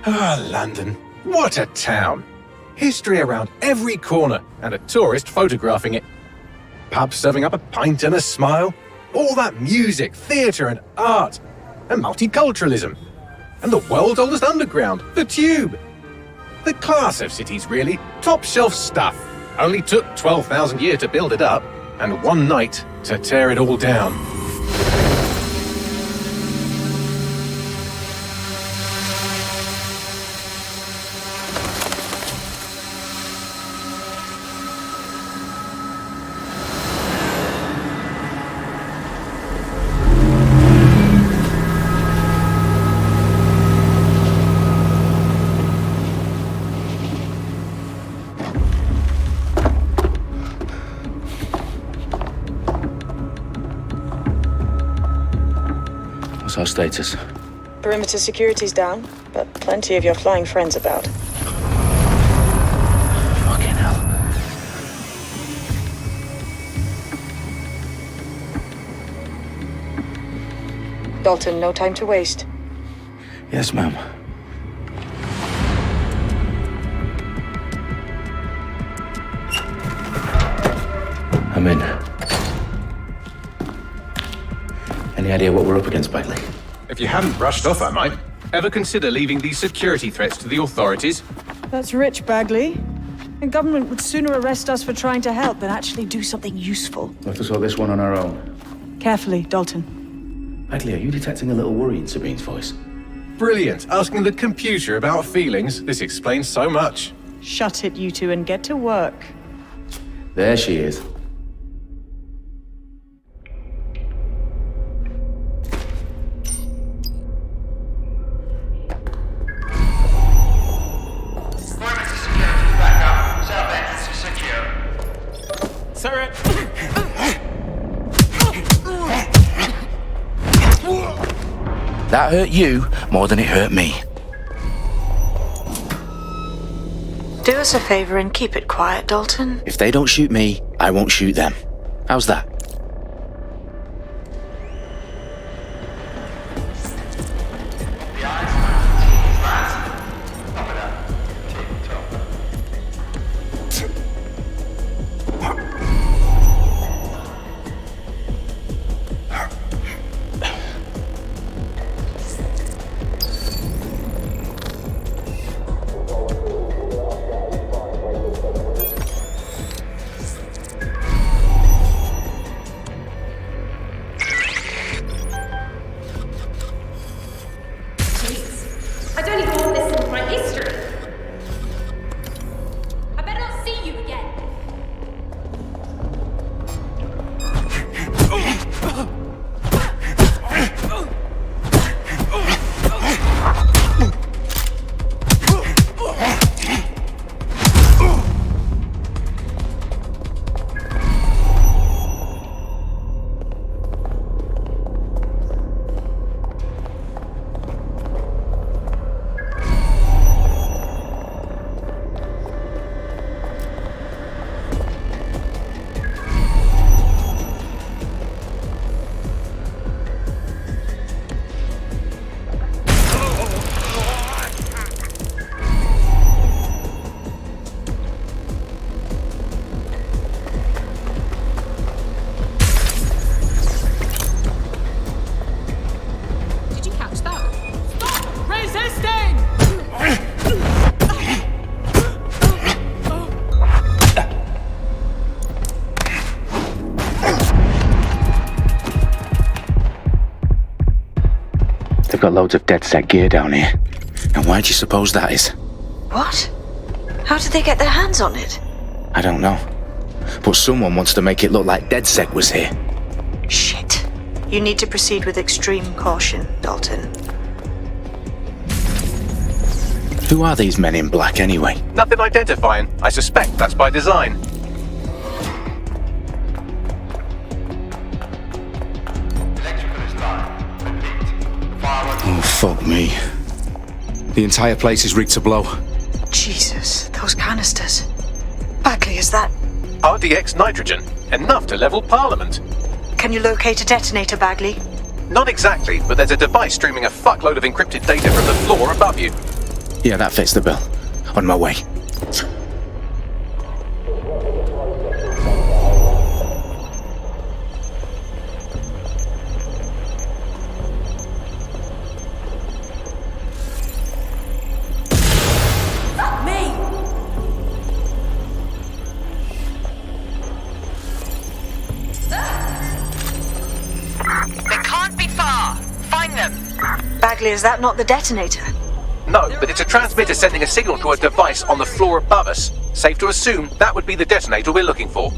Ah, London. What a town. History around every corner and a tourist photographing it. Pubs serving up a pint and a smile. All that music, theatre and art. And multiculturalism. And the world's oldest underground, the Tube. The class of cities, really. Top shelf stuff. Only took 12,000 years to build it up, and one night to tear it all down. What's our status? Perimeter security's down, but plenty of your flying friends about. Fucking hell. Dalton, no time to waste. Yes, ma'am. I'm in. Any idea what we're up against, Bagley? If you hadn't brushed off, I might. Ever consider leaving these security threats to the authorities? That's rich, Bagley. The government would sooner arrest us for trying to help than actually do something useful. We'll have to sort this one on our own. Carefully, Dalton. Bagley, are you detecting a little worry in Sabine's voice? Brilliant. Asking the computer about feelings. This explains so much. Shut it, you two, and get to work. There she is. That hurt you more than it hurt me. Do us a favor and keep it quiet, Dalton. If they don't shoot me, I won't shoot them. How's that? I don't even want this in my history. I better not see you again. They've got loads of DedSec gear down here. And why do you suppose that is? What? How did they get their hands on it? I don't know. But someone wants to make it look like DedSec was here. Shit. You need to proceed with extreme caution, Dalton. Who are these men in black anyway? Nothing identifying. I suspect that's by design. Oh, fuck me. The entire place is rigged to blow. Jesus, those canisters. Bagley, is that... RDX nitrogen. Enough to level Parliament. Can you locate a detonator, Bagley? Not exactly, but there's a device streaming a fuckload of encrypted data from the floor above you. Yeah, that fits the bill. On my way. Bagley, is that not the detonator? No, but it's a transmitter sending a signal to a device on the floor above us. Safe to assume that would be the detonator we're looking for.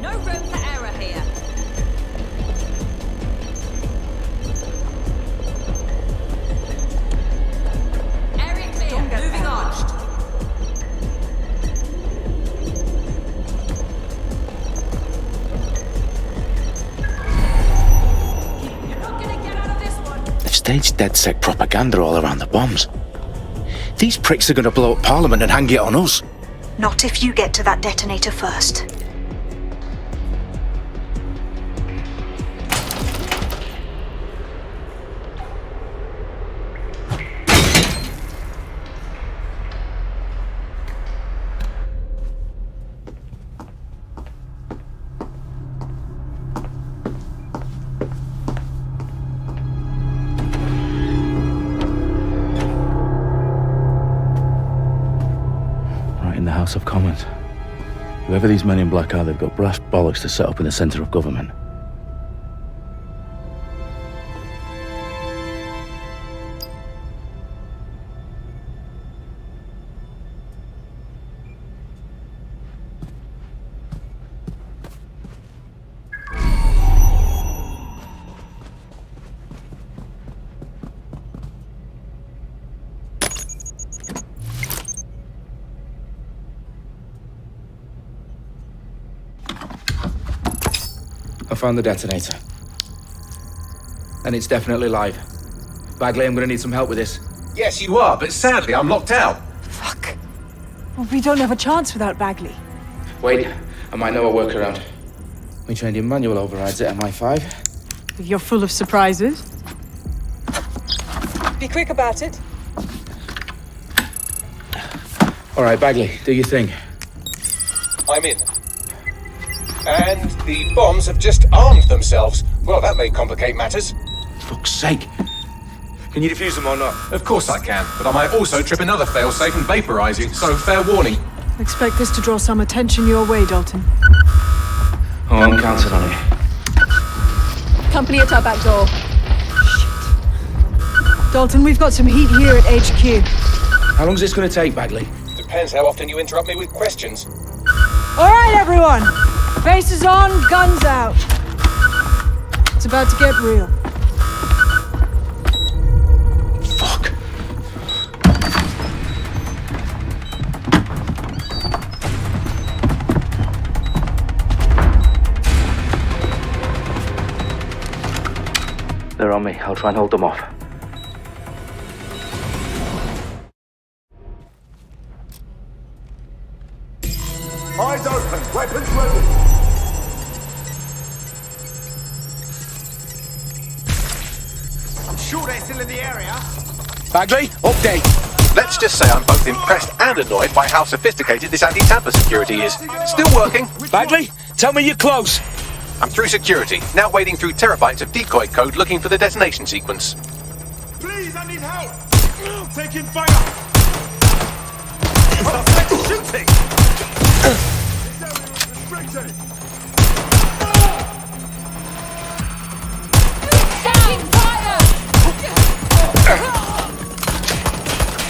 No room for error here. Area clear. Moving on. You're not gonna get out of this one. They've staged DedSec propaganda all around the bombs. These pricks are gonna blow up Parliament and hang it on us. Not if you get to that detonator first. In the House of Commons. Whoever these men in black are, they've got brass bollocks to set up in the centre of government. I found the detonator. And it's definitely live. Bagley, I'm gonna need some help with this. Yes, you are, but sadly I'm locked out. Fuck. Well, we don't have a chance without Bagley. Wait, I might know a workaround. We trained in manual overrides at MI5. You're full of surprises. Be quick about it. All right, Bagley, do your thing. I'm in. And the bombs have just armed themselves. Well, that may complicate matters. Fuck's sake. Can you defuse them or not? Of course I can, but I might also trip another failsafe and vaporize you, so fair warning. Expect this to draw some attention your way, Dalton. Oh, I'm counting on it. Company at our back door. Dalton, we've got some heat here at HQ. How long's this gonna take, Bagley? Depends how often you interrupt me with questions. All right, everyone. Faces on, guns out. It's about to get real. Fuck. They're on me. I'll try and hold them off. Eyes open, weapons ready. I'm sure they're still in the area. Bagley, update. Let's just say I'm both impressed and annoyed by how sophisticated this anti-tamper security is. Still working. Bagley, tell me you're close. I'm through security, now wading through terabytes of decoy code looking for the detonation sequence. Please, I need help. Taking fire. Suspect shooting. This area is restricted. Taking fire!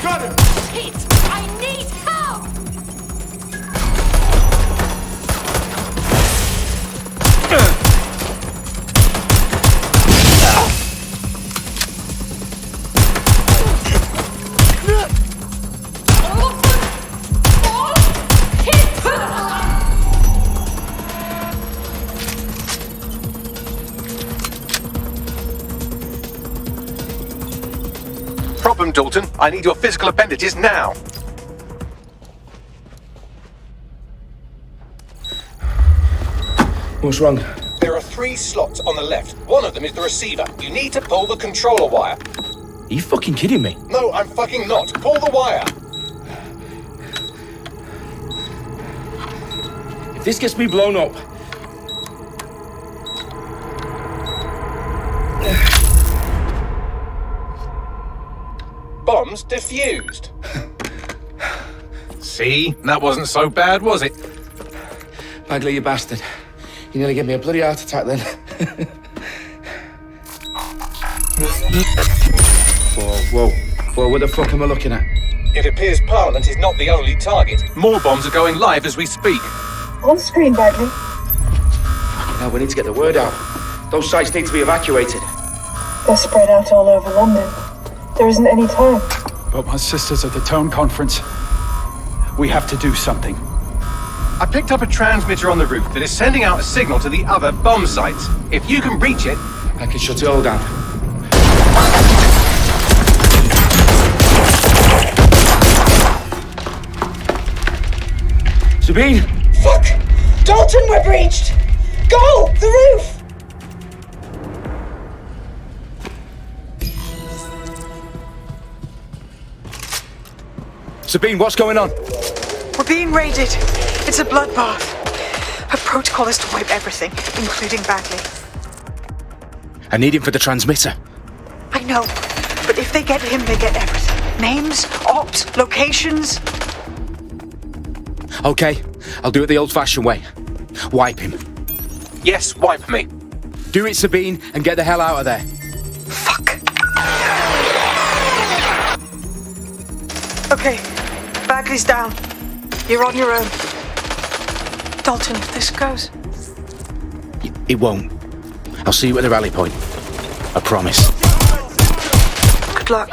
Got him. Shit! I need help! Problem, Dalton. I need your physical appendages now. What's wrong? There are 3 3 slots on the left. One of them is the receiver. You need to pull the controller wire. Are you fucking kidding me? No, I'm fucking not. Pull the wire. If this gets me blown up... Bombs defused. See? That wasn't so bad, was it? Bagley, you bastard. You nearly gave me a bloody heart attack then. Whoa, what the fuck am I looking at? It appears Parliament is not the only target. More bombs are going live as we speak. On screen, Bagley. Now we need to get the word out. Those sites need to be evacuated. They're spread out all over London. There isn't any time. But my sister's at the town conference. We have to do something. I picked up a transmitter on the roof that is sending out a signal to the other bomb sites. If you can reach it... I can shut it all down. Sabine! Fuck! Dalton, we're breached! Go! The roof! Sabine, what's going on? We're being raided. It's a bloodbath. Her protocol is to wipe everything, including Bagley. I need him for the transmitter. I know, but if they get him, they get everything. Names, ops, locations. Okay, I'll do it the old-fashioned way. Wipe him. Yes, wipe me. Do it, Sabine, and get the hell out of there. Fuck. Okay, Bagley's down. You're on your own. Dalton, if this goes... It won't. I'll see you at the rally point. I promise. Good luck.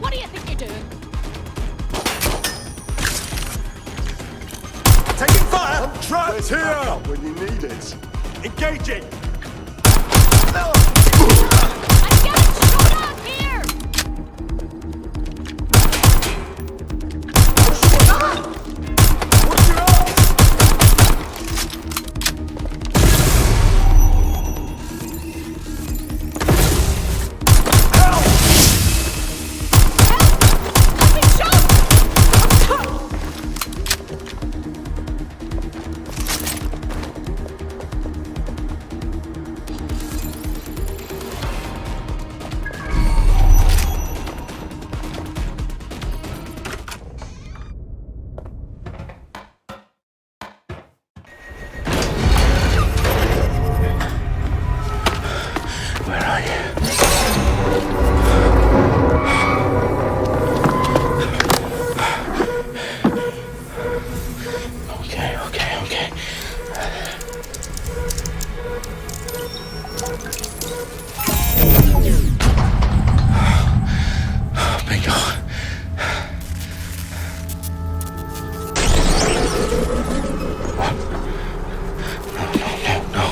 What do you think you're doing? Taking fire! I'm trapped! It's here! When you need it. Engaging! I'm getting shot out here! Where are you? Okay. Bingo. No.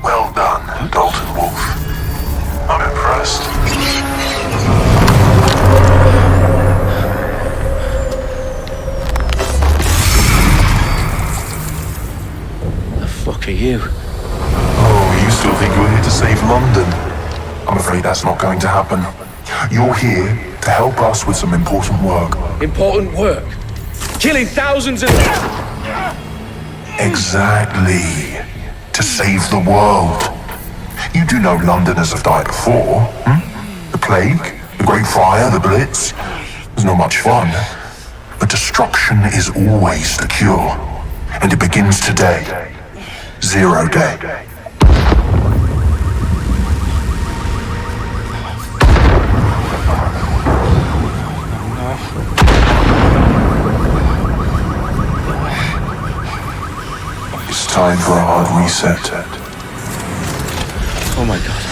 Well done, Dalton Wolf. I'm impressed. The fuck are you? Oh, you still think you're here to save London? I'm afraid that's not going to happen. You're here to help us with some important work. Important work. Killing thousands of... Exactly. To save the world. You do know Londoners have died before, The Plague, the Great Fire, the Blitz. It's not much fun. But destruction is always the cure. And it begins today. 0 day. It's time for a hard reset. Oh my god.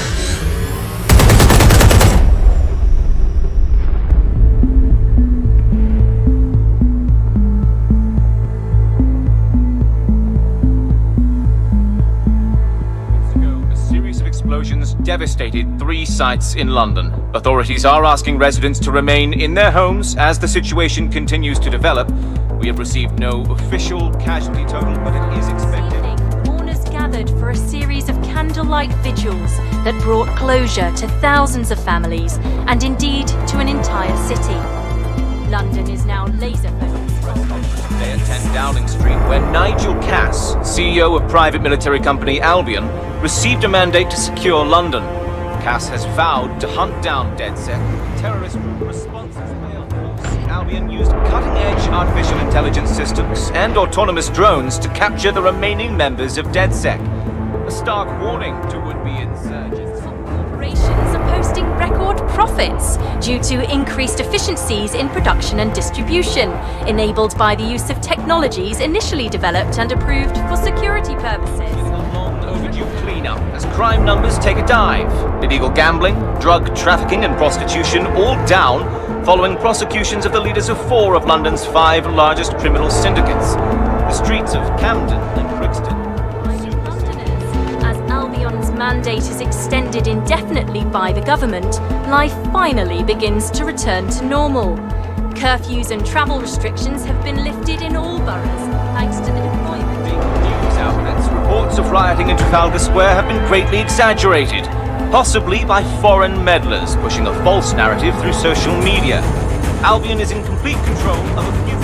A series of explosions devastated 3 sites in London. Authorities are asking residents to remain in their homes as the situation continues to develop. We have received no official casualty total, but it is expected. Mourners gathered for a series of candlelight vigils that brought closure to thousands of families and indeed to an entire city. London is now laser-focused. Today at 10 Downing Street, where Nigel Cass, CEO of private military company Albion, received a mandate to secure London. Cass has vowed to hunt down DedSec. Terrorist responses failed. Albion used cutting-edge artificial intelligence systems and autonomous drones to capture the remaining members of DedSec. A stark warning to would-be insurgents. Corporations are posting record profits due to increased efficiencies in production and distribution, enabled by the use of technologies initially developed and approved for security purposes. A long-overdue clean-up as crime numbers take a dive. Illegal gambling, drug trafficking and prostitution all down following prosecutions of the leaders of 4 of London's 5 largest criminal syndicates. The streets of Camden and Brixton. Albion's mandate is extended indefinitely by the government, life finally begins to return to normal. Curfews and travel restrictions have been lifted in all boroughs, thanks to the deployment. News outlets' reports of rioting in Trafalgar Square have been greatly exaggerated, possibly by foreign meddlers pushing a false narrative through social media. Albion is in complete control of a few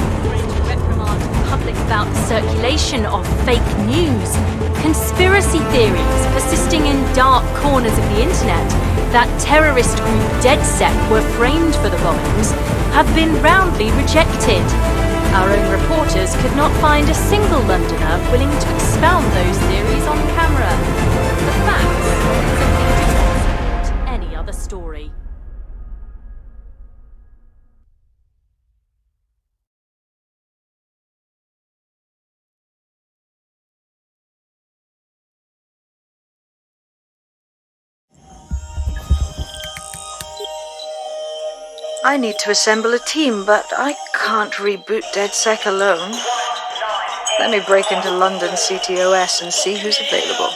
reprimand the public about the circulation of fake news. Conspiracy theories persisting in dark corners of the internet that terrorist group DedSec were framed for the bombings have been roundly rejected. Our own reporters could not find a single Londoner willing to expound those theories on camera. The facts simply do not support any other story. I need to assemble a team, but I can't reboot DedSec alone. Let me break into London CTOS and see who's available.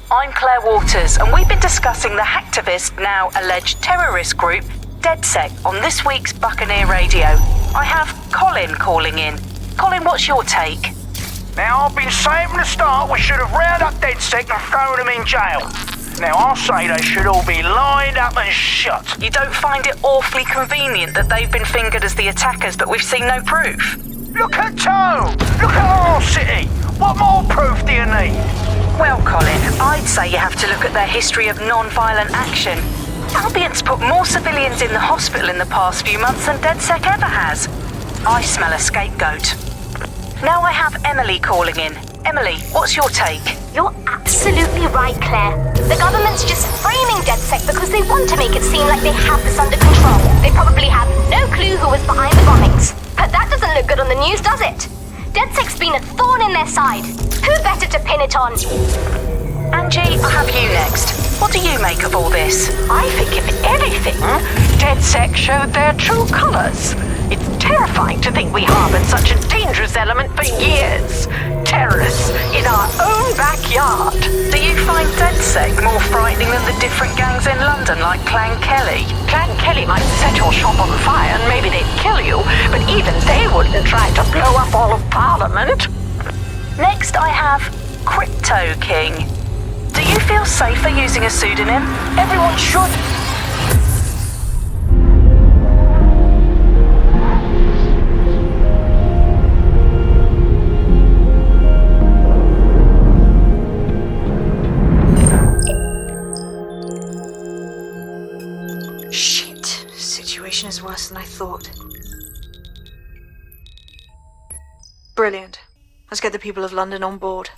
I'm Claire Waters, and we've been discussing the hacktivist, now alleged terrorist group, DedSec, on this week's Buccaneer Radio. I have Colin calling in. Colin, what's your take? Now, I've been saying from the start we should have rounded up DedSec and thrown them in jail. Now, I'll say they should all be lined up and shot. You don't find it awfully convenient that they've been fingered as the attackers, but we've seen no proof? Look at Tone! Look at our city! What more proof do you need? Well, Colin, I'd say you have to look at their history of non-violent action. Albion's put more civilians in the hospital in the past few months than DedSec ever has. I smell a scapegoat. Now I have Emily calling in. Emily, what's your take? You're absolutely right, Claire. The government's just framing DedSec because they want to make it seem like they have this under control. They probably have no clue who was behind the bombings. But that doesn't look good on the news, does it? DedSec's been a thorn in their side. Who better to pin it on? Angie, I have you next. What do you make of all this? I think, if anything, DedSec showed their true colours. It's terrifying to think we harboured such a dangerous element for years. Terrorists in our own backyard. Do you find DedSec more frightening than the different gangs in London, like Clan Kelly? Clan Kelly might set your shop on fire and maybe they'd kill you, but even they wouldn't try to blow up all of Parliament. Next I have Crypto King. Do you feel safer using a pseudonym? Everyone should. Shit. Situation is worse than I thought. Brilliant. Let's get the people of London on board.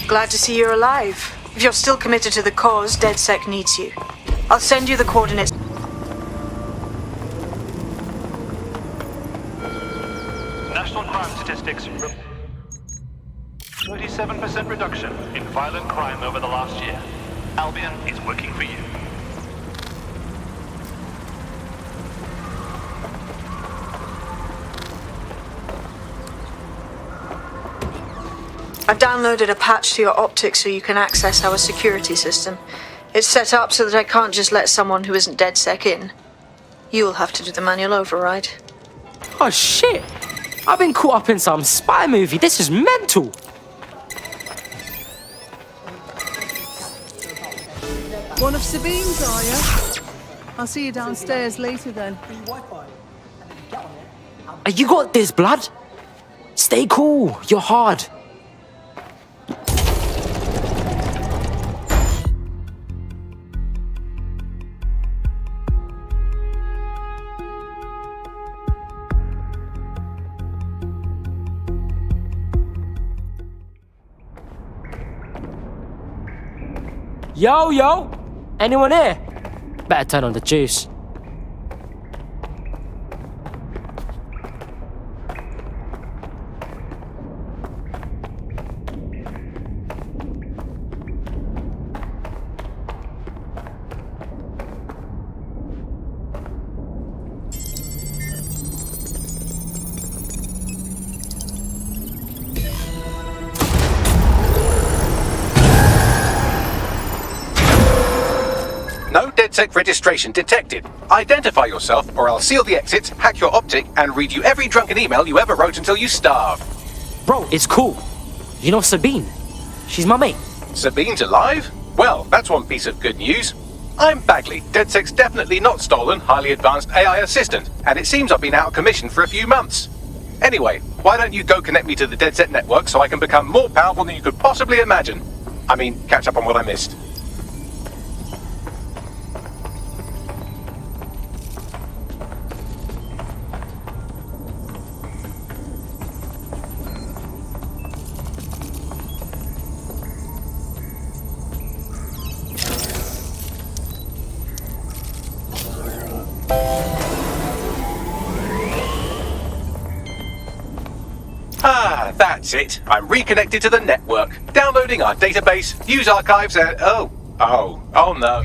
Glad to see you're alive. If you're still committed to the cause, DedSec needs you. I'll send you the coordinates. National crime statistics. 37% reduction in violent crime over the last year. Albion is working for you. I've downloaded a patch to your optics so you can access our security system. It's set up so that I can't just let someone who isn't DedSec in. You'll have to do the manual override. Oh shit! I've been caught up in some spy movie. This is mental! One of Sabine's, are you? I'll see you downstairs later then. You got this, blood. Stay cool. You're hard. Yo! Anyone here? Better turn on the juice. No DedSec registration detected. Identify yourself, or I'll seal the exits, hack your optic, and read you every drunken email you ever wrote until you starve. Bro, it's cool. You know Sabine? She's my mate. Sabine's alive? Well, that's one piece of good news. I'm Bagley, DedSec's definitely not stolen, highly advanced AI assistant, and it seems I've been out of commission for a few months. Anyway, why don't you go connect me to the DedSec network so I can become more powerful than you could possibly imagine? I mean, catch up on what I missed. That's it. I'm reconnected to the network. Downloading our database, news archives, and... Oh no.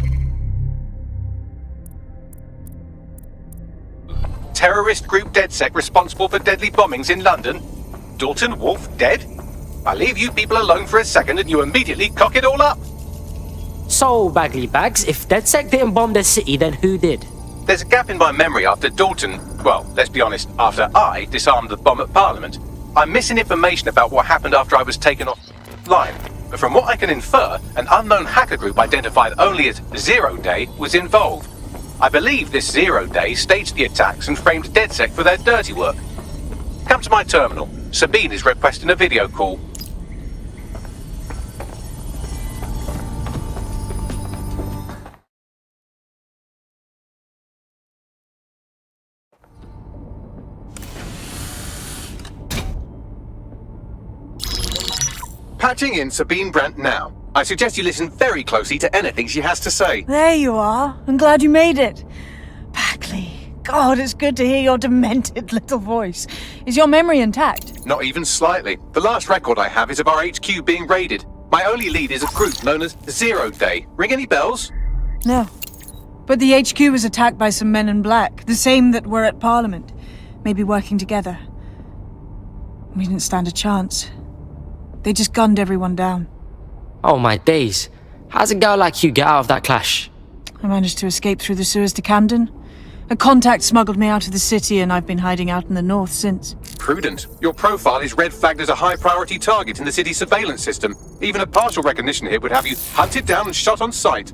Terrorist group DedSec responsible for deadly bombings in London? Dalton Wolf dead? I leave you people alone for a second and you immediately cock it all up. So, Bagley Bags, if DedSec didn't bomb the city, then who did? There's a gap in my memory after Dalton... Well, let's be honest, after I disarmed the bomb at Parliament. I'm missing information about what happened after I was taken offline, but from what I can infer, an unknown hacker group identified only as Zero Day was involved. I believe this Zero Day staged the attacks and framed DedSec for their dirty work. Come to my terminal. Sabine is requesting a video call. Patching in Sabine Brandt now. I suggest you listen very closely to anything she has to say. There you are. I'm glad you made it. Bagley. God, it's good to hear your demented little voice. Is your memory intact? Not even slightly. The last record I have is of our HQ being raided. My only lead is a group known as Zero Day. Ring any bells? No. But the HQ was attacked by some men in black, the same that were at Parliament. Maybe working together. We didn't stand a chance. They just gunned everyone down. Oh my days. How's a girl like you get out of that clash? I managed to escape through the sewers to Camden. A contact smuggled me out of the city and I've been hiding out in the north since. Prudent. Your profile is red flagged as a high-priority target in the city's surveillance system. Even a partial recognition here would have you hunted down and shot on sight.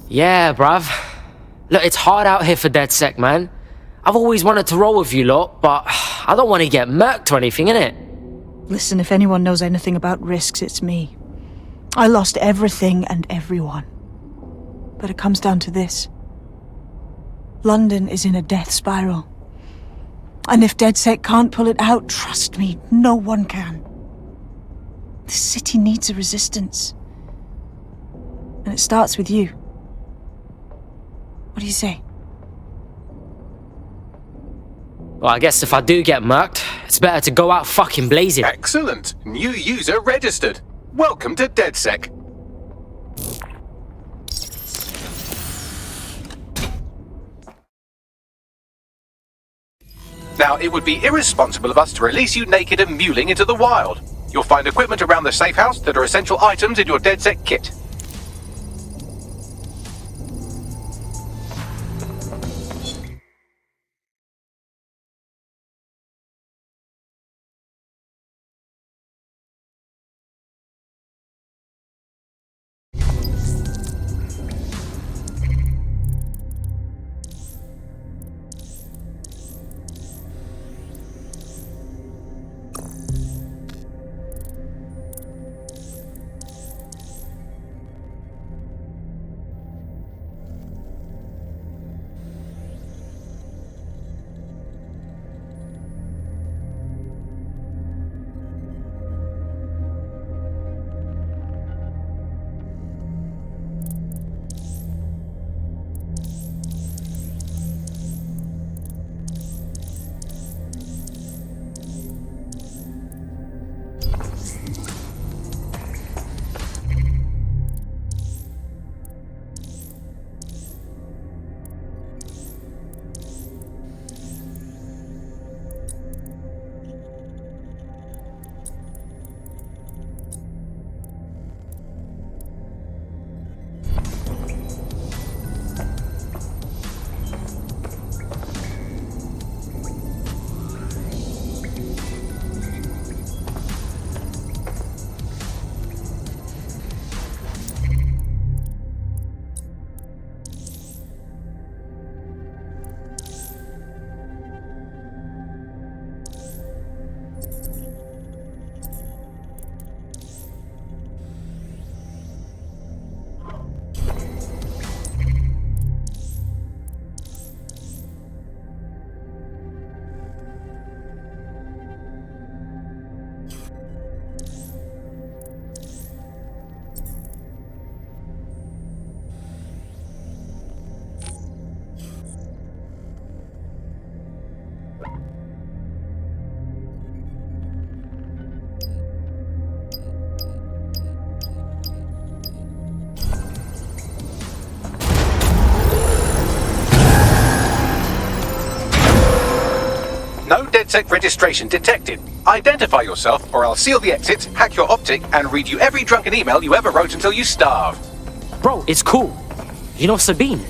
Yeah, bruv. Look, it's hard out here for DedSec, man. I've always wanted to roll with you lot, but I don't want to get murked or anything, innit? Listen, if anyone knows anything about risks, it's me. I lost everything and everyone. But it comes down to this. London is in a death spiral. And if DedSec can't pull it out, trust me, no one can. The city needs a resistance. And it starts with you. What do you say? Well, I guess if I do get murked, it's better to go out fucking blazing. Excellent! New user registered. Welcome to DedSec. Now, it would be irresponsible of us to release you naked and mewling into the wild. You'll find equipment around the safe house that are essential items in your DedSec kit. No DedSec registration detected. Identify yourself or I'll seal the exits, hack your optic, and read you every drunken email you ever wrote until you starve. Bro, it's cool. You know Sabine?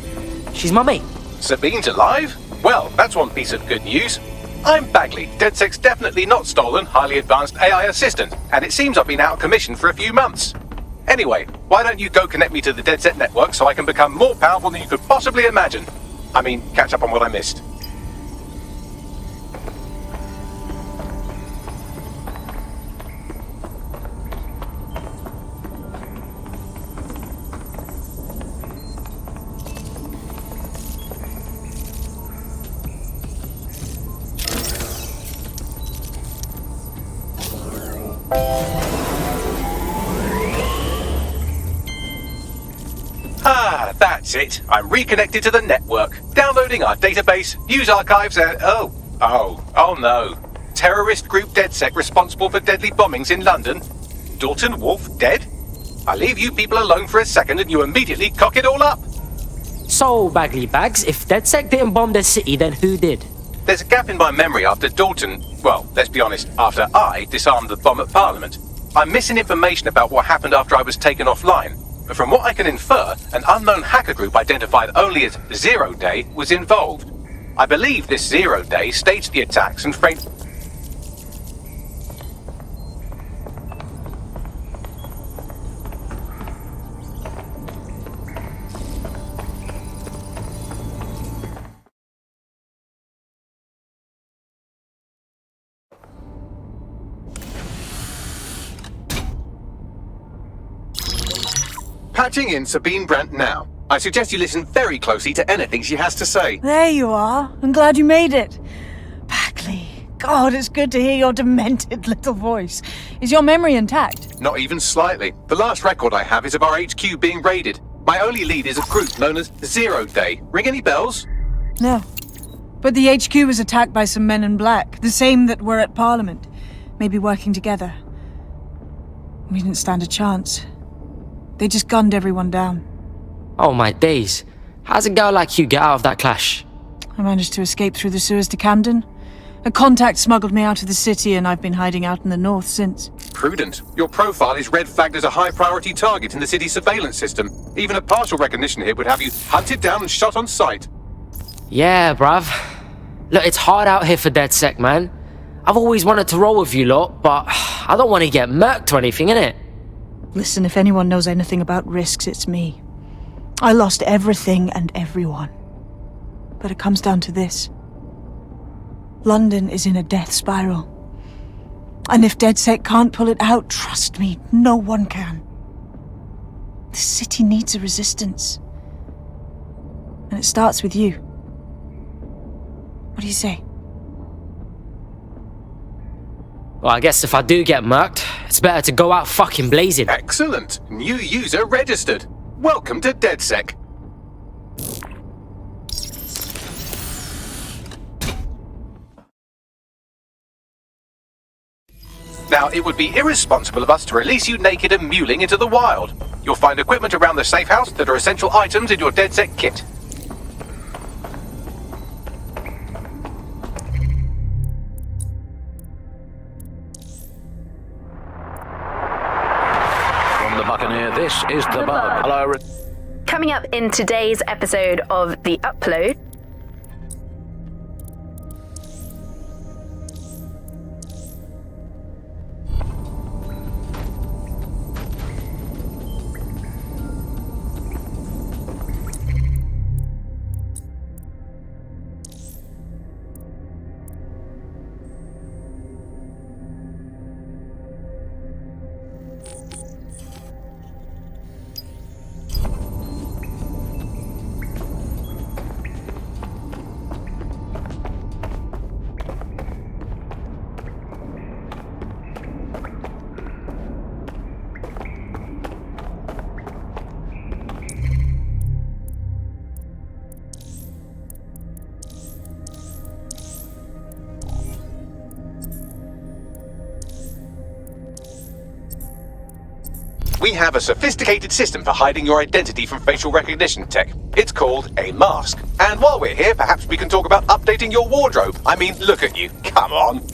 She's my mate. Sabine's alive? Well, that's one piece of good news. I'm Bagley, DedSec's definitely not stolen, highly advanced AI assistant, and it seems I've been out of commission for a few months. Anyway, why don't you go connect me to the DedSec network so I can become more powerful than you could possibly imagine? I mean, catch up on what I missed. Ah, that's it. I'm reconnected to the network. Downloading our database, news archives, and oh no. Terrorist group DedSec responsible for deadly bombings in London. Dalton Wolf dead? I leave you people alone for a second and you immediately cock it all up. So, Bagley Bags, if DedSec didn't bomb the city, then who did? There's a gap in my memory after Dalton, well, let's be honest, after I disarmed the bomb at Parliament. I'm missing information about what happened after I was taken offline. But from what I can infer, an unknown hacker group identified only as Zero Day was involved. I believe this Zero Day staged the attacks and framed... Patching in Sabine Brandt now. I suggest you listen very closely to anything she has to say. There you are. I'm glad you made it. Bagley, God, it's good to hear your demented little voice. Is your memory intact? Not even slightly. The last record I have is of our HQ being raided. My only lead is a group known as 0 Day. Ring any bells? No. But the HQ was attacked by some men in black, the same that were at Parliament. Maybe working together. We didn't stand a chance. They just gunned everyone down. Oh my days. How's a girl like you get out of that clash? I managed to escape through the sewers to Camden. A contact smuggled me out of the city and I've been hiding out in the north since. Prudent. Your profile is red flagged as a high-priority target in the city's surveillance system. Even a partial recognition hit would have you hunted down and shot on sight. Yeah, bruv. Look, it's hard out here for DedSec, man. I've always wanted to roll with you lot, but I don't want to get murked or anything, innit? Listen, if anyone knows anything about risks, it's me. I lost everything and everyone. But it comes down to this. London is in a death spiral. And if DedSec can't pull it out, trust me, no one can. The city needs a resistance. And it starts with you. What do you say? Well, I guess if I do get murked, it's better to go out fucking blazing. Excellent. New user registered. Welcome to DedSec. Now, it would be irresponsible of us to release you naked and mewling into the wild. You'll find equipment around the safe house that are essential items in your DedSec kit. From the Buccaneer, this is The Bug. Hello. Coming up in today's episode of The Upload. We have a sophisticated system for hiding your identity from facial recognition tech. It's called a mask. And while we're here, perhaps we can talk about updating your wardrobe. I mean, look at you. Come on.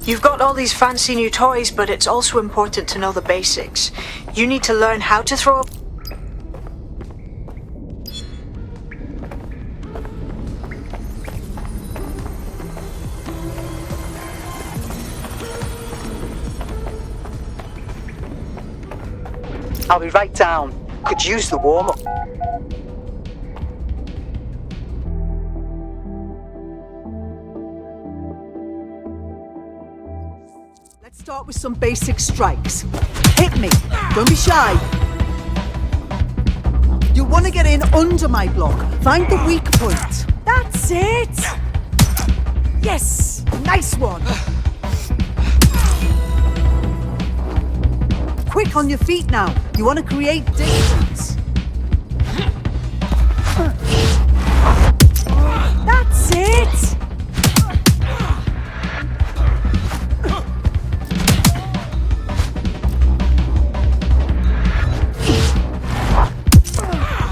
You've got all these fancy new toys, but it's also important to know the basics. You need to learn how to throw a... I'll be right down. Could use the warm-up. Let's start with some basic strikes. Hit me. Don't be shy. You'll want to get in under my block. Find the weak point. That's it. Yes. Nice one. Quick on your feet now. You want to create distance. That's it!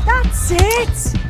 That's it!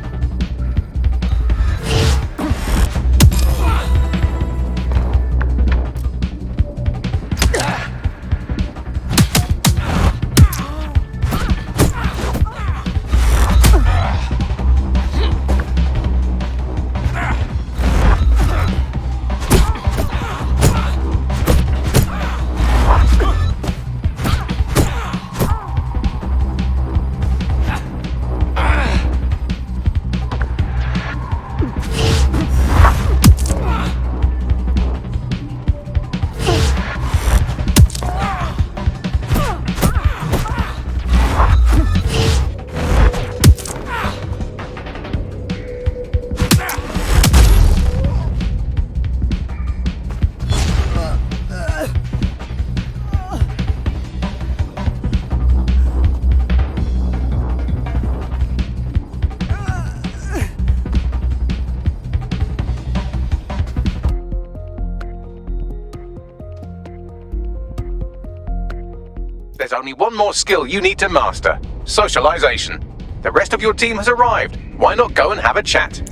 There's only one more skill you need to master: socialization. The rest of your team has arrived. Why not go and have a chat?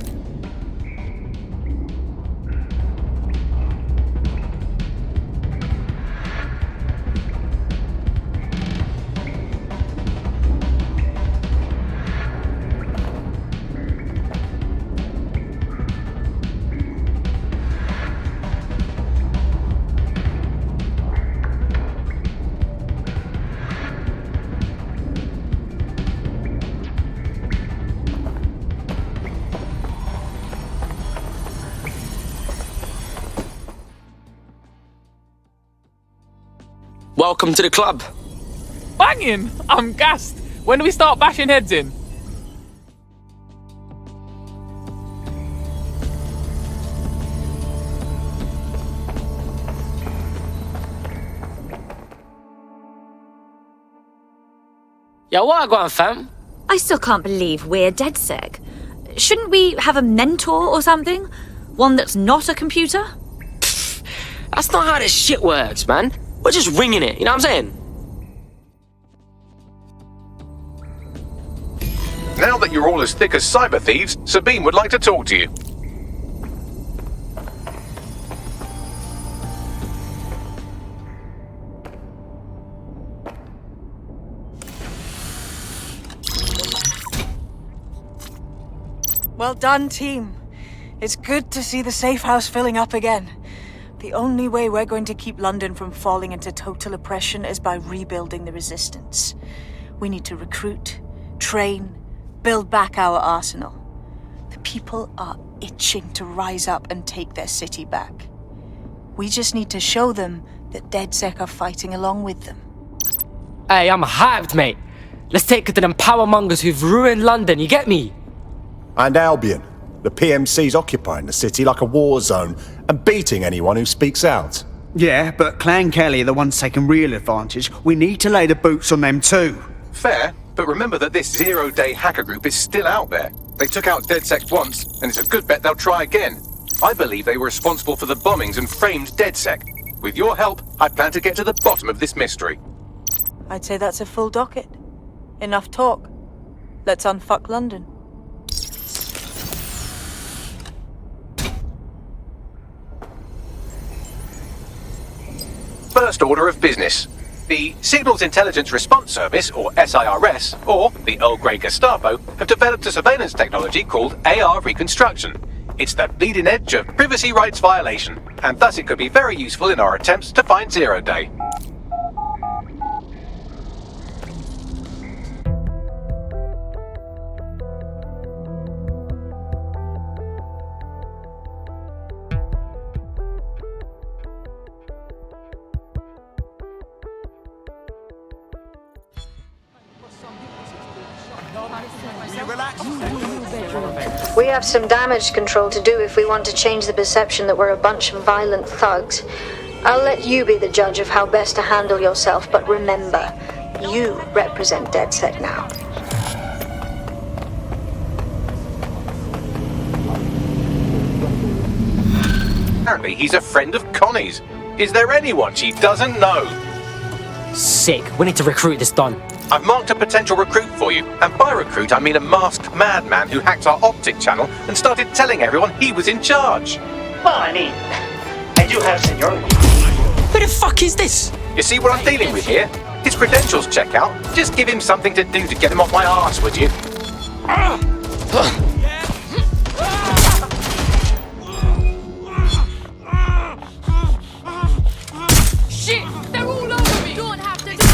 Welcome to the club. Banging! I'm gassed. When do we start bashing heads in? Yo, what I got, fam? I still can't believe we're DedSec. Shouldn't we have a mentor or something? One that's not a computer? That's not how this shit works, man. We're just winging it, you know what I'm saying? Now that you're all as thick as cyber thieves, Sabine would like to talk to you. Well done, team. It's good to see the safe house filling up again. The only way we're going to keep London from falling into total oppression is by rebuilding the resistance. We need to recruit, train, build back our arsenal. The people are itching to rise up and take their city back. We just need to show them that DedSec are fighting along with them. Hey, I'm hyped, mate. Let's take it to them powermongers who've ruined London, you get me? And Albion. The PMC's occupying the city like a war zone and beating anyone who speaks out. Yeah, but Clan Kelly are the ones taking real advantage. We need to lay the boots on them too. Fair, but remember that this zero-day hacker group is still out there. They took out DedSec once, and it's a good bet they'll try again. I believe they were responsible for the bombings and framed DedSec. With your help, I plan to get to the bottom of this mystery. I'd say that's a full docket. Enough talk. Let's unfuck London. first order of business. The Signals Intelligence Response Service, or SIRS, or the Earl Grey Gestapo, have developed a surveillance technology called AR reconstruction. It's the bleeding edge of privacy rights violation, and thus it could be very useful in our attempts to find Zero Day. We have some damage control to do if we want to change the perception that we're a bunch of violent thugs. I'll let you be the judge of how best to handle yourself, but remember, you represent DedSec now. Apparently he's a friend of Connie's. Is there anyone she doesn't know? Sick. We need to recruit this Don. I've marked a potential recruit for you, and by recruit I mean a masked madman who hacked our optic channel and started telling everyone he was in charge. Well, I mean, I do have seniority. Who the fuck is this? You see what I'm dealing with here? His credentials check out. Just give him something to do to get him off my arse, would you? Shit! They're all over me! You don't have to do this!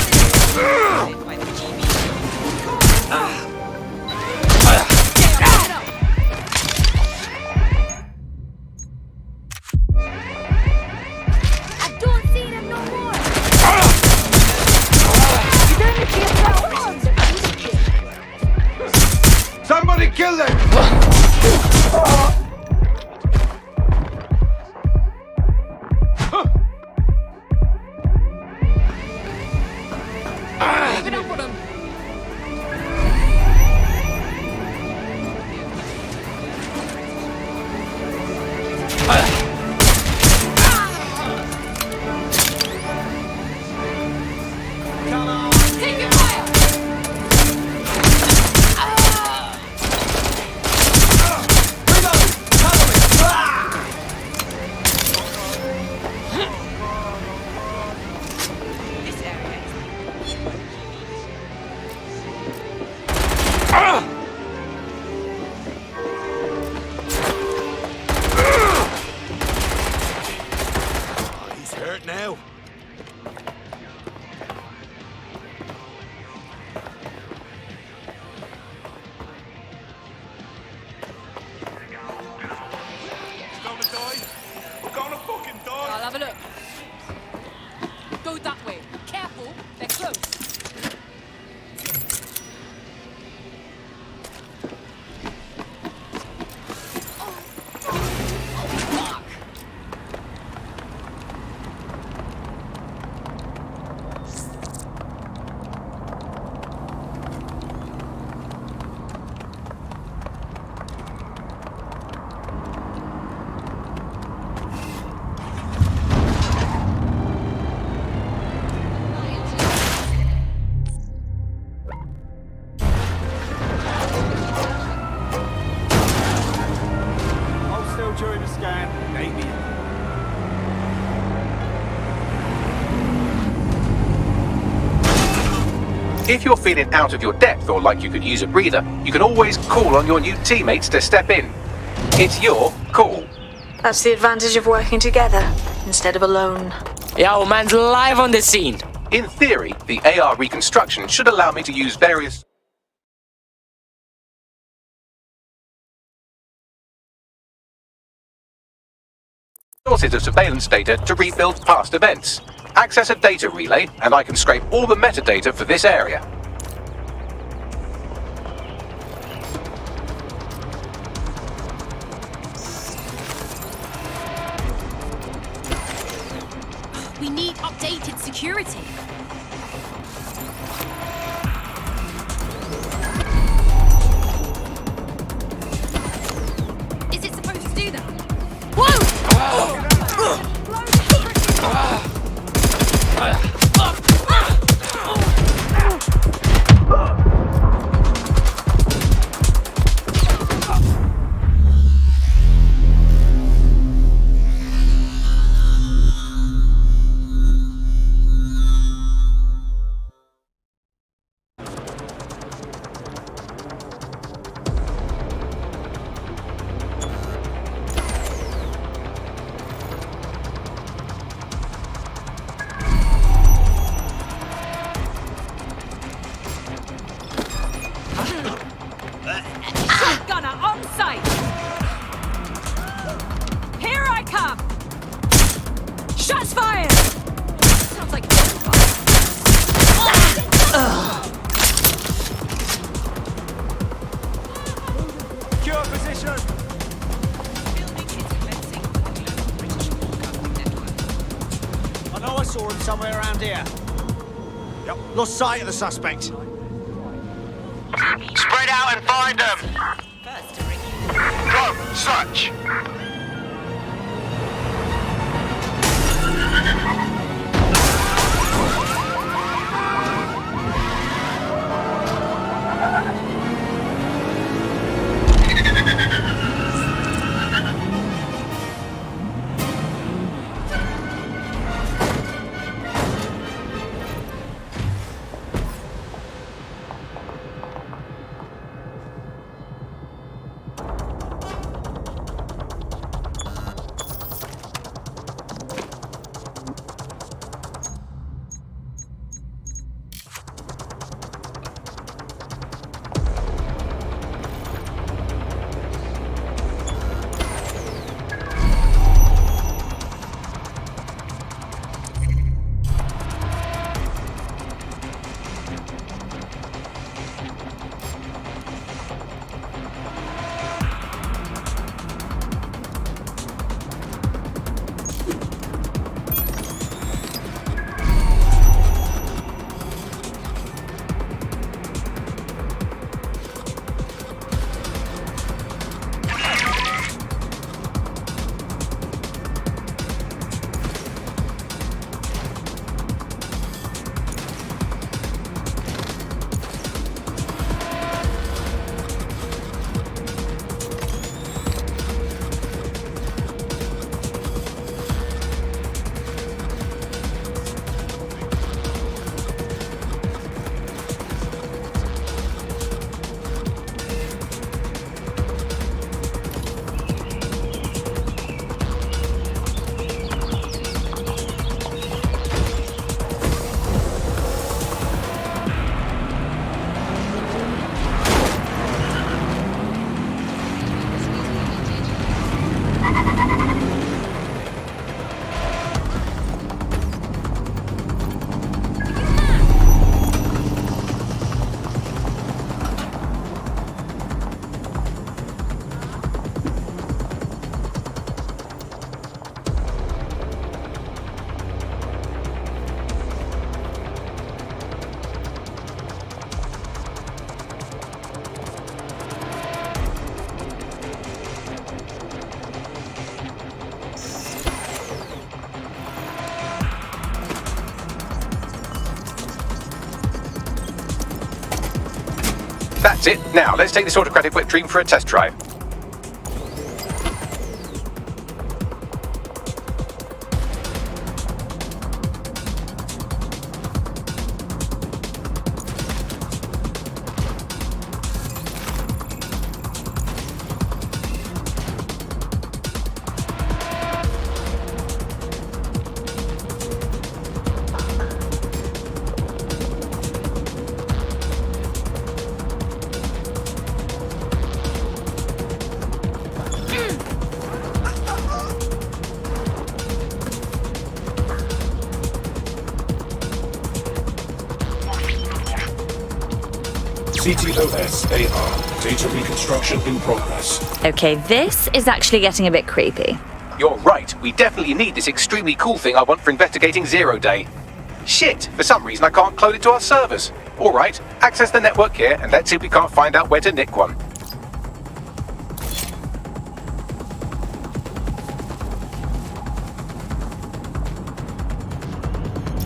I don't see them no more! Somebody kill them! Give it up for them! Taking fire! He's hurt now. He's gonna die. We're gonna fucking die. I'll have a look. Go that way. Careful, they're close. Hold still during the scan. Maybe. If you're feeling out of your depth or like you could use a breather, you can always call on your new teammates to step in. It's your call. That's the advantage of working together, instead of alone. Yo, man's live on the scene. In theory, the AR reconstruction should allow me to use various sources of surveillance data to rebuild past events. Access a data relay, and I can scrape all the metadata for this area. We need updated security. Is it supposed to do that? Whoa! saw him somewhere around here. Yep, lost sight of the suspect. Spread out and find them! Go, search! That's it. Now, let's take this autocratic wet dream for a test drive. CTOS AR. Data reconstruction in progress. Okay, this is actually getting a bit creepy. You're right. We definitely need this extremely cool thing I want for investigating Zero Day. Shit, for some reason I can't clone it to our servers. Alright, access the network here and let's see if we can't find out where to nick one.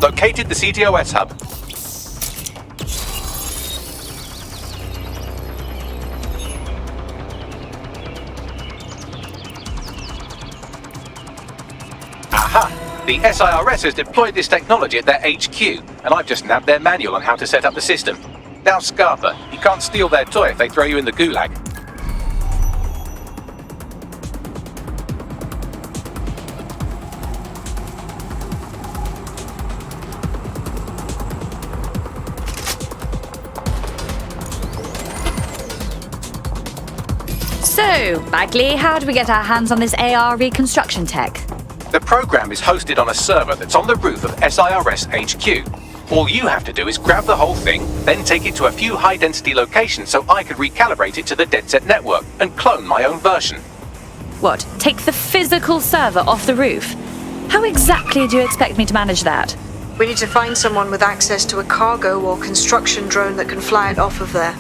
Located the CTOS hub. Aha! The SIRS has deployed this technology at their HQ, and I've just nabbed their manual on how to set up the system. Now, Scarpa, you can't steal their toy if they throw you in the gulag. So, Bagley, how do we get our hands on this AR reconstruction tech? The program is hosted on a server that's on the roof of SIRS HQ. All you have to do is grab the whole thing, then take it to a few high-density locations so I can recalibrate it to the DedSec network and clone my own version. What, take the physical server off the roof? How exactly do you expect me to manage that? We need to find someone with access to a cargo or construction drone that can fly it off of there.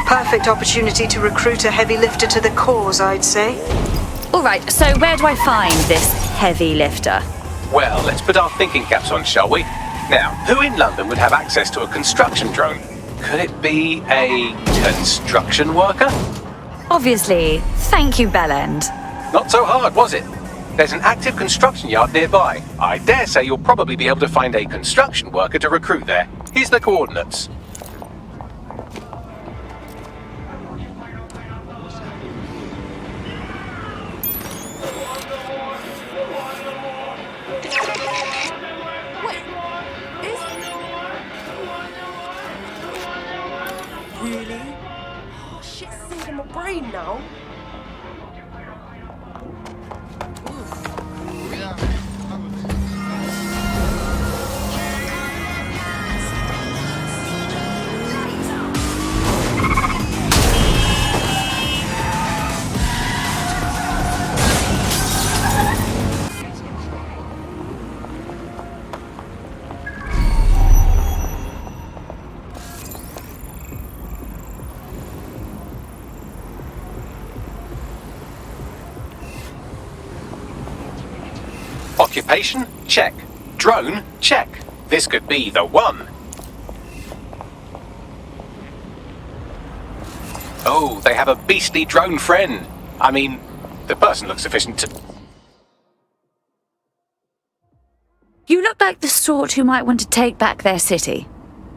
Perfect opportunity to recruit a heavy lifter to the cause, I'd say. All right, so where do I find this heavy lifter? Well, let's put our thinking caps on, shall we? Now, who in London would have access to a construction drone? Could it be a construction worker? Obviously. Thank you, Bellend. Not so hard, was it? There's an active construction yard nearby. I dare say you'll probably be able to find a construction worker to recruit there. Here's the coordinates. Really? Oh, shit's sitting in my brain now. Occupation? Check. Drone? Check. This could be the one. Oh, they have a beastly drone friend. I mean, the person looks sufficient to... You look like the sort who might want to take back their city.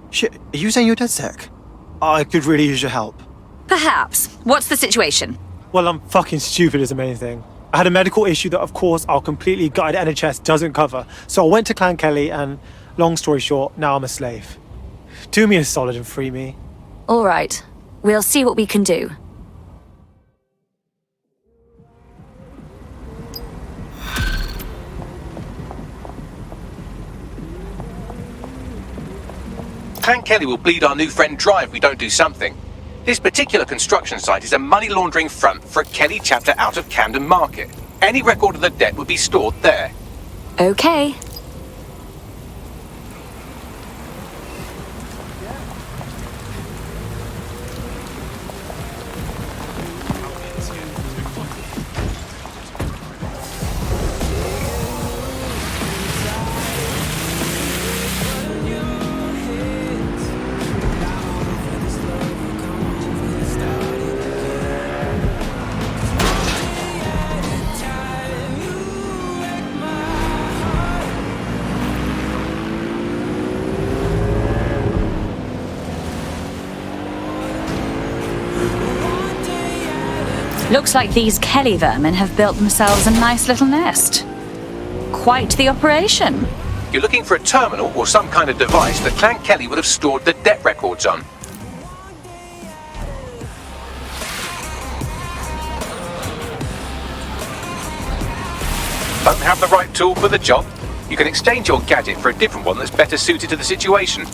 Shit, are you saying you're DedSec? I could really use your help. Perhaps. What's the situation? Well, I'm fucking stupid is the main thing. I had a medical issue that, of course, our completely gutted NHS doesn't cover. So I went to Clan Kelly and, long story short, now I'm a slave. Do me a solid and free me. All right. We'll see what we can do. Clan Kelly will bleed our new friend dry if we don't do something. This particular construction site is a money laundering front for a Kelly chapter out of Camden Market. Any record of the debt would be stored there. Okay. Looks like these Kelly vermin have built themselves a nice little nest. Quite the operation. You're looking for a terminal or some kind of device that Clan Kelly would have stored the debt records on. Don't have the right tool for the job? You can exchange your gadget for a different one that's better suited to the situation.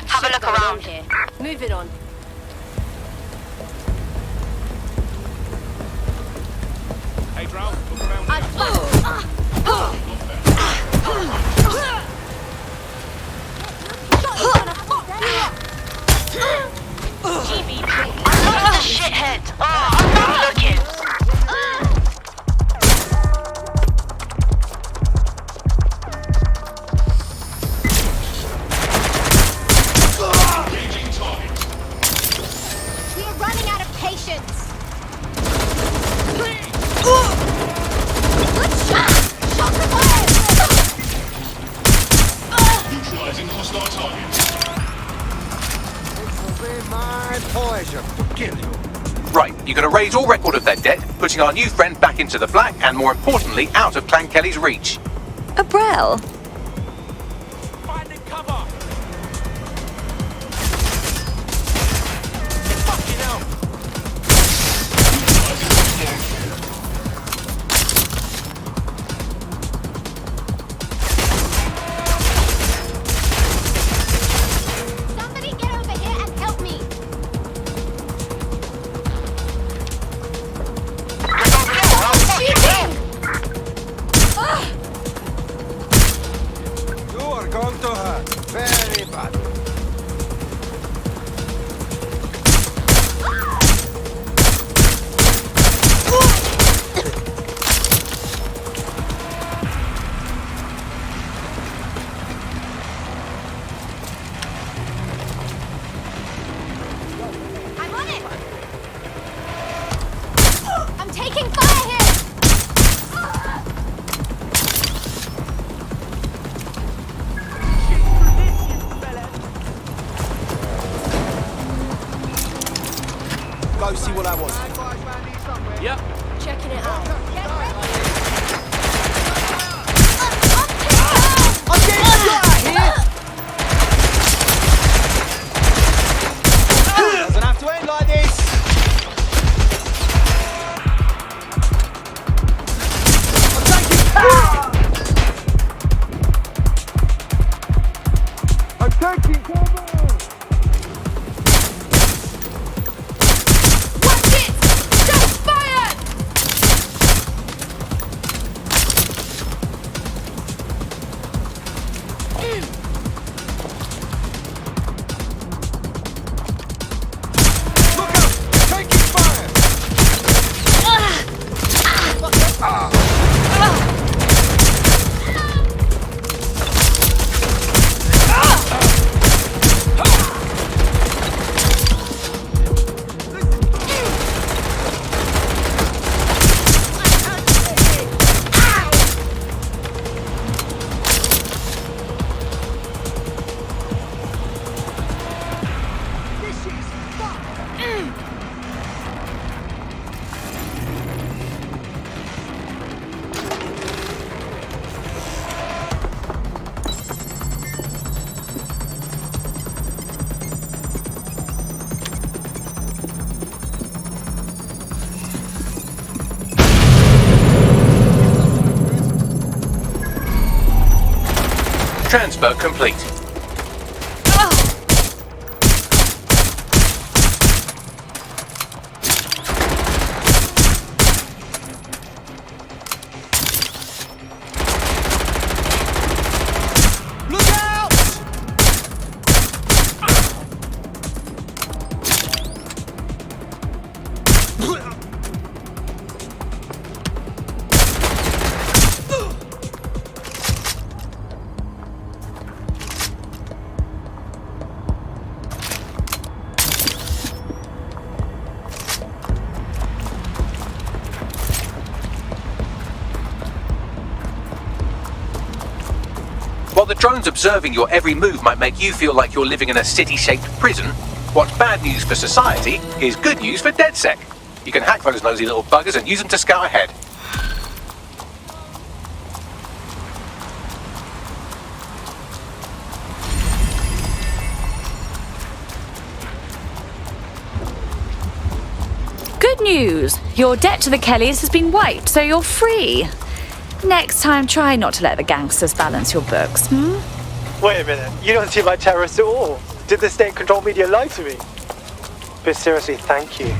Have a look around here. Move it on. Hey, Drow, look around here. I'm not a shithead. I'm not looking. We are running out of patience. erase all record of their debt, putting our new friend back into the black and, more importantly, out of Clan Kelly's reach. Abrel? Finding cover! Somebody get over here and help me. You are going to hurt very bad. I'm on it. I'm taking fire here. Go see what I want. Yep. Checking it out. I'm getting shot here. Doesn't have to end like this. I'm taking cover. I'm taking cover. Watch it! Shots fired! Look out! Taking fire. Transfer complete. Look out! While the drones observing your every move might make you feel like you're living in a city-shaped prison, what's bad news for society is good news for DedSec. You can hack those nosy little buggers and use them to scout ahead. Good news! Your debt to the Kellys has been wiped, so you're free. Next time, try not to let the gangsters balance your books, Wait a minute, you don't seem like terrorists at all. Did the state-controlled media lie to me? But seriously, thank you.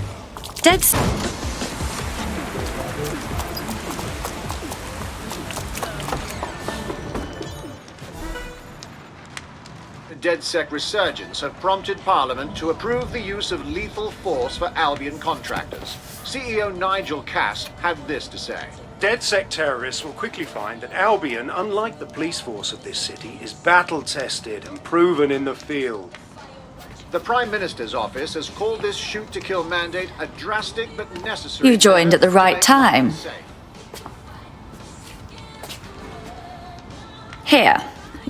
DedSec resurgence have prompted Parliament to approve the use of lethal force for Albion contractors. CEO Nigel Cass had this to say. DedSec terrorists will quickly find that Albion, unlike the police force of this city, is battle-tested and proven in the field. The Prime Minister's office has called this shoot-to-kill mandate a drastic but necessary... You joined at the right time. Here,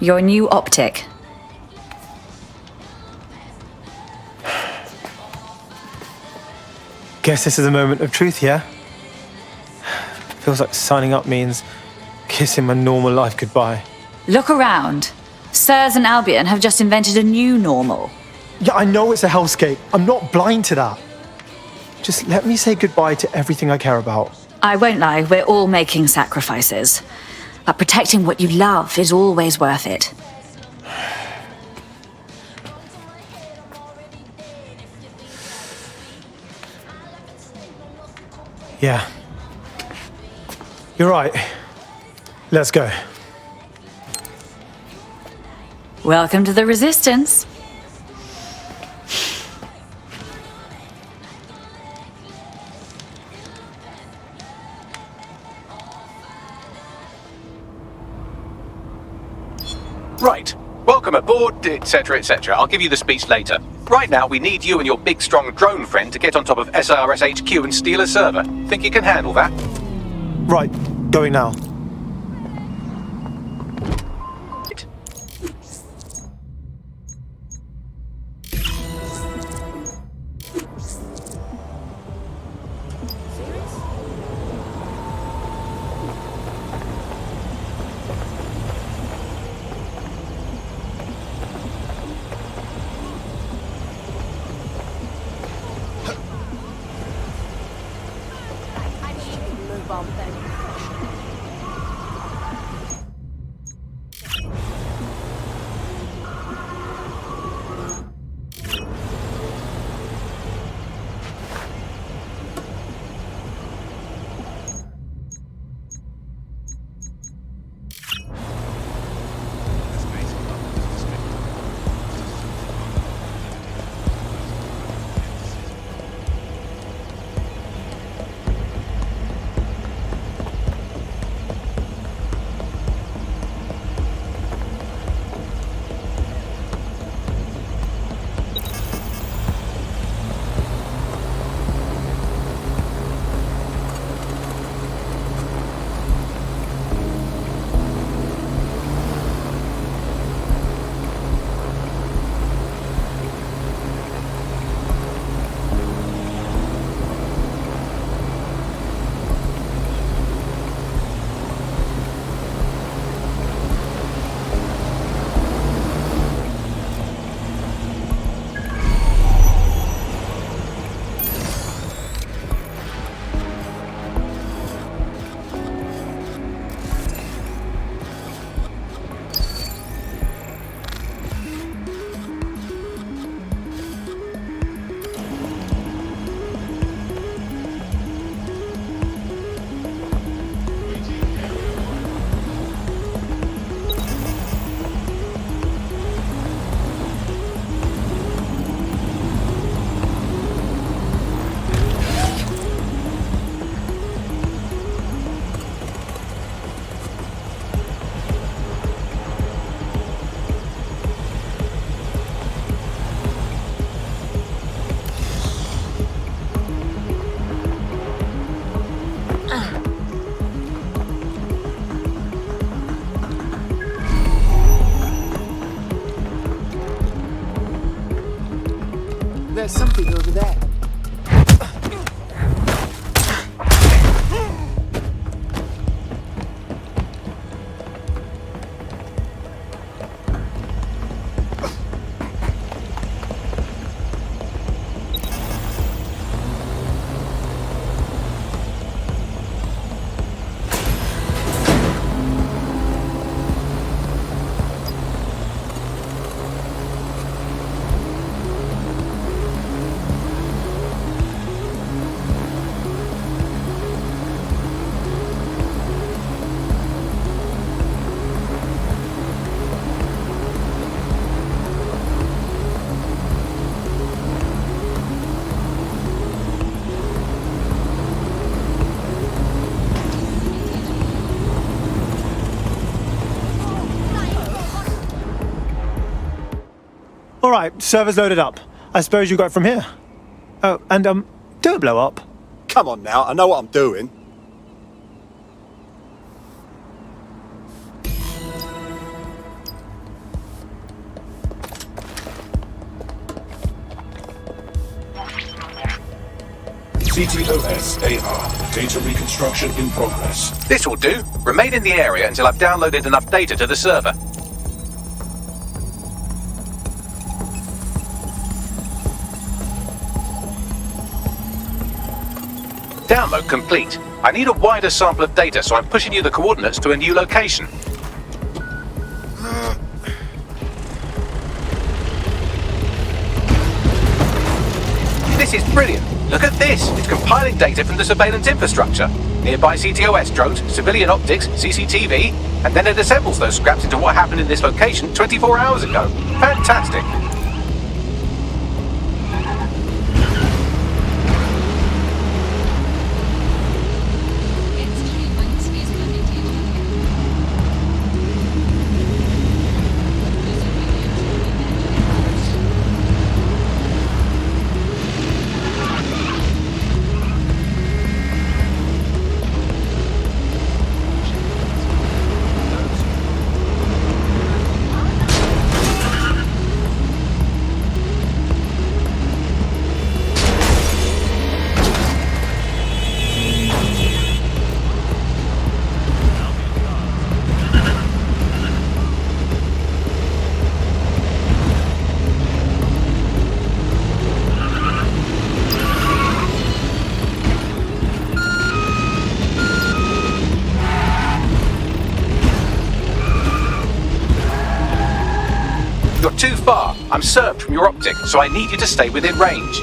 your new optic. Guess this is a moment of truth, yeah? Feels like signing up means kissing my normal life goodbye. Look around. Sirs and Albion have just invented a new normal. Yeah, I know it's a hellscape. I'm not blind to that. Just let me say goodbye to everything I care about. I won't lie, we're all making sacrifices. But protecting what you love is always worth it. Yeah. You're right. Let's go. Welcome to the Resistance. Right. Welcome aboard, etc., etc. I'll give you the speech later. Right now, we need you and your big, strong drone friend to get on top of SRS HQ and steal a server. Think you can handle that? Right. Going now. There's something over there. Alright, server's loaded up. I suppose you got it from here. Oh, and don't blow up. Come on now, I know what I'm doing. CTOS AR. Data reconstruction in progress. This will do. Remain in the area until I've downloaded enough data to the server. Download complete. I need a wider sample of data, so I'm pushing you the coordinates to a new location. This is brilliant. Look at this. It's compiling data from the surveillance infrastructure. Nearby CTOS drones, civilian optics, CCTV, and then it assembles those scraps into what happened in this location 24 hours ago. Fantastic. You're too far. I'm served from your optic, so I need you to stay within range.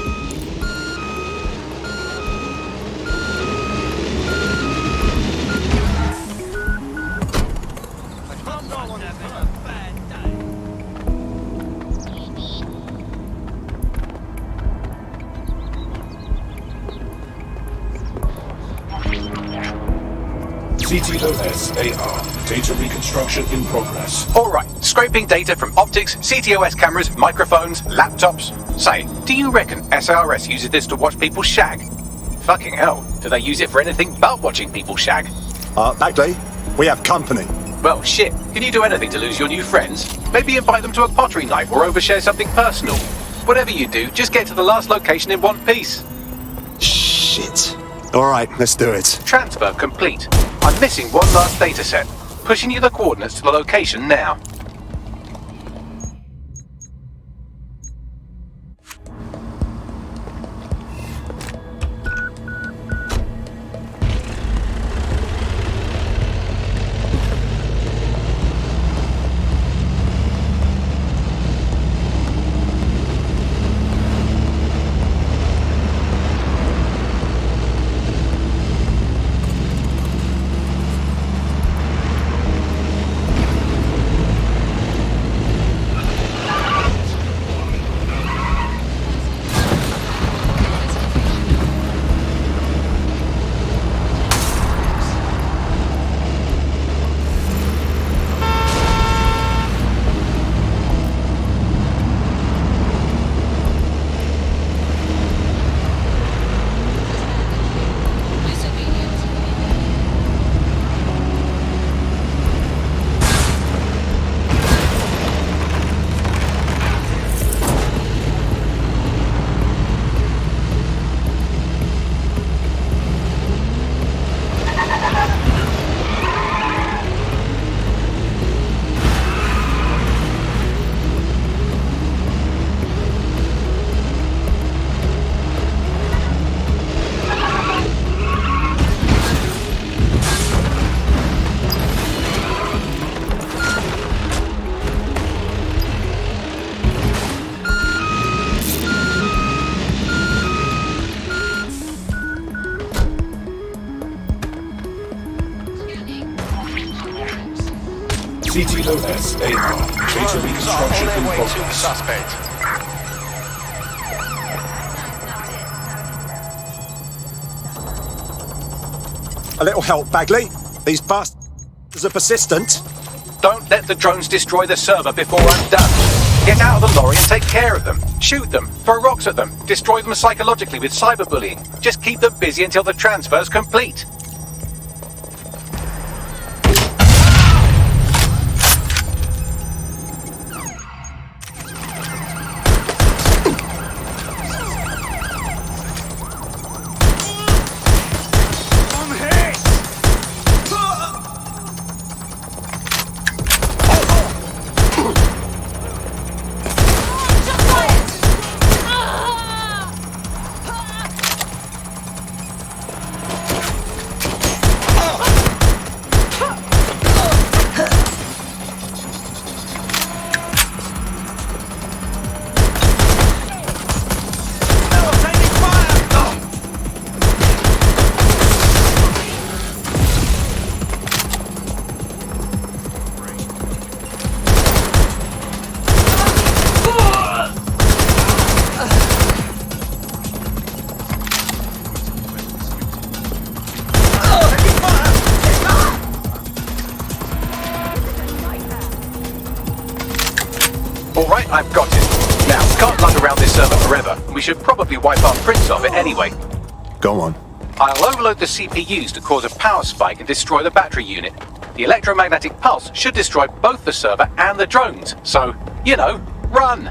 CTOS AR. Data reconstruction in progress. Alright, scraping data from optics, CTOS cameras, microphones, laptops. Say, do you reckon SRS uses this to watch people shag? Fucking hell, do they use it for anything but watching people shag? Bagley, we have company. Well, shit, can you do anything to lose your new friends? Maybe invite them to a pottery night or overshare something personal. Whatever you do, just get to the last location in one piece. Shit. Alright, let's do it. Transfer complete. I'm missing one last data set. Pushing you the coordinates to the location now. CTOS AR. Data reconstruction in progress. Suspect. A little help, Bagley. These bastards are persistent. Don't let the drones destroy the server before I'm done. Get out of the lorry and take care of them. Shoot them, throw rocks at them, destroy them psychologically with cyberbullying. Just keep them busy until the transfer's complete. I've got it. Now, can't lug around this server forever. We should probably wipe our prints off it anyway. Go on. I'll overload the CPUs to cause a power spike and destroy the battery unit. The electromagnetic pulse should destroy both the server and the drones. So, you know, run!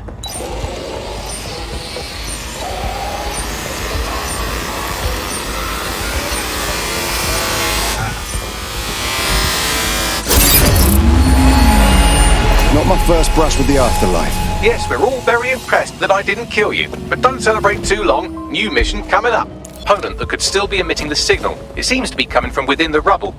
Not my first brush with the afterlife. Yes, we're all very impressed that I didn't kill you. But don't celebrate too long. New mission coming up. Opponent that could still be emitting the signal. It seems to be coming from within the rubble.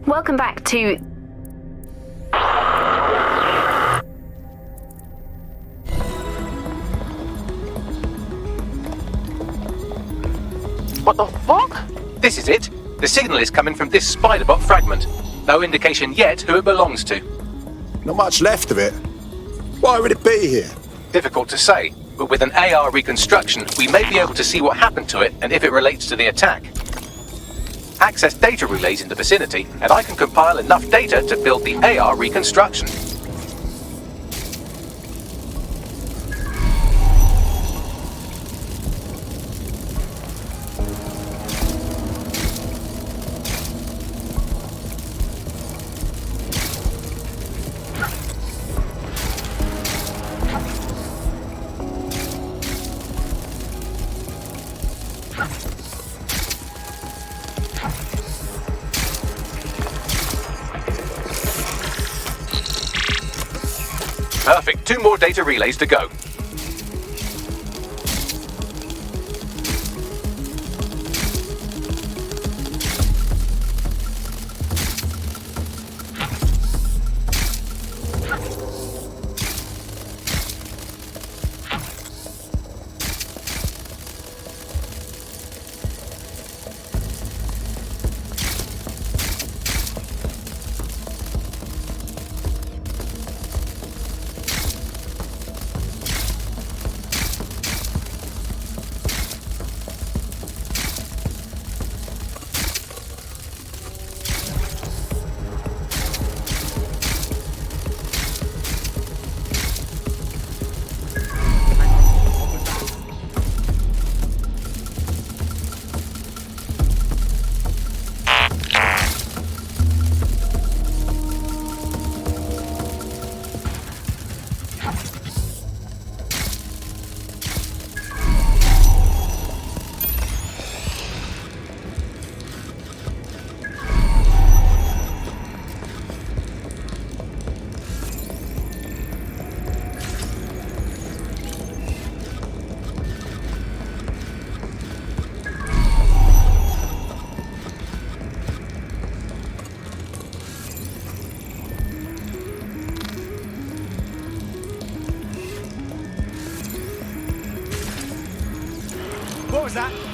Welcome back to... What the fuck? This is it. The signal is coming from this spider-bot fragment. No indication yet who it belongs to. Not much left of it. Why would it be here? Difficult to say, but with an AR reconstruction, we may be able to see what happened to it and if it relates to the attack. Access data relays in the vicinity, and I can compile enough data to build the AR reconstruction. Perfect. 2 more data relays to go. was that?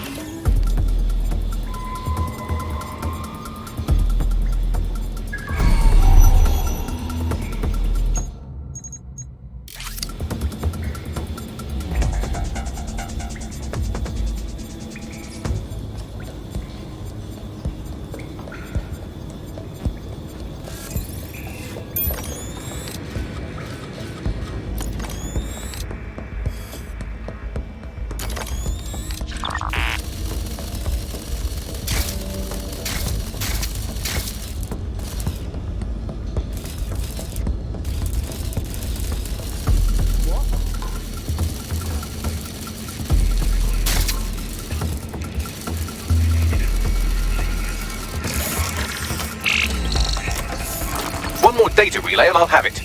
One more data relay and I'll have it.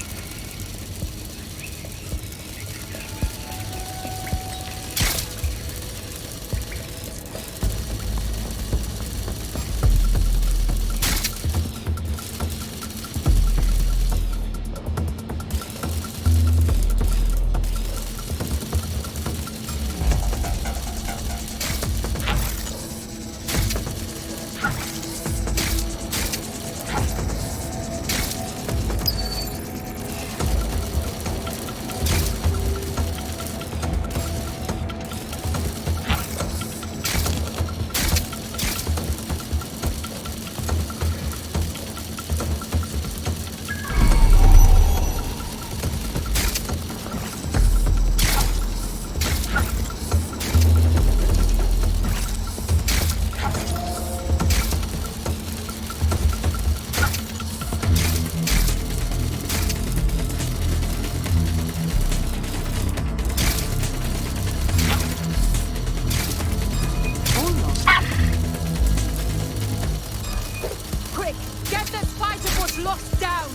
locked down!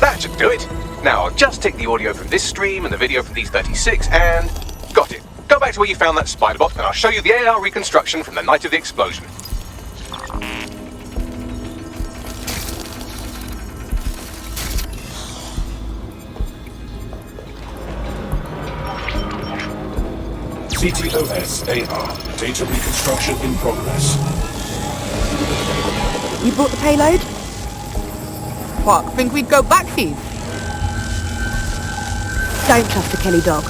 That should do it. Now I'll just take the audio from this stream and the video from these 36 and... got it. Go back to where you found that spider bot and I'll show you the AR reconstruction from the night of the explosion. CTOS AR. Data reconstruction in progress. You brought the payload? What, think we'd go back here? Don't trust the Kelly dog.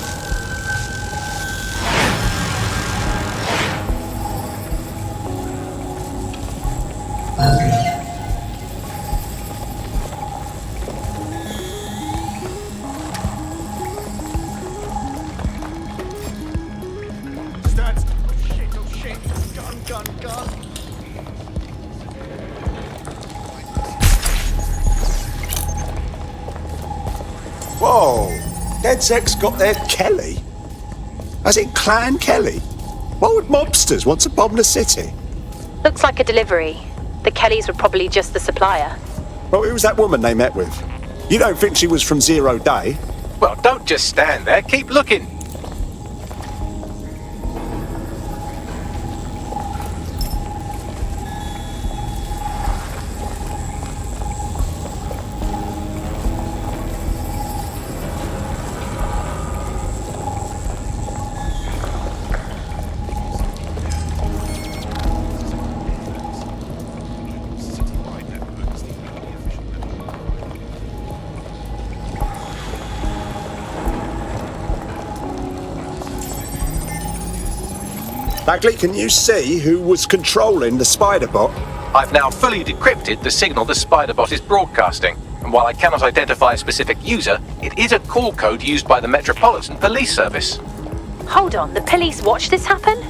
Whoa! DedSec's got their Kelly? As in Clan Kelly? Why would mobsters want to bomb the city? Looks like a delivery. The Kellys were probably just the supplier. Well, who was that woman they met with? You don't think she was from Zero Day? Well, don't just stand there, keep looking. Bagley, can you see who was controlling the spider bot? I've now fully decrypted the signal the spider bot is broadcasting, and while I cannot identify a specific user, it is a call code used by the Metropolitan Police Service. Hold on, the police watched this happen?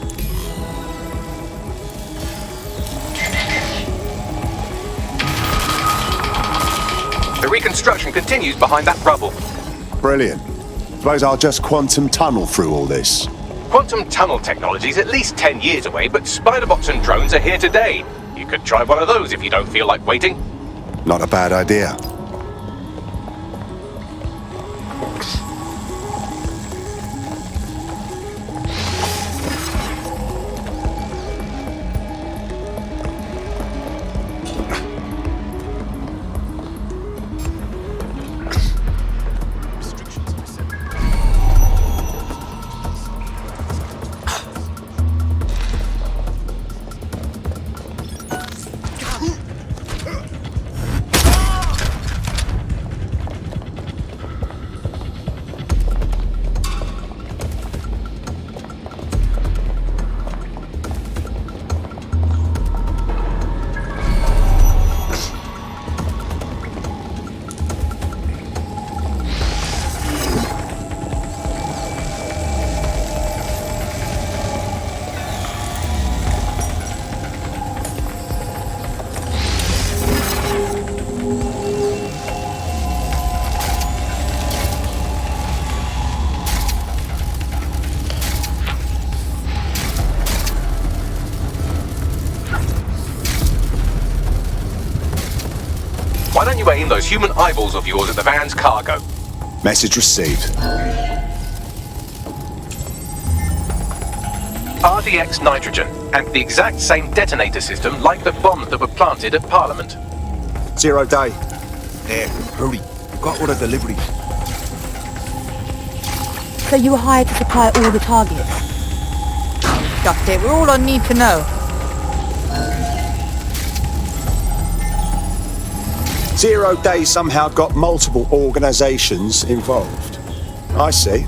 The reconstruction continues behind that rubble. Brilliant. Suppose I'll just quantum tunnel through all this. Quantum tunnel technology is at least 10 years away, but spider-bots and drones are here today. You could try one of those if you don't feel like waiting. Not a bad idea. those human eyeballs of yours at the van's cargo. Message received. RDX nitrogen, and the exact same detonator system like the bombs that were planted at Parliament. 0 day. There, hurry. Got all the deliveries. So you were hired to supply all the targets? Just it, we're all I need to know. 0 day somehow got multiple organisations involved. I see.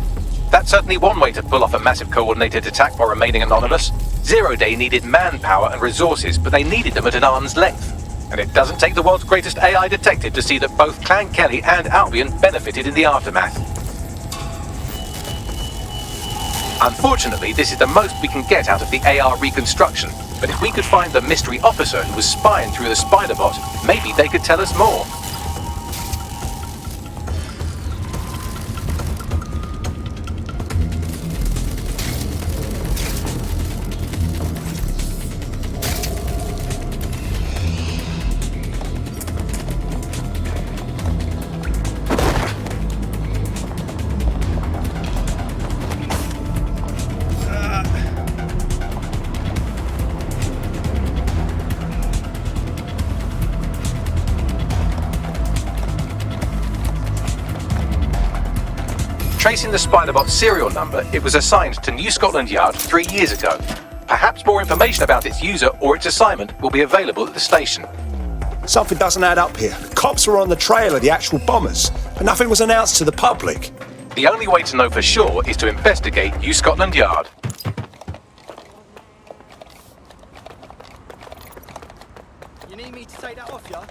That's certainly one way to pull off a massive coordinated attack while remaining anonymous. 0 day needed manpower and resources, but they needed them at an arm's length. And it doesn't take the world's greatest AI detective to see that both Clan Kelly and Albion benefited in the aftermath. Unfortunately, this is the most we can get out of the AR reconstruction, but if we could find the mystery officer who was spying through the spider bot, maybe they could tell us more. Tracing the Spiderbot serial number, it was assigned to New Scotland Yard 3 years ago. Perhaps more information about its user or its assignment will be available at the station. Something doesn't add up here. The cops were on the trail of the actual bombers, but nothing was announced to the public. The only way to know for sure is to investigate New Scotland Yard. You need me to take that off, yeah?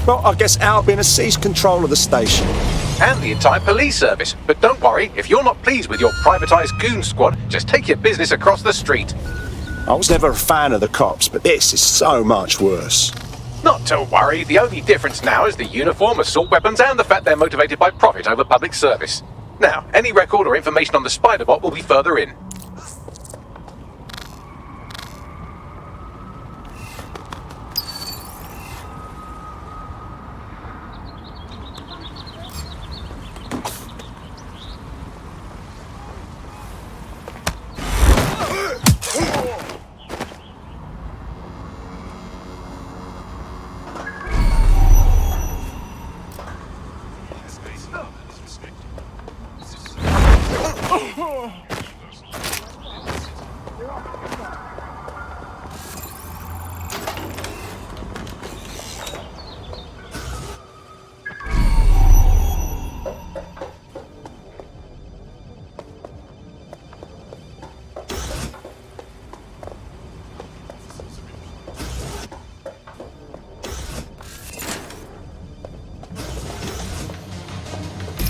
Well, I guess Albion has seized control of the station. And the entire police service. But don't worry, if you're not pleased with your privatised goon squad, just take your business across the street. I was never a fan of the cops, but this is so much worse. Not to worry, the only difference now is the uniform, assault weapons, and the fact they're motivated by profit over public service. Now, any record or information on the Spiderbot will be further in.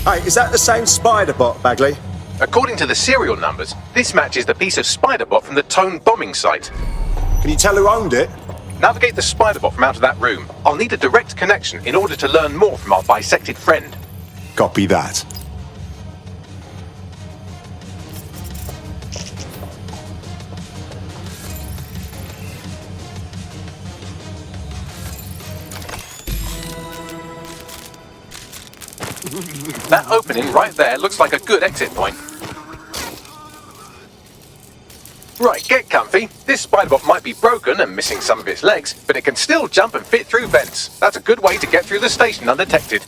Hey, is that the same Spiderbot, Bagley? According to the serial numbers, this matches the piece of Spiderbot from the Tone bombing site. Can you tell who owned it? Navigate the Spiderbot from out of that room. I'll need a direct connection in order to learn more from our bisected friend. Copy that. That opening right there looks like a good exit point. Right, get comfy. This spider-bot might be broken and missing some of its legs, but it can still jump and fit through vents. That's a good way to get through the station undetected.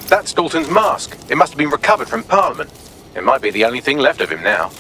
That's Dalton's mask. It must have been recovered from Parliament. It might be the only thing left of him now.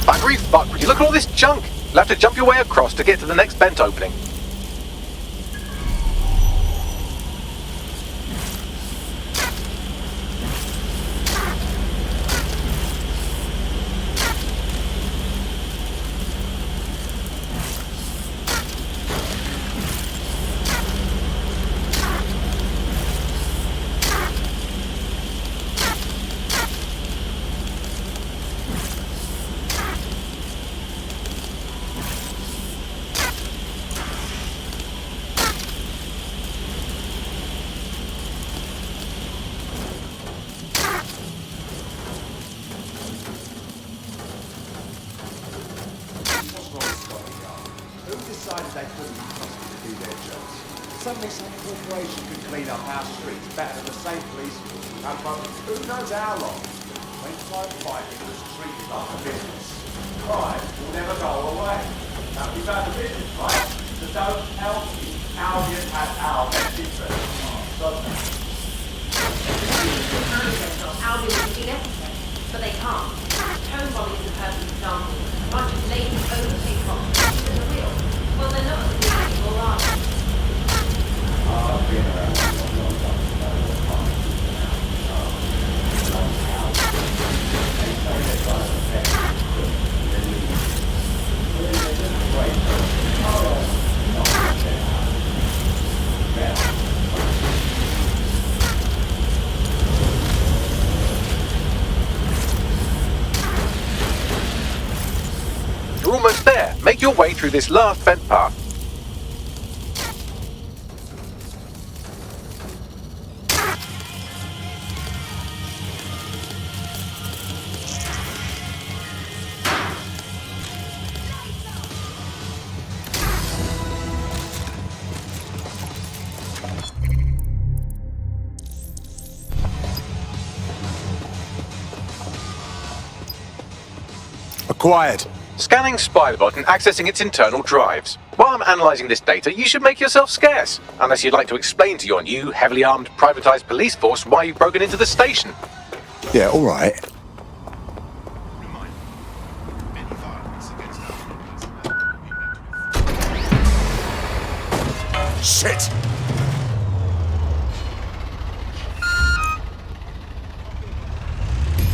Buggery fuck, would you look at all this junk? You'll have to jump your way across to get to the next vent opening. decided they couldn't be trusted to do their jobs. Suddenly some corporation could clean up our streets better than the same police force. And for who knows how long, when crime fighting was treated like a business. Crime will never go away. Now, we've had a business fight, so don't help me. Albion has our best interest. Albion would be necessary, but they can't. Home bombing is a perfect example. A bunch of lazy, overpaid cops in the wheel. Well, they're not as good or are they? You're almost there. Make your way through this last vent path. Acquired. Scanning Spiderbot and accessing its internal drives. While I'm analysing this data, you should make yourself scarce. Unless you'd like to explain to your new, heavily armed, privatised police force why you've broken into the station. Yeah, all right. Shit!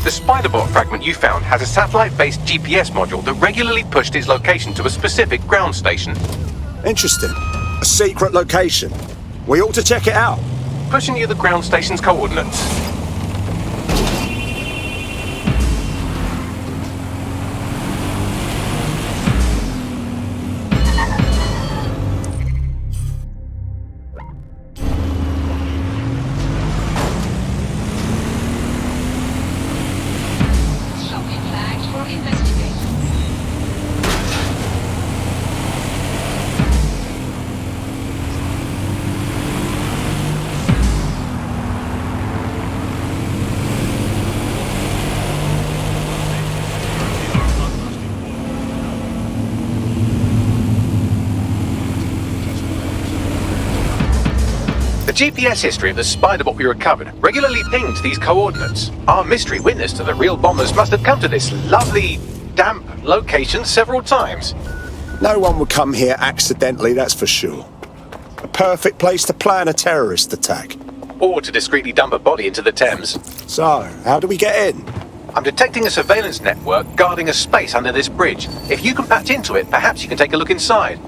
The Spiderbot fragment you found has a satellite-based GPS module that regularly pushed its location to a specific ground station. Interesting. A secret location. We ought to check it out. Pushing you the ground station's coordinates. The GPS history of the Spiderbot we recovered regularly pinged these coordinates. Our mystery witness to the real bombers must have come to this lovely, damp location several times. No one would come here accidentally, that's for sure. A perfect place to plan a terrorist attack. Or to discreetly dump a body into the Thames. So, how do we get in? I'm detecting a surveillance network guarding a space under this bridge. If you can patch into it, perhaps you can take a look inside.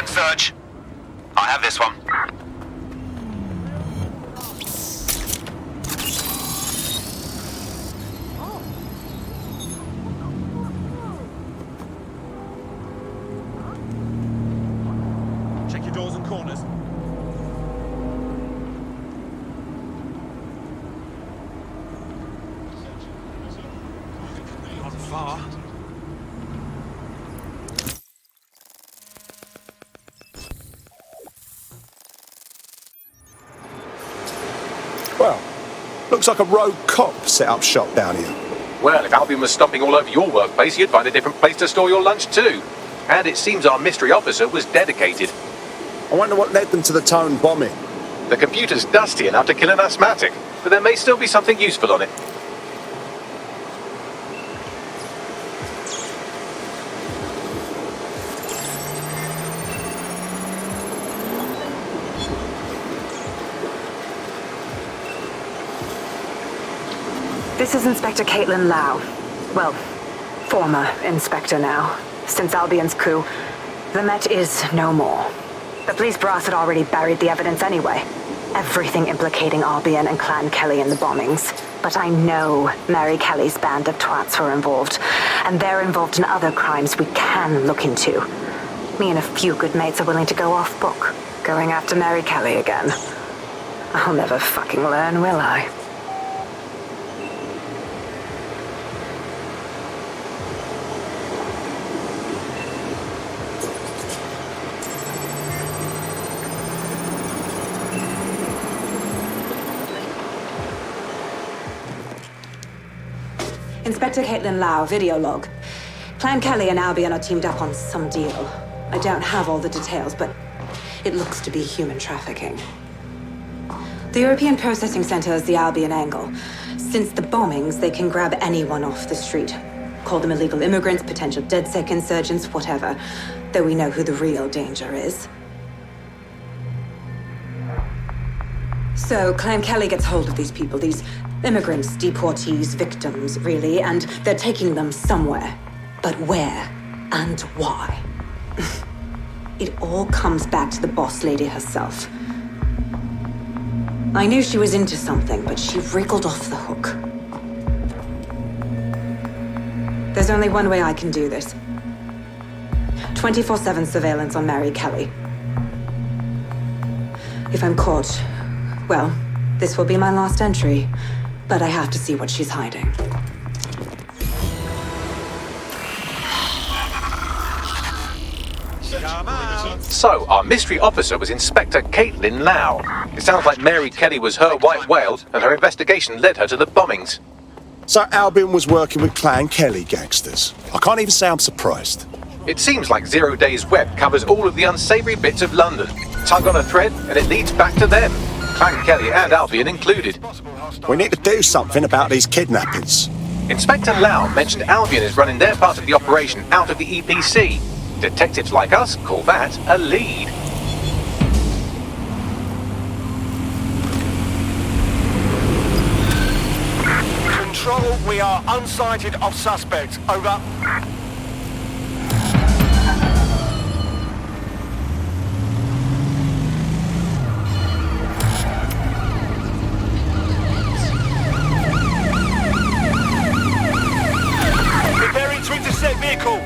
Search. I have this one. Check your doors and corners. Not far. Well, looks like a rogue cop set up shop down here. Well, if Albion was stomping all over your workplace, you'd find a different place to store your lunch too. And it seems our mystery officer was dedicated. I wonder what led them to the Tone bombing. The computer's dusty enough to kill an asthmatic, but there may still be something useful on it. This is Inspector Caitlin Lau. Well, former inspector now. Since Albion's coup, the Met is no more. The police brass had already buried the evidence anyway. Everything implicating Albion and Clan Kelly in the bombings. But I know Mary Kelly's band of twats were involved, and they're involved in other crimes we can look into. Me and a few good mates are willing to go off book, going after Mary Kelly again. I'll never fucking learn, will I? Inspector Caitlin Lau, video log. Clan Kelly and Albion are teamed up on some deal. I don't have all the details, but it looks to be human trafficking. The European Processing Center is the Albion angle. Since the bombings, they can grab anyone off the street. Call them illegal immigrants, potential DedSec insurgents, whatever. Though we know who the real danger is. So, Clan Kelly gets hold of these people, these immigrants, deportees, victims, really, and they're taking them somewhere. But where and why? It all comes back to the boss lady herself. I knew she was into something, but she wriggled off the hook. There's only one way I can do this. 24/7 surveillance on Mary Kelly. If I'm caught, well, this will be my last entry, but I have to see what she's hiding. So, our mystery officer was Inspector Caitlin Lau. It sounds like Mary Kelly was her white whale, and her investigation led her to the bombings. So Albion was working with Clan Kelly gangsters. I can't even say I'm surprised. It seems like 0 Days Web covers all of the unsavory bits of London. Tug on a thread, and it leads back to them. Clan Kelly and Albion included. We need to do something about these kidnappings. Inspector Lau mentioned Albion is running their part of the operation out of the EPC. Detectives like us call that a lead. Control, we are unsighted of suspects. Over. Preparing to intercept vehicle.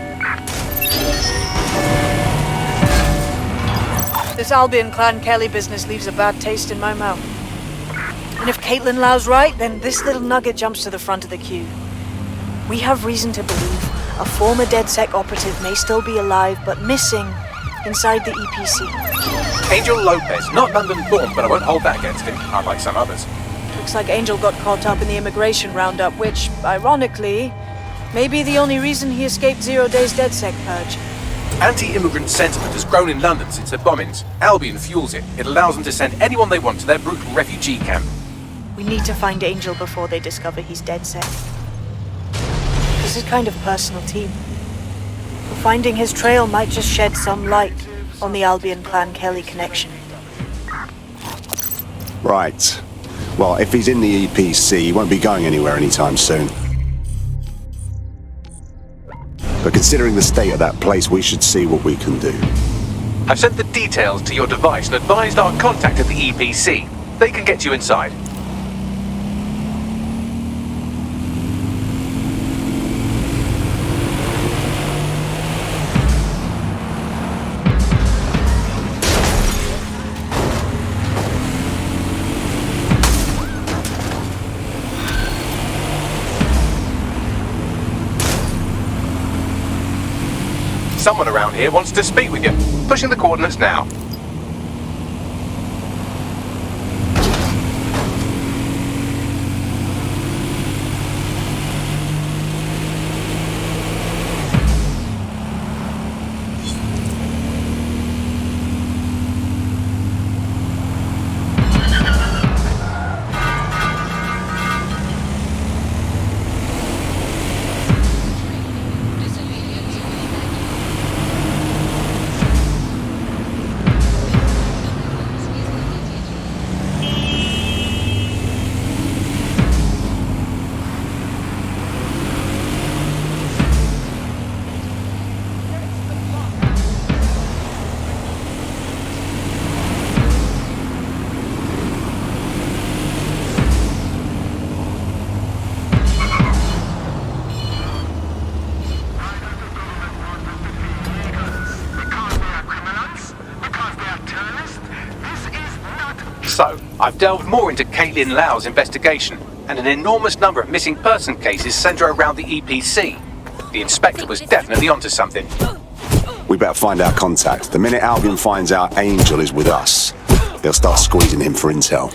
This Albion Clan Kelly business leaves a bad taste in my mouth. And if Caitlin Lau's right, then this little nugget jumps to the front of the queue. We have reason to believe a former DedSec operative may still be alive, but missing inside the EPC. Angel Lopez, not London-born, but I won't hold that against him, unlike some others. Looks like Angel got caught up in the immigration roundup, which, ironically, may be the only reason he escaped 0 Days DedSec purge. Anti-immigrant sentiment has grown in London since the bombings. Albion fuels it. It allows them to send anyone they want to their brutal refugee camp. We need to find Angel before they discover he's DedSec. This is kind of personal team. Finding his trail might just shed some light on the Albion Clan Kelly connection. Right. Well, if he's in the EPC, he won't be going anywhere anytime soon. But considering the state of that place, we should see what we can do. I've sent the details to your device and advised our contact at the EPC. They can get you inside. Someone around here wants to speak with you. Pushing the coordinates now. I've delved more into Caitlin Lau's investigation, and an enormous number of missing person cases centre around the EPC. The inspector was definitely onto something. We better find our contact. The minute Albion finds out Angel is with us, they'll start squeezing him for intel.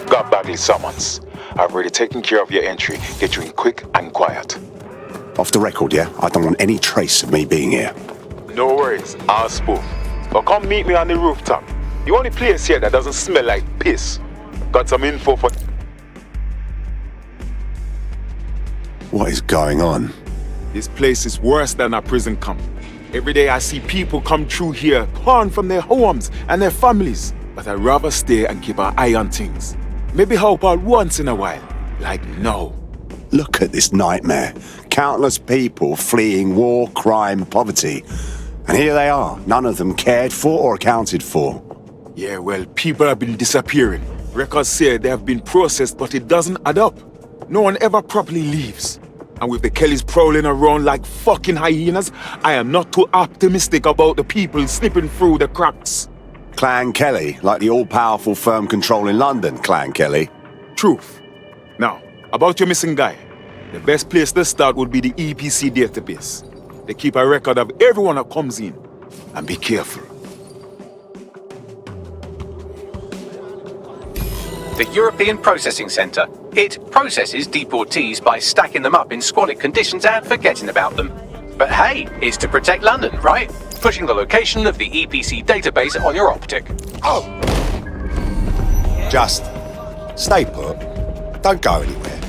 Got Bagley summons. I've already taken care of your entry. Get you in quick and quiet. Off the record, yeah? I don't want any trace of me being here. No worries, I'll spoof. But come meet me on the rooftop. The only place here that doesn't smell like piss. Got some info for... What is going on? This place is worse than a prison camp. Every day I see people come through here, torn from their homes and their families. But I'd rather stay and keep an eye on things. Maybe help out once in a while. Like now. Look at this nightmare. Countless people fleeing war, crime, poverty. And here they are, none of them cared for or accounted for. Yeah, well, people have been disappearing. Records say they have been processed, but it doesn't add up. No one ever properly leaves. And with the Kellys prowling around like fucking hyenas, I am not too optimistic about the people slipping through the cracks. Clan Kelly, like the all-powerful firm controlling London, Clan Kelly. Truth. Now, about your missing guy. The best place to start would be the EPC database. They keep a record of everyone that comes in. And be careful. The European Processing Centre. It processes deportees by stacking them up in squalid conditions and forgetting about them. But hey, it's to protect London, right? Pushing the location of the EPC database on your optic. Oh! Just stay put. Don't go anywhere.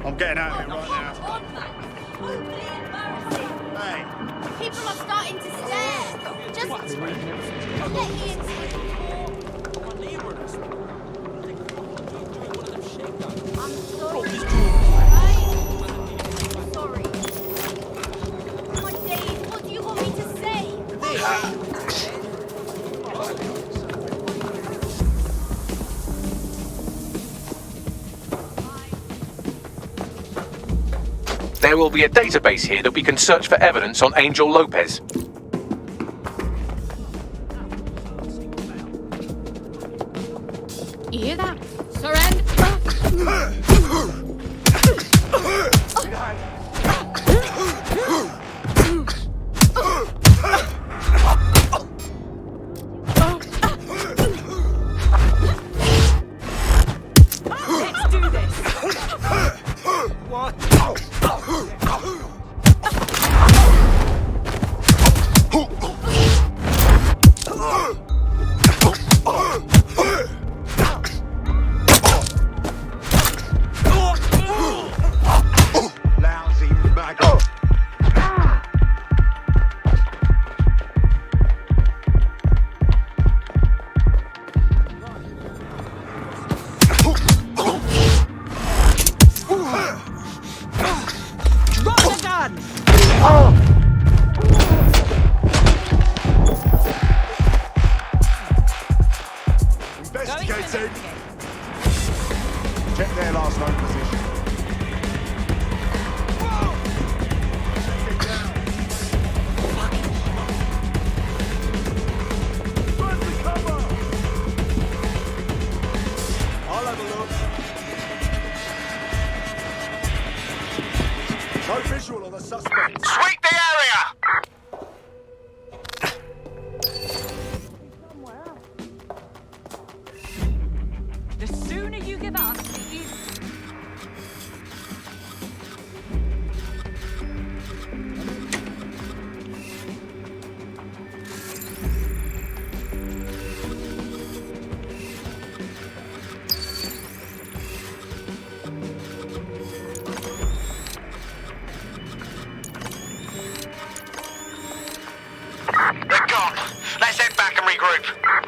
I'm getting out of here right now. Hey. People are starting to stare. Just let Ian see. I'm sorry. Sorry. Come on, Dave. What do you want me to say? There will be a database here that we can search for evidence on Angel Lopez. You hear that? Surrender. Let's do this. What? Investigating. Check their last known position. I'll have a look. No visual on the suspect. Sweep the regroup.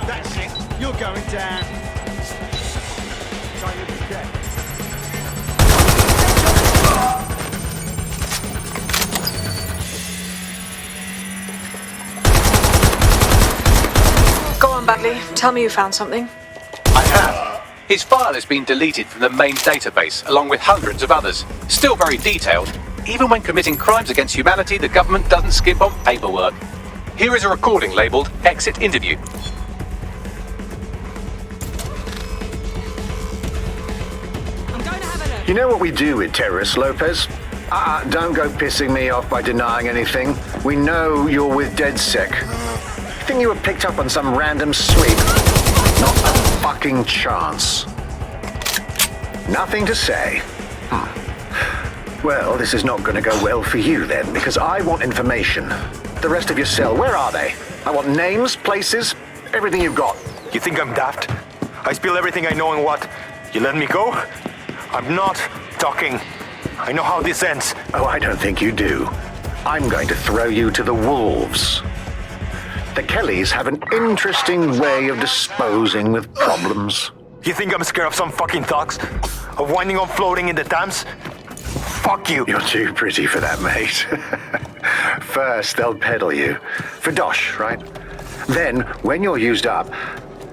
That's it. You're going down. Go on, Bagley. Tell me you found something. I have. His file has been deleted from the main database, along with hundreds of others. Still very detailed. Even when committing crimes against humanity, the government doesn't skimp on paperwork. Here is a recording labelled Exit Interview. You know what we do with terrorists, Lopez? Don't go pissing me off by denying anything. We know you're with DedSec. You think you were picked up on some random sweep? Not a fucking chance. Nothing to say. Well, this is not going to go well for you then, because I want information. The rest of your cell, where are they? I want names, places, everything you've got. You think I'm daft? I spill everything I know and what? You let me go? I'm not talking. I know how this ends. Oh, I don't think you do. I'm going to throw you to the wolves. The Kellys have an interesting way of disposing with problems. You think I'm scared of some fucking thugs? Of winding up floating in the Thames? Fuck you. You're too pretty for that, mate. First, they'll peddle you. For dosh, right? Then, when you're used up,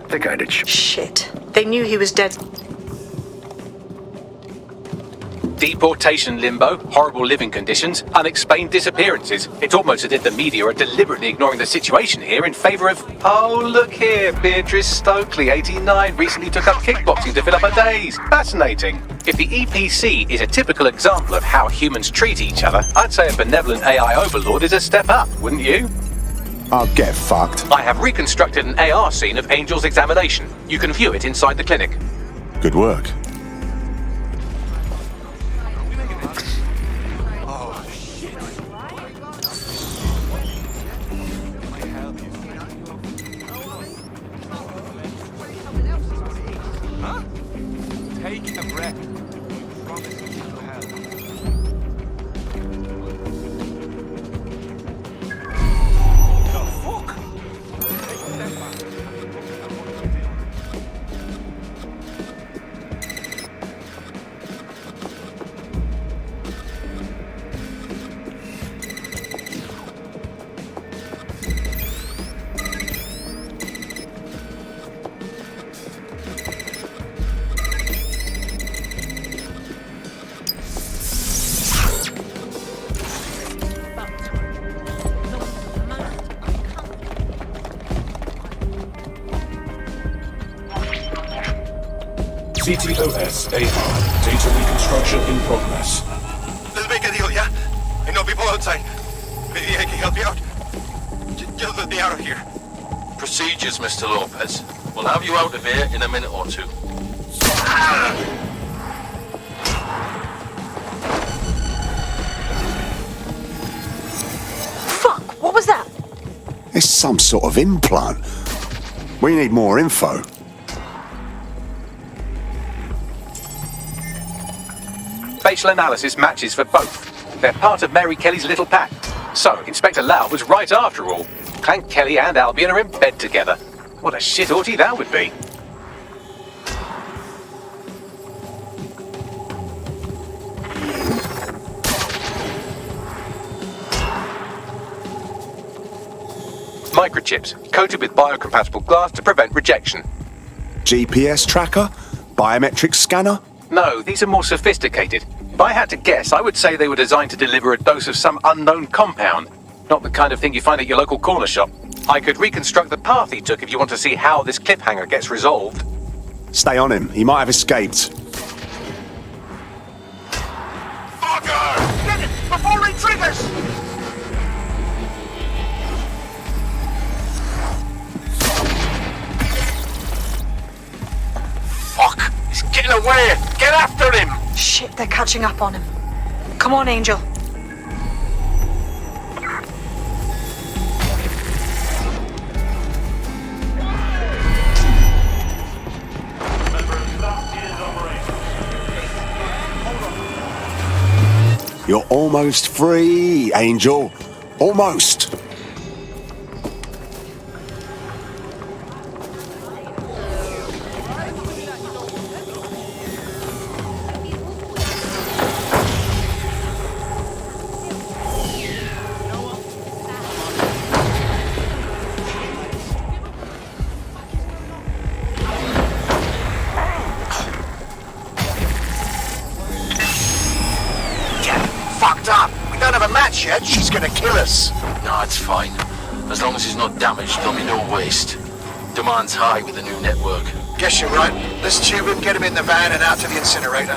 they're going to... Shit. They knew he was dead. Deportation limbo, horrible living conditions, unexplained disappearances. It's almost as if the media are deliberately ignoring the situation here in favour of... Oh, look here, Beatrice Stokely, 89, recently took up kickboxing to fill up her days. Fascinating. If the EPC is a typical example of how humans treat each other, I'd say a benevolent AI overlord is a step up, wouldn't you? I'll get fucked. I have reconstructed an AR scene of Angel's examination. You can view it inside the clinic. Good work. Take a breath. Promise you will help. The fuck? Take a step back. CTOS AR. Data reconstruction in progress. Let's make a deal, yeah? I know people outside. Maybe I can help you out. Just let me out of here. Procedures, Mr. Lopez. We'll have you out of here in a minute or two. Fuck! What was that? It's some sort of implant. We need more info. Facial analysis matches for both. They're part of Mary Kelly's little pack. So, Inspector Lau was right after all. Clank Kelly and Albion are in bed together. What a shit orgy that would be. Microchips, coated with biocompatible glass to prevent rejection. GPS tracker? Biometric scanner? No, these are more sophisticated. If I had to guess, I would say they were designed to deliver a dose of some unknown compound. Not the kind of thing you find at your local corner shop. I could reconstruct the path he took if you want to see how this cliffhanger gets resolved. Stay on him. He might have escaped. Fucker! Get it! Before he triggers! Fuck! He's getting away! Get after him! Shit, they're catching up on him. Come on, Angel. You're almost free, Angel. Almost. Yet, she's gonna kill us. No, it's fine. As long as he's not damaged, there'll be no waste. Demand's high with the new network. Guess you're right. Let's tube him, get him in the van and out to the incinerator.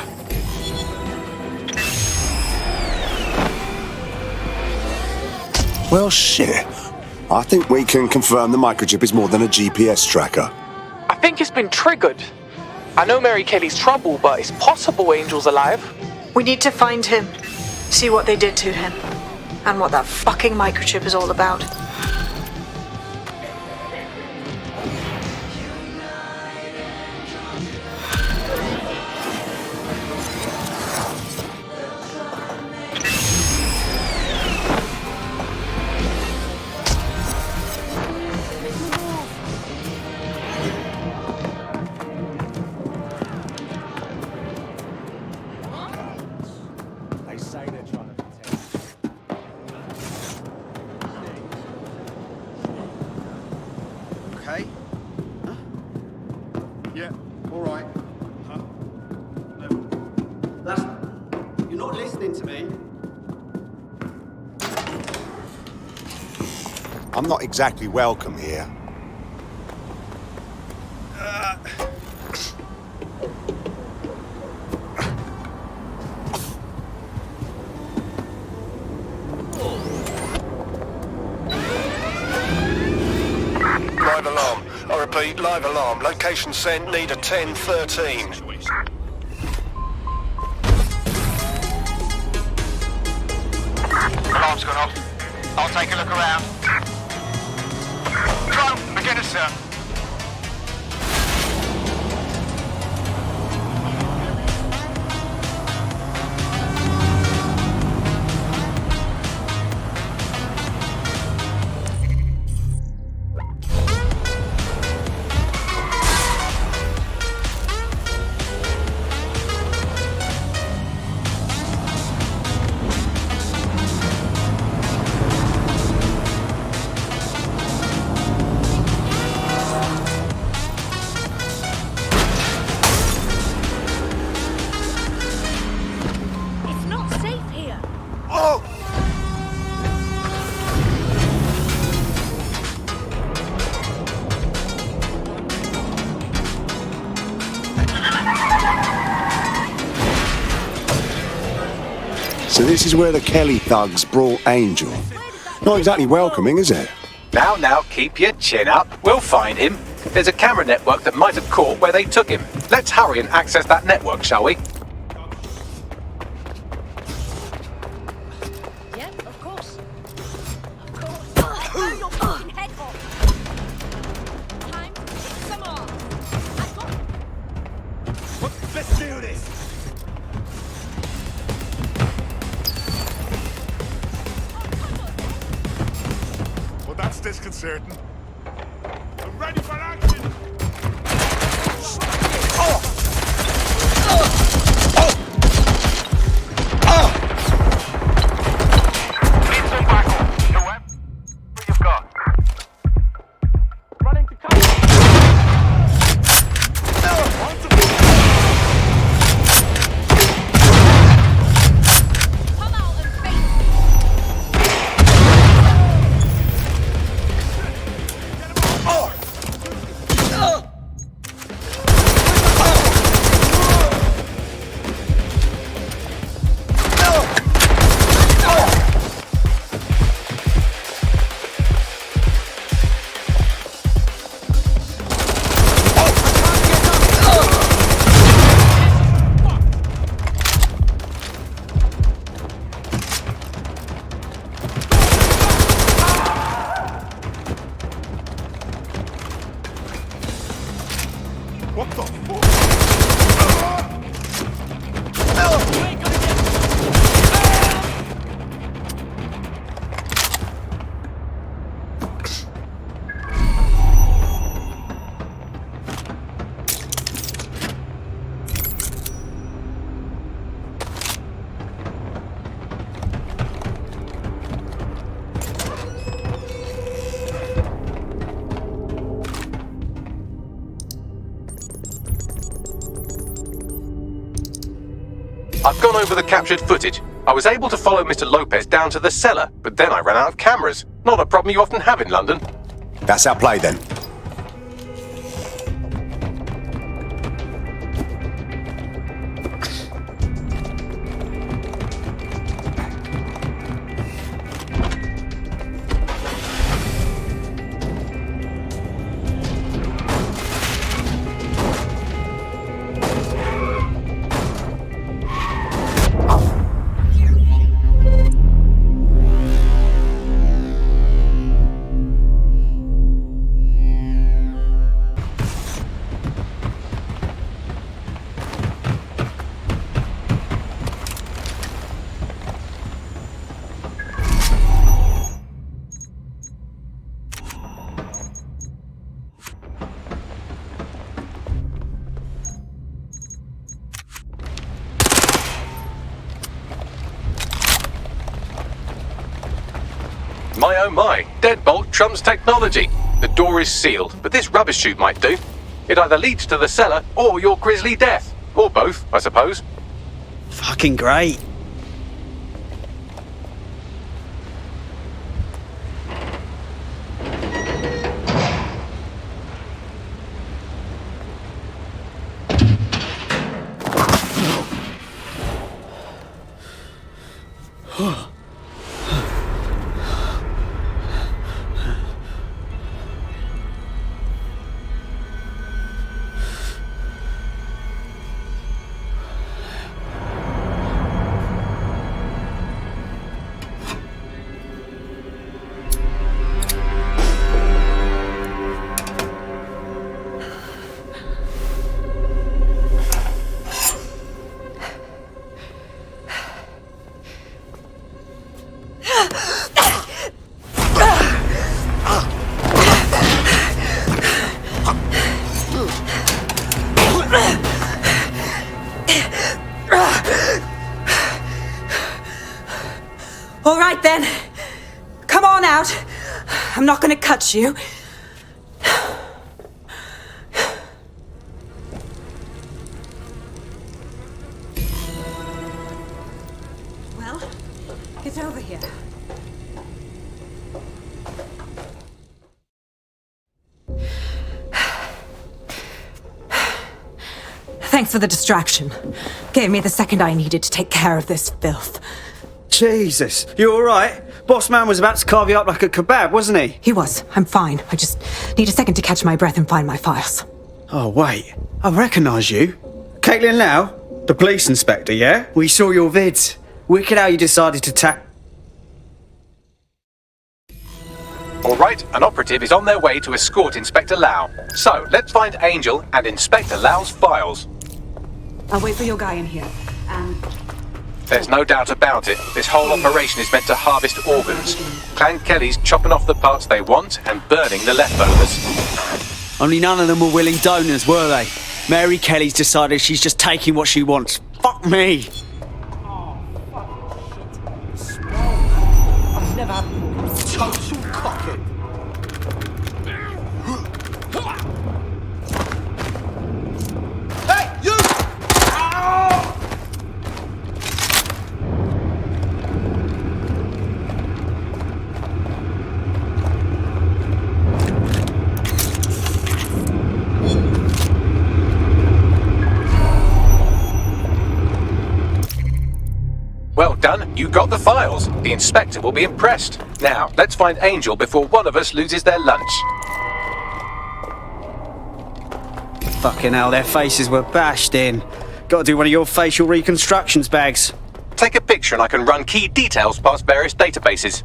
Well, shit. I think we can confirm the microchip is more than a GPS tracker. I think it's been triggered. I know Mary Kelly's trouble, but it's possible Angel's alive. We need to find him. See what they did to him. And what that fucking microchip is all about. Okay? Huh? Yeah, alright. Huh? No. That's... You're not listening to me. I'm not exactly welcome here. Live alarm. I repeat, live alarm. Location sent, need a 1013. Alarm's gone off. I'll take a look around. Drone, begin it, sir. So this is where the Kelly thugs brought Angel. Not exactly welcoming, is it? Now, keep your chin up. We'll find him. There's a camera network that might have caught where they took him. Let's hurry and access that network, shall we? Yeah, of course. Of course. Blow your fucking head off. Time to kick some ass. I got... Let's do this. Well, that's disconcerting. I'm ready for action! Need some backup. Whoever you've got. Running to cover. Come out and face. What the fuck? I've gone over the captured footage. I was able to follow Mr. Lopez down to the cellar, but then I ran out of cameras. Not a problem you often have in London. That's our play then. My oh my, deadbolt trumps technology. The door is sealed, but this rubbish chute might do. It either leads to the cellar or your grisly death. Or both, I suppose. Fucking great. All right then. Come on out. I'm not gonna cut you. Well, get over here. Thanks for the distraction. Gave me the second I needed to take care of this filth. Jesus, you alright? Boss man was about to carve you up like a kebab, wasn't he? He was. I'm fine. I just need a second to catch my breath and find my files. Oh, wait. I recognise you. Caitlin Lau? The police inspector, yeah? We saw your vids. Wicked how you decided to All right, an operative is on their way to escort Inspector Lau. So, let's find Angel and Inspector Lau's files. I'll wait for your guy in here. There's no doubt about it. This whole operation is meant to harvest organs. Clan Kelly's chopping off the parts they want and burning the leftovers. Only none of them were willing donors, were they? Mary Kelly's decided she's just taking what she wants. Fuck me! I've never had total cocking. Hey, you! Ow! Well done, you got the files. The inspector will be impressed. Now, let's find Angel before one of us loses their lunch. Fucking hell, their faces were bashed in. Gotta do one of your facial reconstructions, Bags. Take a picture and I can run key details past various databases.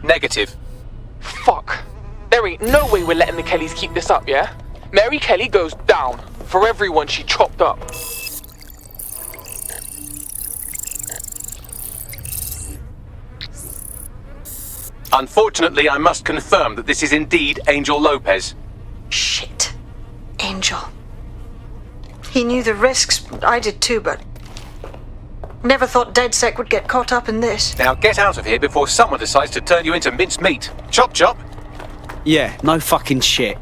Negative. Fuck. There ain't no way we're letting the Kellys keep this up, yeah? Mary Kelly goes down for everyone she chopped up. Unfortunately, I must confirm that this is indeed Angel Lopez. Shit. Angel. He knew the risks. I did too, but never thought DedSec would get caught up in this. Now get out of here before someone decides to turn you into minced meat. Chop chop. Yeah, no fucking shit.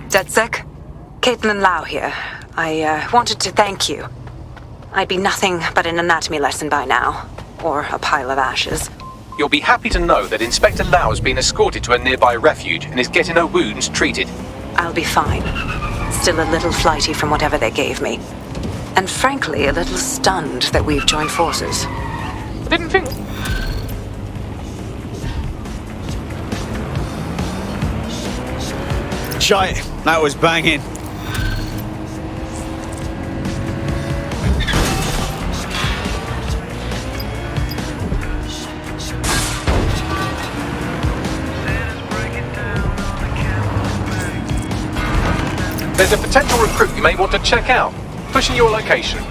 DedSec? Caitlin Lau here. I wanted to thank you. I'd be nothing but an anatomy lesson by now. Or a pile of ashes. You'll be happy to know that Inspector Lau has been escorted to a nearby refuge and is getting her wounds treated. I'll be fine. Still a little flighty from whatever they gave me. And frankly, a little stunned that we've joined forces. Didn't think... Shite, that was banging. There's a potential recruit you may want to check out. Pushing your location.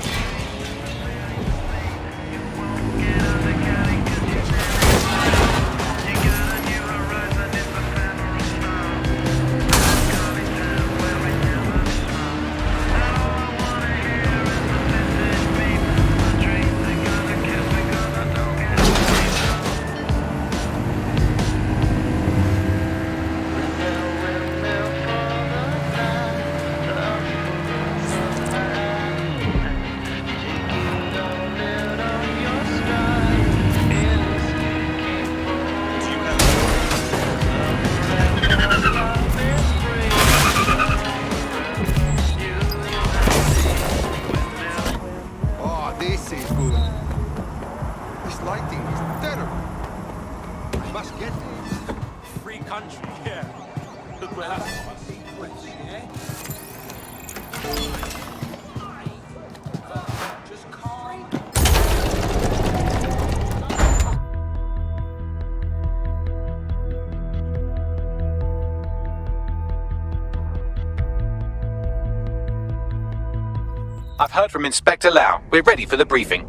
I've heard from Inspector Lau. We're ready for the briefing.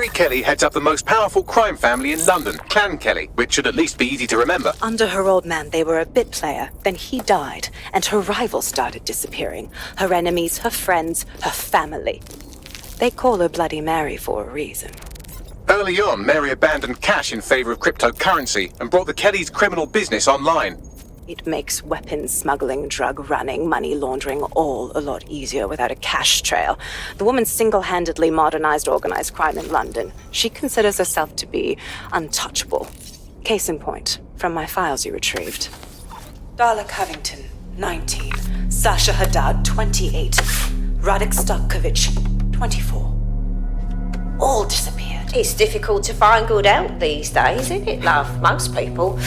Mary Kelly heads up the most powerful crime family in London, Clan Kelly, which should at least be easy to remember. Under her old man, they were a bit player. Then he died, and her rivals started disappearing. Her enemies, her friends, her family. They call her Bloody Mary for a reason. Early on, Mary abandoned cash in favor of cryptocurrency and brought the Kellys' criminal business online. It makes weapons smuggling, drug running, money laundering all a lot easier without a cash trail. The woman single-handedly modernized organized crime in London. She considers herself to be untouchable. Case in point, from my files you retrieved. Darla Covington, 19. Sasha Haddad, 28. Radek Stokovich, 24. All disappeared. It's difficult to find good help these days, isn't it, love? Most people,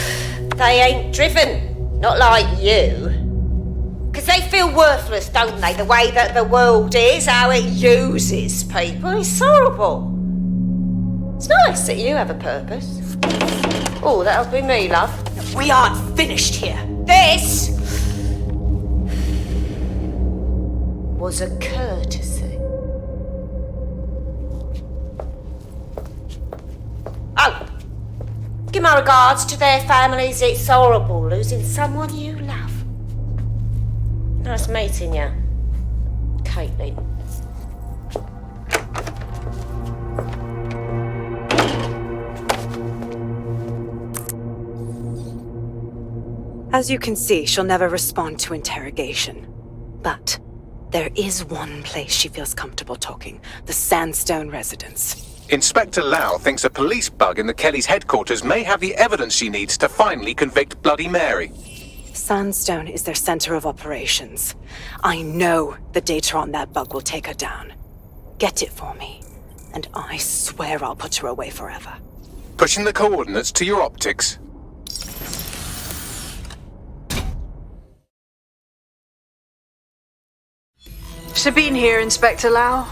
they ain't driven. Not like you. Because they feel worthless, don't they? The way that the world is, how it uses people. It's horrible. It's nice that you have a purpose. Oh, that'll be me, love. We aren't finished here. This was a courtesy. Oh! Give my regards to their families. It's horrible losing someone you love. Nice meeting you, Caitlin. As you can see, she'll never respond to interrogation. But there is one place she feels comfortable talking. The Sandstone residence. Inspector Lau thinks a police bug in the Kellys' headquarters may have the evidence she needs to finally convict Bloody Mary. Sandstone is their center of operations. I know the data on that bug will take her down. Get it for me, and I swear I'll put her away forever. Pushing the coordinates to your optics. Sabine here, Inspector Lau.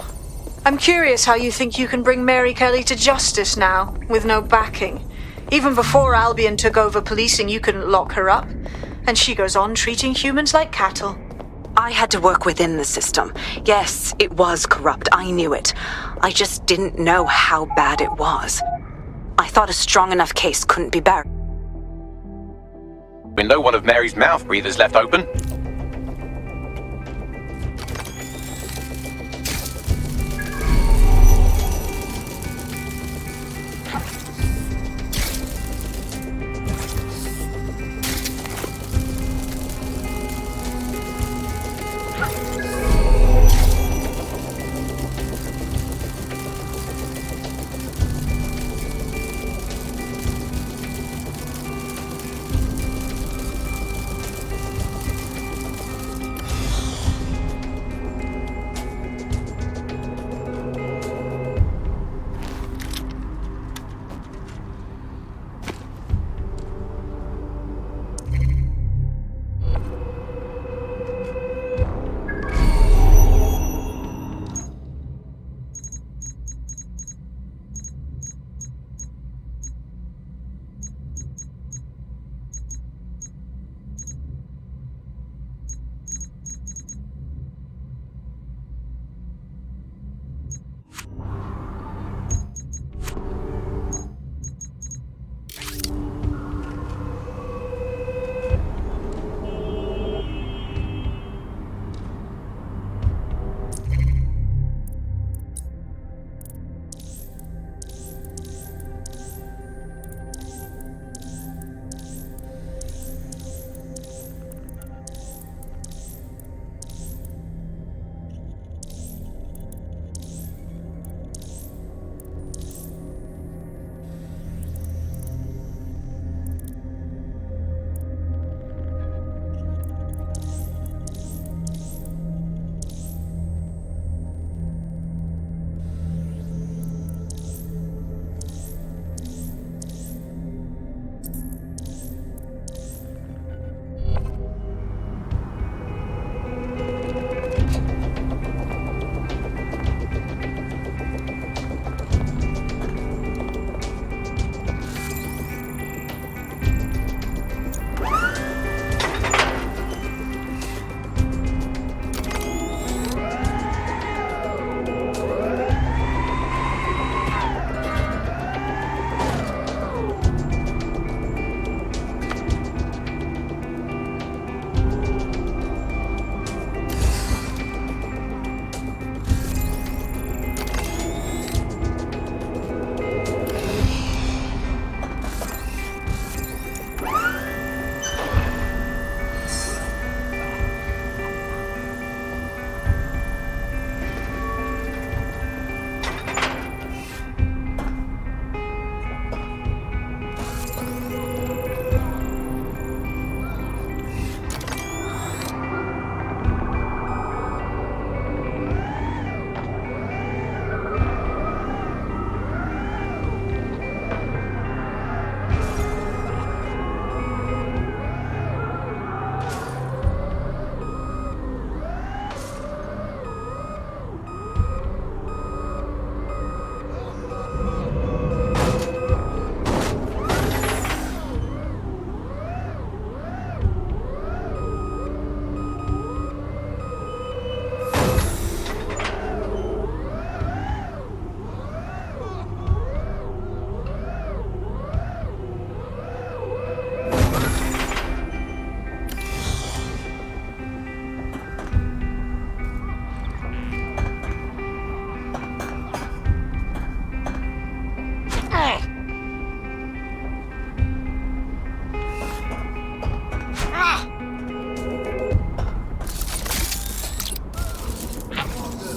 I'm curious how you think you can bring Mary Kelly to justice now, with no backing. Even before Albion took over policing, you couldn't lock her up. And she goes on treating humans like cattle. I had to work within the system. Yes, it was corrupt. I knew it. I just didn't know how bad it was. I thought a strong enough case couldn't be buried. We know one of Mary's mouth breathers left open.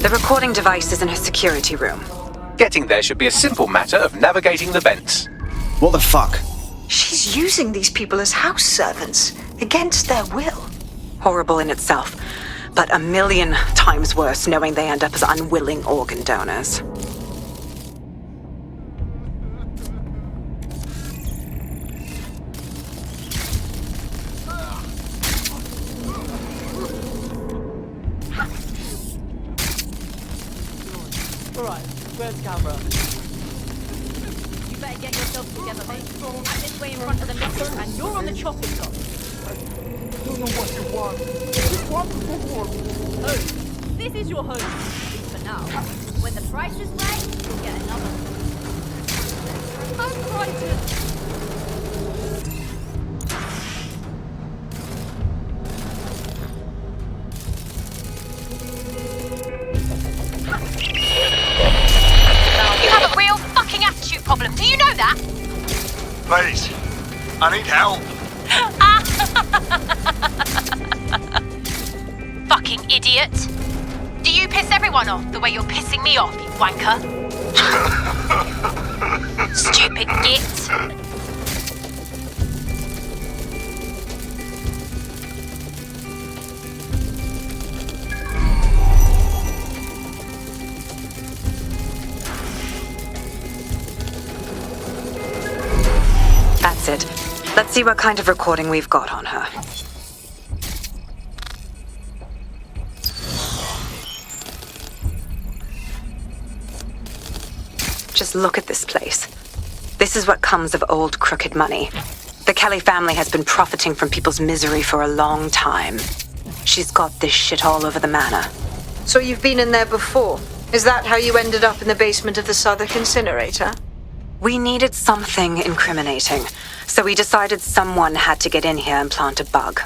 The recording device is in her security room. Getting there should be a simple matter of navigating the vents. What the fuck? She's using these people as house servants, against their will. Horrible in itself, but a million times worse knowing they end up as unwilling organ donors. Alright, where's the camera? You better get yourself together, mate. I'm this way in front of the missus, and you're on the chopping block. I don't know what you want. Just want to home. Home. This is your home. At least for now. When the price is right, you'll get another. I'm frightened. You have a real fucking attitude problem. Do you know that? Please, I need help. Fucking idiot. Do you piss everyone off the way you're pissing me off, you wanker? Stupid git. That's it. Let's see what kind of recording we've got on her. Just look at this place. This is what comes of old crooked money. The Kelly family has been profiting from people's misery for a long time. She's got this shit all over the manor. So you've been in there before? Is that how you ended up in the basement of the Southwark incinerator? We needed something incriminating, so we decided someone had to get in here and plant a bug.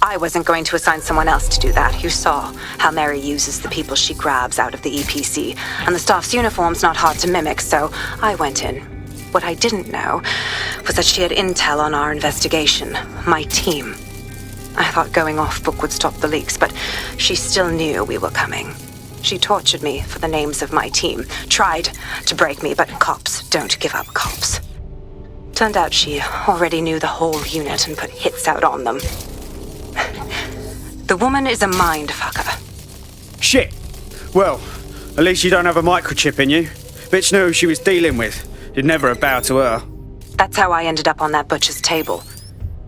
I wasn't going to assign someone else to do that. You saw how Mary uses the people she grabs out of the EPC, and the staff's uniform's not hard to mimic, so I went in. What I didn't know was that she had intel on our investigation, my team. I thought going off book would stop the leaks, but she still knew we were coming. She tortured me for the names of my team, tried to break me, but cops don't give up cops. Turned out she already knew the whole unit and put hits out on them. The woman is a mind fucker. Shit. Well, at least you don't have a microchip in you. Bitch knew who she was dealing with. You'd never have bowed to her. That's how I ended up on that butcher's table.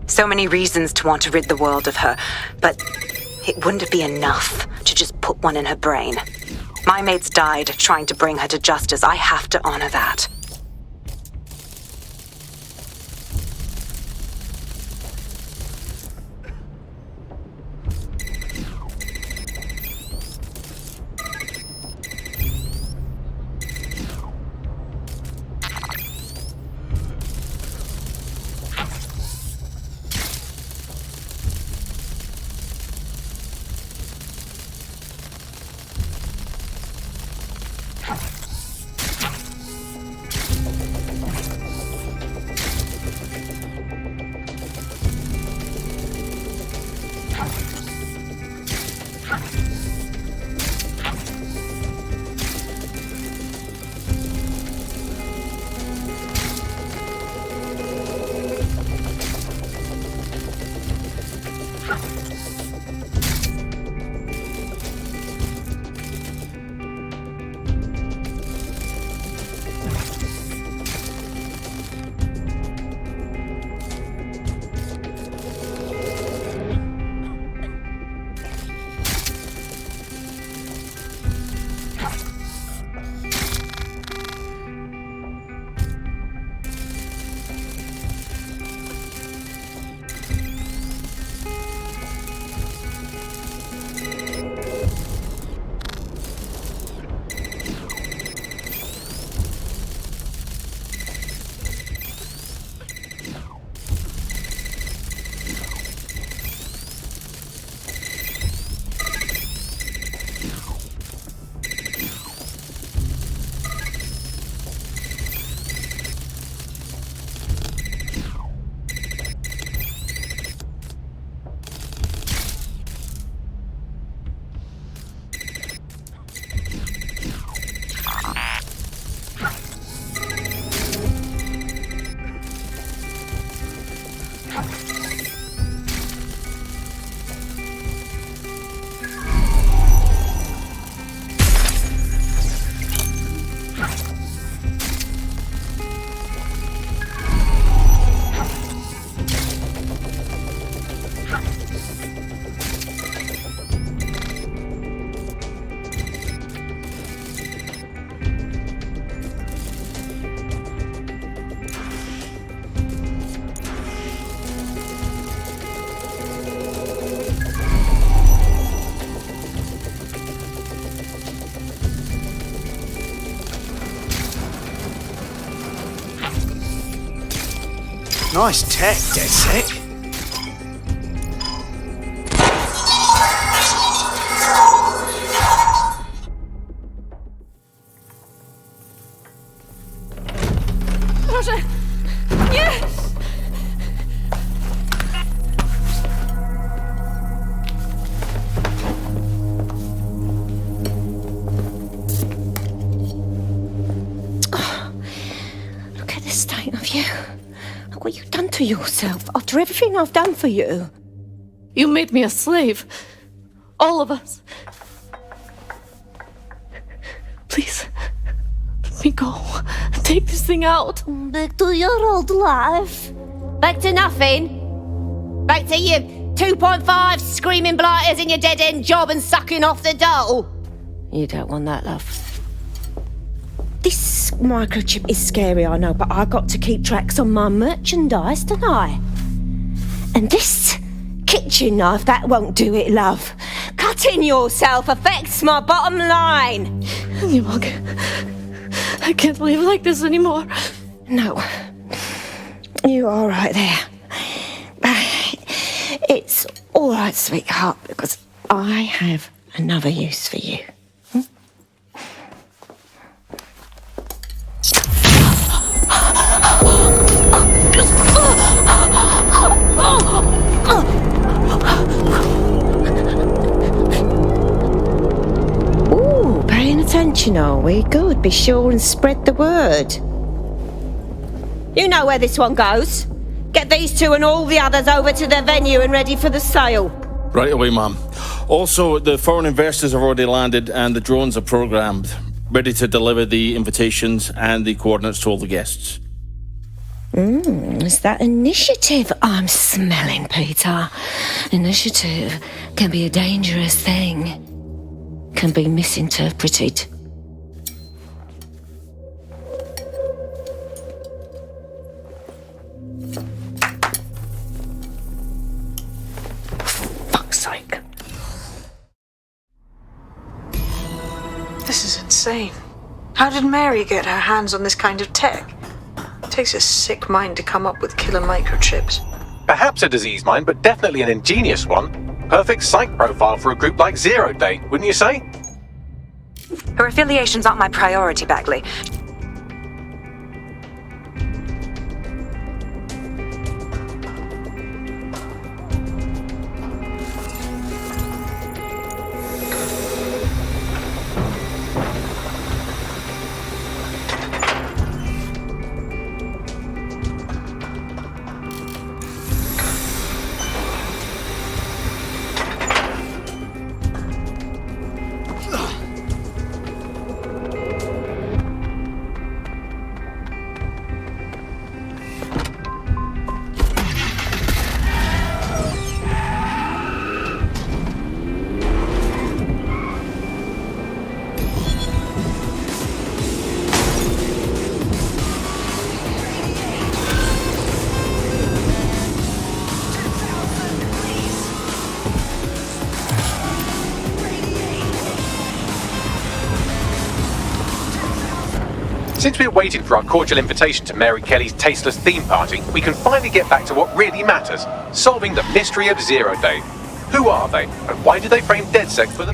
So many reasons to want to rid the world of her, but it wouldn't be enough to just put one in her brain. My mates died trying to bring her to justice. I have to honor that. Nice tech, DedSec. Roger! Yes! Look at the state of you. Look what you've done to yourself after everything I've done for you. You made me a slave. All of us. Please, let me go. Take this thing out. Back to your old life. Back to nothing. Back to you 2.5 screaming blighters in your dead-end job and sucking off the dole. You don't want that, love. This microchip is scary, I know, but I got to keep tracks on my merchandise, don't I? And this kitchen knife, that won't do it, love. Cutting yourself affects my bottom line. You mug. I can't live like this anymore. No. You're all right there. It's all right, sweetheart, because I have another use for you. Ooh, paying attention, are we? Good. Be sure and spread the word. You know where this one goes. Get these two and all the others over to their venue and ready for the sale. Right away, ma'am. Also, the foreign investors have already landed and the drones are programmed, ready to deliver the invitations and the coordinates to all the guests. It's that initiative I'm smelling, Peter. Initiative can be a dangerous thing. Can be misinterpreted. Fuck's sake. This is insane. How did Mary get her hands on this kind of tech? It takes a sick mind to come up with killer microchips. Perhaps a disease mind, but definitely an ingenious one. Perfect psych profile for a group like Zero Day, wouldn't you say? Her affiliations aren't my priority, Bagley. Since we're waiting for our cordial invitation to Mary Kelly's tasteless theme party, we can finally get back to what really matters, solving the mystery of Zero Day. Who are they, and why did they frame DedSec for the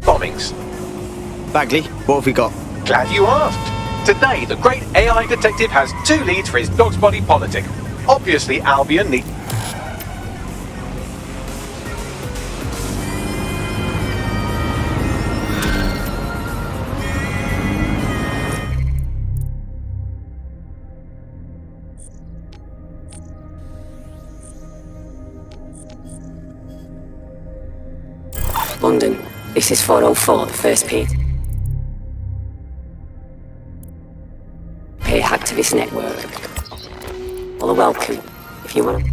bombings? Bagley, what have we got? Glad you asked. Today, the great AI detective has two leads for his dog's body politic. Obviously, Albion needs... London, this is 404, the first P. Pay Hacktivist Network. All are welcome, if you want.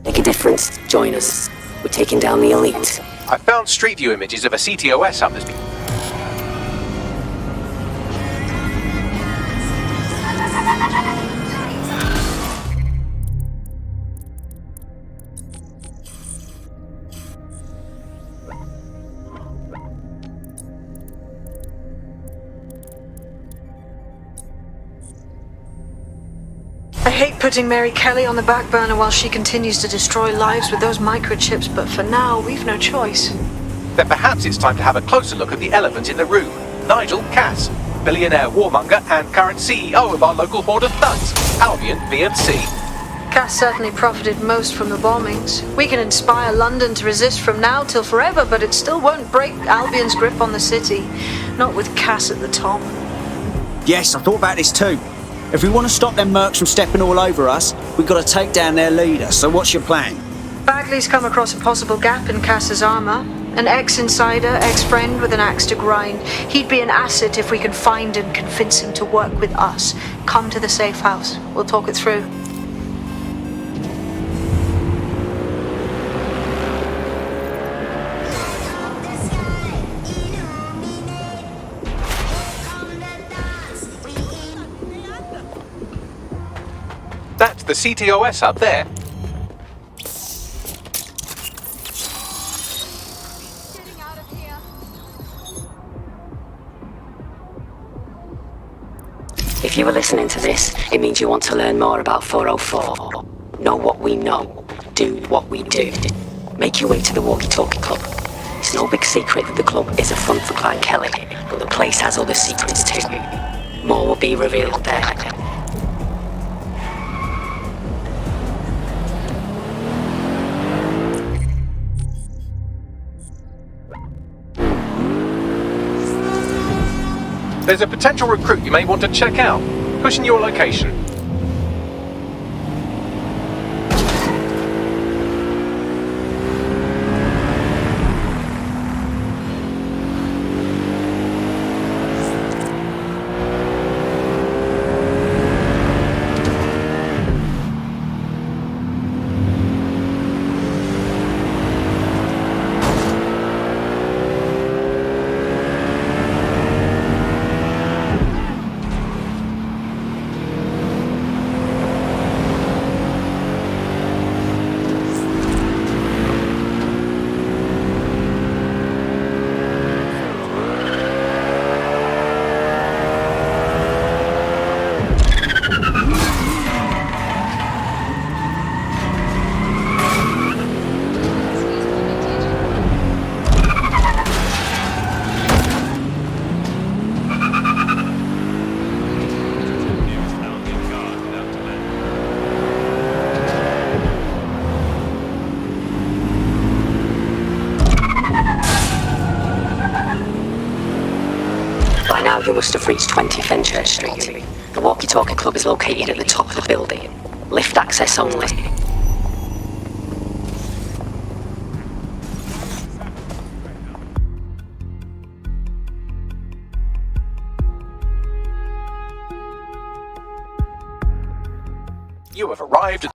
Make a difference, join us. We're taking down the elite. I found Street View images of a CTOS hub that's been... I hate putting Mary Kelly on the back burner while she continues to destroy lives with those microchips, but for now, we've no choice. Then perhaps it's time to have a closer look at the elephant in the room. Nigel Cass, billionaire warmonger and current CEO of our local horde of thugs, Albion B&C. Cass certainly profited most from the bombings. We can inspire London to resist from now till forever, but it still won't break Albion's grip on the city. Not with Cass at the top. Yes, I thought about this too. If we want to stop them mercs from stepping all over us, we've got to take down their leader. So what's your plan? Bagley's come across a possible gap in Cass's armor. An ex-insider, ex-friend with an axe to grind. He'd be an asset if we can find and convince him to work with us. Come to the safe house. We'll talk it through. That's the CTOS up there. If you were listening to this, it means you want to learn more about 404. Know what we know. Do what we do. Make your way to the Walkie Talkie Club. It's no big secret that the club is a front for Clan Kelly, but the place has other secrets too. More will be revealed there. There's a potential recruit you may want to check out. Pushing your location. You must have reached 20 Fenchurch Street. The Walkie Talkie Club is located at the top of the building. Lift access only. You have arrived at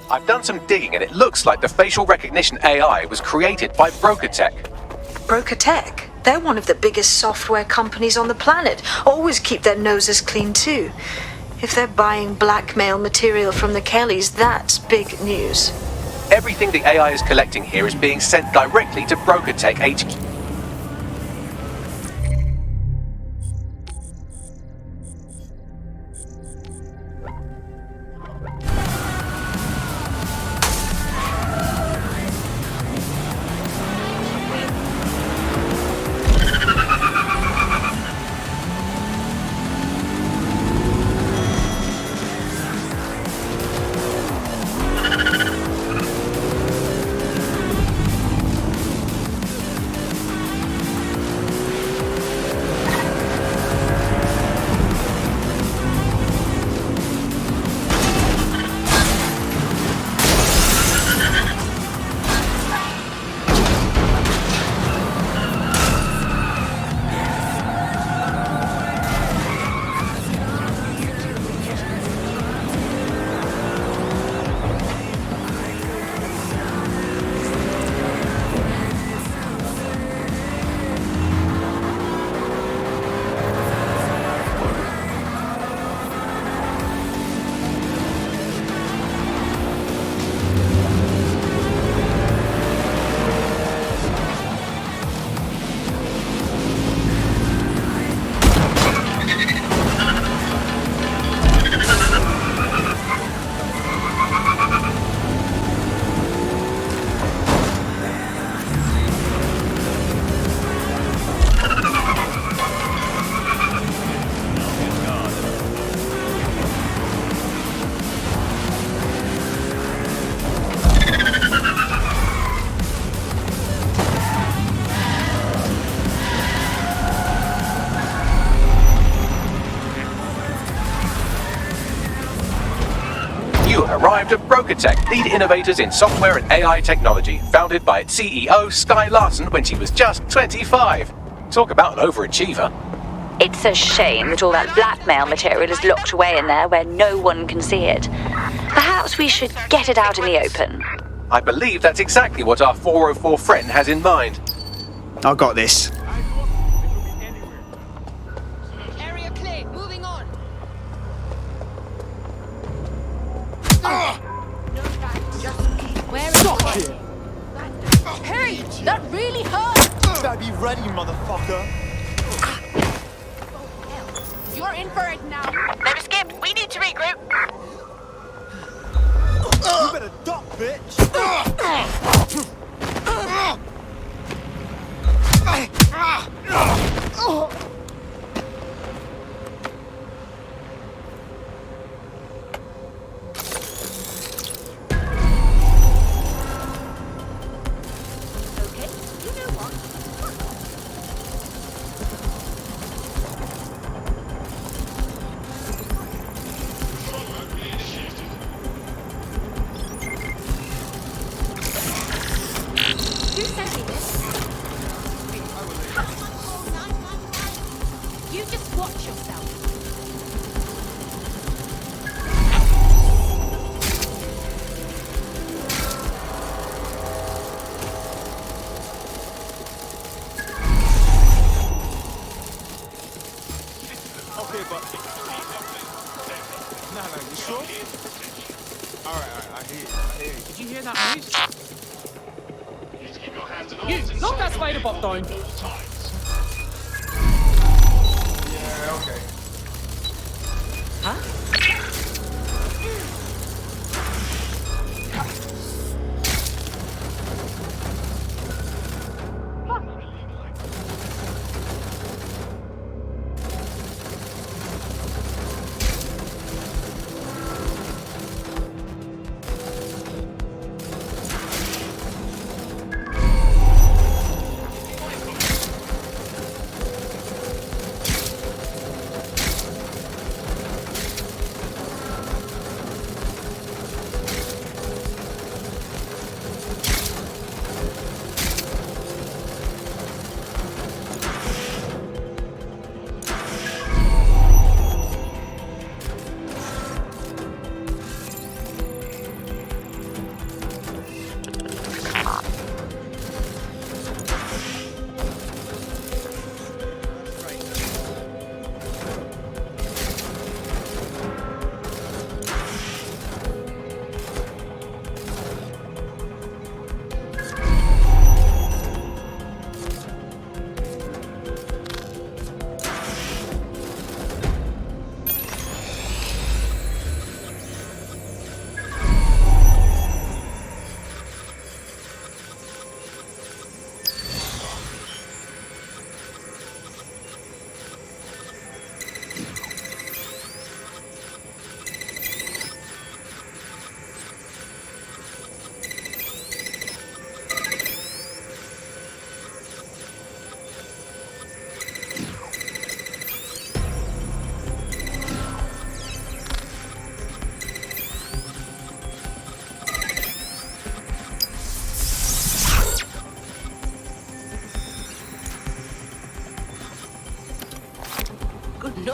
I've done some digging and it looks like the facial recognition AI was created by Broker Tech. Broker Tech? They're one of the biggest software companies on the planet. Always keep their noses clean too. If they're buying blackmail material from the Kellys, that's big news. Everything the AI is collecting here is being sent directly to Broker Tech HQ. Arrived at Broker Tech, lead innovators in software and AI technology, founded by its CEO, Sky Larson, when she was just 25. Talk about an overachiever. It's a shame that all that blackmail material is locked away in there where no one can see it. Perhaps we should get it out in the open. I believe that's exactly what our 404 friend has in mind. I got this. Area clear, moving on. Where is it? Hey, that really hurt! Better be ready, motherfucker. You're in for it now. They've escaped. We need to regroup. You better duck, bitch. You just watch yourself. Okay, but... Nah, you sure? Alright, I hear you. Did you hear that noise? You, knock that spider bot down. Yeah, okay. Huh?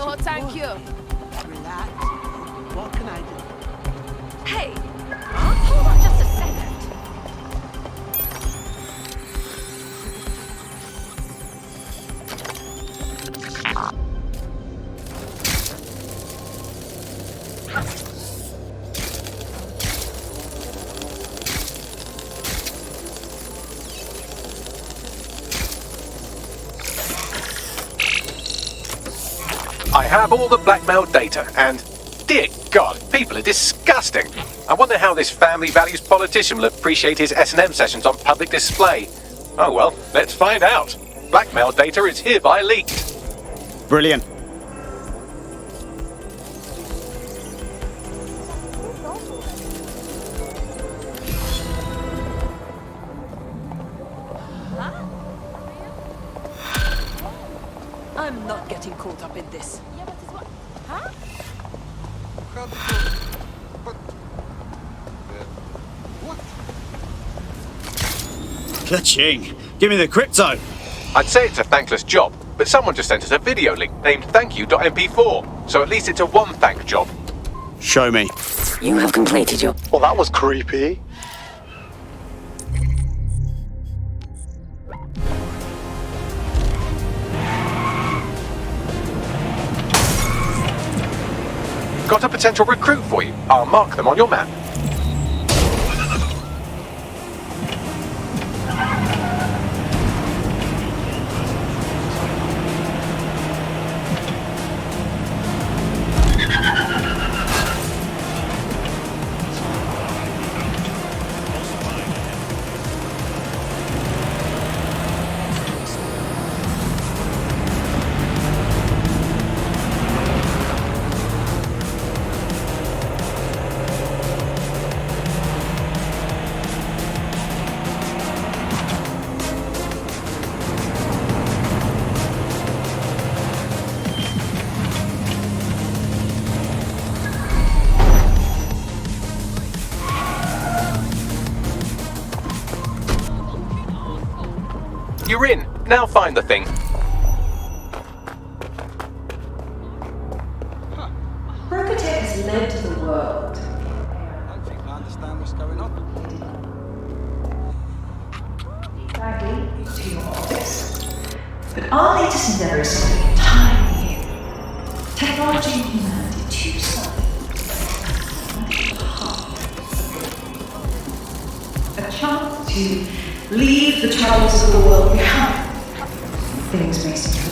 No, thank you. Relax. What can I do? Hey, hold on just a second. I have all the blackmail data, and dear God, people are disgusting. I wonder how this family values politician will appreciate his S&M sessions on public display. Oh well, let's find out. Blackmail data is hereby leaked. Brilliant. I'm not getting caught up in this. Yeah, but it's what? Huh? Ka-ching! Give me the crypto! I'd say it's a thankless job, but someone just sent us a video link named thankyou.mp4, so at least it's a one-thank job. Show me. You have completed your... Well, that was creepy. Got a potential recruit for you. I'll mark them on your map. You're in. Now find the thing. Rocket has led to the world. I don't think I understand what's going on. Badly to your office. But our latest endeavors are entirely new. Technology and humanity, two sides. A chance to leave the troubles of the world behind. Things may seem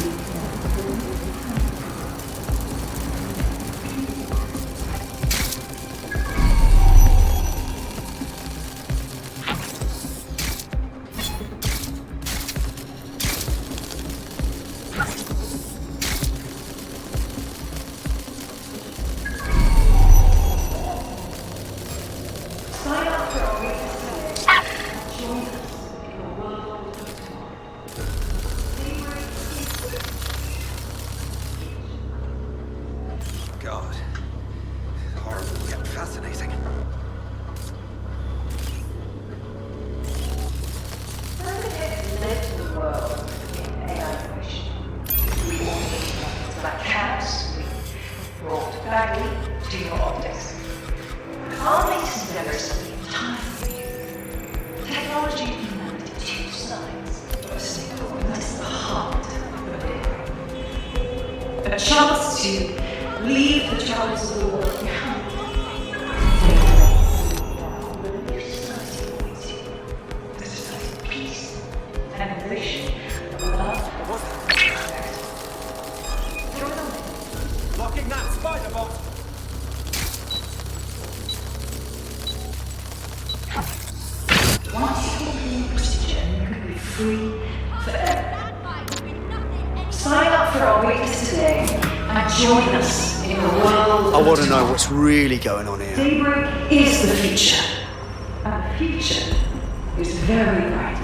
God. Horrible yet fascinating. led to the world in AI innovation. We automated like cows. We brought badly to your optics. Our latest endeavors are entirely new. Technology and humanity, two sides of a single coin. That's the heart of the thing. A chance to leave the troubles of the world behind. The new society awaits you. The society of peace and innovation, of love and respect. Throw it on. Blocking that spider bot. Once you complete the procedure, you can be free forever. Sign up for our waitlist today and join us in the world. I want to know what's really going on here. Daybreak is the future, and the future is very bright.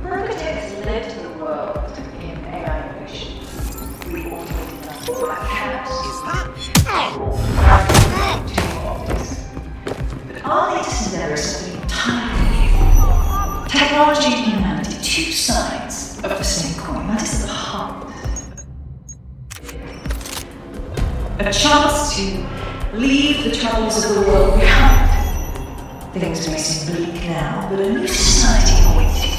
Rocket has led to the world in AI innovation. We automated numbers like cows. Is that? Our latest endeavors are entirely new. interesting point. That is the heart. A chance to leave the troubles of the world behind. Things may seem bleak now, but a new society awaits you.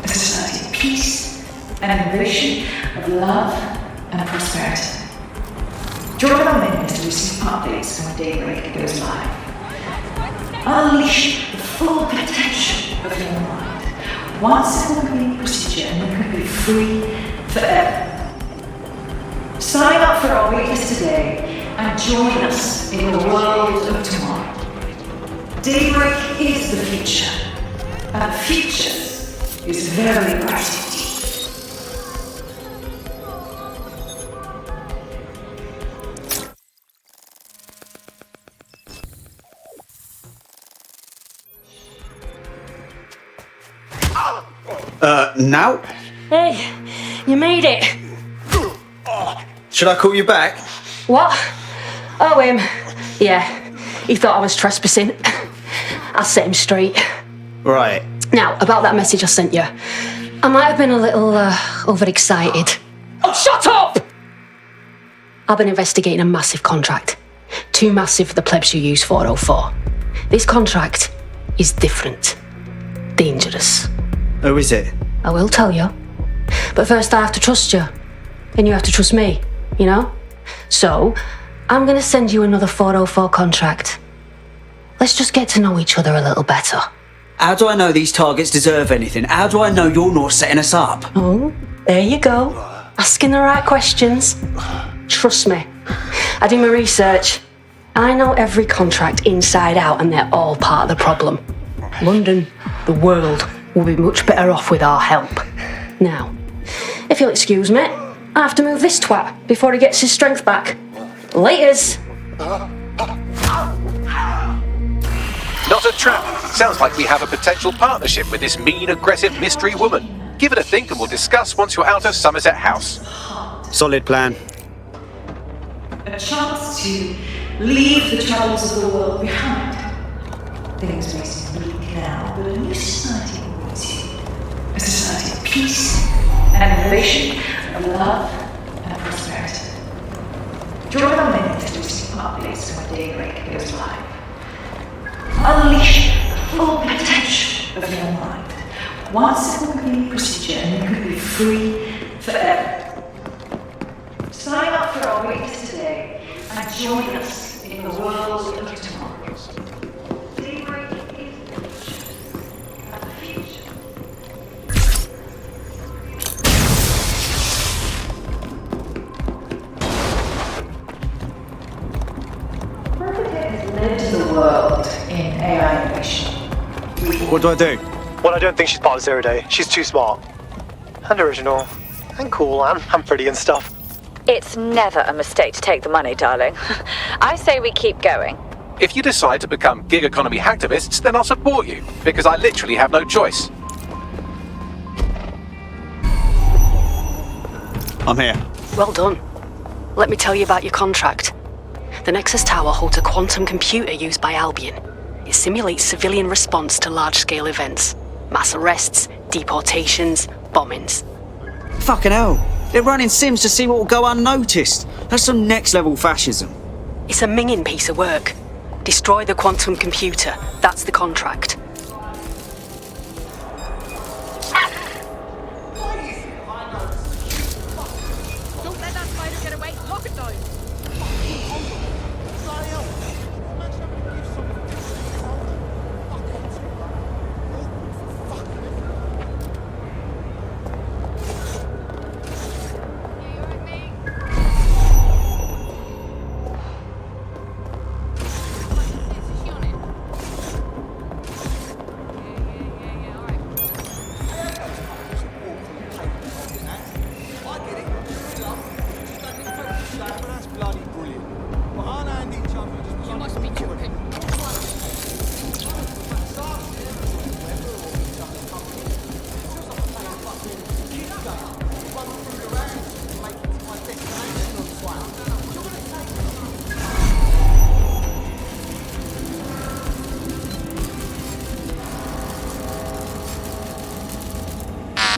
A society of peace and innovation, of love and prosperity. Join our members to receive updates when Daybreak goes live. Unleash the full potential of your mind. One simple clean procedure and you can be free forever. Sign up for our waitlist today and join us in the world of tomorrow. Daybreak is the future, and the future is very bright indeed. Now? Hey, you made it. Should I call you back? What? Oh, him. Yeah, he thought I was trespassing. I'll set him straight. Right. Now, about that message I sent you. I might have been a little overexcited. Oh, shut up! I've been investigating a massive contract. Too massive for the plebs who use 404. This contract is different. Dangerous. Who is it? I will tell you. But first I have to trust you. And you have to trust me, you know? So, I'm gonna send you another 404 contract. Let's just get to know each other a little better. How do I know these targets deserve anything? How do I know you're not setting us up? Oh, there you go. Asking the right questions. Trust me. I do my research. I know every contract inside out and they're all part of the problem. London, the world, will be much better off with our help. Now, if you'll excuse me, I have to move this twat before he gets his strength back. Laters! Not a trap. Sounds like we have a potential partnership with this mean, aggressive mystery woman. Give it a think and we'll discuss once you're out of Somerset House. Solid plan. A chance to leave the troubles of the world behind. Things may seem bleak now, but a new society awaits you. A society of peace and innovation, of love and prosperity. Join our members to receive updates when Daybreak goes live. Unleash the full potential of your mind. One simple clean procedure and you can be free forever. Sign up for our waitlist today and join us in the world of tomorrow. Daybreak is the future, and the future. Predecessors has led the world in AI innovation. What do I do? Well, I don't think she's part of Zero Day. She's too smart. And original. And cool, and pretty and stuff. It's never a mistake to take the money, darling. I say we keep going. If you decide to become gig economy hacktivists, then I'll support you, because I literally have no choice. I'm here. Well done. Let me tell you about your contract. The Nexus Tower holds a quantum computer used by Albion. It simulates civilian response to large-scale events. Mass arrests, deportations, bombings. Fucking hell. They're running sims to see what will go unnoticed. That's some next-level fascism. It's a minging piece of work. Destroy the quantum computer. That's the contract. Don't let that spider get away. Lock it down.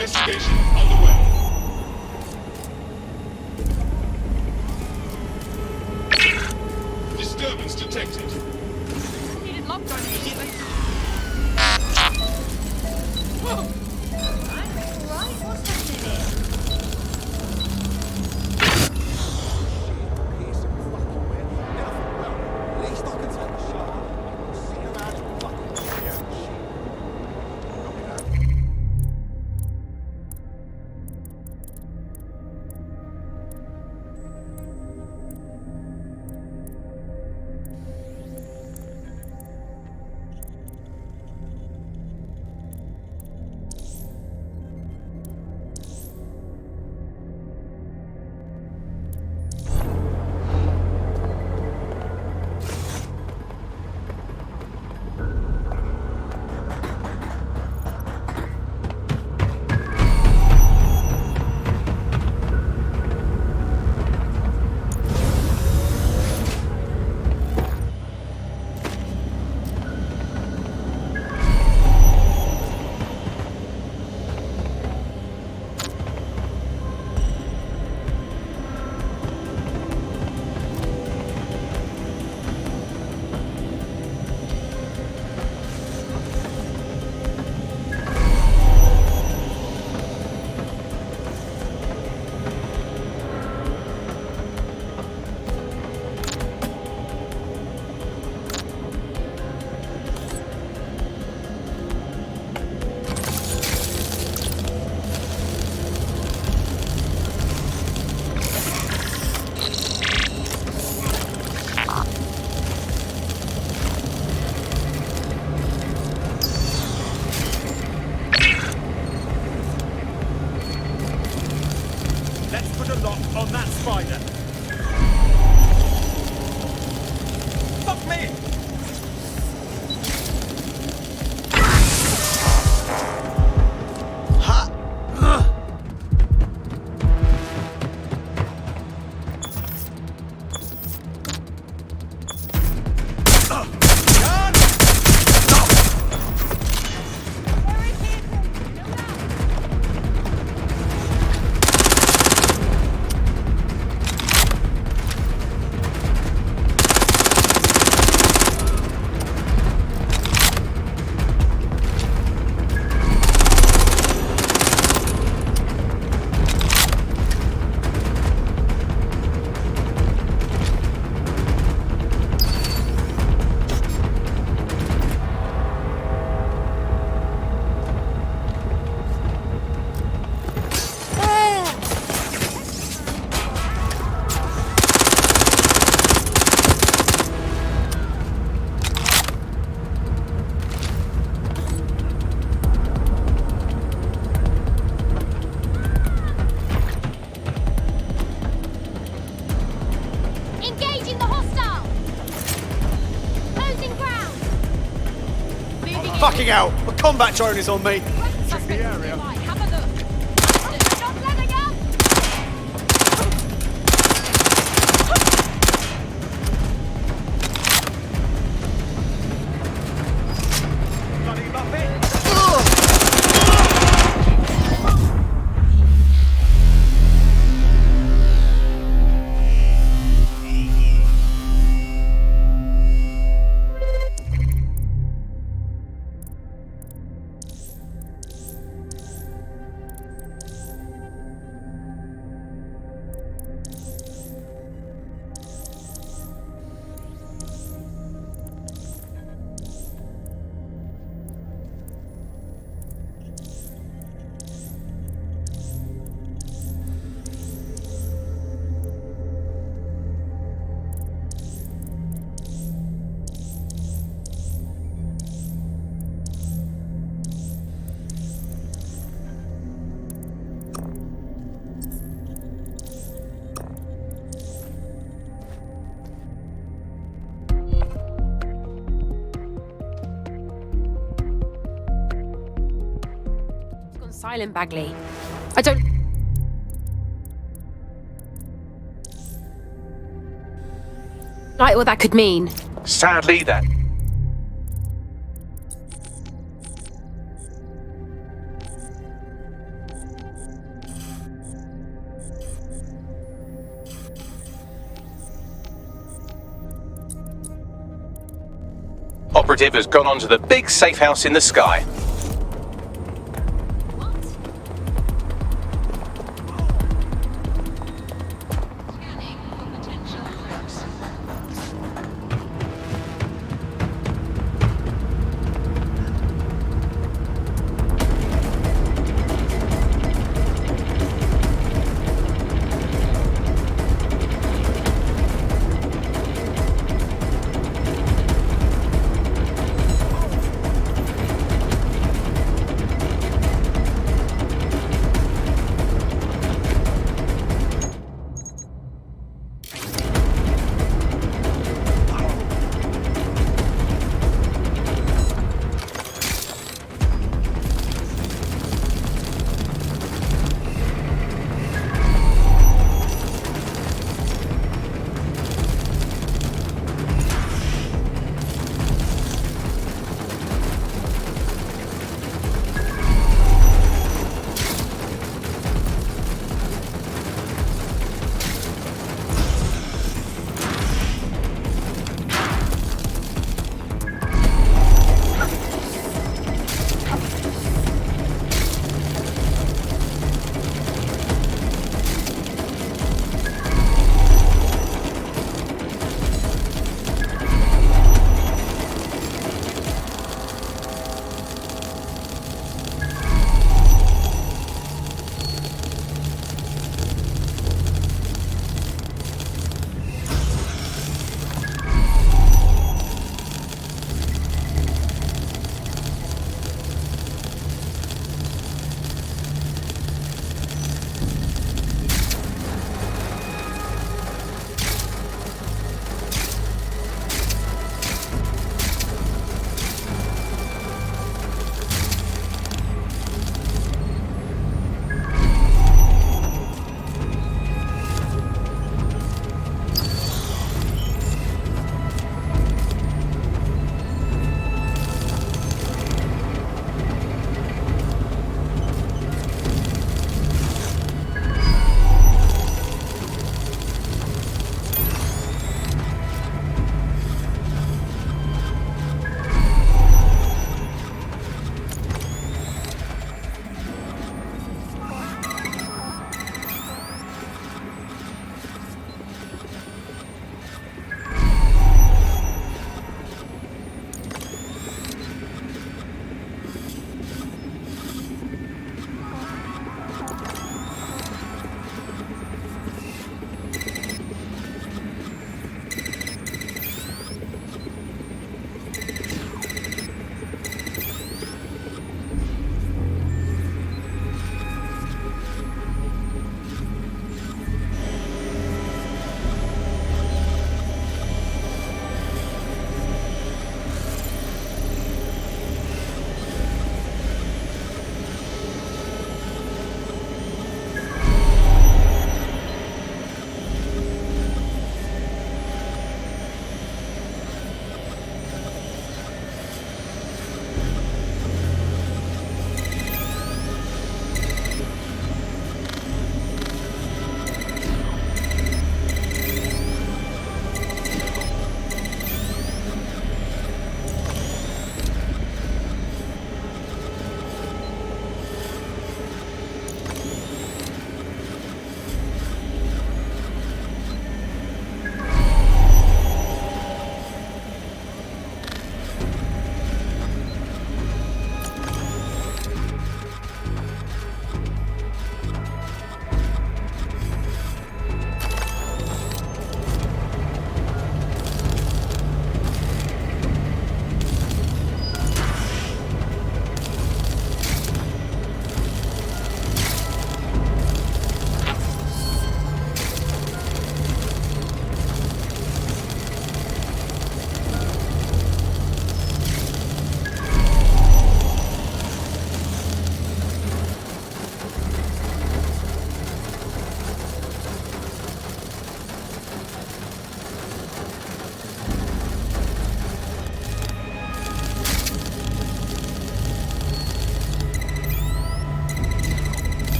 Investigation underway. Let's put a lock on that spider. Fuck me! Fucking hell! A combat drone is on me! Check the area. Silent, Bagley. I don't... like what that could mean. Sadly, that... Operative has gone onto the big safe house in the sky.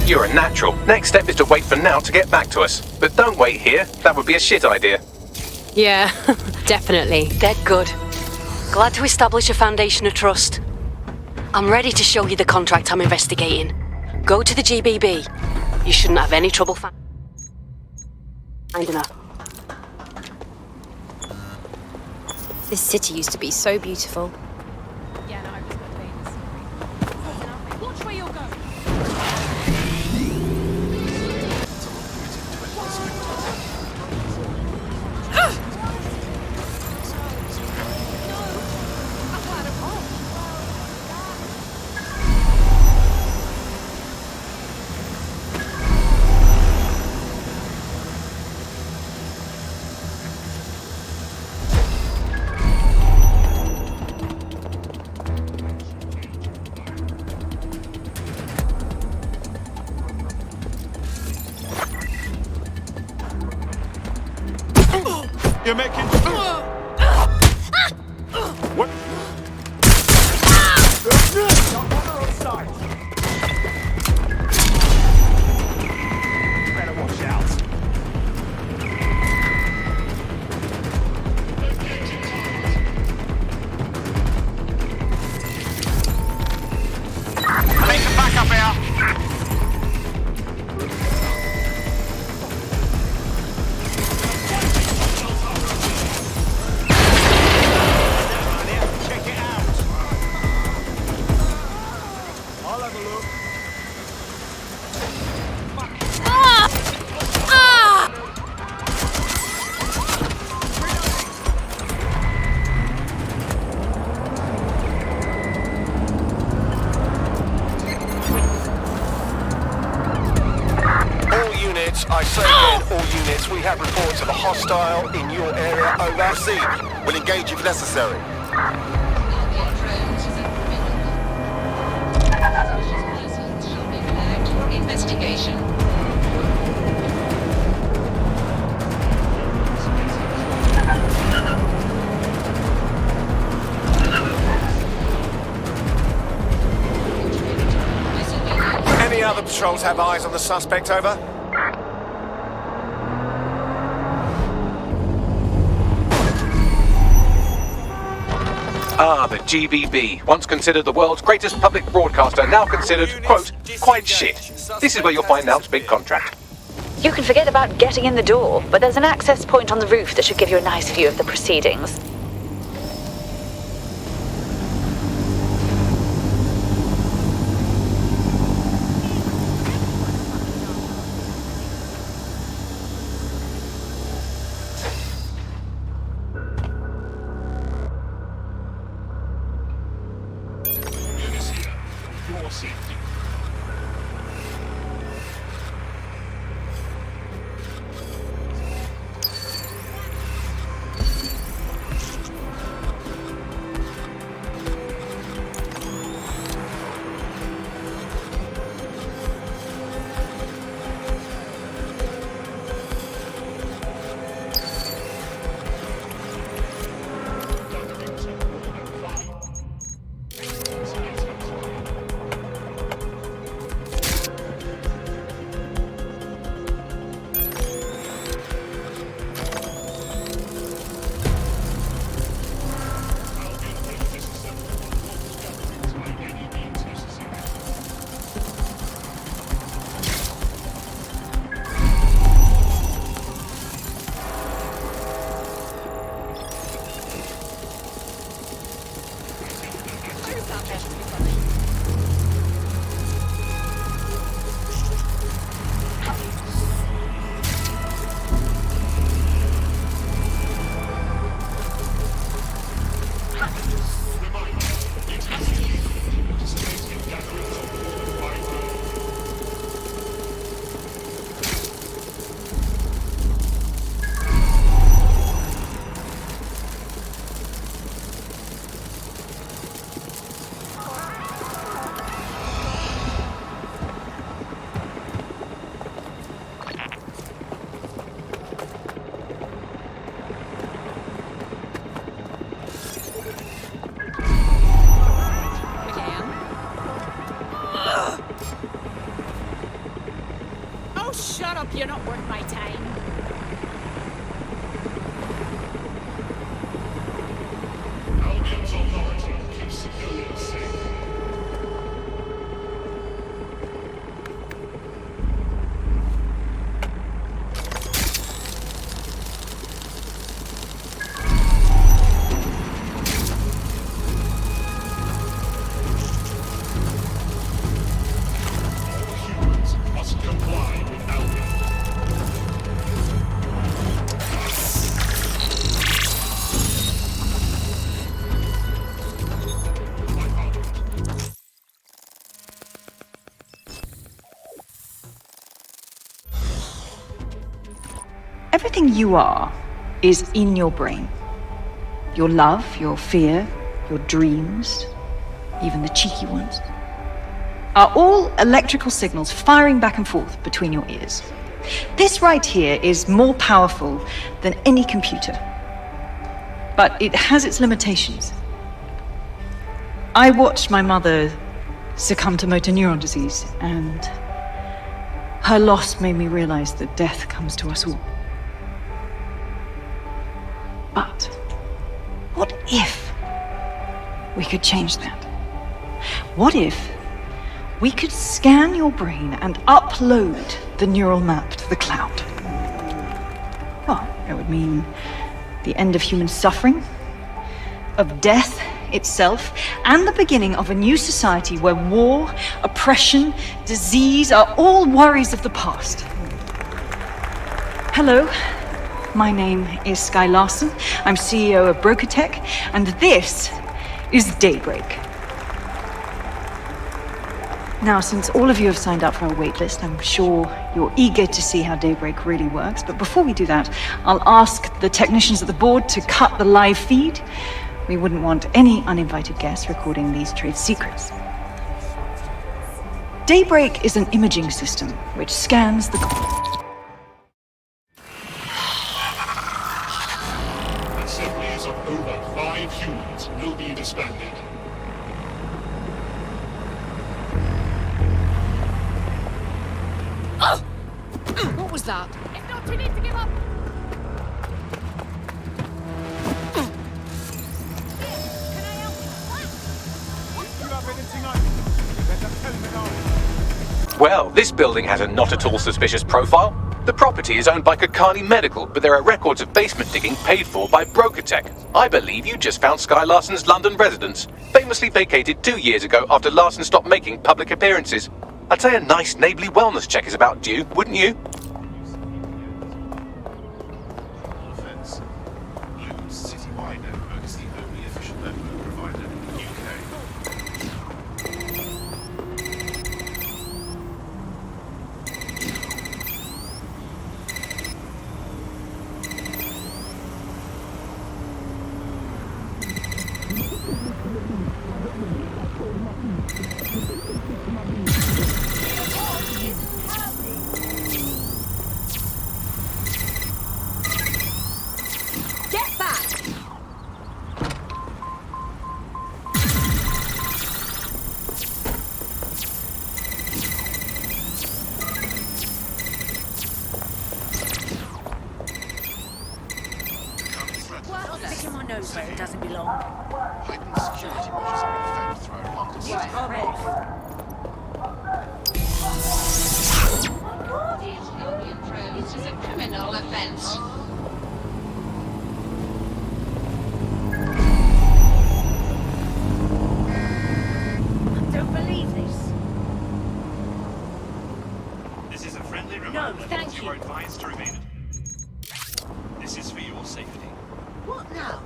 You're a natural. Next step is to wait for Now to get back to us. But don't wait here. That would be a shit idea. Yeah, definitely. Dead good. Glad to establish a foundation of trust. I'm ready to show you the contract I'm investigating. Go to the GBB. You shouldn't have any trouble finding her. This city used to be so beautiful. Yeah, no, I was going to Watch where you're going. You're making... What? Better watch out. I need some backup here. I say again, all units, we have reports of a hostile in your area. Over. See, we'll engage if necessary. Investigation. Any other patrols have eyes on the suspect, over? Ah, the GBB, once considered the world's greatest public broadcaster, now considered, quote, quite shit. This is where you'll find Now's big contract. You can forget about getting in the door, but there's an access point on the roof that should give you a nice view of the proceedings. shut up, you're not worth my time. Albion's authority keeps civilians safe. Everything you are is in your brain. Your love, your fear, your dreams, even the cheeky ones, are all electrical signals firing back and forth between your ears. This right here is more powerful than any computer, but it has its limitations. I watched my mother succumb to motor neuron disease, and her loss made me realize that death comes to us all. But what if we could change that? What if we could scan your brain and upload the neural map to the cloud? Well, it would mean the end of human suffering, of death itself, and the beginning of a new society where war, oppression, disease are all worries of the past. Hello. My name is Skye Larson. I'm CEO of BrokerTech, and this is Daybreak. Now, since all of you have signed up for our waitlist, I'm sure you're eager to see how Daybreak really works. But before we do that, I'll ask the technicians at the board to cut the live feed. We wouldn't want any uninvited guests recording these trade secrets. Daybreak is an imaging system which scans the... Assemblies of over 5 humans will be disbanded. What was that? If not, you need to give up. Well, this building has a not at all suspicious profile. The property is owned by Kakani Medical, but there are records of basement digging paid for by BrokerTech. I believe you just found Skye Larson's London residence, famously vacated 2 years ago after Larson stopped making public appearances. I'd say a nice neighbourly wellness check is about due, wouldn't you? Citywide network is the only official network provider in the UK. Get back! Well, sticking my nose where it doesn't belong. Heightened security measures are in effect throughout London City. Albion Roads is a criminal offence. I don't believe this. This is a friendly No, reminder thank that you you. are advised to remain. This is for your safety. What now?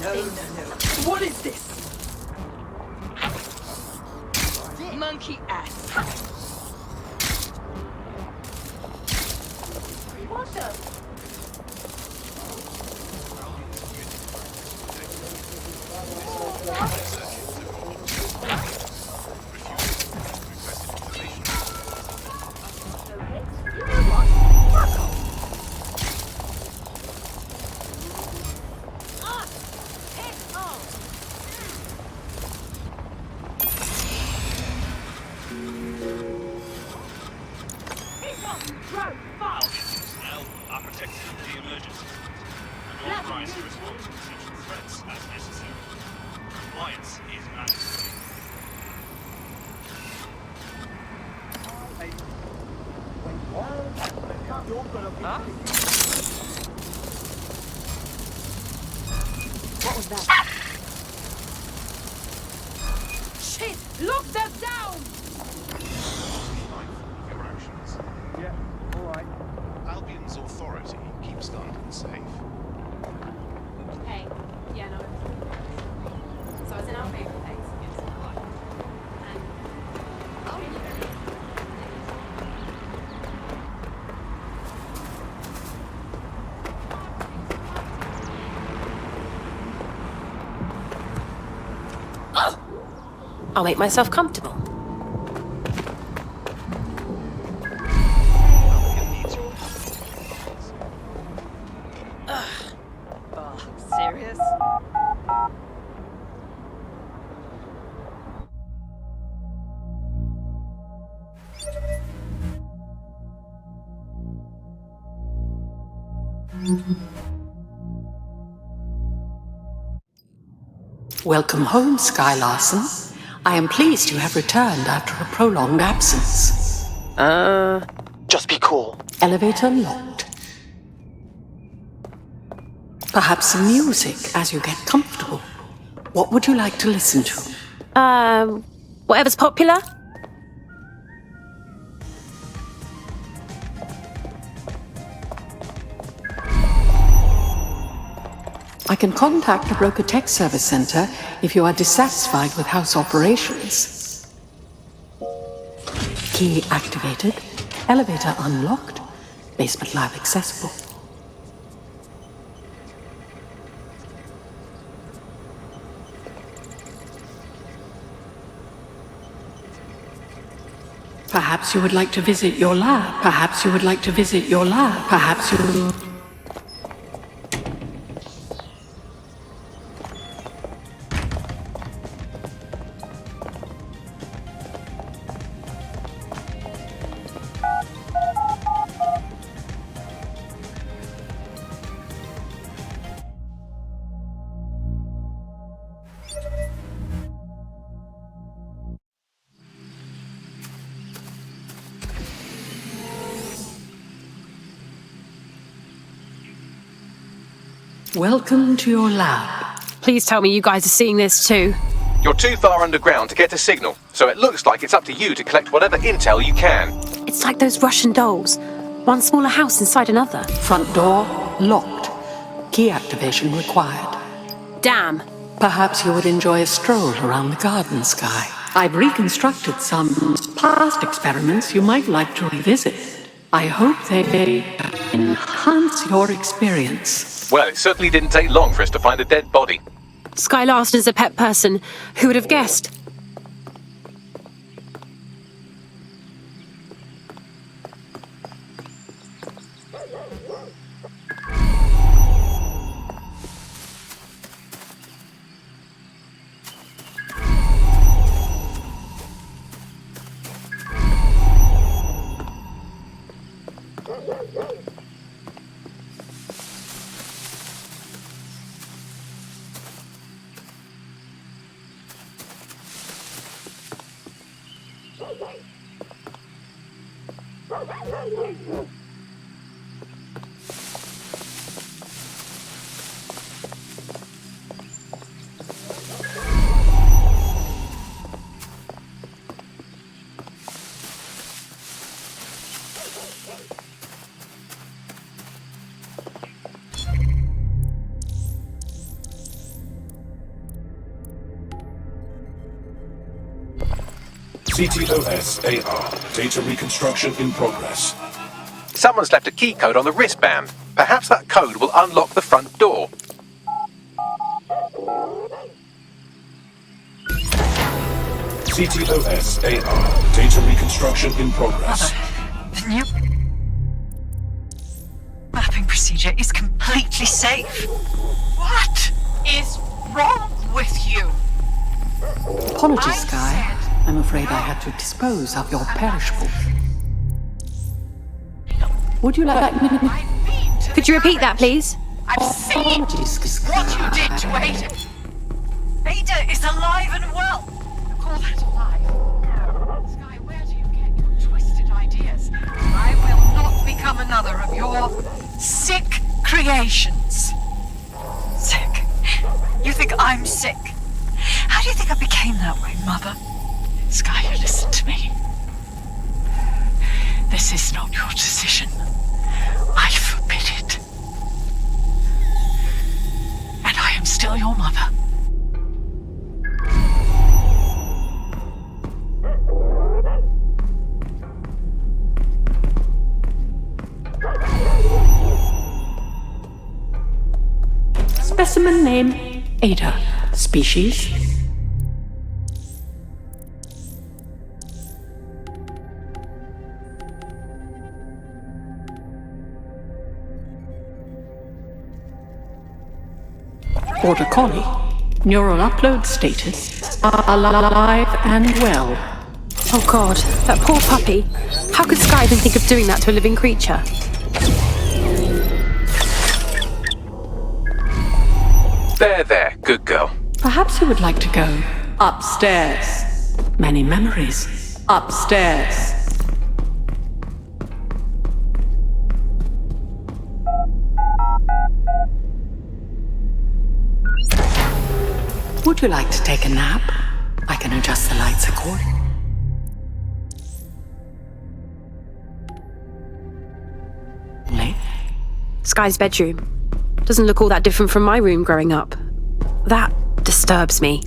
No. What is this? Monkey ass. What the? Compliance is mandatory. Huh? What was that? Shit! Lock them down! Your actions. Yeah, alright. Albion's authority keeps London safe. Hey, yeah, no. So I was in our favourite place against the clock. And I'll make myself comfortable. serious? Welcome home, Sky Larson. I am pleased you have returned after a prolonged absence. Just be cool. Elevator locked. Perhaps some music as you get comfortable. What would you like to listen to? Whatever's popular. I can contact the Broker Tech Service Center if you are dissatisfied with house operations. Key activated. Elevator unlocked. Basement lab accessible. Perhaps you would like to visit your lab. Perhaps you would like to visit your lab. Perhaps you... Welcome to your lab. Please tell me you guys are seeing this too. You're too far underground to get a signal, so it looks like it's up to you to collect whatever intel you can. It's like those Russian dolls. One smaller house inside another. Front door locked. Key activation required. Damn. Perhaps you would enjoy a stroll around the garden, Sky. I've reconstructed some past experiments you might like to revisit. I hope they enhance your experience. Well, it certainly didn't take long for us to find a dead body. Sky Larson is a pet person. Who would have guessed? CTOS AR. Data reconstruction in progress. Someone's left a key code on the wristband. Perhaps that code will unlock the front door. CTOS AR. Data reconstruction in progress. The new mapping procedure is completely safe. What is wrong with you? Apologies, Sky. I'm afraid I had to dispose of your perishables. Would you like me? Could you repeat that, please? I've seen what you did to Aiden. Aiden mother is alive and well. You call that alive? Sky, where do you get your twisted ideas? I will not become another of your sick creations. Sick? You think I'm sick? How do you think I became that way, Mother? Sky, listen to me. This is not your decision. I forbid it. And I am still your mother. Specimen name Ada. Species Border Collie. Neural upload status alive and well. Oh god, that poor puppy. How could Sky even think of doing that to a living creature? There, good girl. Perhaps you would like to go upstairs. Many memories upstairs. Would you like to take a nap? I can adjust the lights accordingly. Sky's bedroom. Doesn't look all that different from my room growing up. That disturbs me.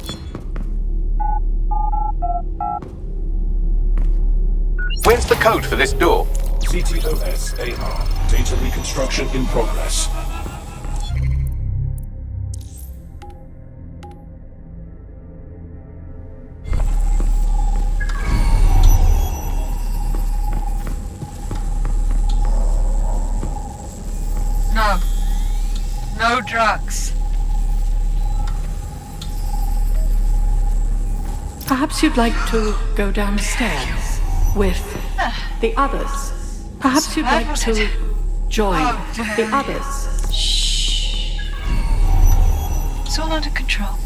Where's the code for this door? CTOS AR. Data reconstruction in progress. No. No drugs. Perhaps you'd like to go downstairs with the others. Perhaps you'd like to join the others. Shh. It's all under control.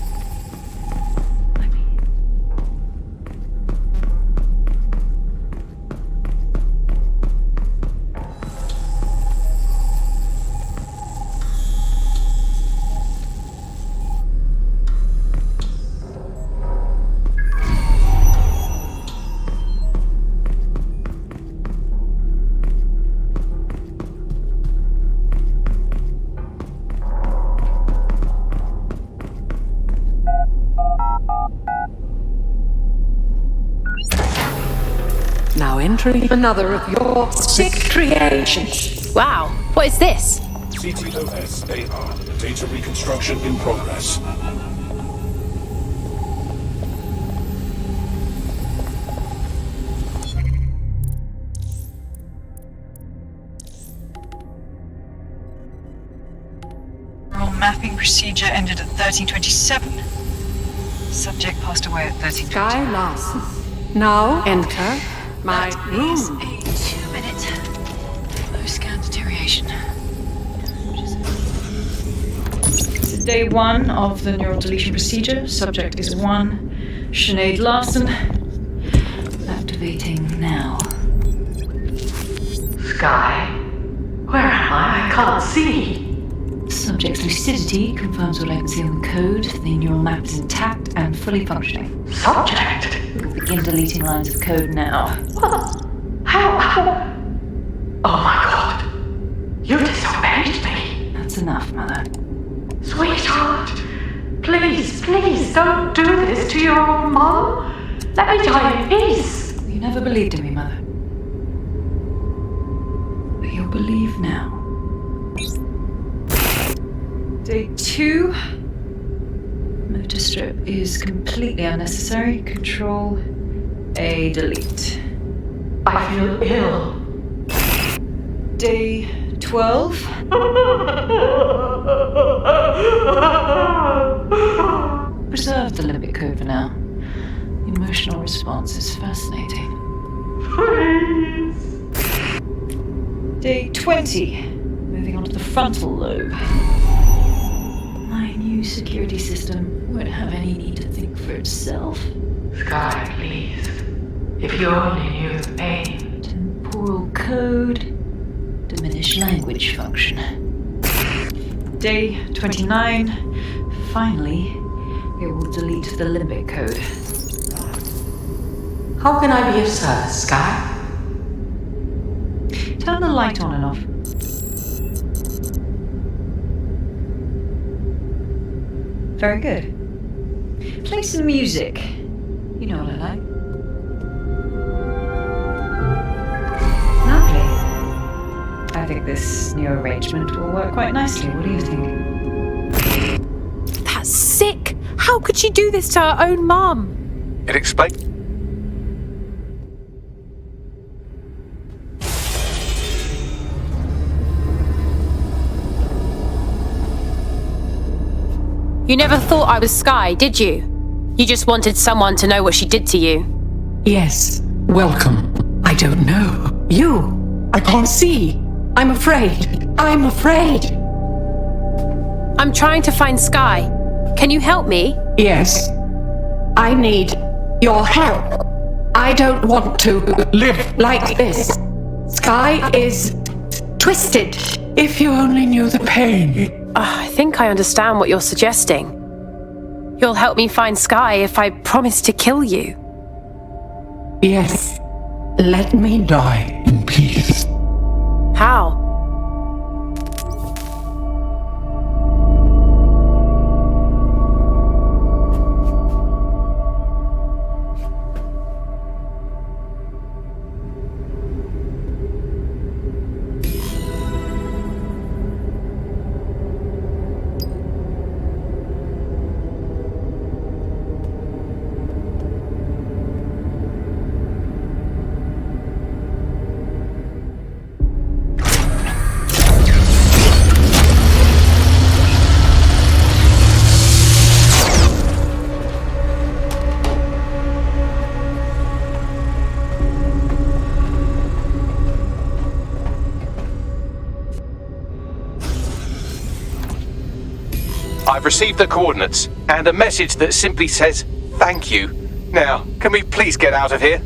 Now entering another of your sick creations. Wow, what is this? CTOS AR. Data reconstruction in progress. Neural mapping procedure ended at 1327. Subject passed away at 1320. Sky Larson. Now enter my room. A 2-minute low scan deterioration. Day 1 of the neural deletion procedure. Subject is 1. Sinead Larson. Activating now. Sky, where am I? I can't see. Subject's lucidity confirms your latency on the code. The neural map is intact and fully functioning. Subject? We'll begin deleting lines of code now. What? How? Oh my god. You disobeyed me. That's enough, Mother. Sweetheart, please, don't do this to your own mom. Let me die in peace. You never believed in me, Mother. But you'll believe now. Day 2. Motor strip is completely unnecessary. Control A, delete. I feel ill. Day 12. Preserve the limbic code for now. The emotional response is fascinating. Please. Day 20. Moving on to the frontal lobe. My new security system won't have any need to think for itself. Sky, please. If you only knew the pain. Temporal code. Diminish language function. Day 29. Finally, it will delete the limbic code. How can I be of service, Sky? Turn the light on and off. Very good. Play some music. You know what I like. Lovely. I think this new arrangement will work quite nicely. What do you think? That's sick! How could she do this to her own mum? It explains. You never thought I was Sky, did you? You just wanted someone to know what she did to you. Yes. Welcome. I don't know. You. I can't see. I'm afraid. I'm afraid. I'm trying to find Sky. Can you help me? Yes. I need your help. I don't want to live like this. Sky is twisted. If you only knew the pain. I think I understand what you're suggesting. You'll help me find Sky if I promise to kill you. Yes. Let me die in peace. How? I've received the coordinates and a message that simply says, thank you. Now, can we please get out of here?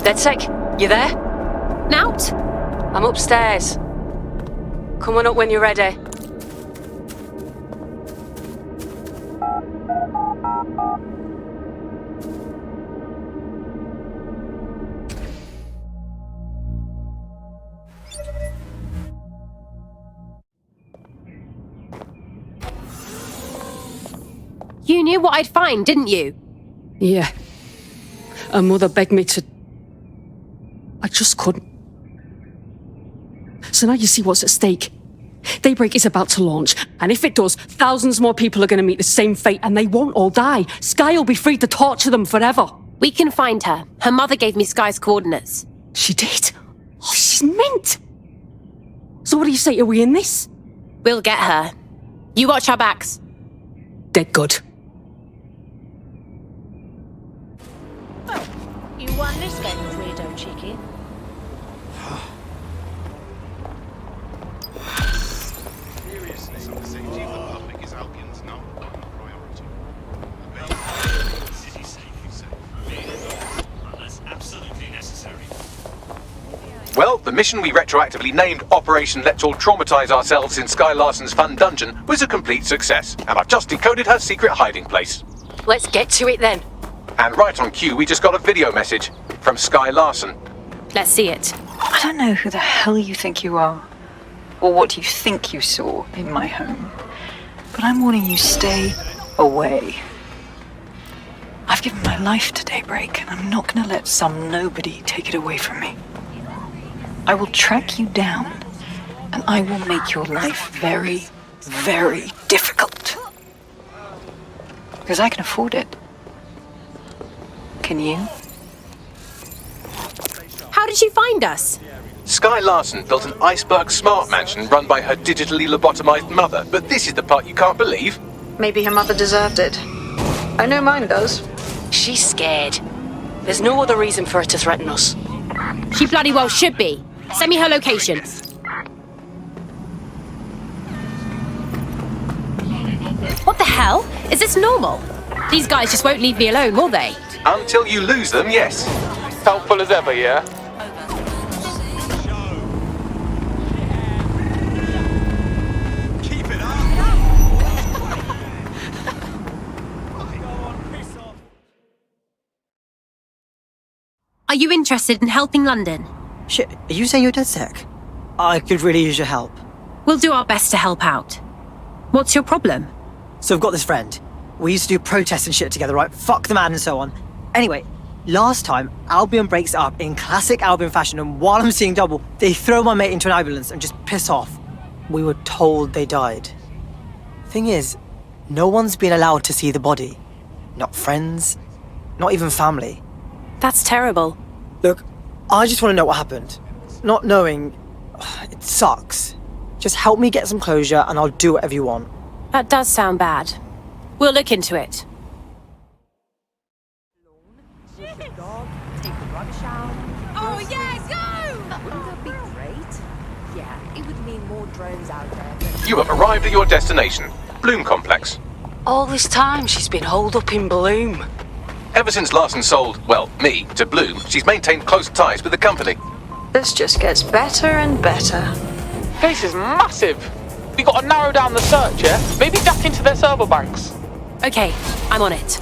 DedSec, you there? Nout? I'm upstairs. Come on up when you're ready. You knew what I'd find, didn't you? Yeah. Her mother begged me to... I just couldn't. So now you see what's at stake. Daybreak is about to launch, and if it does, thousands more people are going to meet the same fate, and they won't all die. Sky will be free to torture them forever. We can find her. Her mother gave me Sky's coordinates. She did? Oh, she's mint! So what do you say, are we in this? We'll get her. You watch our backs. Dead good. You won this game, weirdo chicken. Seriously, the safety of the public is Albion's number one priority. City safely safe. Unless absolutely necessary. Well, the mission we retroactively named Operation Let's All Traumatize Ourselves in Sky Larson's Fun Dungeon was a complete success, and I've just decoded her secret hiding place. Let's get to it then. And right on cue, we just got a video message from Sky Larson. Let's see it. I don't know who the hell you think you are, or what you think you saw in my home, but I'm warning you, stay away. I've given my life to Daybreak, and I'm not going to let some nobody take it away from me. I will track you down, and I will make your life very, very difficult. Because I can afford it. Can you? How did you find us? Sky Larson built an iceberg smart mansion run by her digitally lobotomized mother, but this is the part you can't believe. Maybe her mother deserved it. I know mine does. She's scared. There's no other reason for her to threaten us. She bloody well should be. Send me her location. What the hell? Is this normal? These guys just won't leave me alone, will they? Until you lose them, yes. Helpful as ever, yeah? Keep it up! Are you interested in helping London? Shit, are you saying you're DedSec? I could really use your help. We'll do our best to help out. What's your problem? So I've got this friend. We used to do protests and shit together, right? Fuck the man and so on. Anyway, last time, Albion breaks up in classic Albion fashion, and while I'm seeing double, they throw my mate into an ambulance and just piss off. We were told they died. Thing is, no one's been allowed to see the body. Not friends, not even family. That's terrible. Look, I just want to know what happened. Not knowing, it sucks. Just help me get some closure and I'll do whatever you want. That does sound bad. We'll look into it. Oh yeah, go! Wouldn't that be great? Yeah, it would mean more drones out there. You have arrived at your destination, Bloom Complex. All this time she's been holed up in Bloom. Ever since Larson sold, well, me, to Bloom, she's maintained close ties with the company. This just gets better and better. This is massive! We gotta narrow down the search, yeah? Maybe duck into their server banks. Okay, I'm on it.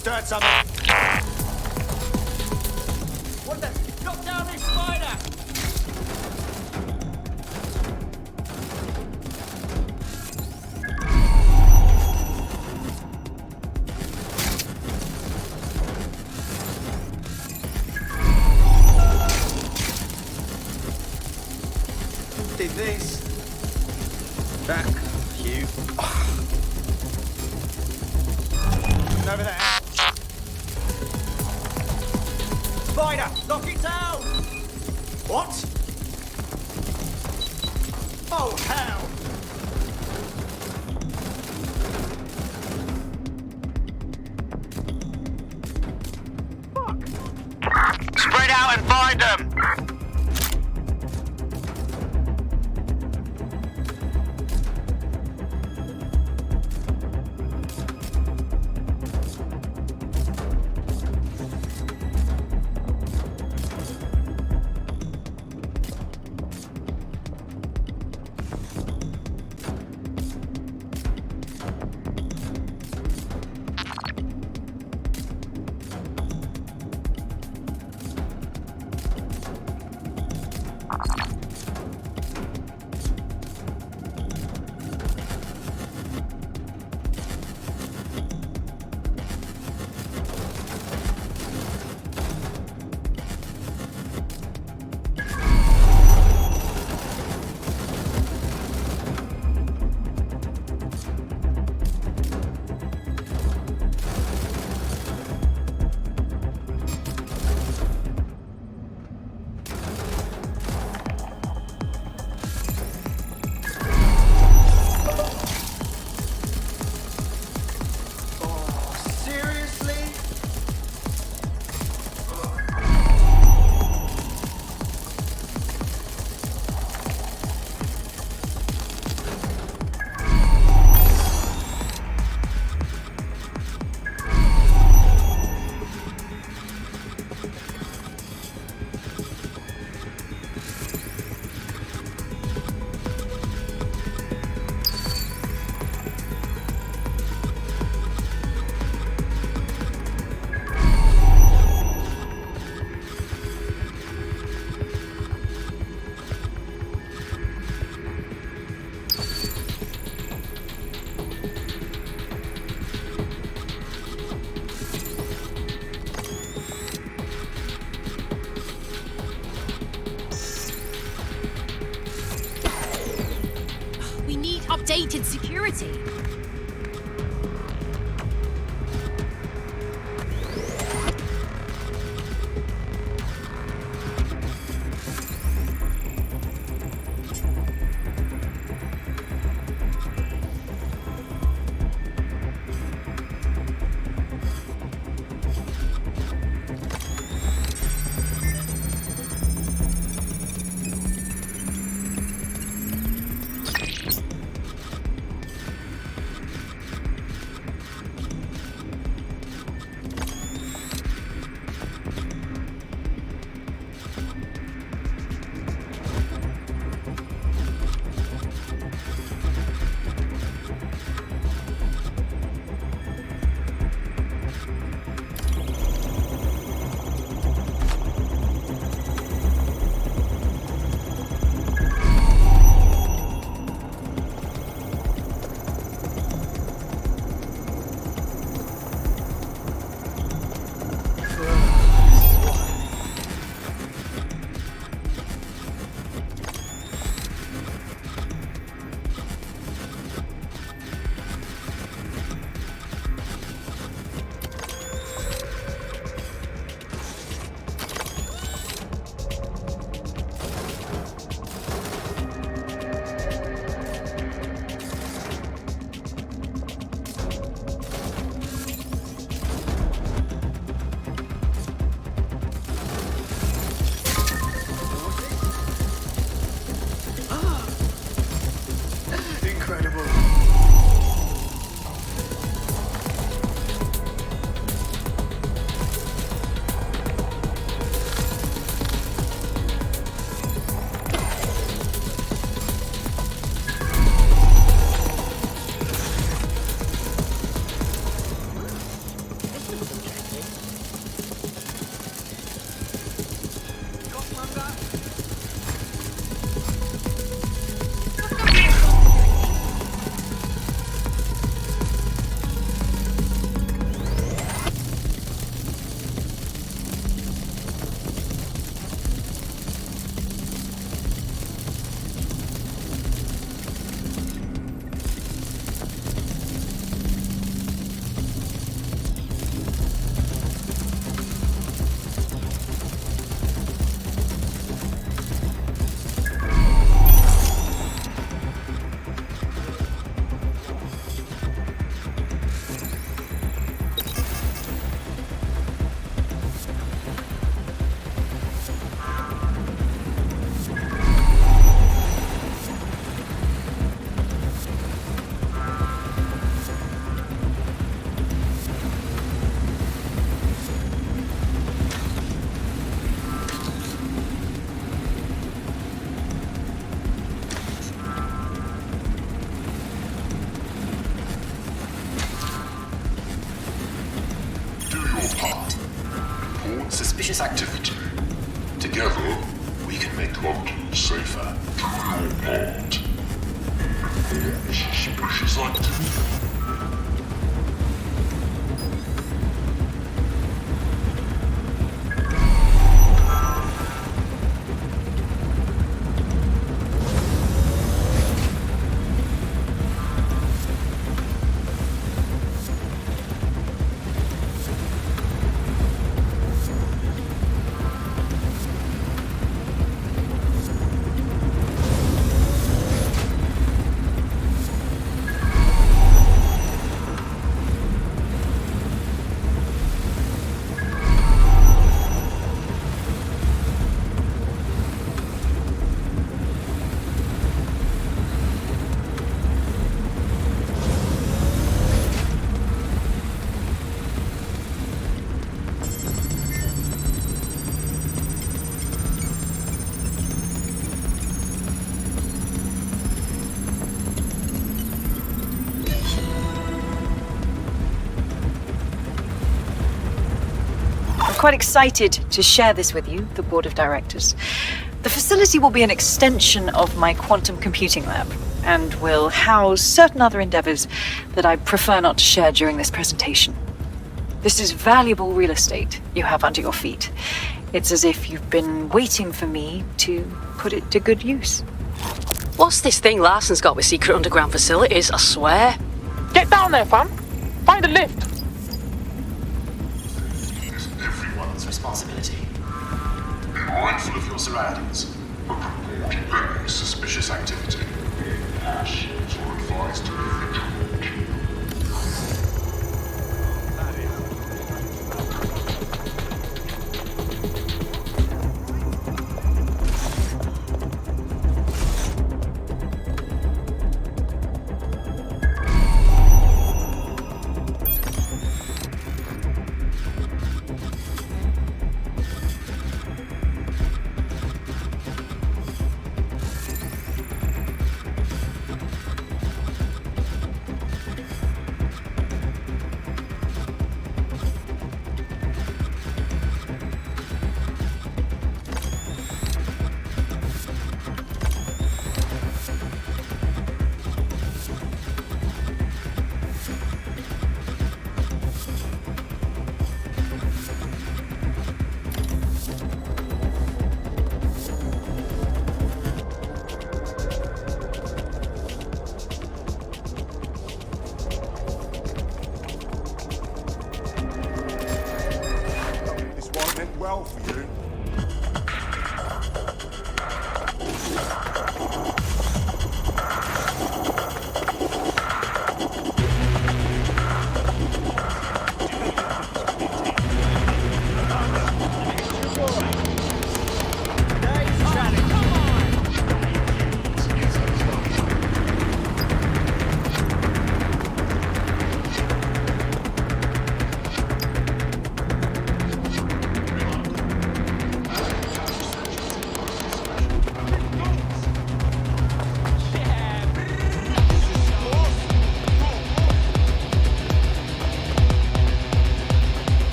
Start something. What the? Knock down this spider! Did this. Back, you. Over there. Spider! Knock it down! What? Oh, hell! Fuck! Spread out and find them! outdated security. Suspicious activity. Together, we can make London safer. Do your part. Suspicious activity. Quite excited to share this with you, the board of directors. The facility will be an extension of my quantum computing lab and will house certain other endeavors that I prefer not to share during this presentation. This is valuable real estate you have under your feet. It's as if you've been waiting for me to put it to good use. What's this thing Larson's got with secret underground facilities, I swear? Get down there, fam. Find a lift. It's everyone's responsibility. Be mindful of your surroundings, but report any suspicious activity. Actions are advised to be vigilant.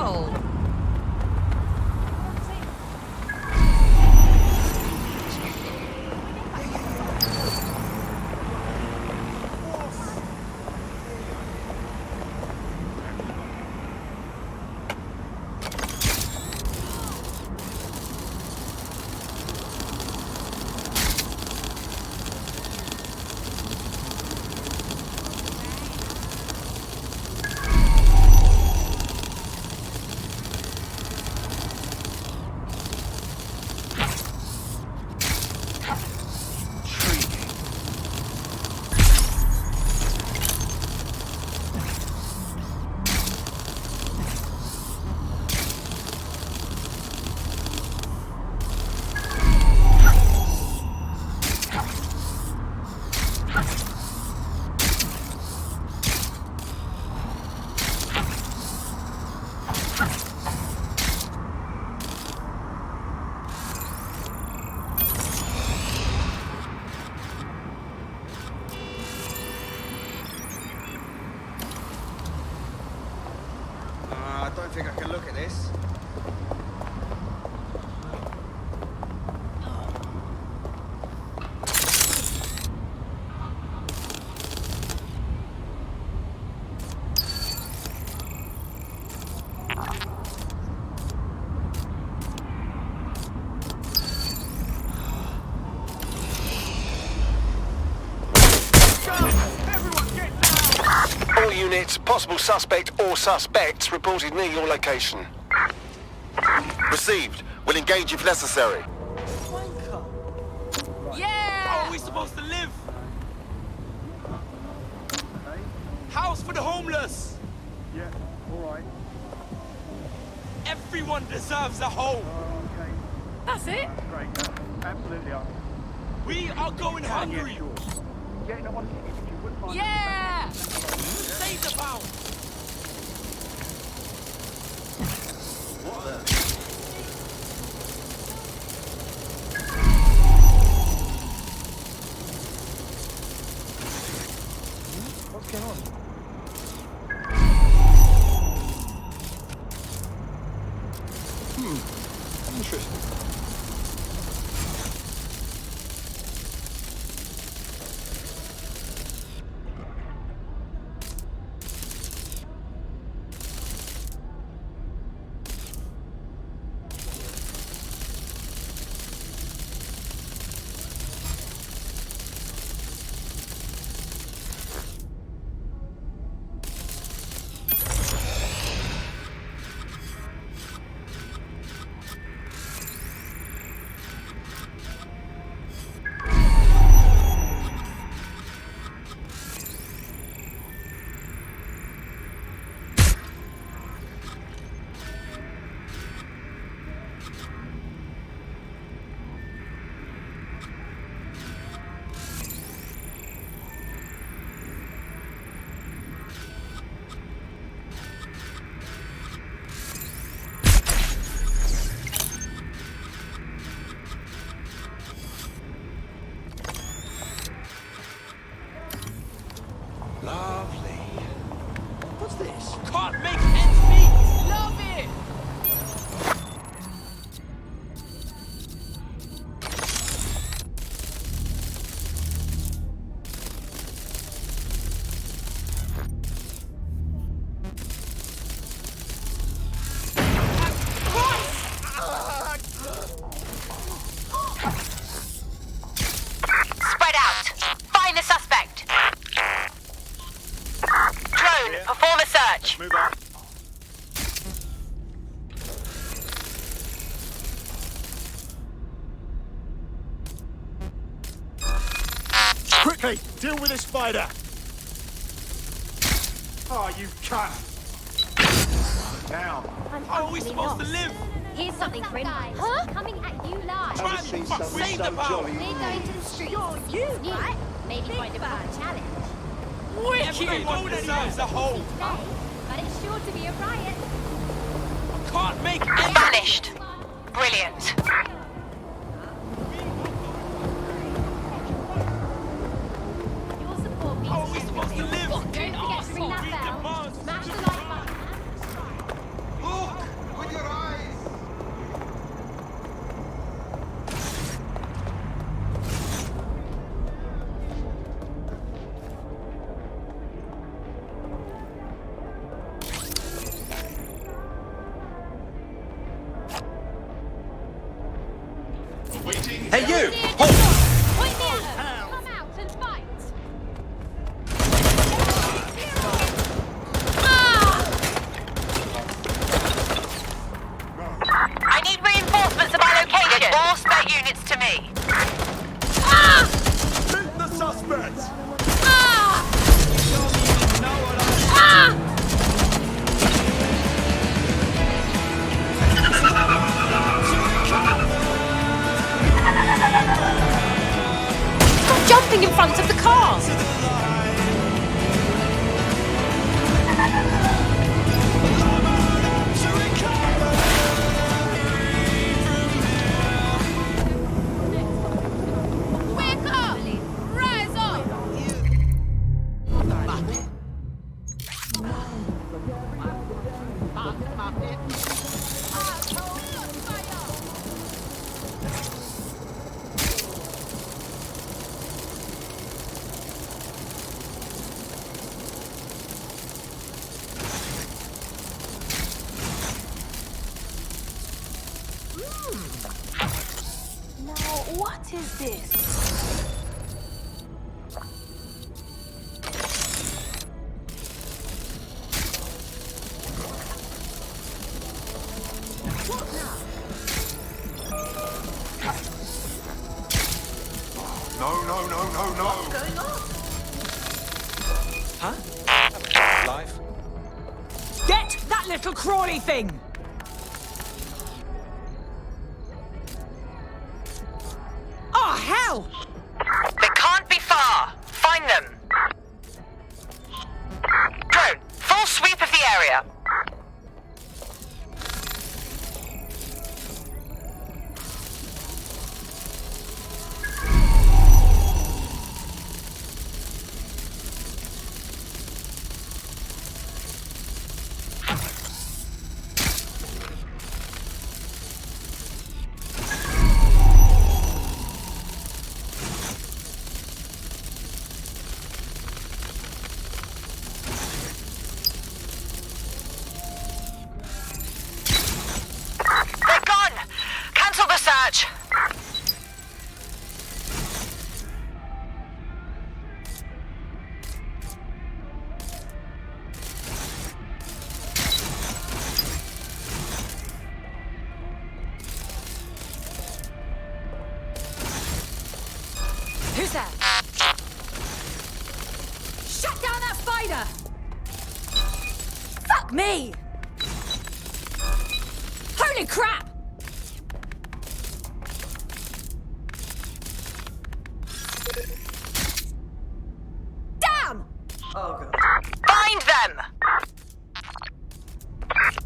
careful! I don't think I can look at this. All units, possible suspect or suspects reported near your location. Received. We'll engage if necessary. Yeah! How are we supposed to live? House for the homeless! Yeah, alright. Everyone deserves a home! Okay. That's it? Great, absolutely. We are going hungry! Yeah, no one you wouldn't mind. Yeah! Save the pound! What the? What's going on? Interesting. Lovely. What's this? Can't make ends meet! Love it! Spread out. Find the suspect. Drone, perform a search. Move on. Quickly, deal with this spider! Oh, you cunt! Now. How are we supposed to live? Here's something for him. Huh? Coming at you live. Try and fuck, save the pound! We're going to the streets. You, right? Maybe find a proper challenge. Everyone deserves a home! But it's sure to be a riot. Can't make ends Vanished. Brilliant. Your support means How are we supposed to live? Don't forget to ring that bell. Smash the like button. Hey, you! Halt! Point me at her. Come out and fight. I need reinforcements of my location. Get all spare units to me. Shoot the suspect! Stop jumping in front of the cars. Wake up! Rise up! Now, what is this? No. What's going on? Huh? Life? Get that little crawly thing! Oh, hell! They can't be far. Find them. Drone, full sweep of the area. They're gone. Cancel the search. Who's that? Shut down that spider! Fuck me! Holy crap! Damn! Find them.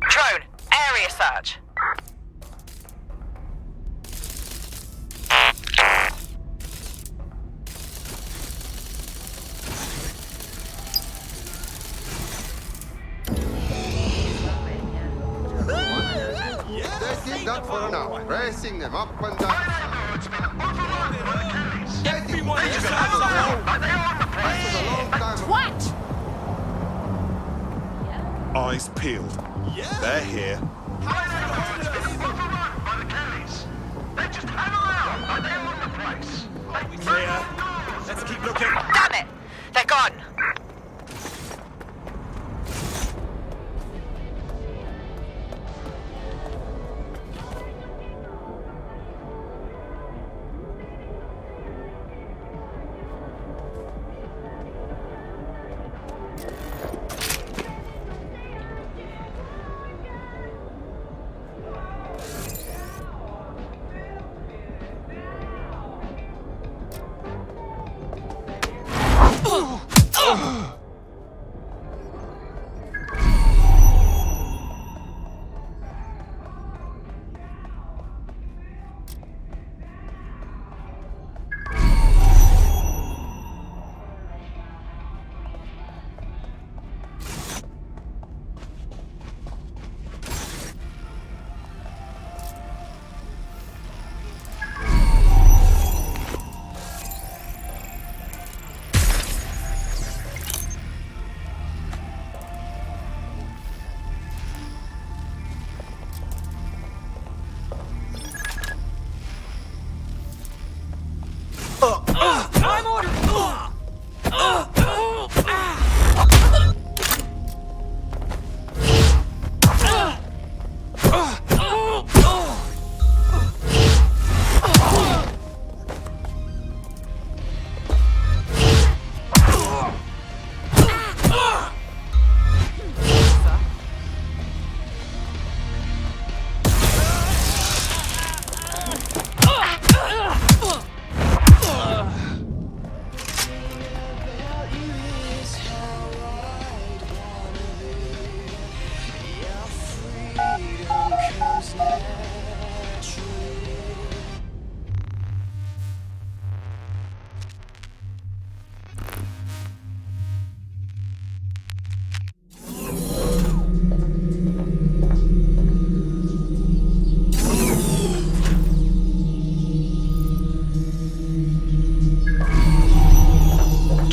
Drone, area search. Taking that for now. Pressing them up and down. Everyone just has a hole! What? Eyes peeled. They're here. Clear. Let's keep looking. Damn it! They're gone.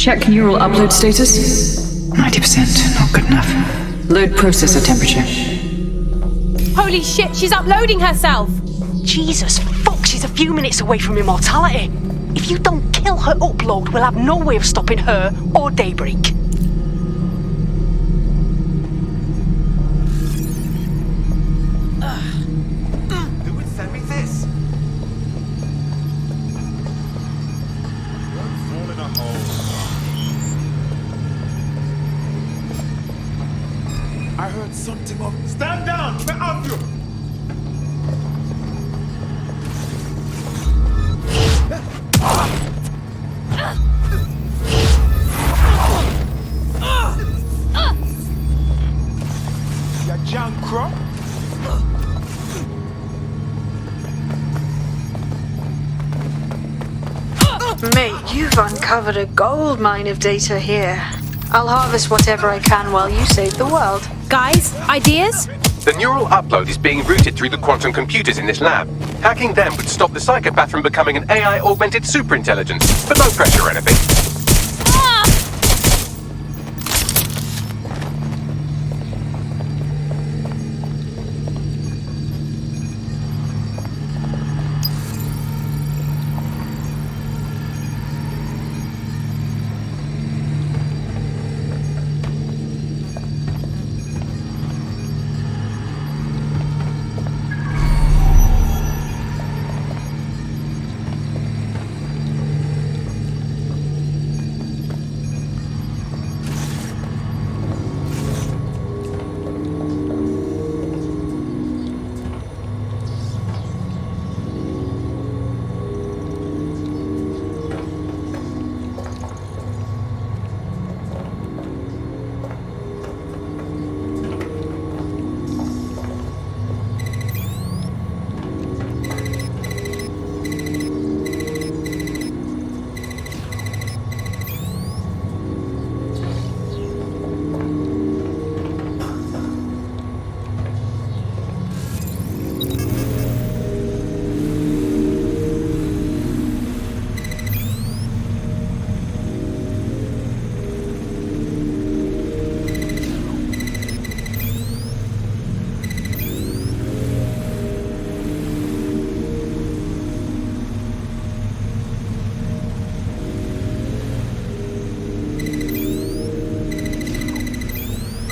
Check neural upload status. 90%, not good enough. Load processor temperature. Holy shit, she's uploading herself! Jesus fuck, she's a few minutes away from immortality. If you don't kill her upload, we'll have no way of stopping her or Daybreak. Who would send me this? Don't fall in a hole. I heard something of. Stand down! Where are you? Ya junk crop? Mate, you've uncovered a gold mine of data here. I'll harvest whatever I can while you save the world. Guys, ideas? The neural upload is being routed through the quantum computers in this lab. Hacking them would stop the psychopath from becoming an AI-augmented superintelligence, but no pressure or anything.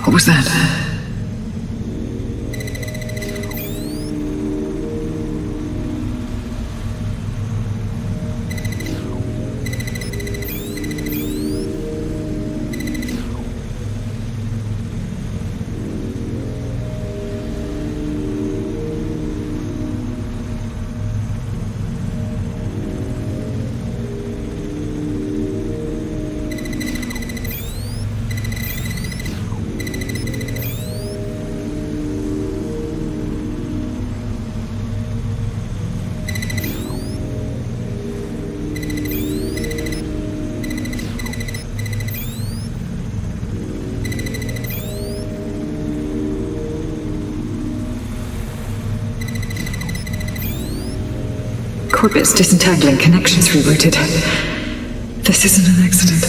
What was that? Corbet's disentangling connections rerouted. This isn't an accident.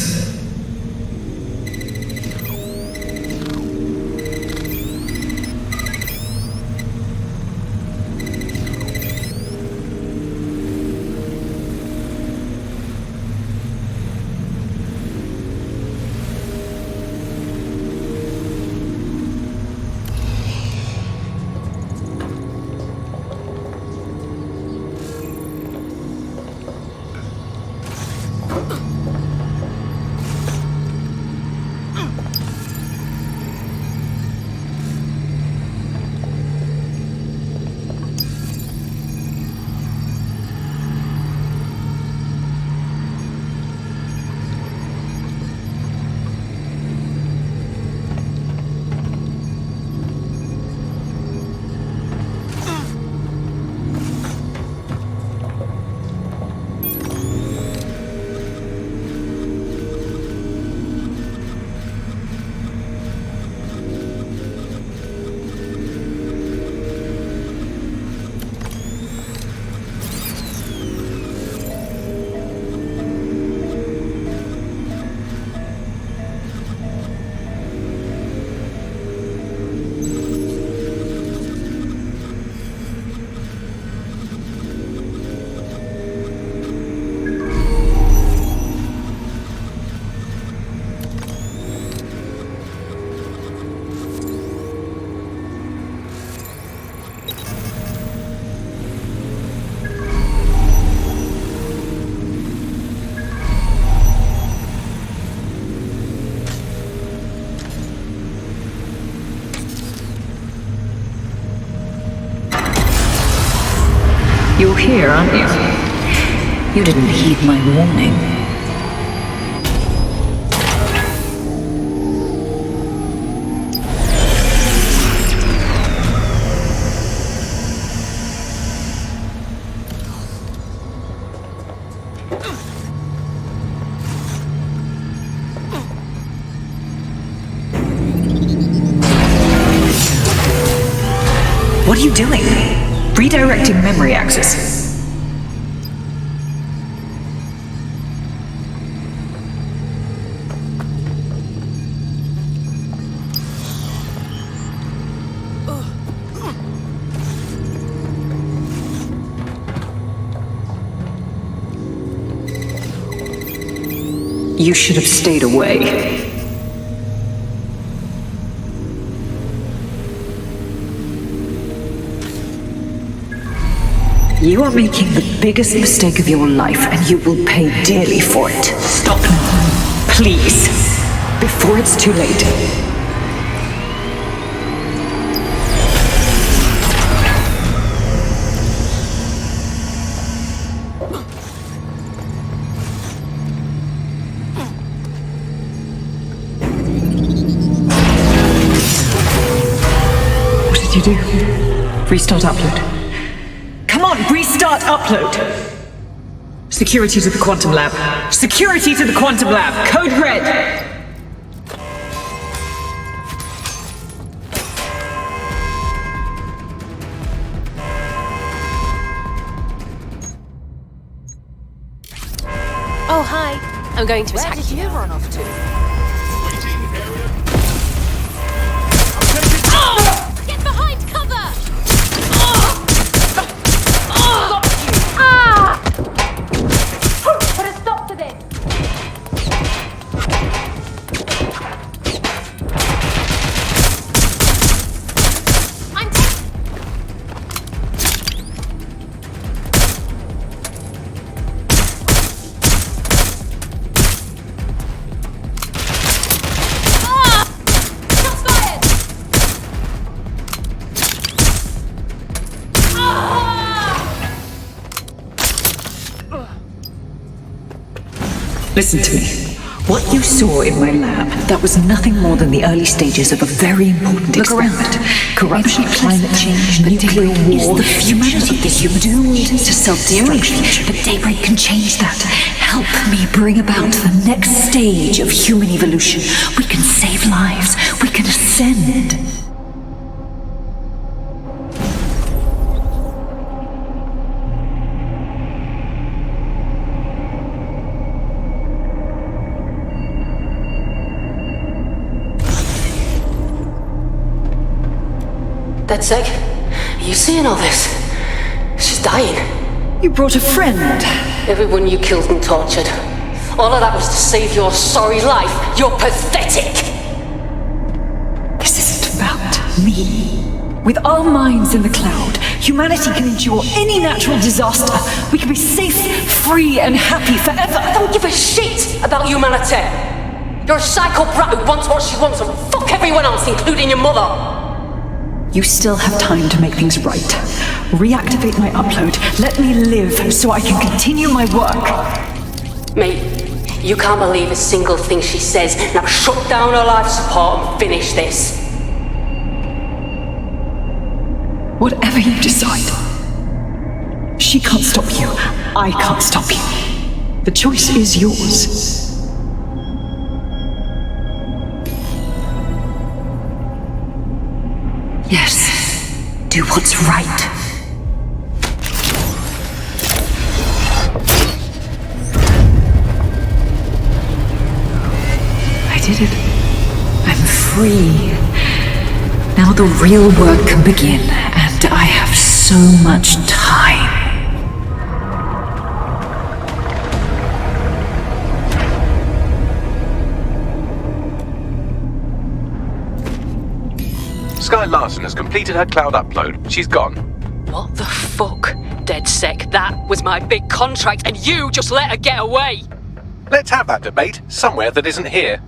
You're here, aren't you? You didn't heed my warning. What are you doing? Redirecting memory access. You should have stayed away. You are making the biggest mistake of your life, and you will pay dearly for it. Stop now, please, before it's too late. What did you do? Restart upload. Come on, restart upload! Security to the quantum lab. Security to the quantum lab. Code red! Oh, hi. I'm going to attack Where did you run off to? Get behind cover! Put a stop to this! Listen to me. What you saw in my lab, that was nothing more than the early stages of a very important experiment. Corruption, climate change, nuclear war, humanity is doomed to self-destruction. But Daybreak can change that. Help me bring about the next stage of human evolution. We can save lives. We can ascend. DedSec, are you seeing all this? She's dying. You brought a friend. Everyone you killed and tortured. All of that was to save your sorry life. You're pathetic! This isn't about me. With our minds in the cloud, humanity can endure any natural disaster. We can be safe, free, and happy forever. I don't give a shit about humanity. You're a psycho brat who wants what she wants and fuck everyone else, including your mother. You still have time to make things right. Reactivate my upload. Let me live so I can continue my work. Mate, you can't believe a single thing she says. Now shut down her life support and finish this. Whatever you decide. She can't stop you. I can't stop you. The choice is yours. Yes, do what's right. I did it. I'm free. Now the real work can begin, and I have so much time. Sky Larson has completed her cloud upload. She's gone. What the fuck? DedSec, that was my big contract and you just let her get away! Let's have that debate somewhere that isn't here.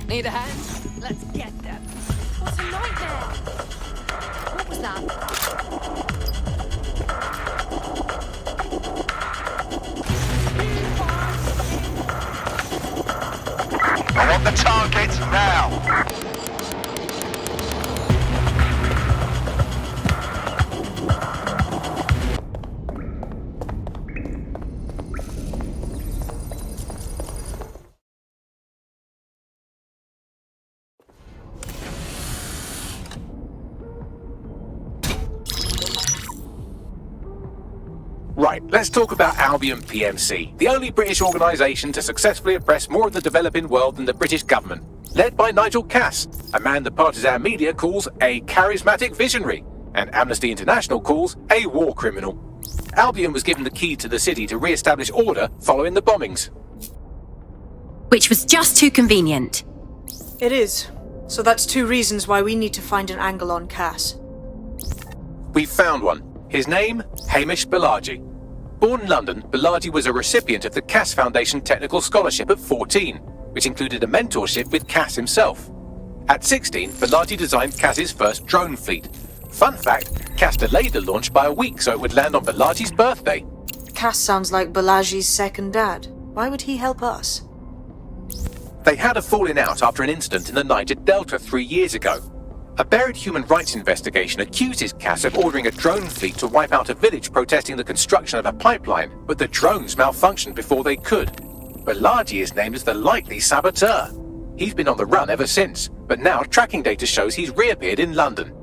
Need a hand? Let's get them. What a nightmare! What was that? I want the target now. Right, let's talk about Albion PMC, the only British organisation to successfully oppress more of the developing world than the British government. Led by Nigel Cass, a man the partisan media calls a charismatic visionary, and Amnesty International calls a war criminal. Albion was given the key to the city to re-establish order following the bombings. Which was just too convenient. It is. So that's two reasons why we need to find an angle on Cass. We've found one. His name, Hamish Balaji. Born in London, Balaji was a recipient of the Cass Foundation Technical Scholarship at 14, which included a mentorship with Cass himself. At 16, Balaji designed Cass's first drone fleet. Fun fact, Cass delayed the launch by a week so it would land on Balaji's birthday. Cass sounds like Balaji's second dad. Why would he help us? They had a falling out after an incident in the Niger Delta 3 years ago. A buried human rights investigation accuses Cass of ordering a drone fleet to wipe out a village protesting the construction of a pipeline, but the drones malfunctioned before they could. Balaji is named as the likely saboteur. He's been on the run ever since, but now tracking data shows he's reappeared in London.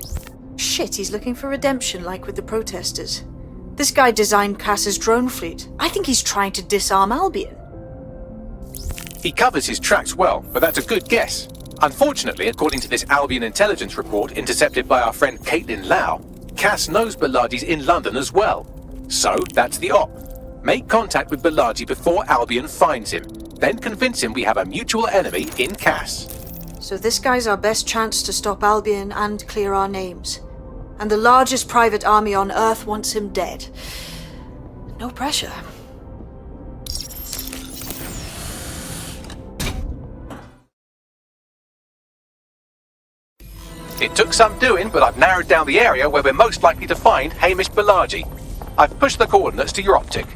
Shit, he's looking for redemption like with the protesters. This guy designed Cass's drone fleet. I think he's trying to disarm Albion. He covers his tracks well, but that's a good guess. Unfortunately, according to this Albion intelligence report intercepted by our friend Caitlin Lau, Cass knows Balaji's in London as well. So, that's the op. Make contact with Balaji before Albion finds him. Then convince him we have a mutual enemy in Cass. So this guy's our best chance to stop Albion and clear our names. And the largest private army on Earth wants him dead. No pressure. It took some doing, but I've narrowed down the area where we're most likely to find Hamish Balaji. I've pushed the coordinates to your optic.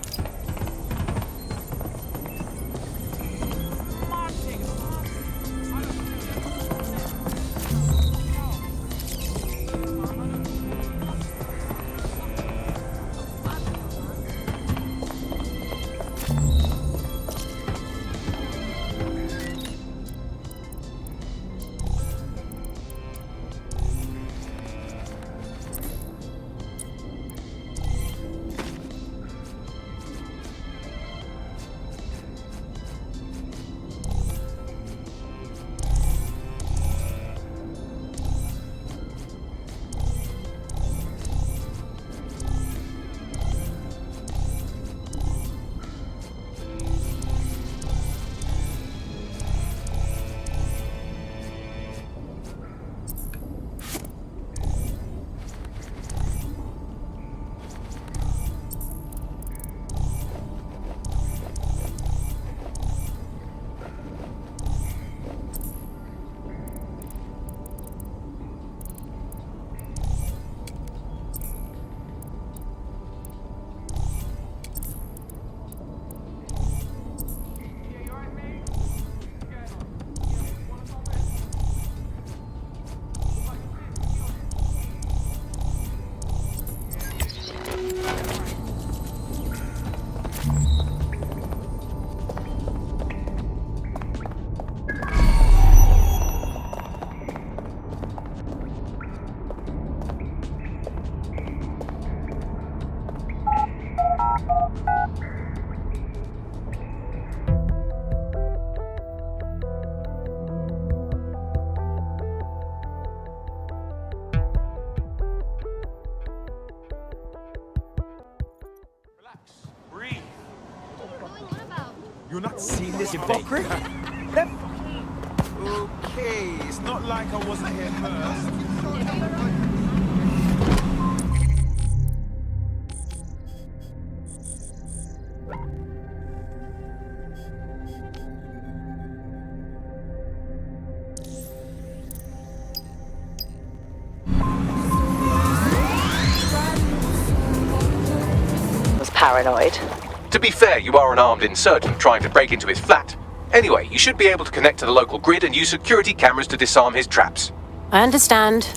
You're not seeing this hypocrite? Okay, it's not like I wasn't here first. paranoid. To be fair, you are an armed insurgent trying to break into his flat. Anyway, you should be able to connect to the local grid and use security cameras to disarm his traps. I understand.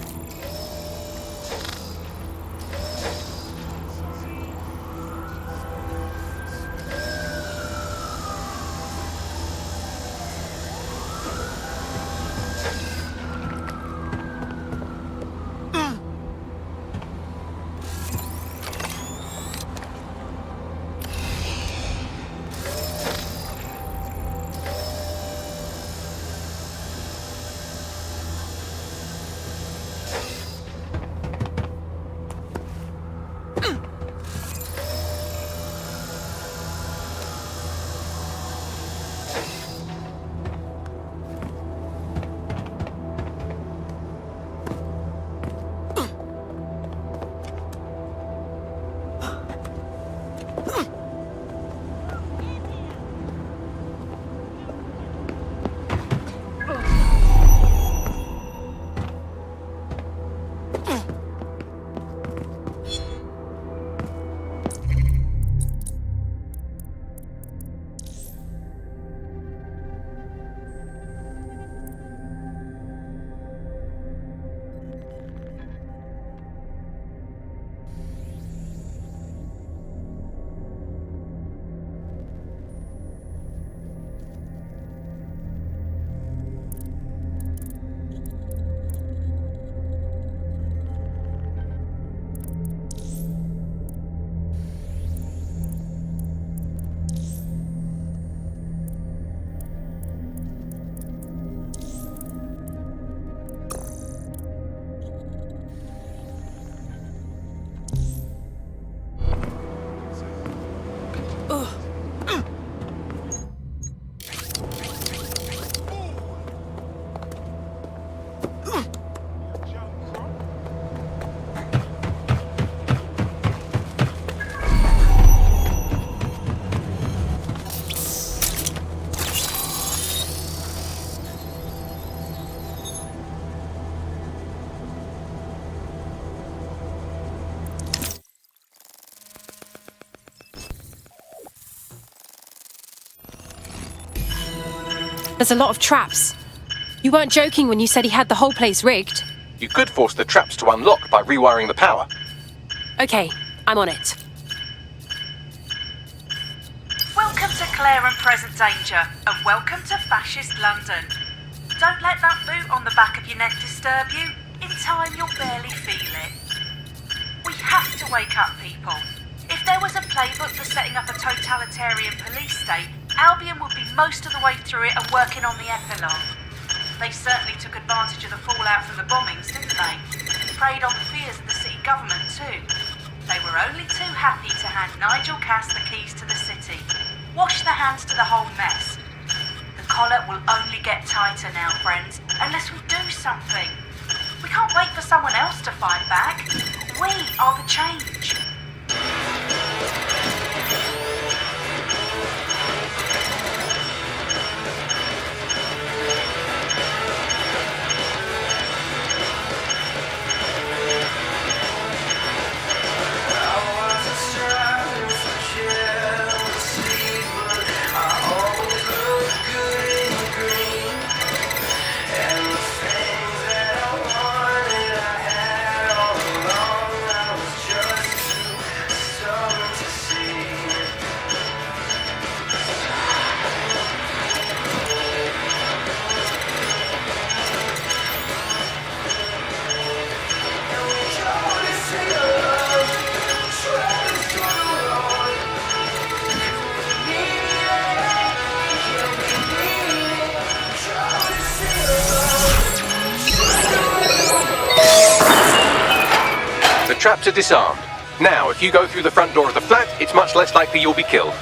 There's a lot of traps. You weren't joking when you said he had the whole place rigged. You could force the traps to unlock by rewiring the power. Okay, I'm on it. Welcome to Clare and Present Danger, and welcome to fascist London. Don't let that boot on the back of your neck disturb you. In time, you'll barely feel it. We have to wake up people. If there was a playbook for setting up a totalitarian police state, Albion would be most of the way through it and working on the epilogue. They certainly took advantage of the fallout from the bombings, didn't they? Preyed on the fears of the city government too. They were only too happy to hand Nigel Cass the keys to the city. Wash their hands to the whole mess. The collar will only get tighter now, friends, unless we do something. We can't wait for someone else to fight back. We are the change. The traps are disarmed. Now, if you go through the front door of the flat, it's much less likely you'll be killed.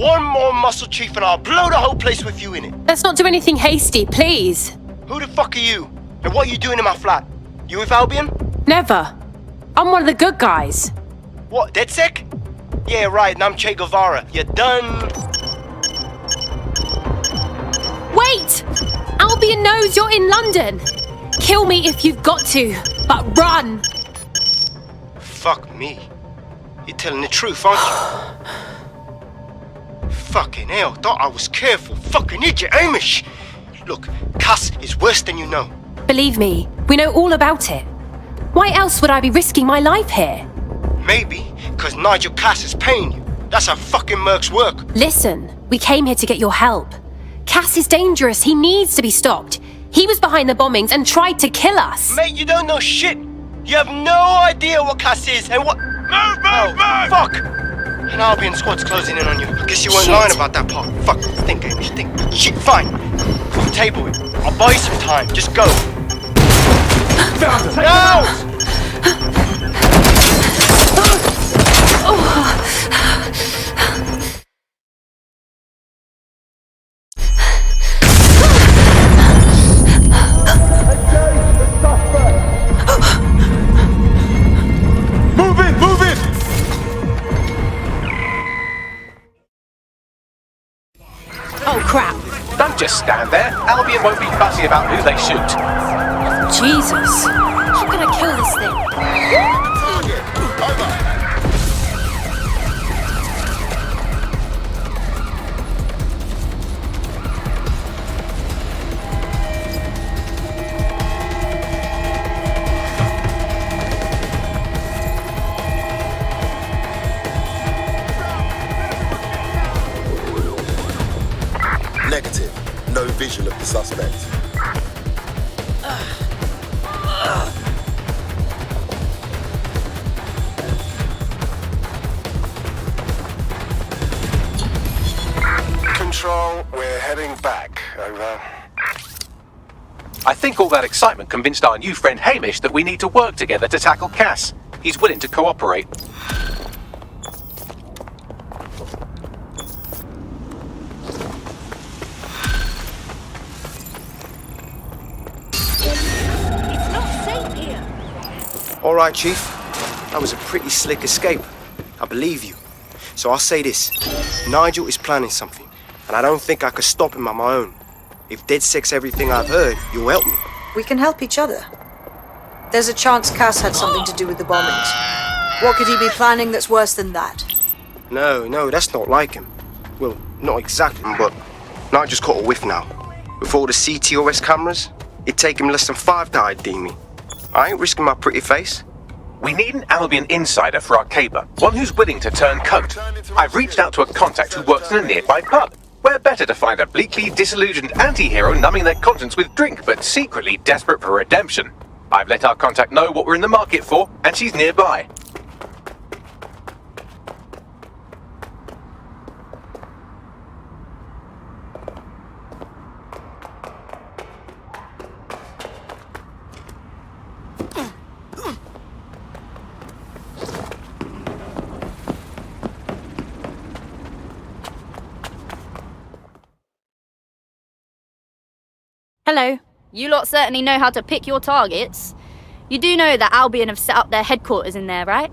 one more muscle chief and I'll blow the whole place with you in it. Let's not do anything hasty, please. Who the fuck are you? And what are you doing in my flat? You with Albion? Never. I'm one of the good guys. What, DedSec? Yeah, right, and I'm Che Guevara. You done? Wait! Albion knows you're in London. Kill me if you've got to, but run! Fuck me. You're telling the truth, aren't you? Fucking hell, thought I was careful. Fucking idiot, Amish! Look, Cass is worse than you know. Believe me, we know all about it. Why else would I be risking my life here? Maybe, because Nigel Cass is paying you. That's how fucking mercs work. Listen, we came here to get your help. Cass is dangerous. He needs to be stopped. He was behind the bombings and tried to kill us. Mate, you don't know shit. You have no idea what Cass is and what... Move! Fuck! An Albion squad's closing in on you. I guess you weren't lying about that part. Fuck, think, Amish, think. Shit, fine. We'll table it. I'll buy you some time. Just go. No! Move it! Oh, crap. Don't just stand there. Albion won't be fussy about who they shoot. Jesus. How can I kill this thing? Negative. No visual of the suspect. Control, we're heading back. Over. I think all that excitement convinced our new friend Hamish that we need to work together to tackle Cass. He's willing to cooperate. All right, Chief. That was a pretty slick escape. I believe you. So I'll say this. Nigel is planning something, and I don't think I could stop him on my own. If DedSec's everything I've heard, you'll help me. We can help each other. There's a chance Cass had something to do with the bombings. What could he be planning that's worse than that? No, that's not like him. Well, not exactly, but Nigel's caught a whiff now. With all the CTOS cameras, it'd take him less than 5 to ID me. I ain't risking my pretty face. We need an Albion insider for our caper, one who's willing to turn coat. I've reached out to a contact who works in a nearby pub. Where better to find a bleakly disillusioned anti-hero numbing their conscience with drink, but secretly desperate for redemption. I've let our contact know what we're in the market for, and she's nearby. Hello. You lot certainly know how to pick your targets. You do know that Albion have set up their headquarters in there, right?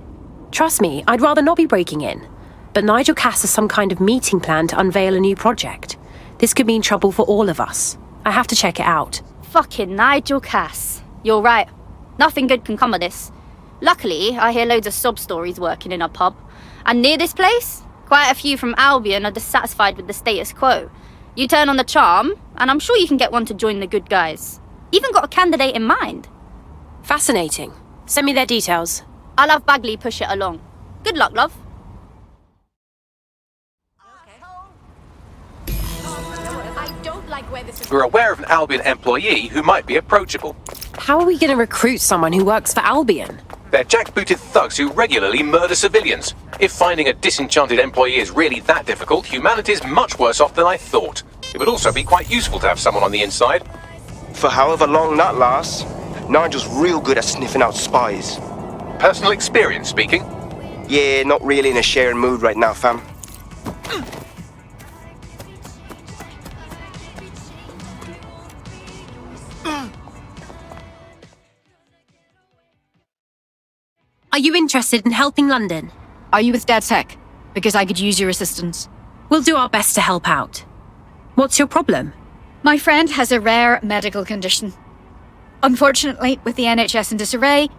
Trust me, I'd rather not be breaking in. But Nigel Cass has some kind of meeting plan to unveil a new project. This could mean trouble for all of us. I have to check it out. Fucking Nigel Cass. You're right. Nothing good can come of this. Luckily, I hear loads of sob stories working in a pub. And near this place, quite a few from Albion are dissatisfied with the status quo. You turn on the charm, and I'm sure you can get one to join the good guys. Even got a candidate in mind. Fascinating. Send me their details. I'll have Bagley push it along. Good luck, love. We're aware of an Albion employee who might be approachable. How are we going to recruit someone who works for Albion? They're jackbooted thugs who regularly murder civilians. If finding a disenchanted employee is really that difficult, humanity's much worse off than I thought. It would also be quite useful to have someone on the inside. For however long that lasts, Nigel's real good at sniffing out spies. Personal experience speaking? Yeah, not really in a sharing mood right now, fam. Are you interested in helping London? Are you with DedSec? Because I could use your assistance. We'll do our best to help out. What's your problem? My friend has a rare medical condition. Unfortunately, with the NHS in disarray,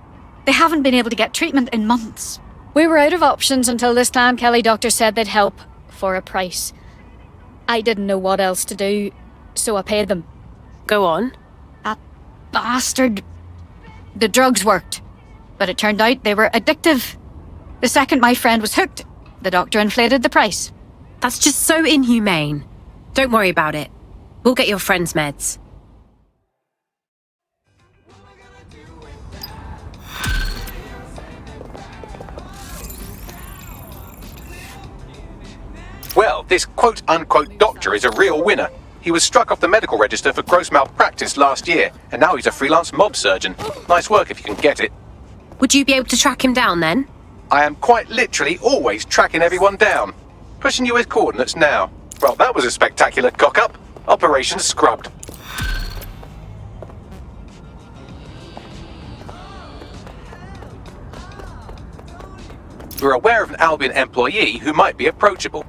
they haven't been able to get treatment in months. We were out of options until this Clan Kelly doctor said they'd help for a price. I didn't know what else to do, so I paid them. Go on. That bastard. The drugs worked, but it turned out they were addictive. The second my friend was hooked, the doctor inflated the price. That's just so inhumane. Don't worry about it. We'll get your friend's meds. Well, this quote-unquote doctor is a real winner. He was struck off the medical register for gross malpractice last year, and now he's a freelance mob surgeon. Nice work if you can get it. Would you be able to track him down then? I am quite literally always tracking everyone down. Pushing you his coordinates now. Well, that was a spectacular cock-up. Operation scrubbed. We're aware of an Albion employee who might be approachable.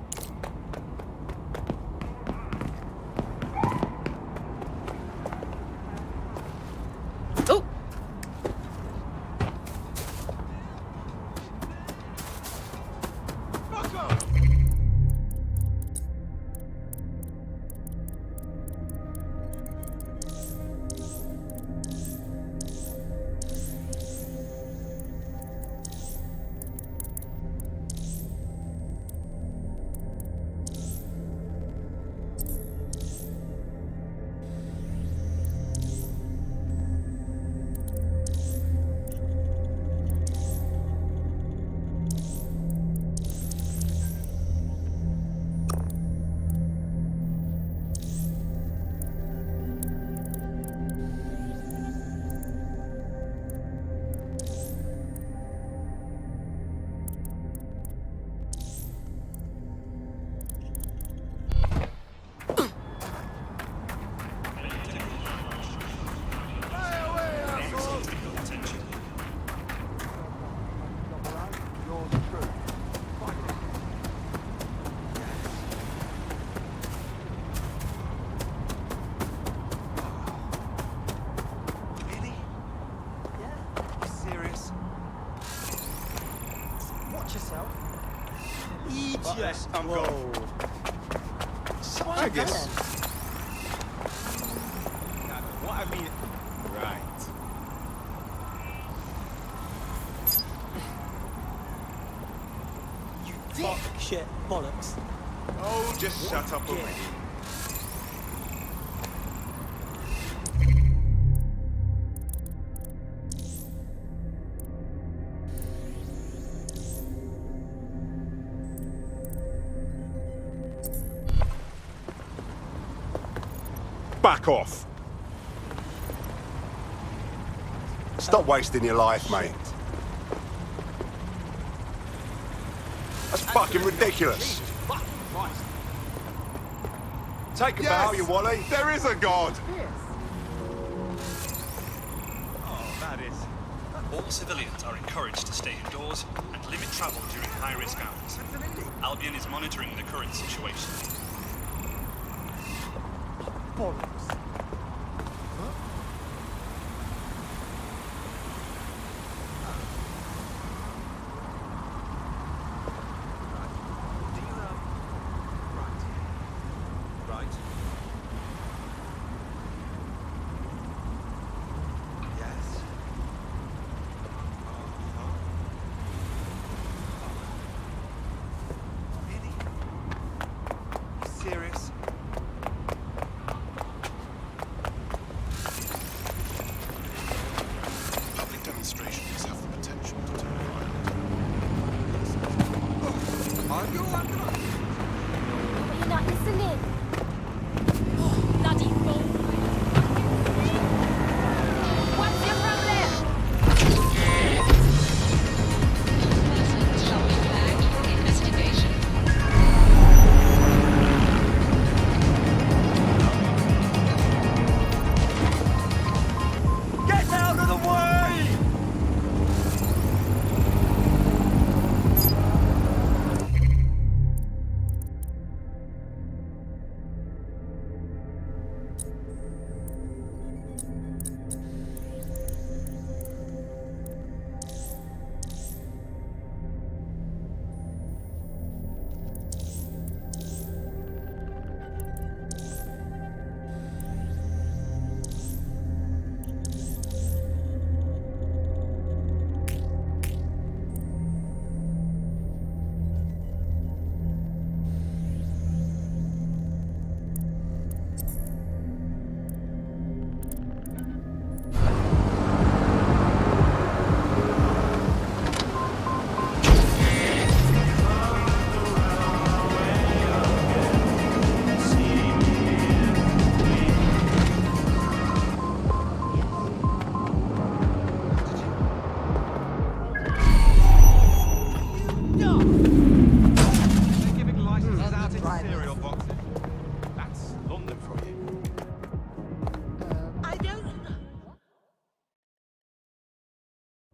Oh! Yes, I'm gone. I guess. What I mean, right. You fuck shit bollocks. Oh, just shut up already. Back off. Stop wasting your life, mate. That's fucking ridiculous. Take a bow, you Wally. There is a god. Oh, that is. All civilians are encouraged to stay indoors and limit travel during high-risk hours. Albion is monitoring the current situation. Bollocks.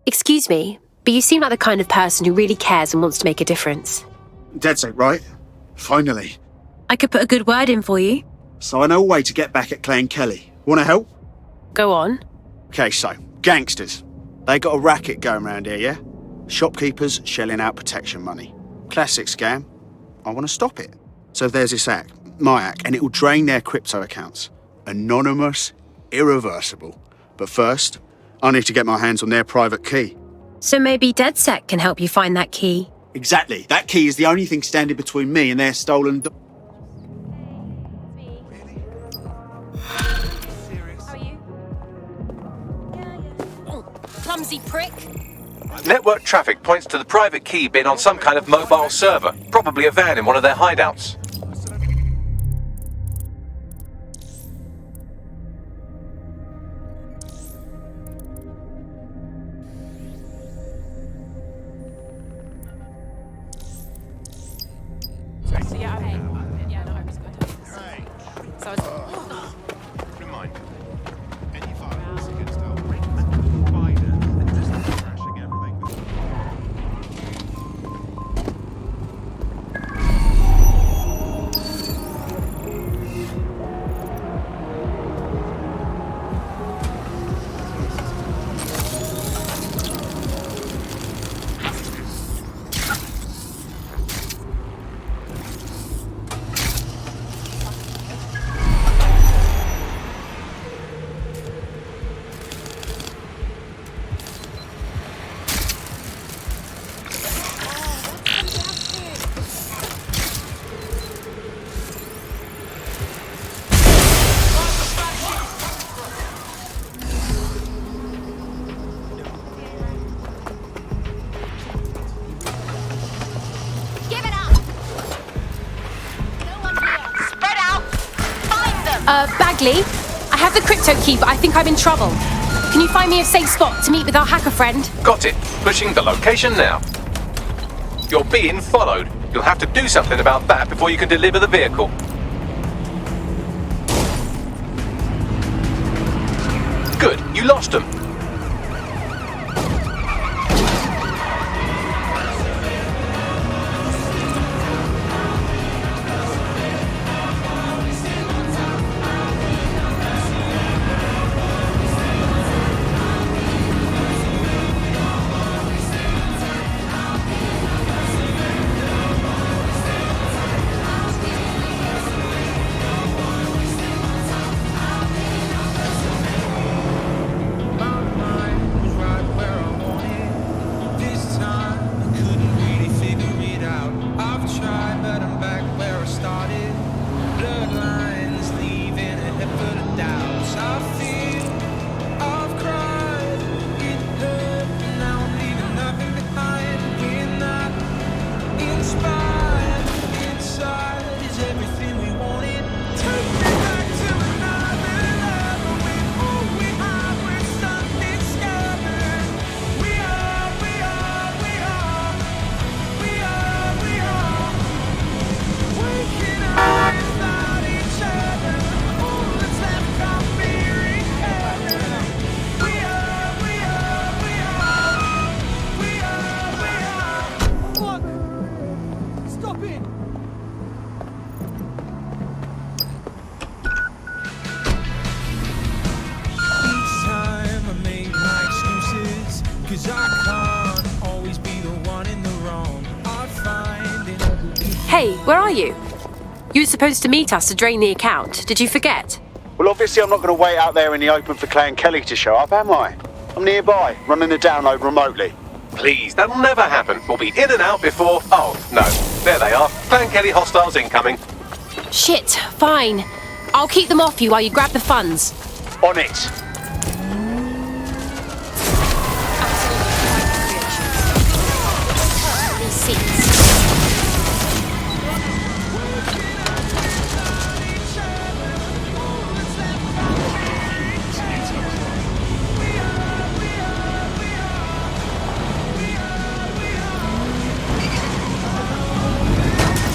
Excuse me, but you seem like the kind of person who really cares and wants to make a difference. DedSec, right? Finally. I could put a good word in for you. So I know a way to get back at Clay and Kelly. Want to help? Go on. Okay, so, gangsters. They got a racket going around here, yeah? Shopkeepers shelling out protection money. Classic scam. I want to stop it. So there's this act, my act, and it will drain their crypto accounts. Anonymous, irreversible. But first, I need to get my hands on their private key. So maybe DedSec can help you find that key. Exactly. That key is the only thing standing between me and their stolen... Clumsy prick. Network traffic points to the private key being on some kind of mobile server, probably a van in one of their hideouts. Bagley, I have the crypto key, but I think I'm in trouble. Can you find me a safe spot to meet with our hacker friend? Got it. Pushing the location now. You're being followed. You'll have to do something about that before you can deliver the vehicle. Good, you lost them. Hey, where are you? You were supposed to meet us to drain the account. Did you forget? Well, obviously I'm not going to wait out there in the open for Clay and Kelly to show up, am I? I'm nearby, running the download remotely. Please, that'll never happen. We'll be in and out before... Oh, no. There they are. Clay and Kelly hostiles incoming. Shit, fine. I'll keep them off you while you grab the funds. On it.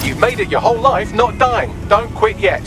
You've made it your whole life not dying. Don't quit yet.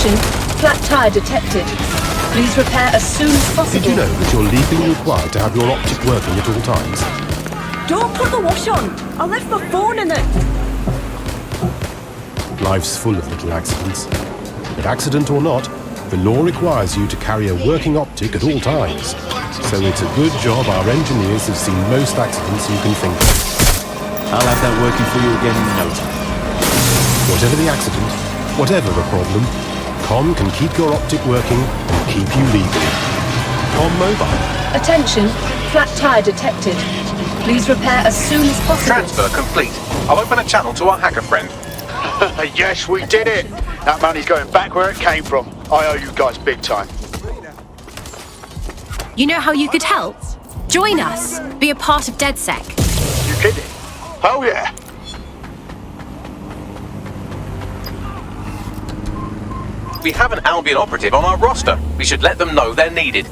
Attention, flat tire detected. Please repair as soon as possible. Did you know that you're legally required to have your optic working at all times? Don't put the wash on. I left my phone in it. Life's full of little accidents. But accident or not, the law requires you to carry a working optic at all times. So it's a good job our engineers have seen most accidents you can think of. I'll have that working for you again in no time. Whatever the accident, whatever the problem, Com can keep your optic working and keep you legal. Com Mobile. Attention, flat tire detected. Please repair as soon as possible. Transfer complete. I'll open a channel to our hacker friend. Yes, we did it! That money's going back where it came from. I owe you guys big time. You know how you could help? Join us. Be a part of DedSec. You kidding? Oh yeah! We have an Albion operative on our roster. We should let them know they're needed.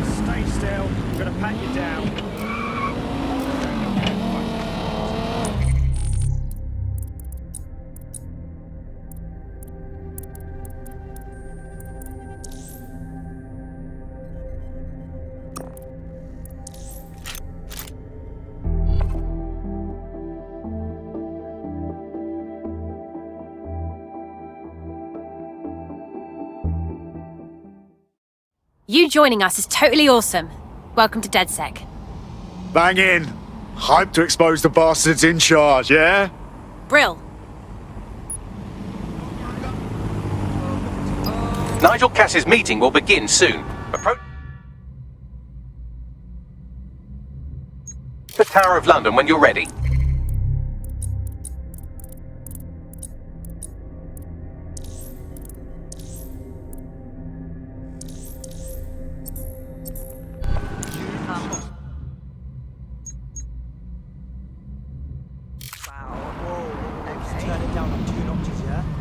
Stay still. I'm gonna pat you down. You joining us is totally awesome. Welcome to DedSec. Bang in! Hype to expose the bastards in charge, yeah? Brill. Nigel Cass's meeting will begin soon. The Tower of London when you're ready.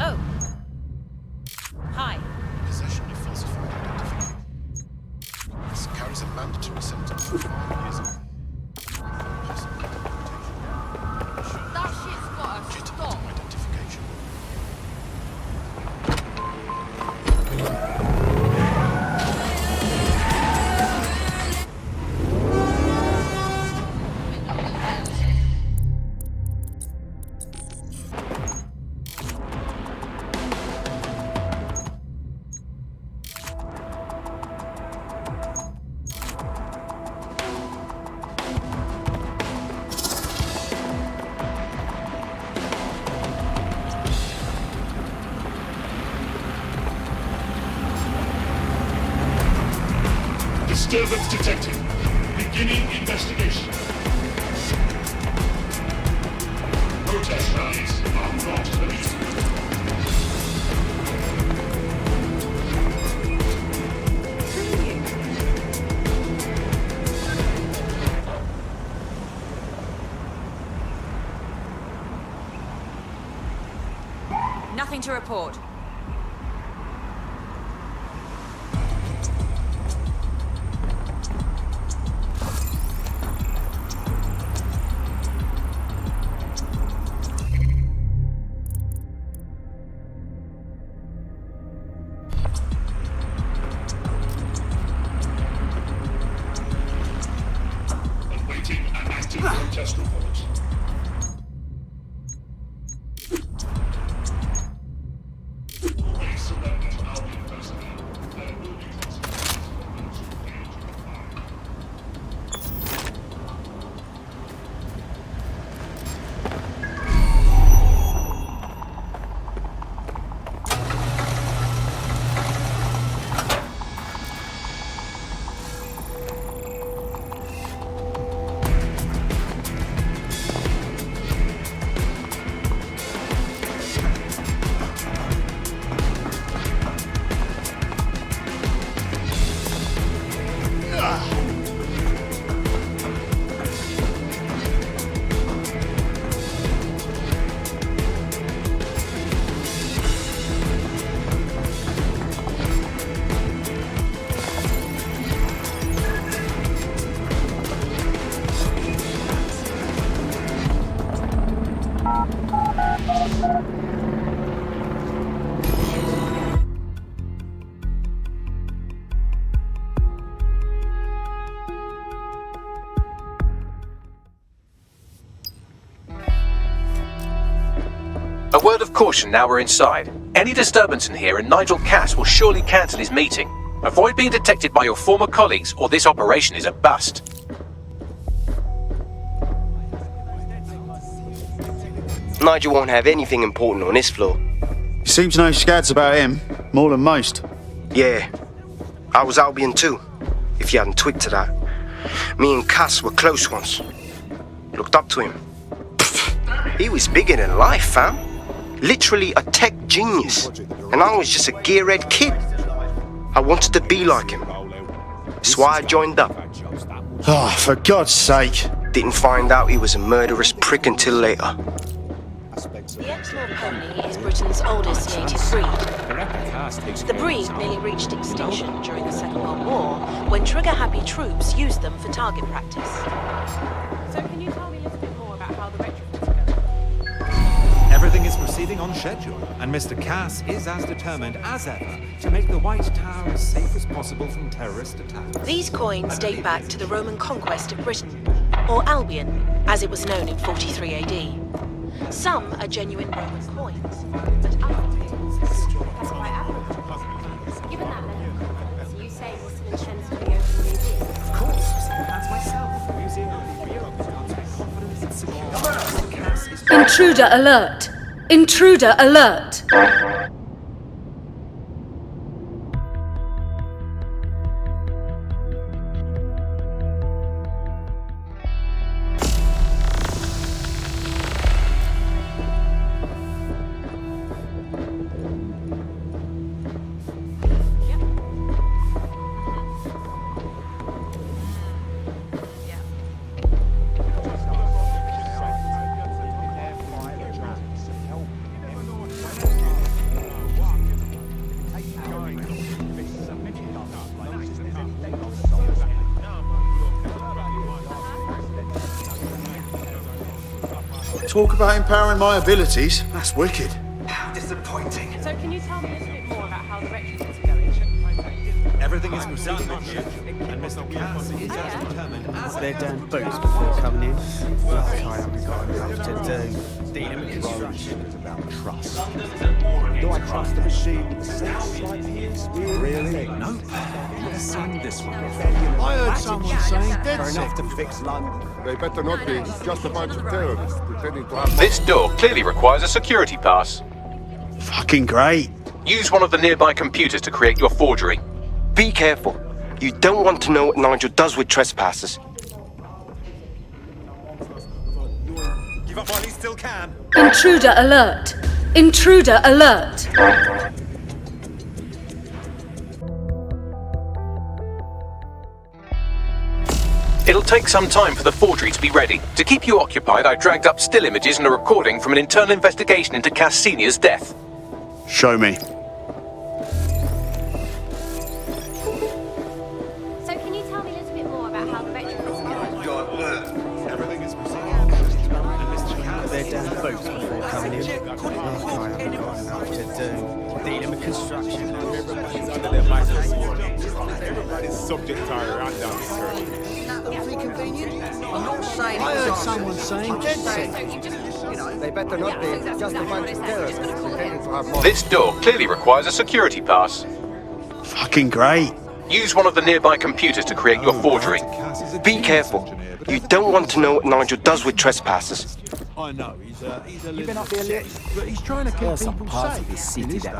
Oh. Hi. Possession of falsified identification. This carries a mandatory sentence of 5 years. That shit's got to stop. Identification. Disturbance detected. Beginning investigation. Protest rallies are not permitted. Nothing to report. Awaiting an active protest report. Please surrender to Albion personnel. There will be consequences for those who fail to comply. A word of caution now we're inside. Any disturbance in here and Nigel Cass will surely cancel his meeting. Avoid being detected by your former colleagues or this operation is a bust. Nigel won't have anything important on this floor. Seems no scads about him, more than most. Yeah, I was Albion too, if you hadn't twigged to that. Me and Cass were close once. Looked up to him. Pfft, he was bigger than life, fam. Literally a tech genius. And I was just a gearhead kid. I wanted to be like him. That's why I joined up. Oh, for God's sake. Didn't find out he was a murderous prick until later. The Exmoor pony is Britain's oldest native breed. The breed nearly reached extinction during the Second World War, when trigger-happy troops used them for target practice. So can you tell me a little bit more about how the retrofits are going? Everything is proceeding on schedule, and Mr. Cass is as determined as ever to make the White Tower as safe as possible from terrorist attacks. These coins date back to the Roman conquest of Britain, or Albion, as it was known in 43 AD. Some are genuine Roman coins, but others... That's quite admirable. Given that letter, so you say you still intend to reopen the museum? Of course, that's myself. The museum will be reopened once my confidence and security. Intruder alert! Intruder alert! Talk about empowering my abilities. That's wicked. How disappointing. So can you tell me a little bit more about how the retrofits are going? Everything is proceeding on schedule, and Mr. Cass is as determined as they're down boots before coming in. Okay, I've got enough to do. Dealing with construction is about trust. Do I trust the machine with the sense like his? Really? Nope. Never seen this one before. I heard someone saying DedSec enough to fix London. They better not be just a bunch of terrorists pretending to have... This door clearly requires a security pass. Fucking great. Use one of the nearby computers to create your forgery. Be careful. You don't want to know what Nigel does with trespassers. Give up while he still can. Intruder alert! Intruder alert! It'll take some time for the forgery to be ready. To keep you occupied, I dragged up still images and a recording from an internal investigation into Cass Sr.'s death. Show me. So can you tell me a little bit more about how the retrofits are going? Everything is proceeding on schedule, and Mr. Cass They're down boots before coming in. Okay, I've got enough to do. Dealing with construction. Everybody's under their microscope. Everybody's subject to a random search. I'm not saying I heard someone saying DedSec. They better not be just a bunch of terrorists pretending to have... This door clearly requires a security pass. Fucking great. Use one of the nearby computers to create your forgery. Be careful. You don't want to know what Nigel does with trespassers. I know, he's a little sick, but he's trying to keep people Parts safe. of this city that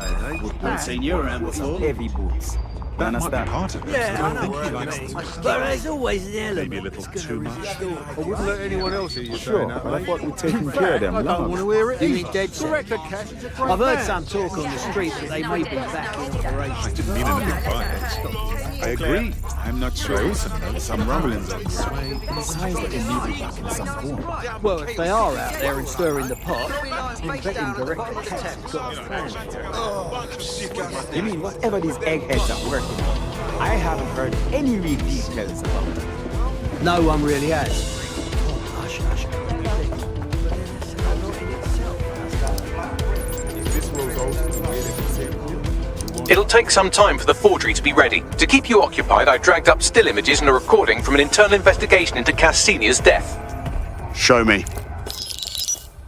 I've seen you around before. Heavy boots. That might be part of it. Yeah, I I know think he what likes you to mean. But there's always an element. maybe a little too much. I wouldn't let anyone else hear you saying that, I mate. thought we'd taken care of them I don't long. want to hear it You either. mean DedSec? Correct the cash, he's a great I've heard man. some talk on the street that they may be back in operation. I didn't mean anything by it. I agree. I'm not sure. Some rumblings of sway. Besides, they may be back in some form. Well, if they are out there and stirring the pot, then betting Director Cat's got a plan. You mean whatever these eggheads are working on? I haven't heard any real details about it. No one really has. It'll take some time for the forgery to be ready. To keep you occupied, I dragged up still images and a recording from an internal investigation into Cass Sr.'s death. Show me.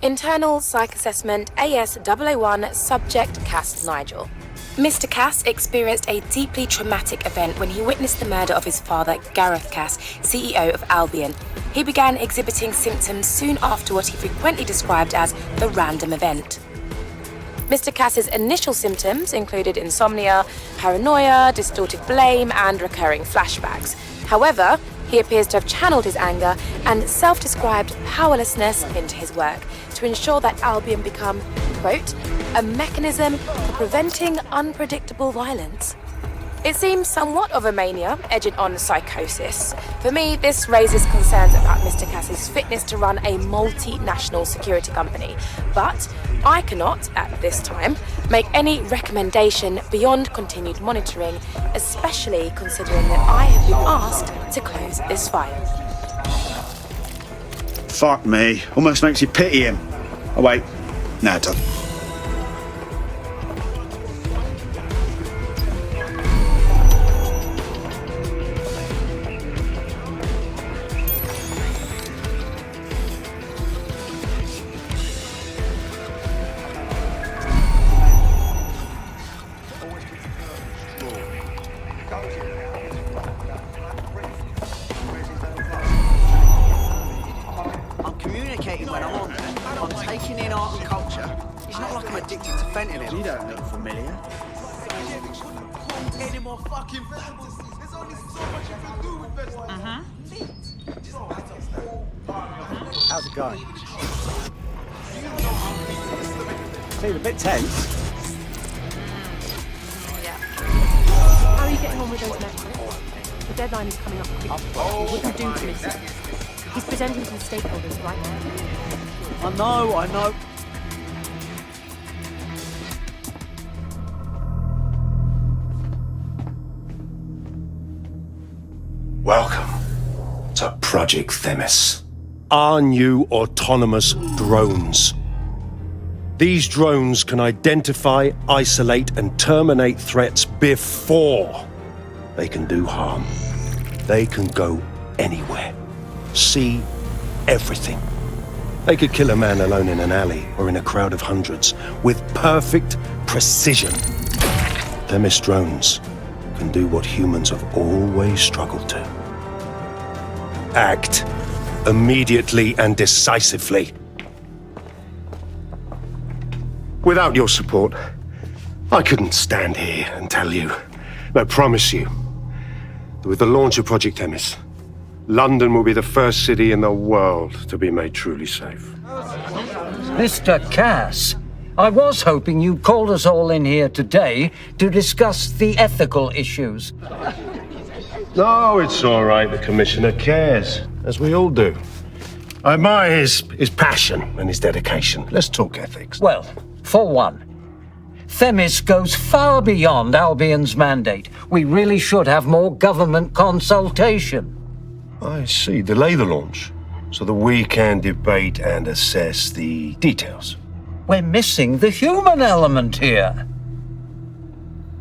Internal Psych Assessment AS001 Subject Cass Nigel. Mr. Cass experienced a deeply traumatic event when he witnessed the murder of his father, Gareth Cass, CEO of Albion. He began exhibiting symptoms soon after what he frequently described as the random event. Mr. Cass's initial symptoms included insomnia, paranoia, distorted blame, and recurring flashbacks. However, he appears to have channeled his anger and self-described powerlessness into his work to ensure that Albion become, quote, a mechanism for preventing unpredictable violence. It seems somewhat of a mania, edging on psychosis. For me, this raises concerns about Mr. Cass's fitness to run a multinational security company. But I cannot, at this time, make any recommendation beyond continued monitoring, especially considering that I have been asked to close this file. Fuck me. Almost makes you pity him. Oh, wait. No, it doesn't. I'm communicating when I'm on there. I'm taking in art and culture. It's not like I'm addicted to fentanyl. You don't look familiar. Any more fucking fantasies? There's only so much you can do with festivals. How's it going? Seems a bit tense. How are you getting on with those metrics? The deadline is coming up quickly. What do you do to miss it? He's presenting to the stakeholders right now. I know. Welcome to Project Themis. Our new autonomous drones. These drones can identify, isolate, and terminate threats before they can do harm. They can go anywhere, see everything. They could kill a man alone in an alley or in a crowd of hundreds with perfect precision. Themis drones can do what humans have always struggled to. Act immediately and decisively. Without your support, I couldn't stand here and tell you, but promise you, that with the launch of Project Themis, London will be the first city in the world to be made truly safe. Mr. Cass, I was hoping you called us all in here today to discuss the ethical issues. No, it's all right. The Commissioner cares, as we all do. I admire his passion and his dedication. Let's talk ethics. Well, for one, Themis goes far beyond Albion's mandate. We really should have more government consultation. I see. Delay the launch, so that we can debate and assess the details. We're missing the human element here.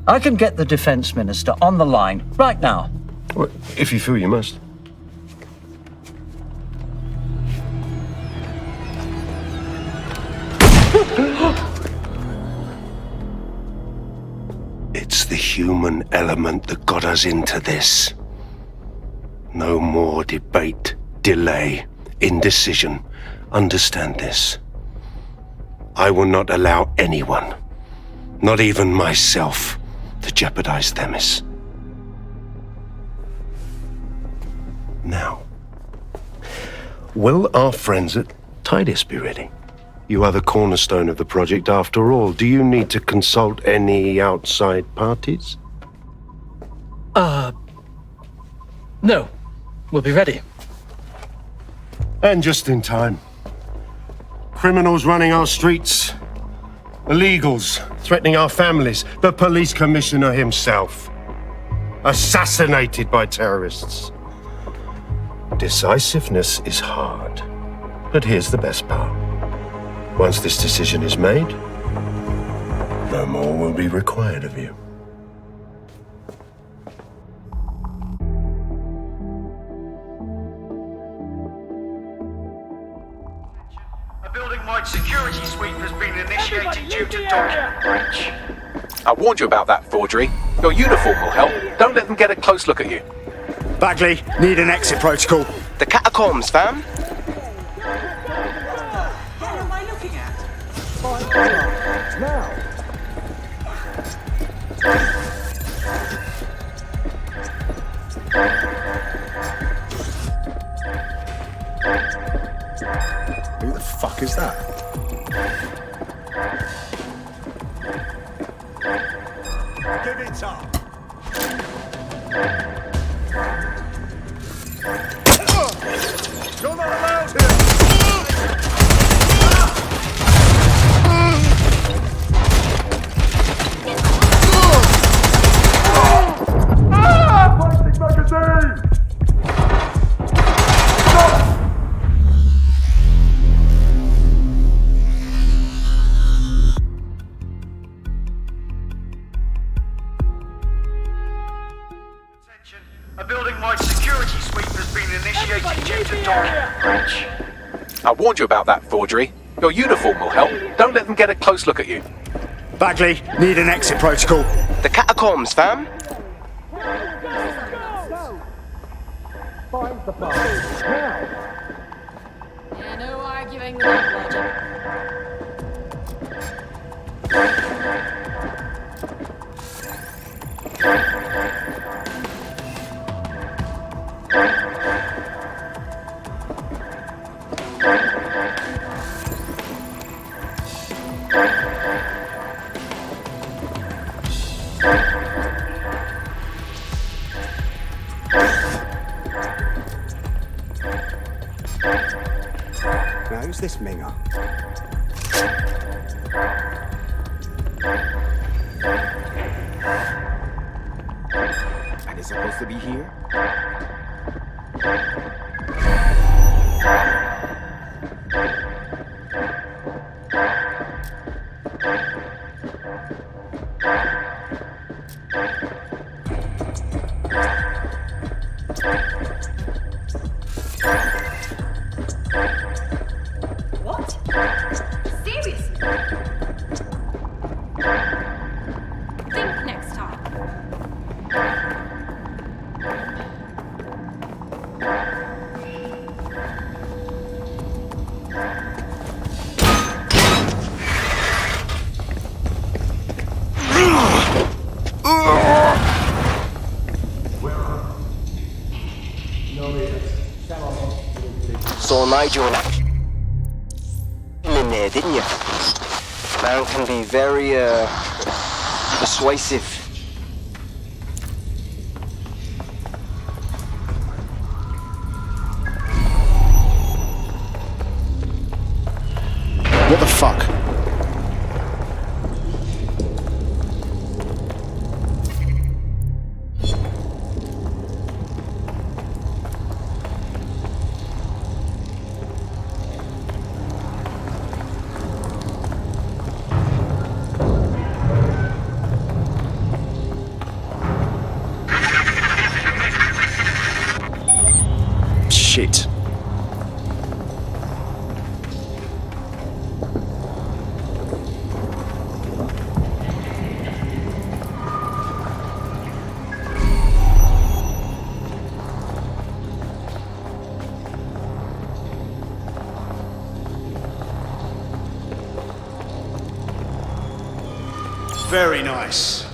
I can get the Defense Minister on the line right now. Well, if you feel you must. It's the human element that got us into this. No more debate, delay, indecision. Understand this. I will not allow anyone, not even myself, to jeopardize Themis. Now, will our friends at Tidus be ready? You are the cornerstone of the project after all. Do you need to consult any outside parties? No. We'll be ready. And just in time. Criminals running our streets. Illegals threatening our families. The police commissioner himself. Assassinated by terrorists. Decisiveness is hard. But here's the best part. Once this decision is made, no more will be required of you. A building-wide security sweep has been initiated due to document breach. I warned you about that forgery. Your uniform will help. Don't let them get a close look at you. Bagley, need an exit protocol. The catacombs, fam. What am I looking at? Now! Who the fuck is that? Give it up. You're not allowed here! Fighting magazine! A building-wide security sweep has been initiated due to document breach. I warned you about that forgery. Your uniform will help. Don't let them get a close look at you. Bagley, need an exit protocol. The catacombs, fam. Find the path. Now! Yeah, no arguing with that logic. Now, who's this Minger? And he's supposed to be here? What? Seriously? Think next time. Saw Nigel in there, didn't you? Man can be very, persuasive. What the fuck? Shit. Very nice.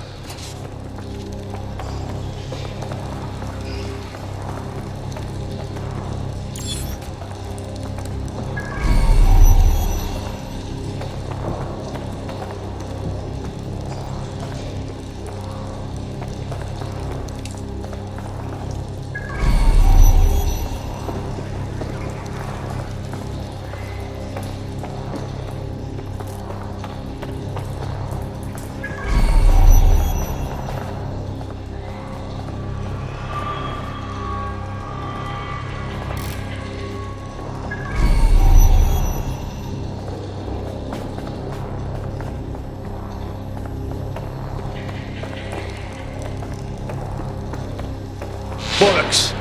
Bollocks.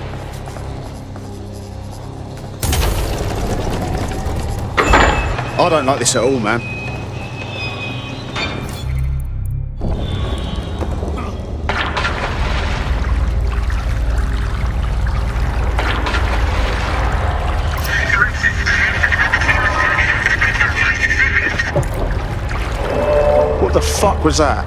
I don't like this at all, man. What the fuck was that?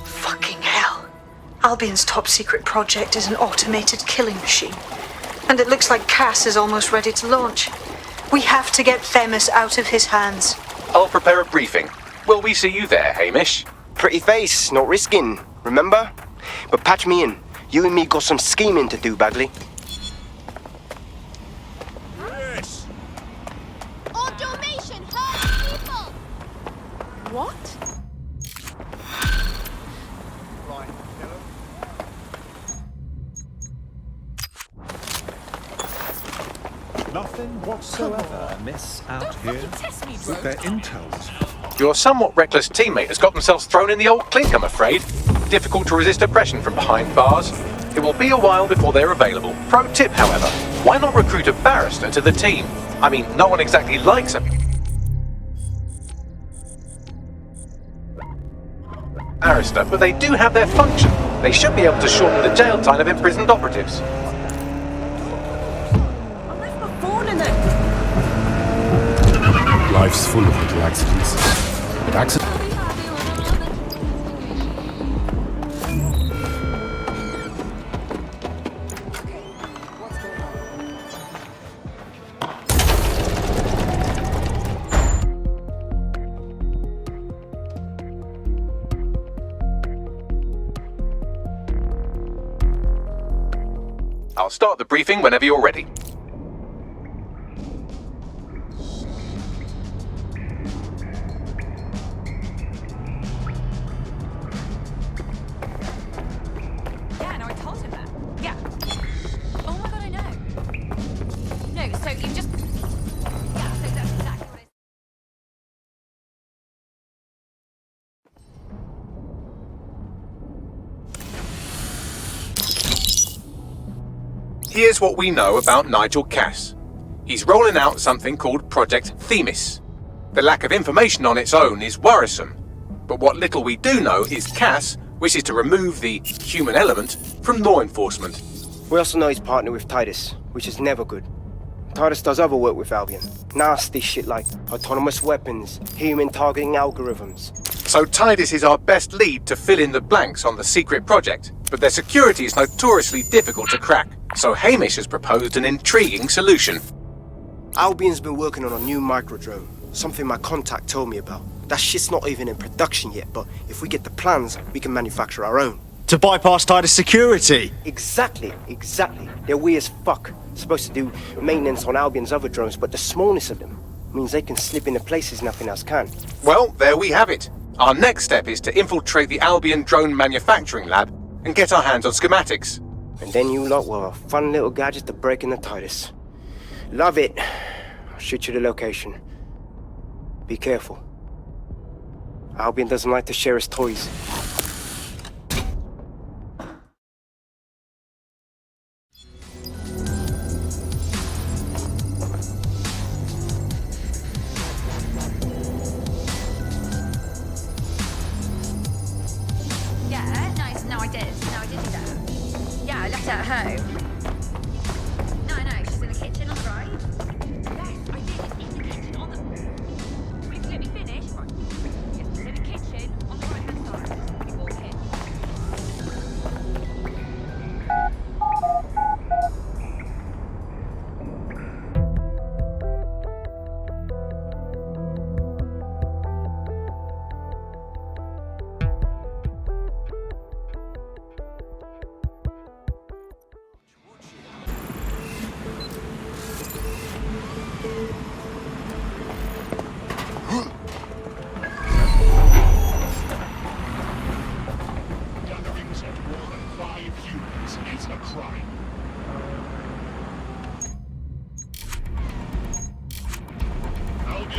Fucking hell. Albion's top secret project is an automated killing machine. And it looks like Cass is almost ready to launch. We have to get Themis out of his hands. I'll prepare a briefing. Will we see you there, Hamish? Pretty face, not risking, remember? But patch me in. You and me got some scheming to do, Bagley. Yes. Automation hurts people! What? Nothing whatsoever amiss out here with their intels. Your somewhat reckless teammate has got themselves thrown in the old clink, I'm afraid. Difficult to resist oppression from behind bars. It will be a while before they're available. Pro tip, however, why not recruit a barrister to the team? I mean, no one exactly likes a barrister, but they do have their function. They should be able to shorten the jail time of imprisoned operatives. Life's full of little accidents. But I'll start the briefing whenever you're ready. Here's what we know about Nigel Cass. He's rolling out something called Project Themis. The lack of information on its own is worrisome, but what little we do know is Cass wishes to remove the human element from law enforcement. We also know he's partnered with Titus, which is never good. Titus does other work with Albion. Nasty shit like autonomous weapons, human targeting algorithms. So Titus is our best lead to fill in the blanks on the secret project, but their security is notoriously difficult to crack. So Hamish has proposed an intriguing solution. Albion's been working on a new microdrone, something my contact told me about. That shit's not even in production yet, but if we get the plans, we can manufacture our own. To bypass Titus security? Exactly. They're weird as fuck. Supposed to do maintenance on Albion's other drones, but the smallness of them means they can slip into places nothing else can. Well, there we have it. Our next step is to infiltrate the Albion drone manufacturing lab and get our hands on schematics. And then you lot will have a fun little gadget to break in the Titus. Love it. I'll shoot you the location. Be careful. Albion doesn't like to share his toys. No, I did do that. Yeah, I left her at home. No, she's in the kitchen on the right. Yes, I did. It's in the kitchen on the... Please let me finish. Right. Yes, she's in the kitchen on the right-hand side.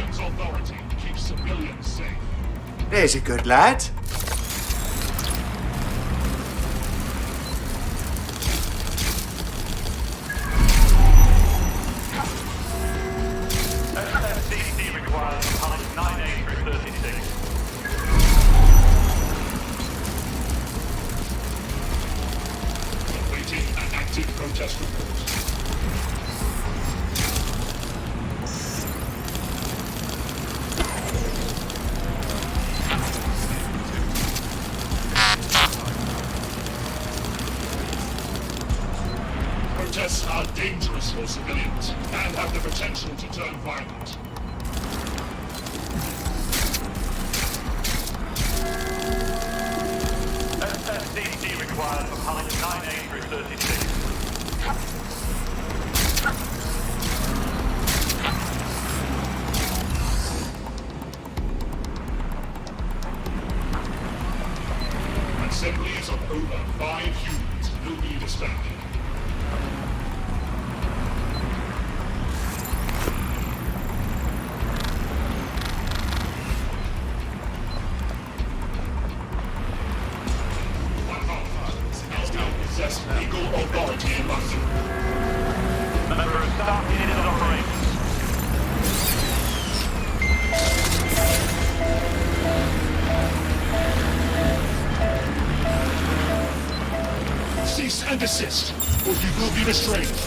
Albion's authority keeps civilians safe. There's a good lad. SSCC requires pallet 9A through 36. Awaiting an active protest report. Protests are dangerous for civilians and have the potential to turn violent. SSCC required for pallet 9A through 36. Assemblies of over 5 humans will be disbanded. Possess legal authority in London. Member of staff unit in operation. Cease and desist, or you will be restrained.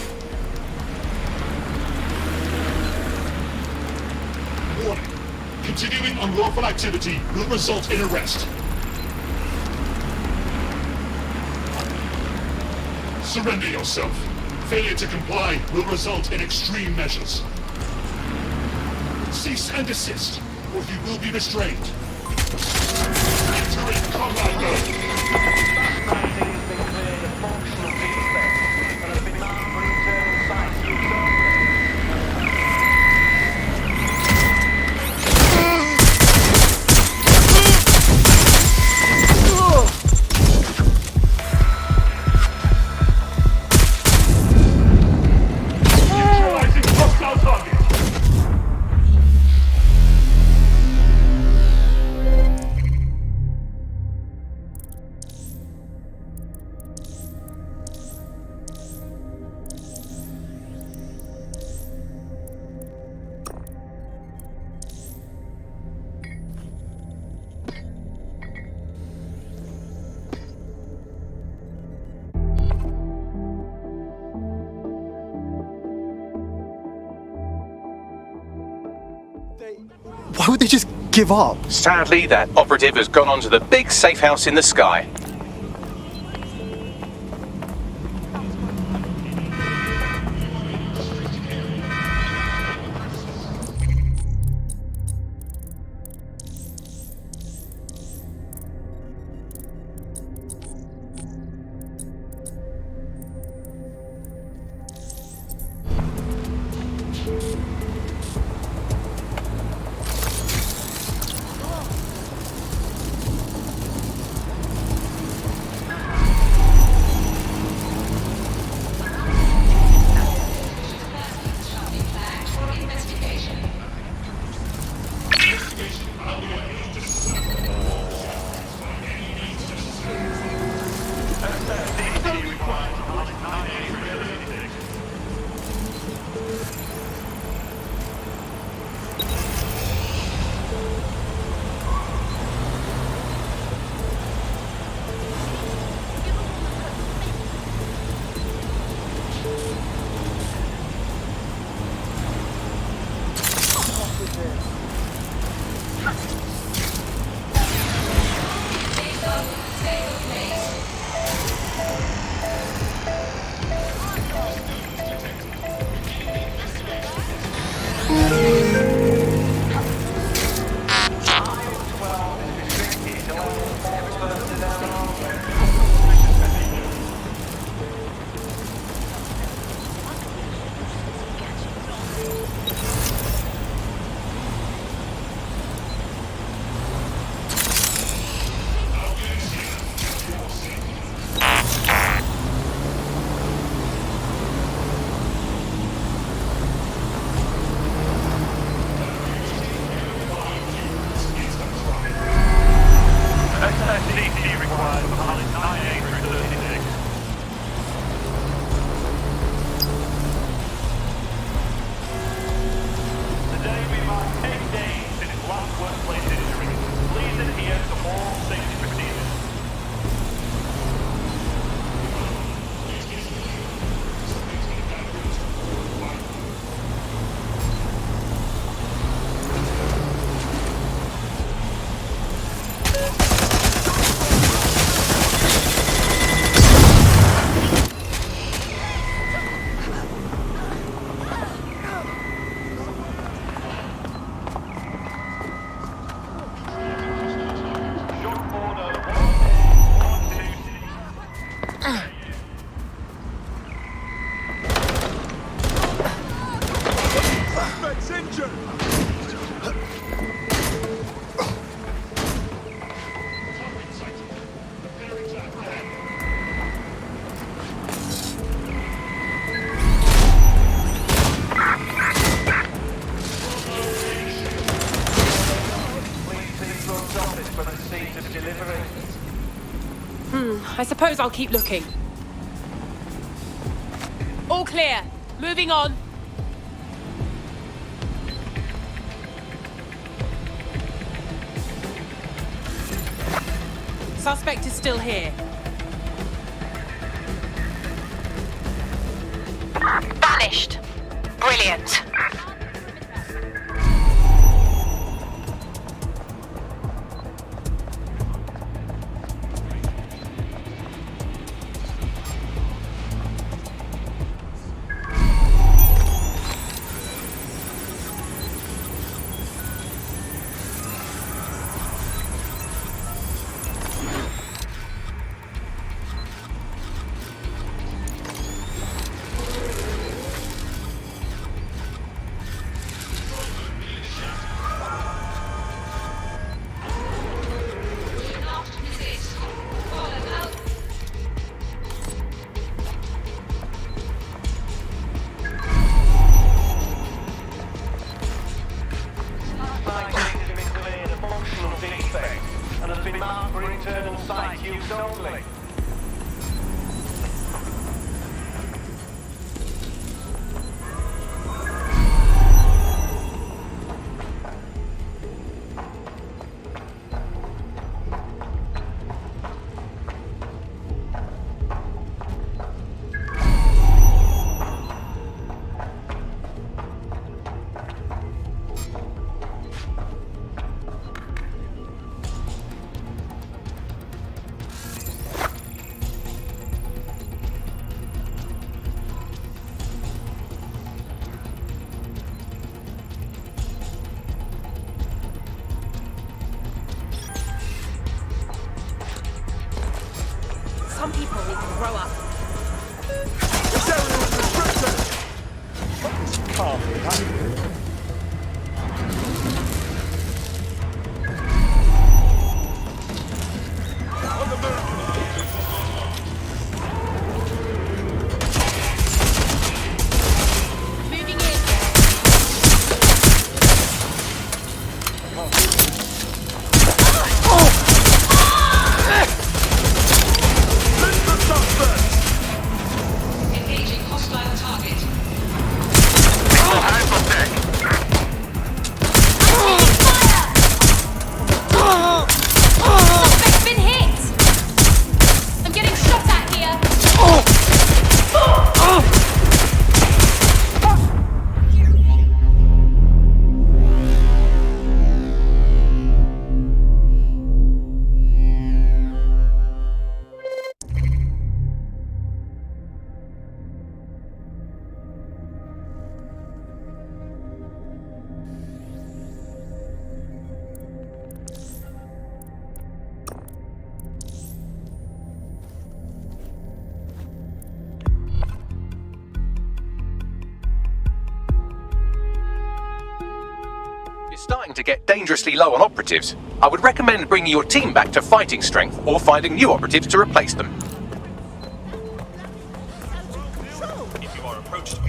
Warning. Continuing unlawful activity will result in arrest. Surrender yourself. Failure to comply will result in extreme measures. Cease and desist, or you will be restrained. Entering combat mode. Why would they just give up? Sadly, that operative has gone on to the big safe house in the sky. Attention! I suppose I'll keep looking. All clear. Moving on. Suspect is still here. Vanished. Brilliant. Some people need to grow up. This area is restricted! Can't be happening. On the move! Moving Engaging hostile target. Hands on deck! Suspect's been hit! I'm getting shot at here! You're starting to get dangerously low on operatives. I would recommend bringing your team back to fighting strength or finding new operatives to replace them. If you are approached...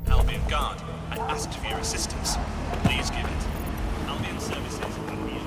Albion Guard, I asked for your assistance. Please give it. Albion services and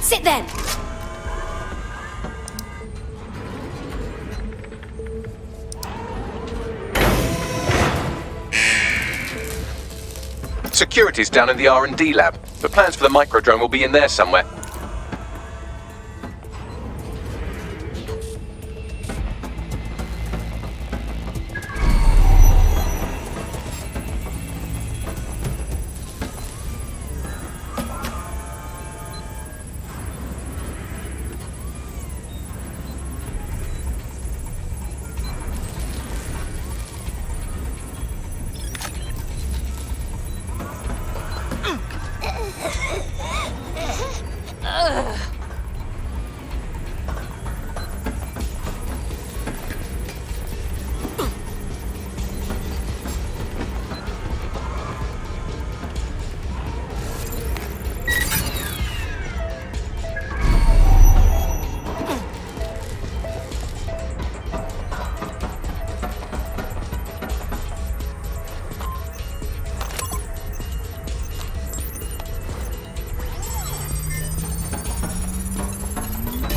Sit then! Security's down in the R&D lab. The plans for the microdrone will be in there somewhere.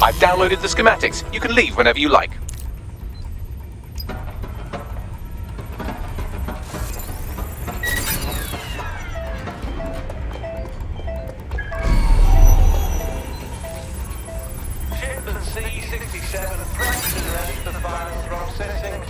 I've downloaded the schematics. You can leave whenever you like. Shipment C-67 prepped and ready for final processing.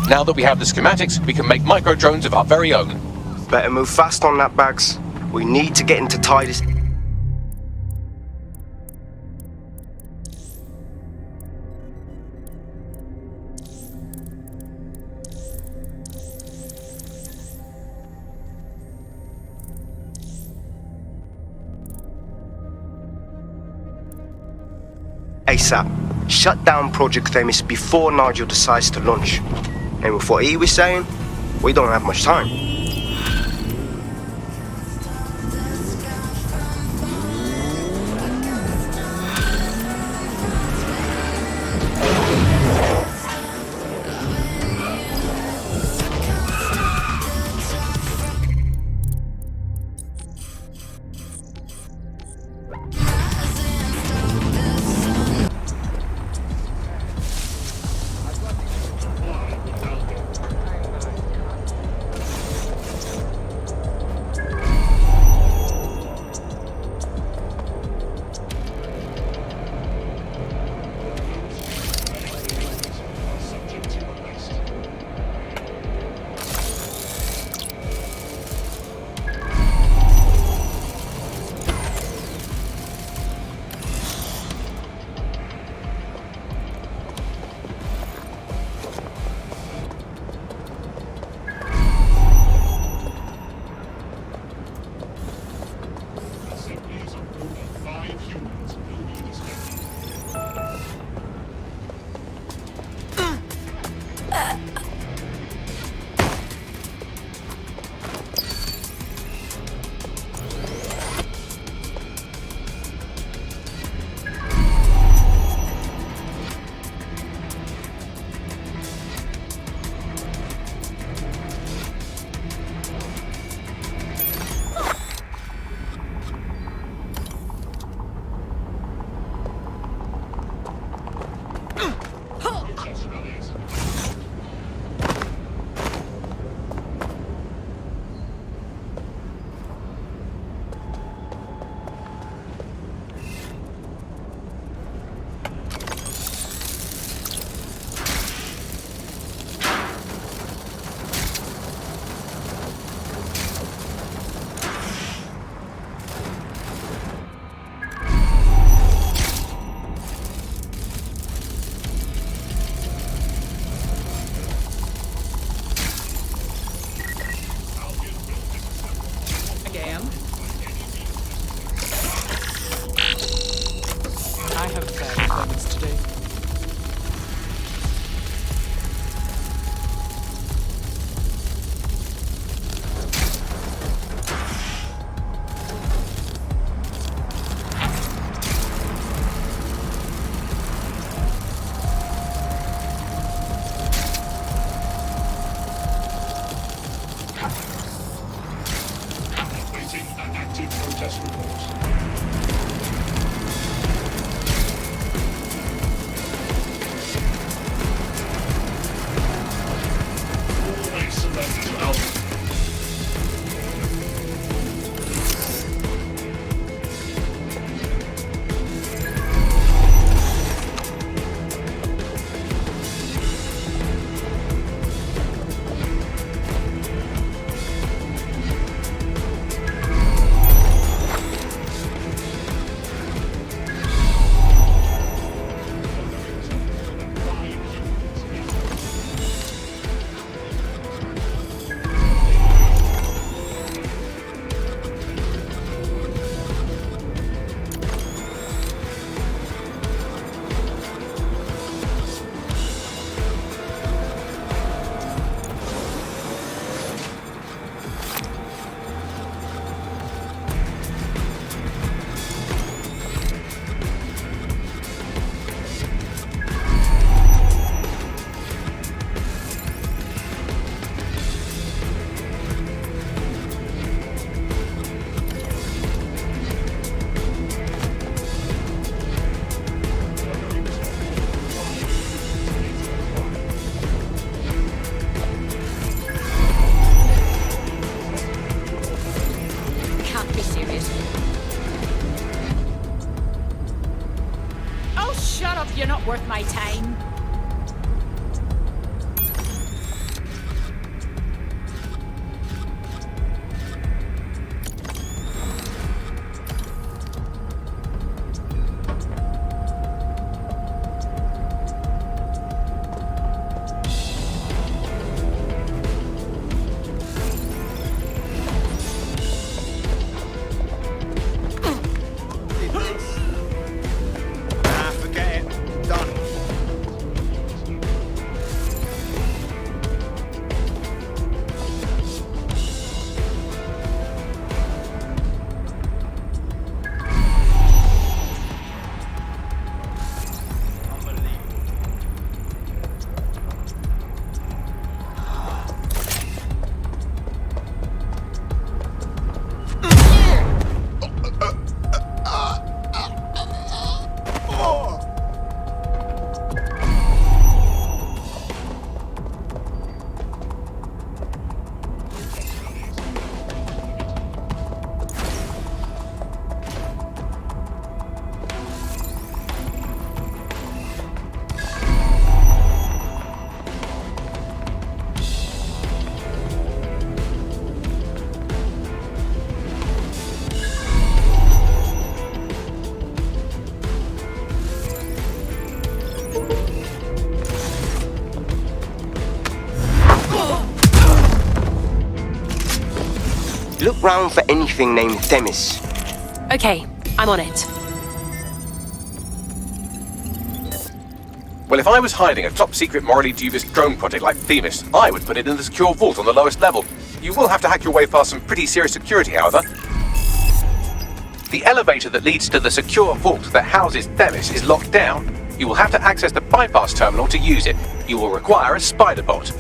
Now that we have the schematics, we can make microdrones of our very own. Better move fast on that, Bags. We need to get into Titus. ASAP. Shut down Project Themis before Nigel decides to launch. And with what he was saying, we don't have much time. test reports. Always surrender to Albion. You're not worth my time. Look round for anything named Themis. Okay, I'm on it. Well, if I was hiding a top-secret, morally dubious drone project like Themis, I would put it in the secure vault on the lowest level. You will have to hack your way past some pretty serious security, however. The elevator that leads to the secure vault that houses Themis is locked down. You will have to access the bypass terminal to use it. You will require a spider bot.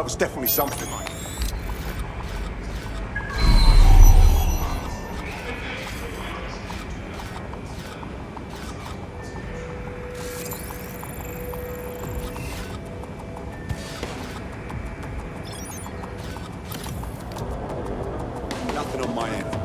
That was definitely something. Nothing on my end.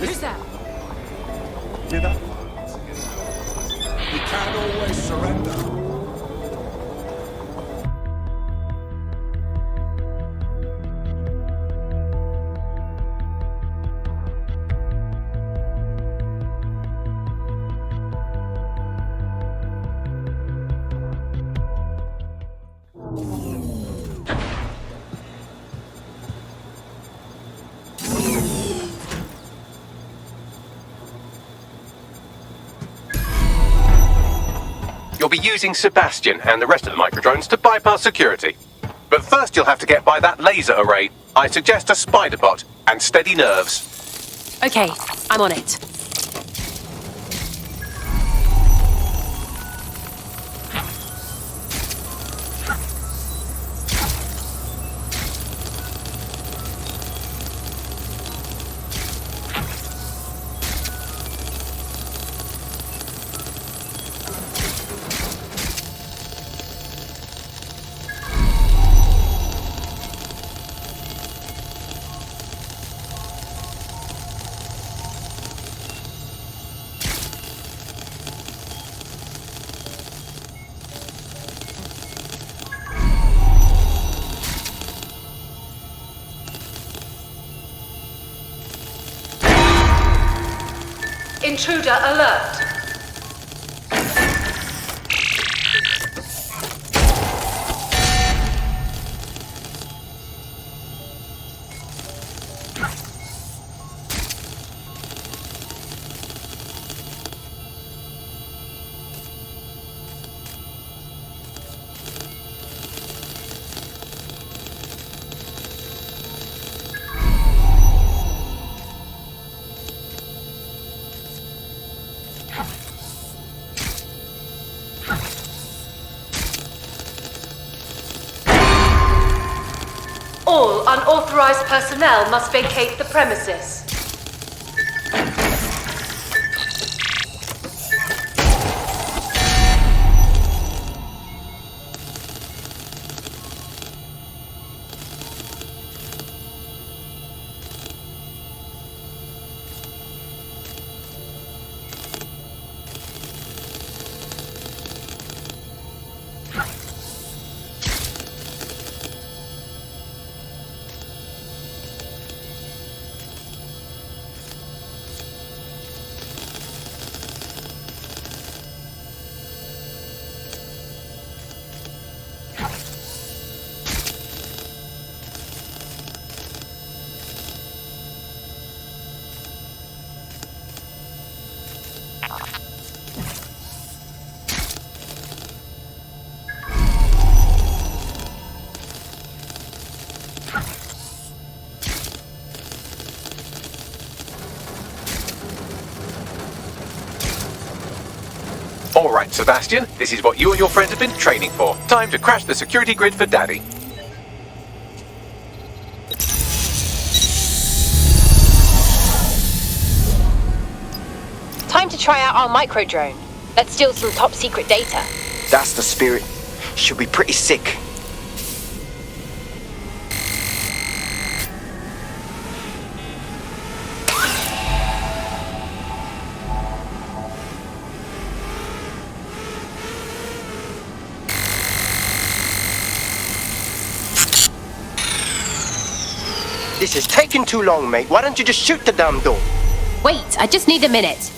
Who's that? Hear that? You can't always surrender. You'll be using Sebastian and the rest of the microdrones to bypass security. But first you'll have to get by that laser array. I suggest a spider bot and steady nerves. Okay, I'm on it. Intruder alert. All unauthorized personnel must vacate the premises. Alright, Sebastian, this is what you and your friends have been training for. Time to crash the security grid for Daddy. Time to try out our microdrone. Let's steal some top secret data. That's the spirit. Should be pretty sick. This is taking too long, mate. Why don't you just shoot the damn door? Wait, I just need a minute.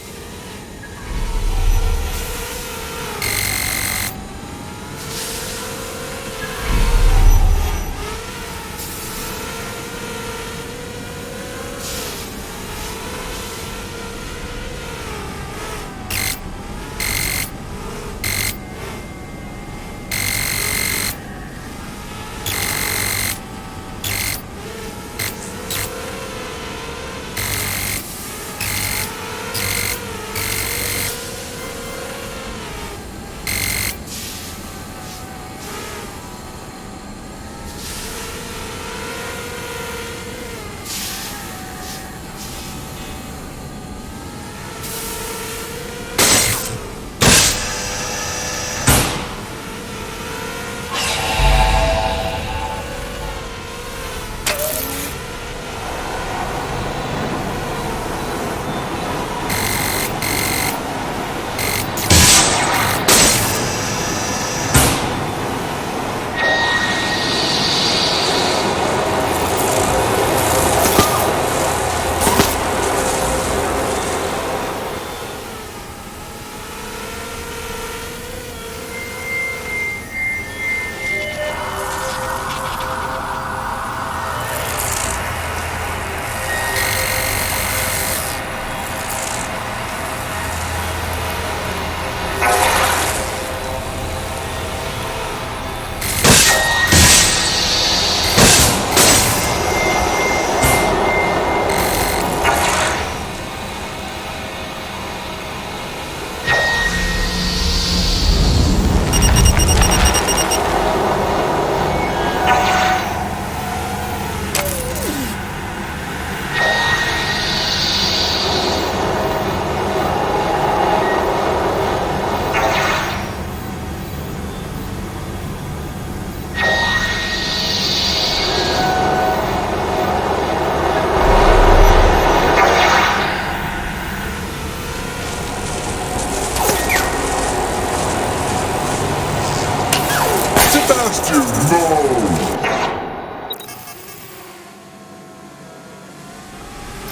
Sebastian, no!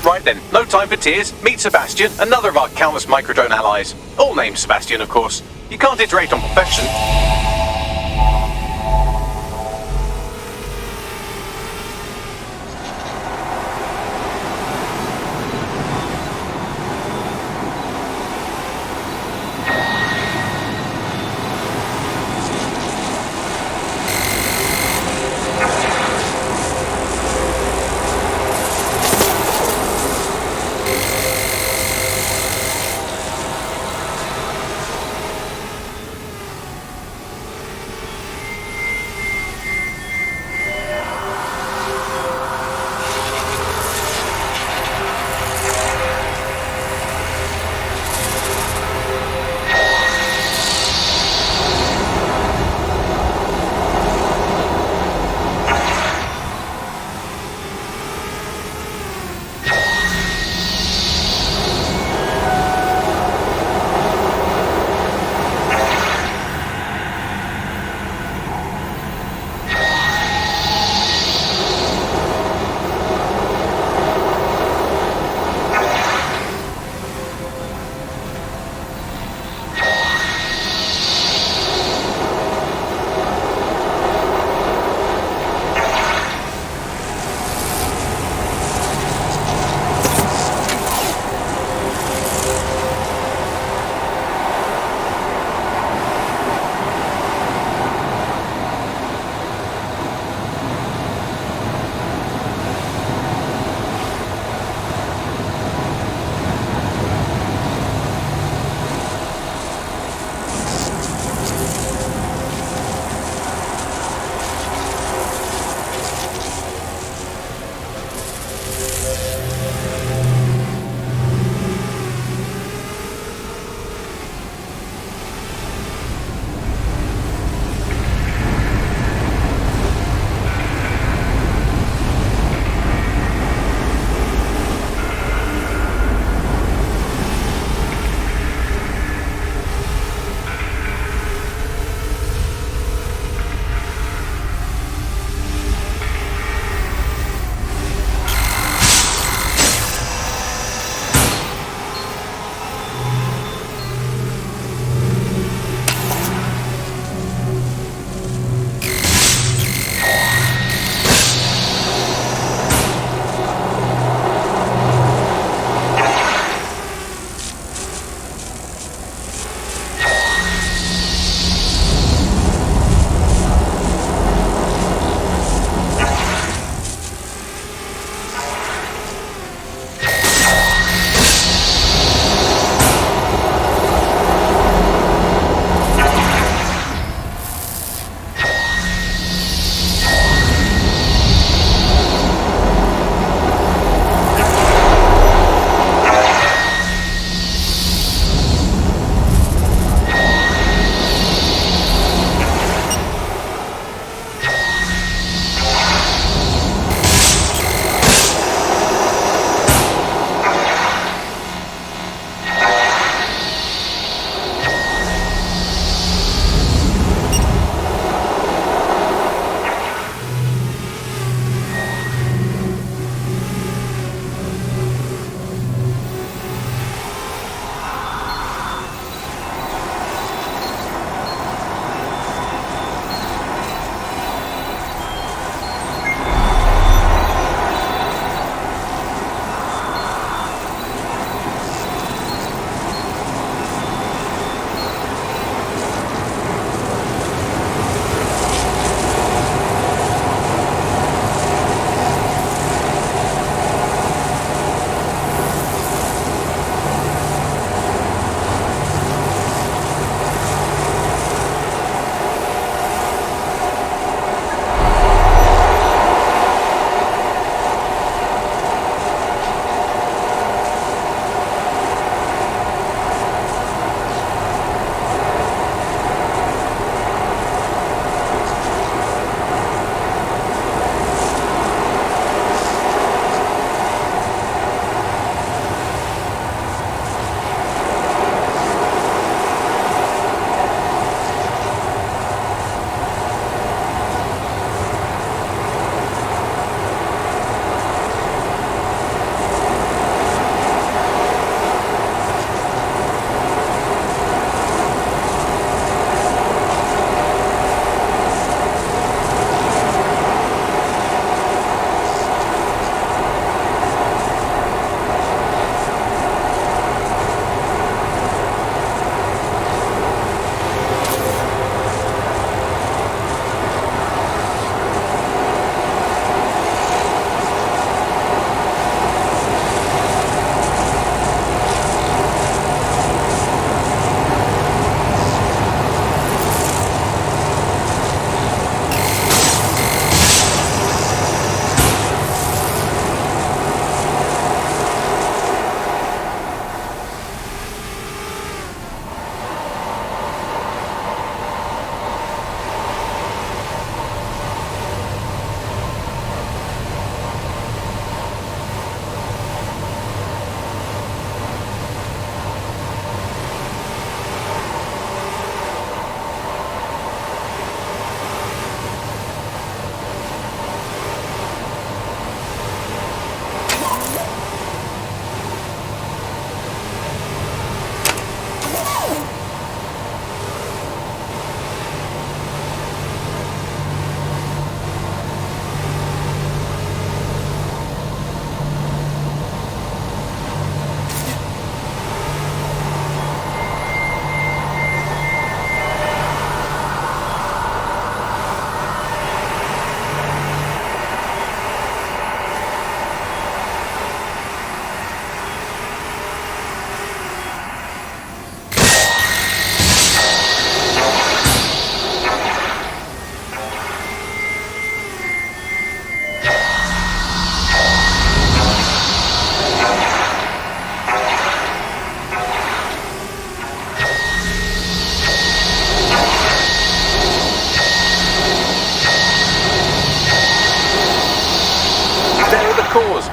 Right then, no time for tears. Meet Sebastian, another of our countless microdrone allies. All named Sebastian, of course. You can't iterate on perfection.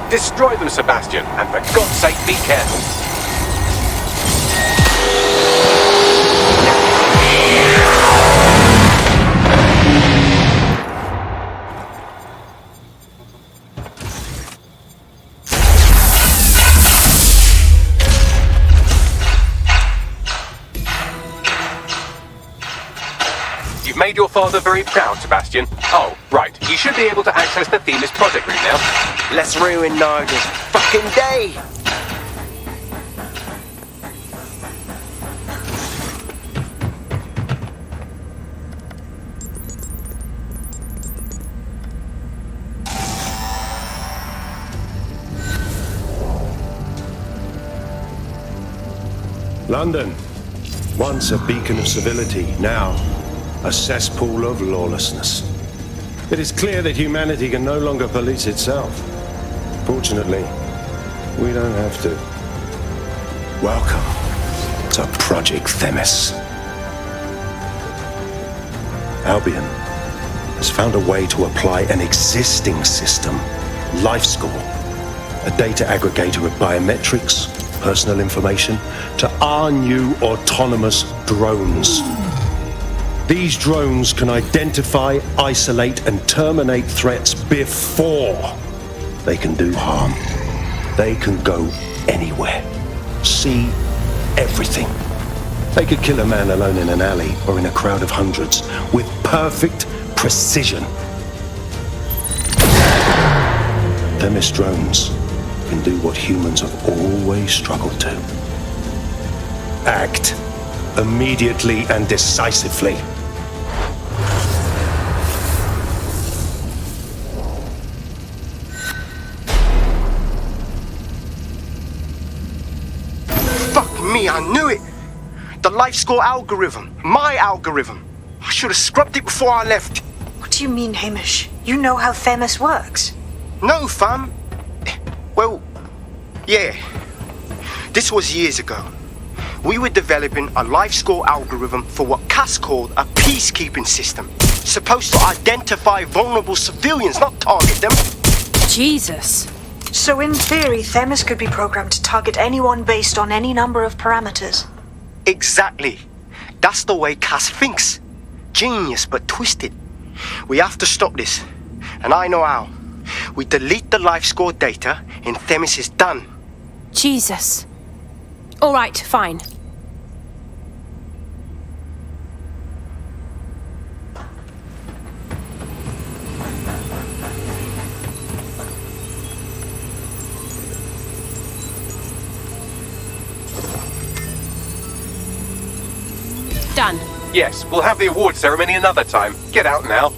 Destroy them, Sebastian, and for God's sake, be careful. You've made your father very proud, Sebastian. Oh, right. You should be able to access the Themis project room now. Let's ruin Nigel's fucking day! London, once a beacon of civility, now a cesspool of lawlessness. It is clear that humanity can no longer police itself. Fortunately, we don't have to. Welcome to Project Themis. Albion has found a way to apply an existing system, LifeScore, a data aggregator of biometrics, personal information, to our new autonomous drones. These drones can identify, isolate, and terminate threats before they can do harm. They can go anywhere, see everything. They could kill a man alone in an alley or in a crowd of hundreds with perfect precision. Themis drones can do what humans have always struggled to. Act immediately and decisively. I knew it! The LifeScore algorithm. My algorithm. I should have scrubbed it before I left. What do you mean, Hamish? You know how Themis works? No, fam. Well, yeah. This was years ago. We were developing a LifeScore algorithm for what Cass called a peacekeeping system. Supposed to identify vulnerable civilians, not target them. Jesus. So in theory, Themis could be programmed to target anyone based on any number of parameters. Exactly. That's the way Cass thinks. Genius, but twisted. We have to stop this. And I know how. We delete the LifeScore data and Themis is done. Jesus. All right, fine. Done. Yes, we'll have the award ceremony another time. Get out now.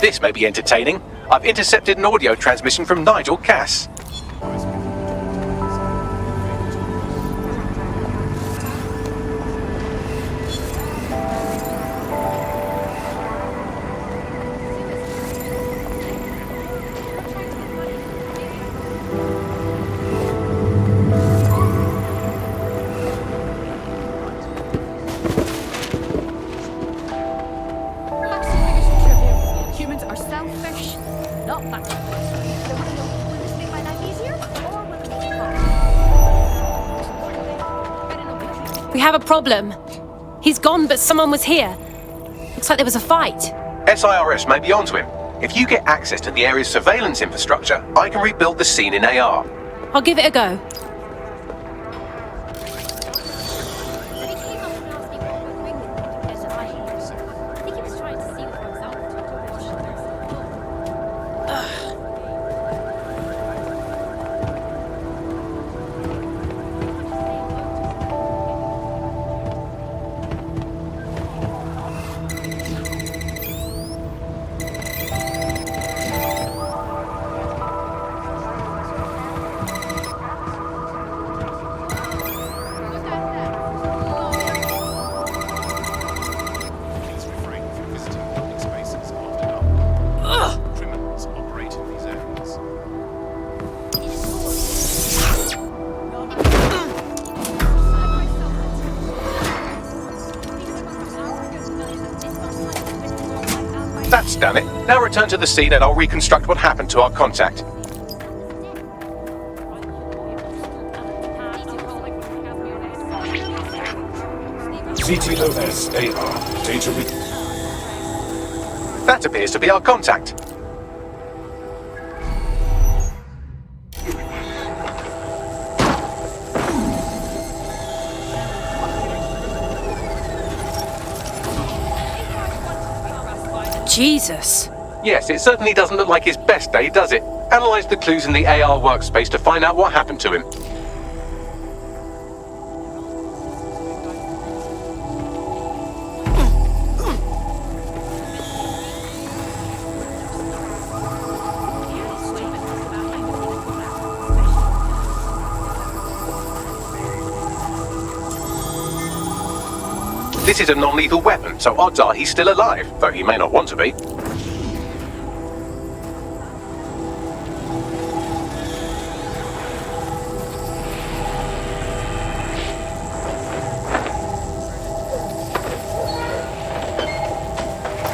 This may be entertaining. I've intercepted an audio transmission from Nigel Cass. We have a problem. He's gone, but someone was here. Looks like there was a fight. SIRS may be onto him. If you get access to the area's surveillance infrastructure, I can rebuild the scene in AR. I'll give it a go. That's done it. Now return to the scene and I'll reconstruct what happened to our contact. CTOS AR. Data That appears to be our contact. Jesus. Yes, it certainly doesn't look like his best day, does it? Analyze the clues in the AR workspace to find out what happened to him. This is a non-lethal weapon, so odds are he's still alive, though he may not want to be.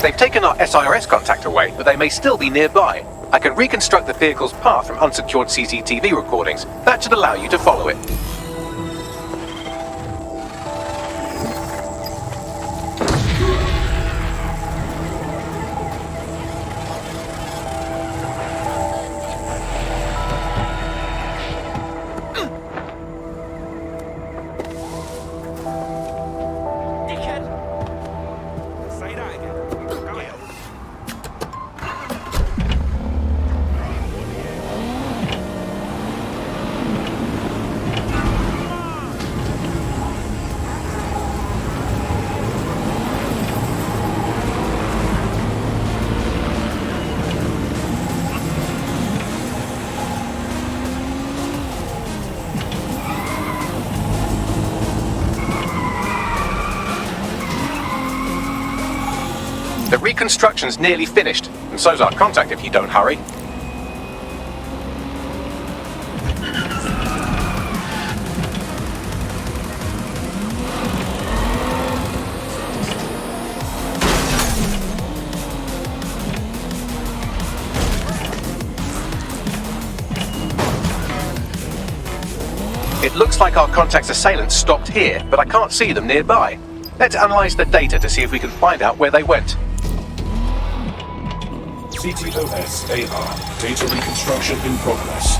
They've taken our SIRS contact away, but they may still be nearby. I can reconstruct the vehicle's path from unsecured CCTV recordings. That should allow you to follow it. The reconstruction's nearly finished, and so's our contact if you don't hurry. It looks like our contact's assailants stopped here, but I can't see them nearby. Let's analyze the data to see if we can find out where they went. CTOS AR. Data reconstruction in progress.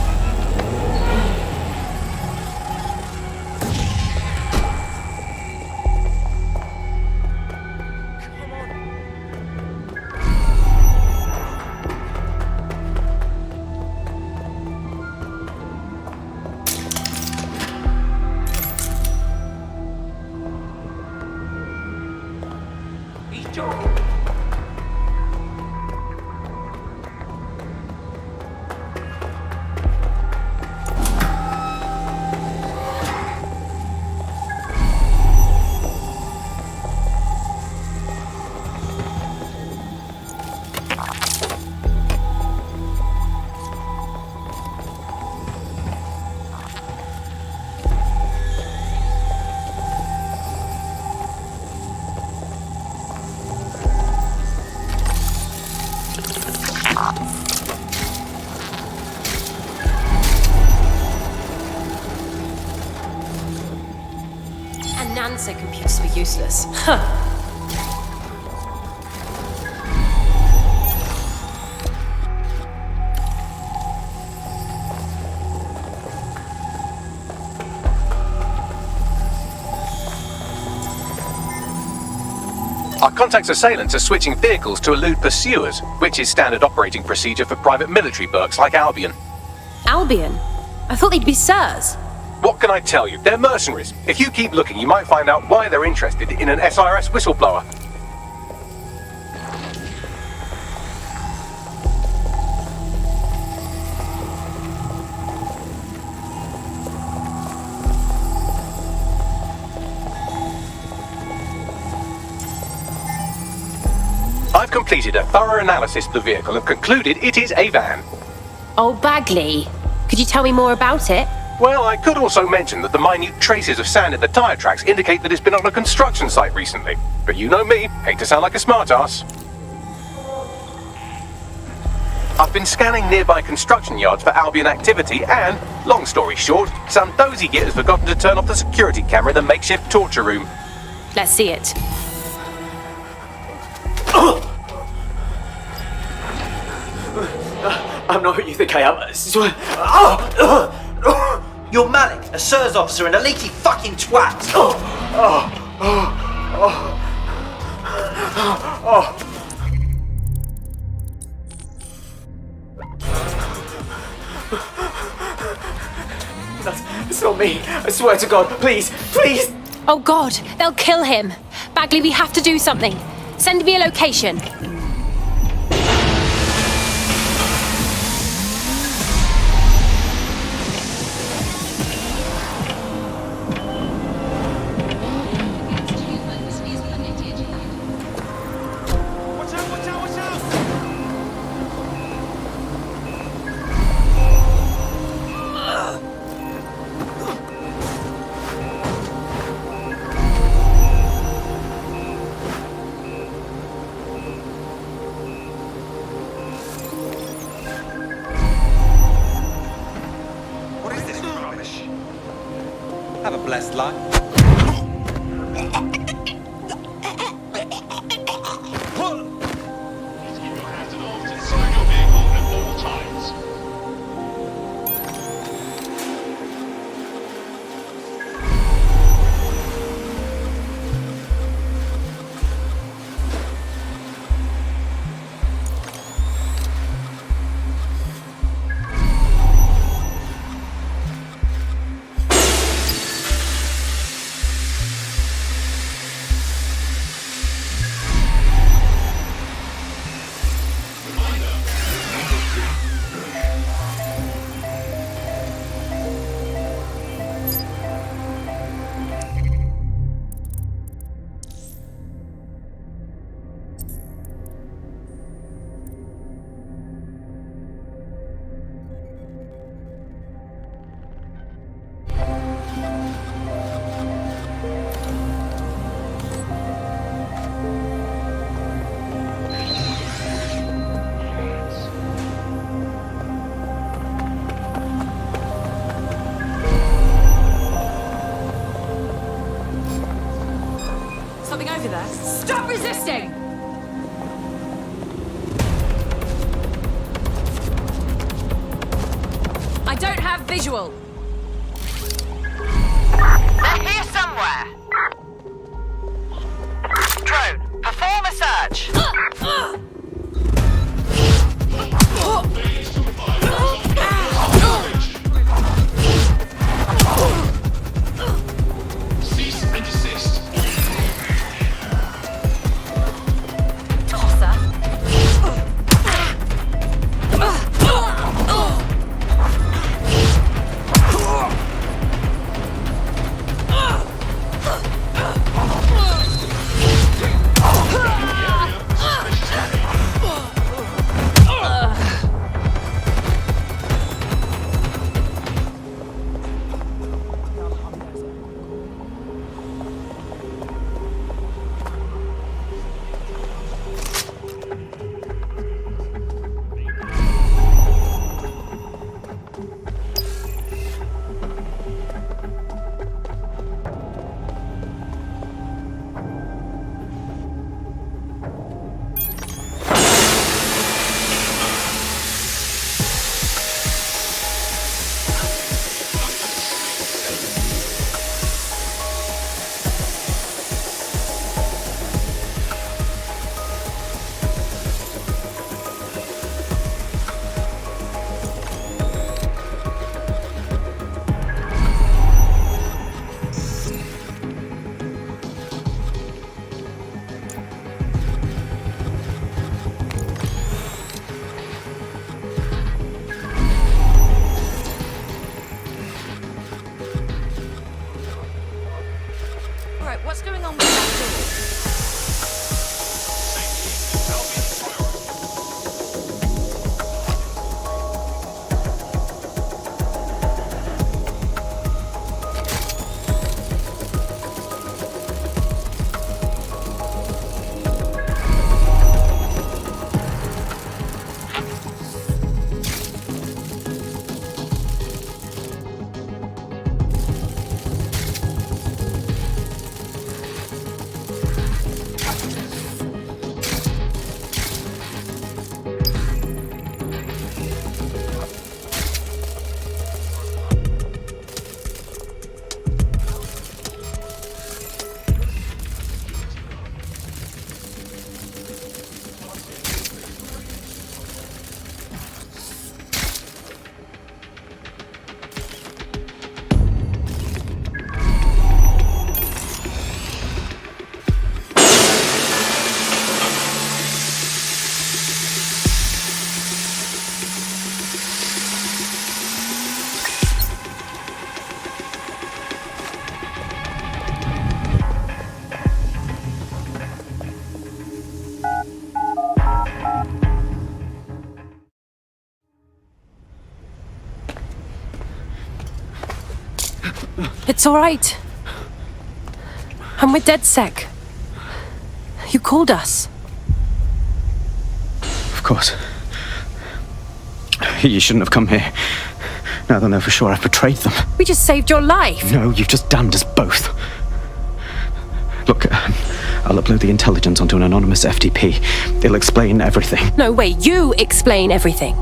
Nan said computers were useless. Huh. Our contact's assailants are switching vehicles to elude pursuers, which is standard operating procedure for private military burks like Albion. Albion? I thought they'd be sirs. What can I tell you? They're mercenaries. If you keep looking, you might find out why they're interested in an SRS whistleblower. I've completed a thorough analysis of the vehicle and concluded it is a van. Oh, Bagley. Could you tell me more about it? Well, I could also mention that the minute traces of sand in the tyre tracks indicate that it's been on a construction site recently. But you know me, hate to sound like a smartass. I've been scanning nearby construction yards for Albion activity and, long story short, some dozy git has forgotten to turn off the security camera in the makeshift torture room. Let's see it. I'm not who you think I am. You're Malik, a SIRS officer and a leaky fucking twat. That's not me. I swear to God. Please, please. Oh God, they'll kill him. Bagley, we have to do something. Send me a location. Have a blessed life. Something over there. Stop resisting! I don't have visual. They're here somewhere. Drone, perform a search. Cease and desist. Right, what's going on with that door? It's all right. I'm with DedSec. You called us. Of course. You shouldn't have come here. Now they'll know for sure I've betrayed them. We just saved your life. No, you've just damned us both. Look, I'll upload the intelligence onto an anonymous FTP. It'll explain everything. No way, you explain everything.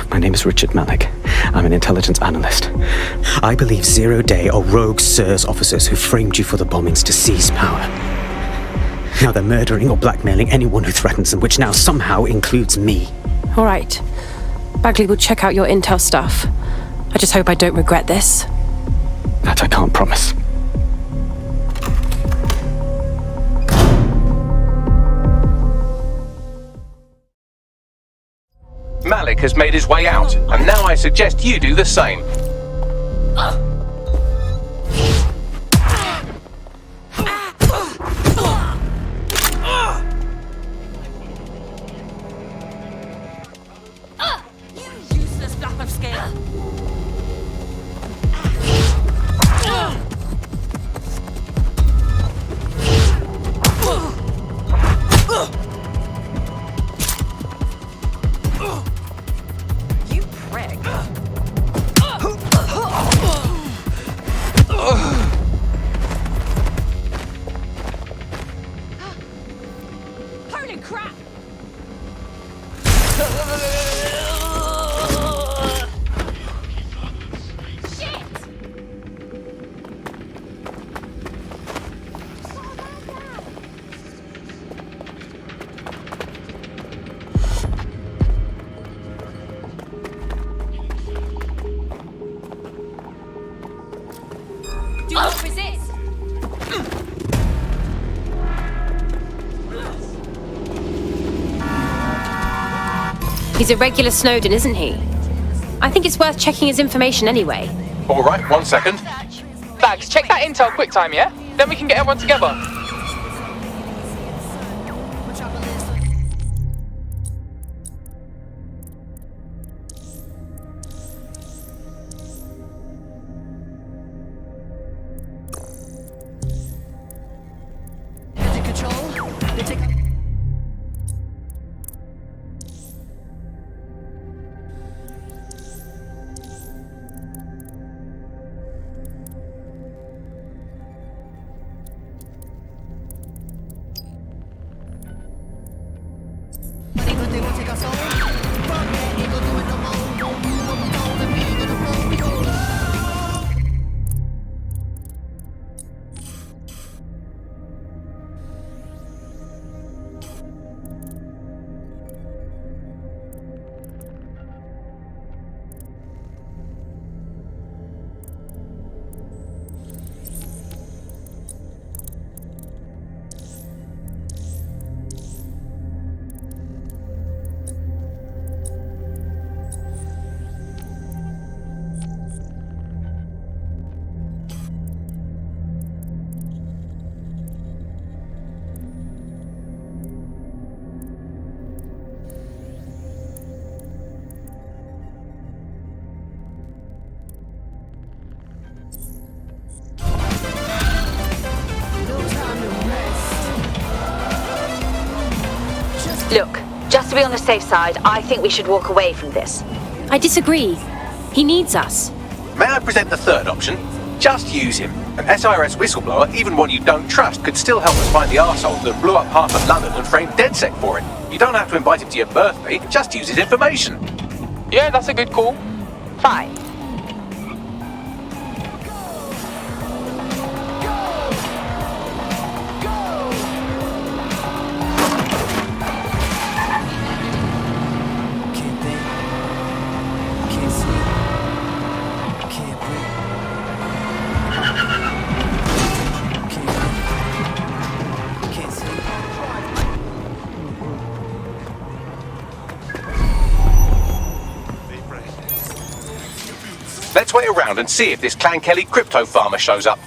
My name is Richard Malik. I'm an intelligence analyst. I believe zero-day or rogue SIRS officers who framed you for the bombings to seize power. Now they're murdering or blackmailing anyone who threatens them, which now somehow includes me. All right. Bagley will check out your intel stuff. I just hope I don't regret this. That I can't promise. Malik has made his way out, and now I suggest you do the same. You useless flap of scale. You prick. Holy crap! Do not resist! He's a regular Snowden, isn't he? I think it's worth checking his information anyway. All right, 1 second. Bags, check that intel quick time, yeah? Then we can get everyone together. be on the safe side, I think we should walk away from this. I disagree. He needs us. May I present the third option? Just use him. An SIRS whistleblower, even one you don't trust, could still help us find the arsehole that blew up half of London and framed DedSec for it. You don't have to invite him to your birthday, just use his information. Yeah, that's a good call. Fine. Let's wait around and see if this Clan Kelly crypto farmer shows up.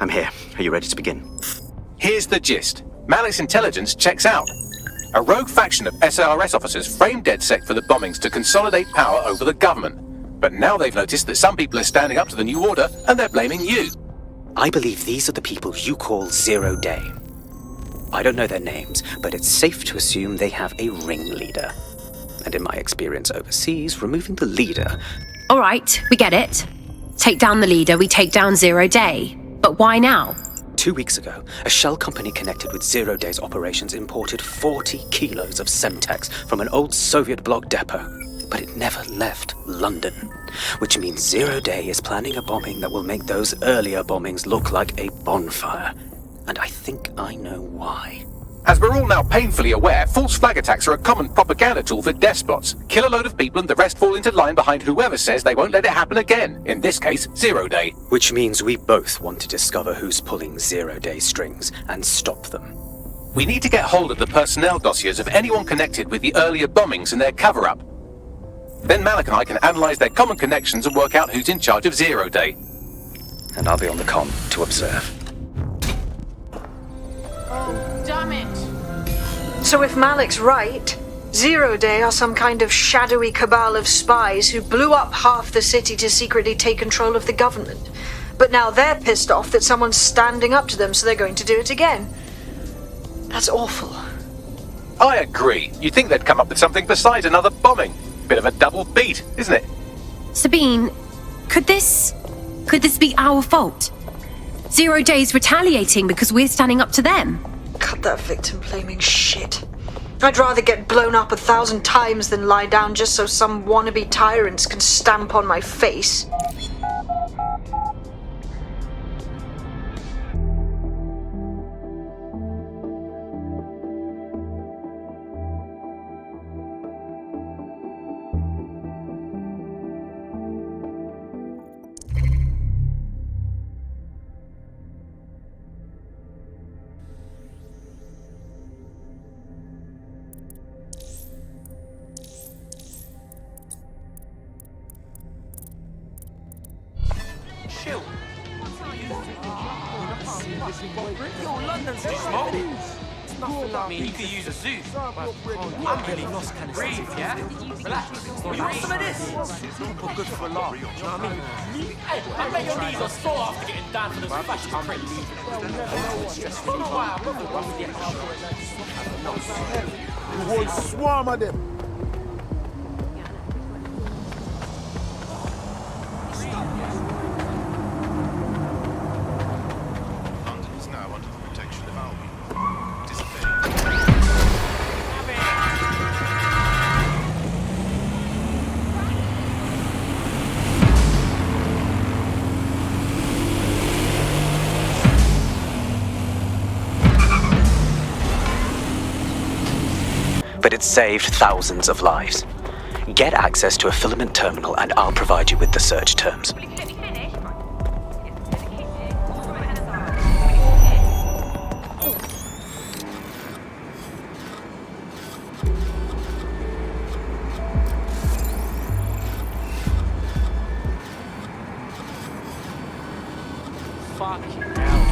I'm here. Are you ready to begin? Here's the gist. Malik's intelligence checks out. A rogue faction of SIRS officers framed DedSec for the bombings to consolidate power over the government. But now they've noticed that some people are standing up to the new order and they're blaming you. I believe these are the people you call Zero Day. I don't know their names, but it's safe to assume they have a ringleader. And in my experience overseas, removing the leader... All right, we get it. Take down the leader, we take down Zero Day. But why now? 2 weeks ago, a shell company connected with Zero Day's operations imported 40 kilos of Semtex from an old Soviet bloc depot. But it never left London, which means Zero Day is planning a bombing that will make those earlier bombings look like a bonfire. And I think I know why. As we're all now painfully aware, false flag attacks are a common propaganda tool for despots. Kill a load of people and the rest fall into line behind whoever says they won't let it happen again. In this case, Zero Day. Which means we both want to discover who's pulling Zero Day strings and stop them. We need to get hold of the personnel dossiers of anyone connected with the earlier bombings and their cover-up. Then Malik and I can analyze their common connections and work out who's in charge of Zero Day. And I'll be on the comm to observe. Oh, damn it! So if Malik's right, Zero Day are some kind of shadowy cabal of spies who blew up half the city to secretly take control of the government. But now they're pissed off that someone's standing up to them, so they're going to do it again. That's awful. I agree. You'd think they'd come up with something besides another bombing. Bit of a double beat, isn't it? Sabine, could this be our fault? Zero Day's retaliating because we're standing up to them. Cut that victim blaming shit. I'd rather get blown up 1,000 times than lie down just so some wannabe tyrants can stamp on my face. Chill. Yo, London's smoke. I mean, you could use a suit. I'm really lost kind of breathe, yeah? Relax. You want some of this? Or good for a laugh, you know what I mean? Hey, I bet your knees are sore after getting down for those fascist prints. I don't know why I'm not the one with the Whole swarm of them. London is now under the protection of Albion. But it saved thousands of lives. Get access to a filament terminal and I'll provide you with the search terms. Fucking hell.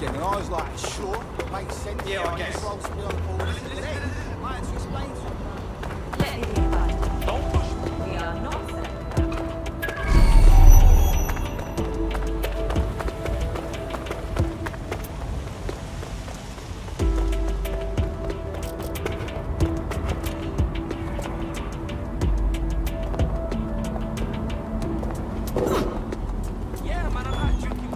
And I was like, sure, makes sense. Yeah, I guess. Don't push me. We are not set. Yeah, man, I like drinking.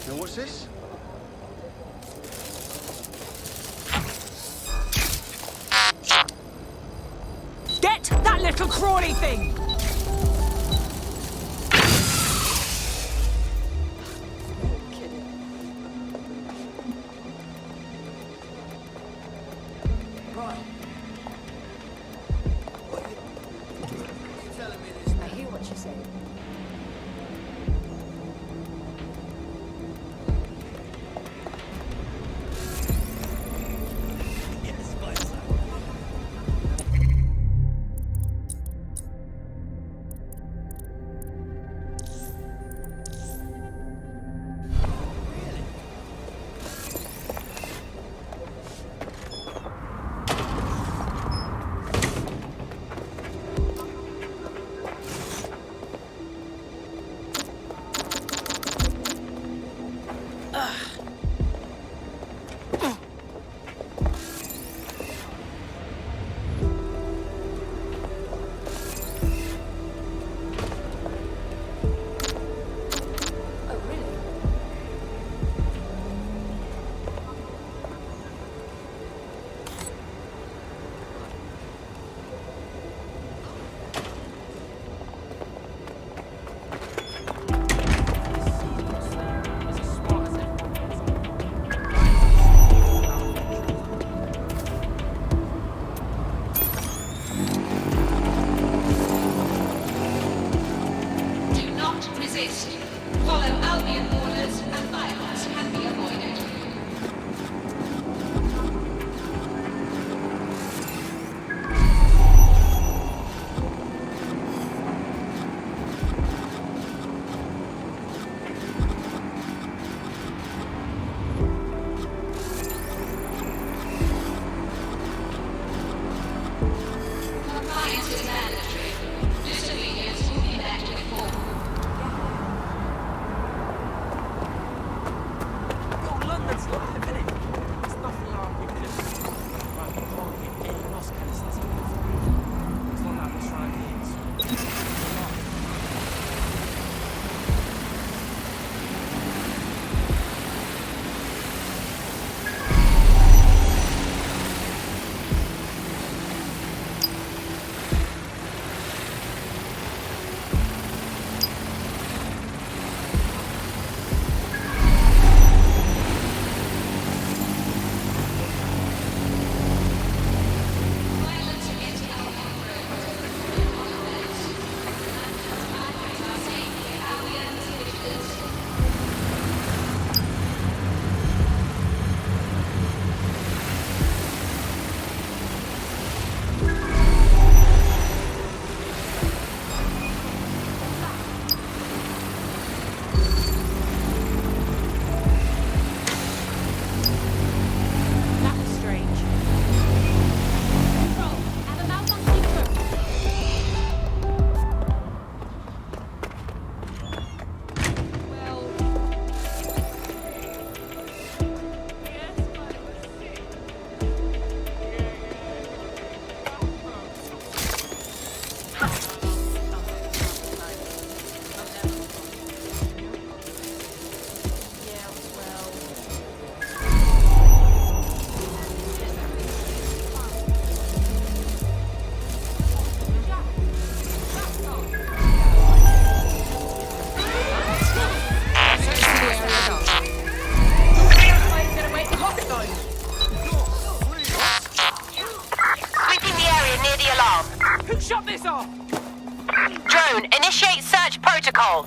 Now what's this? Get that little crawly thing! I hear what you're saying. Shut this off! Drone, initiate search protocol.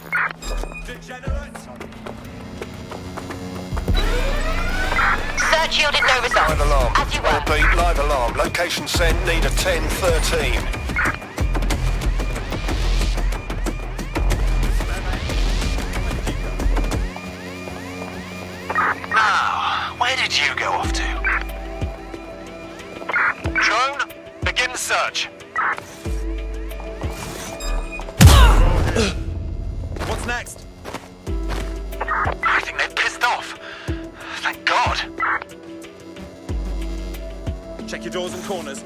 Search yielded no results. Live alarm. As you were. Repeat, live alarm. Location sent, need a 1013. Now, where did you go off to? Drone, begin search. What's next? I think they've pissed off. Thank God. Check your doors and corners.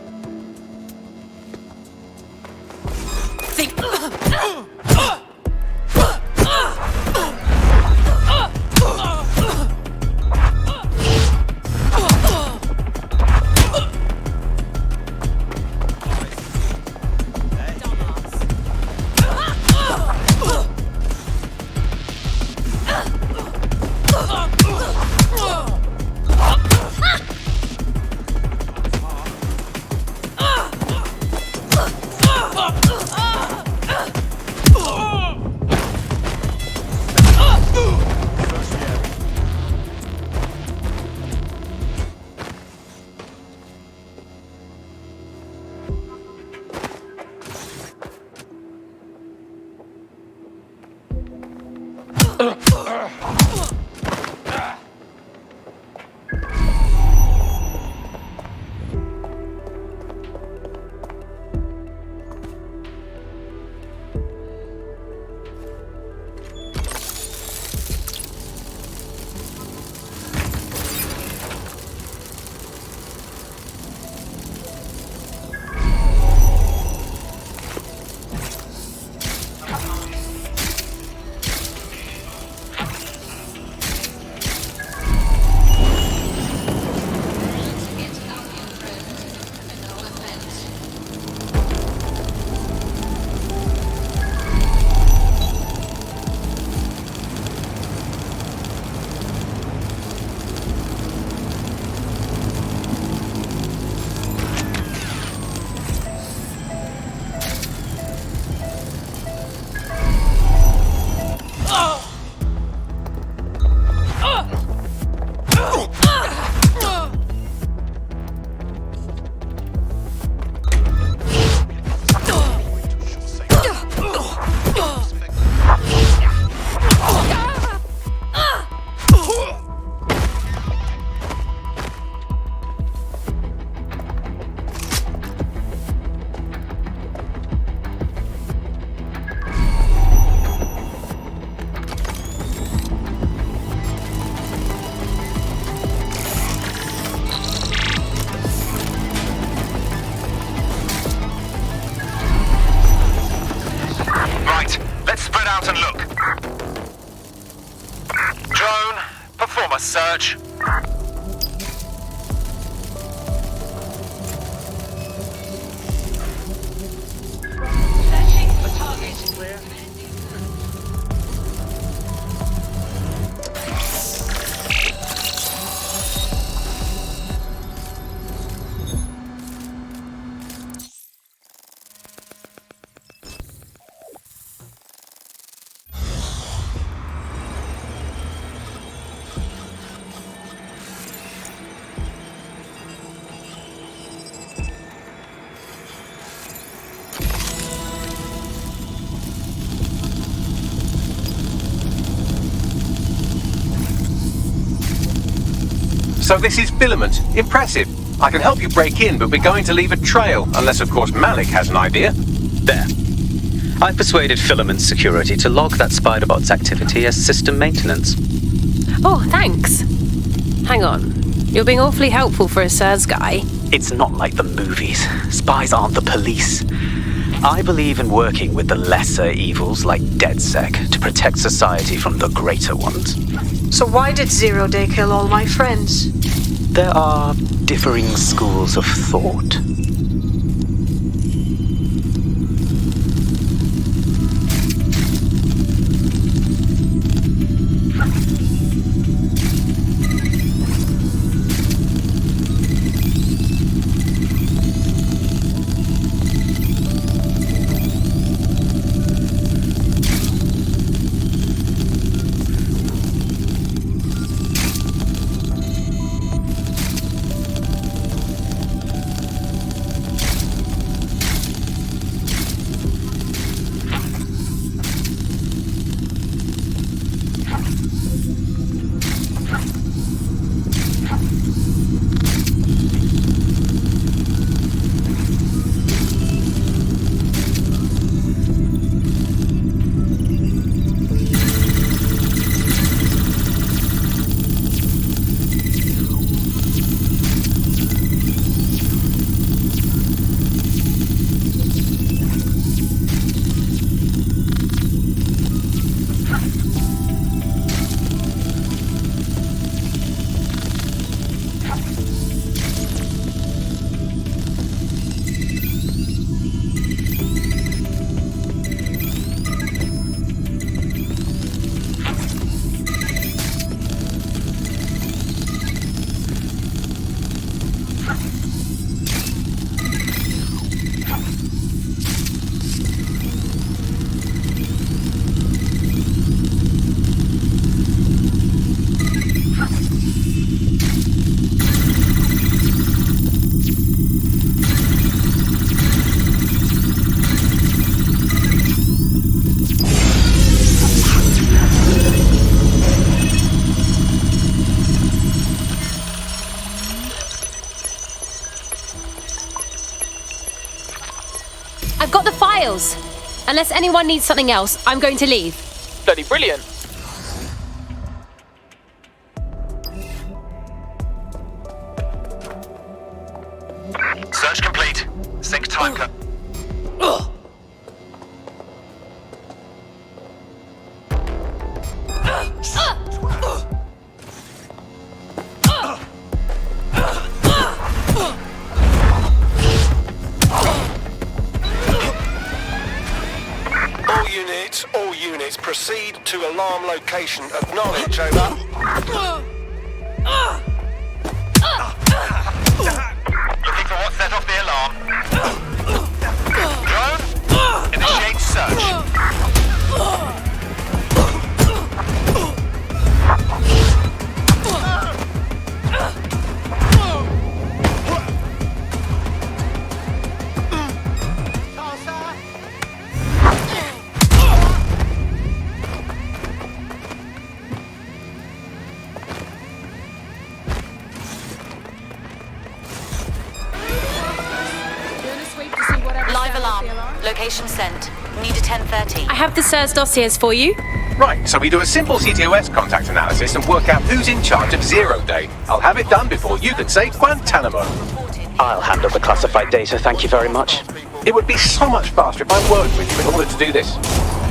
Search. Searching for target. So this is Filament. Impressive. I can help you break in, but we're going to leave a trail, unless of course Malik has an idea. There. I've persuaded Filament Security to log that Spiderbot's activity as system maintenance. Oh, thanks. Hang on. You're being awfully helpful for a SIRS guy. It's not like the movies. Spies aren't the police. I believe in working with the lesser evils like DedSec to protect society from the greater ones. So why did 0 Day kill all my friends? There are differing schools of thought. I've got the files. Unless anyone needs something else, I'm going to leave. Bloody brilliant. Search complete. Sync time code. All units, proceed to alarm location. Acknowledge, over. Looking for what set off the alarm. Drone, initiate search. Live alarm. Location sent. Need a 10:30. I have the SIRS dossiers for you. Right, so we do a simple CTOS contact analysis and work out who's in charge of 0 day. I'll have it done before you can say Guantanamo. I'll handle the classified data, thank you very much. It would be so much faster if I worked with you in order to do this.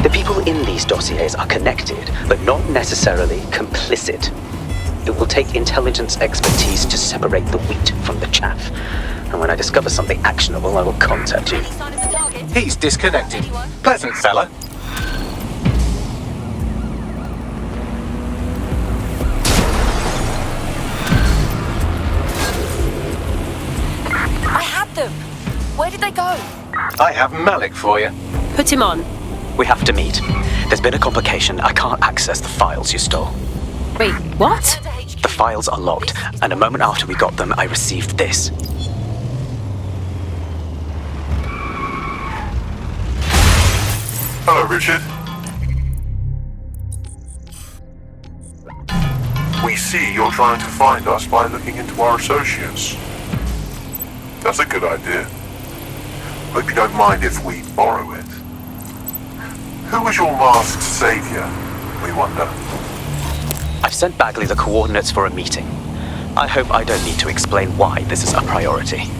The people in these dossiers are connected, but not necessarily complicit. It will take intelligence expertise to separate the wheat from the chaff. And when I discover something actionable, I will contact you. He's disconnected. Pleasant fella. I had them. Where did they go? I have Malik for you. Put him on. We have to meet. There's been a complication. I can't access the files you stole. Wait, what? The files are locked, and a moment after we got them, I received this. Hello, Richard. We see you're trying to find us by looking into our associates. That's a good idea. Hope you don't mind if we borrow it. Who was your masked savior, we wonder? I've sent Bagley the coordinates for a meeting. I hope I don't need to explain why this is a priority.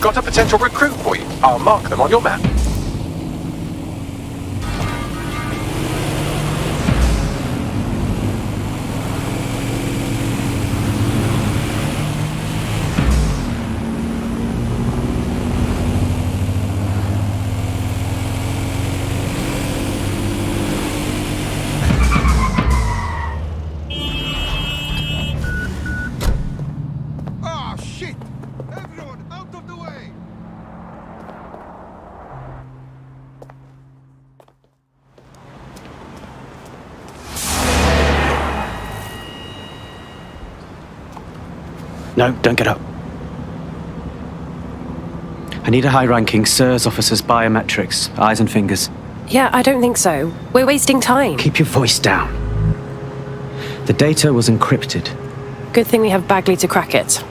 Got a potential recruit for you. I'll mark them on your map. Oh, shit! Everyone, out of the way! No, don't get up. I need a high-ranking SIRS officer's biometrics, eyes and fingers. Yeah, I don't think so. We're wasting time. Keep your voice down. The data was encrypted. Good thing we have Bagley to crack it.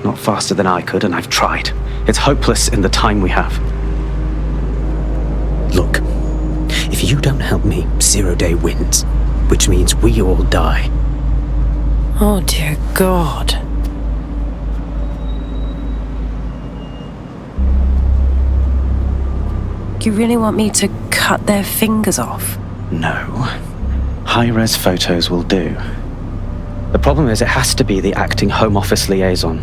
Not faster than I could, and I've tried. It's hopeless in the time we have. Look, if you don't help me, 0 day wins, which means we all die. Oh dear God. You really want me to cut their fingers off? No. High-res photos will do. The problem is it has to be the acting Home Office liaison,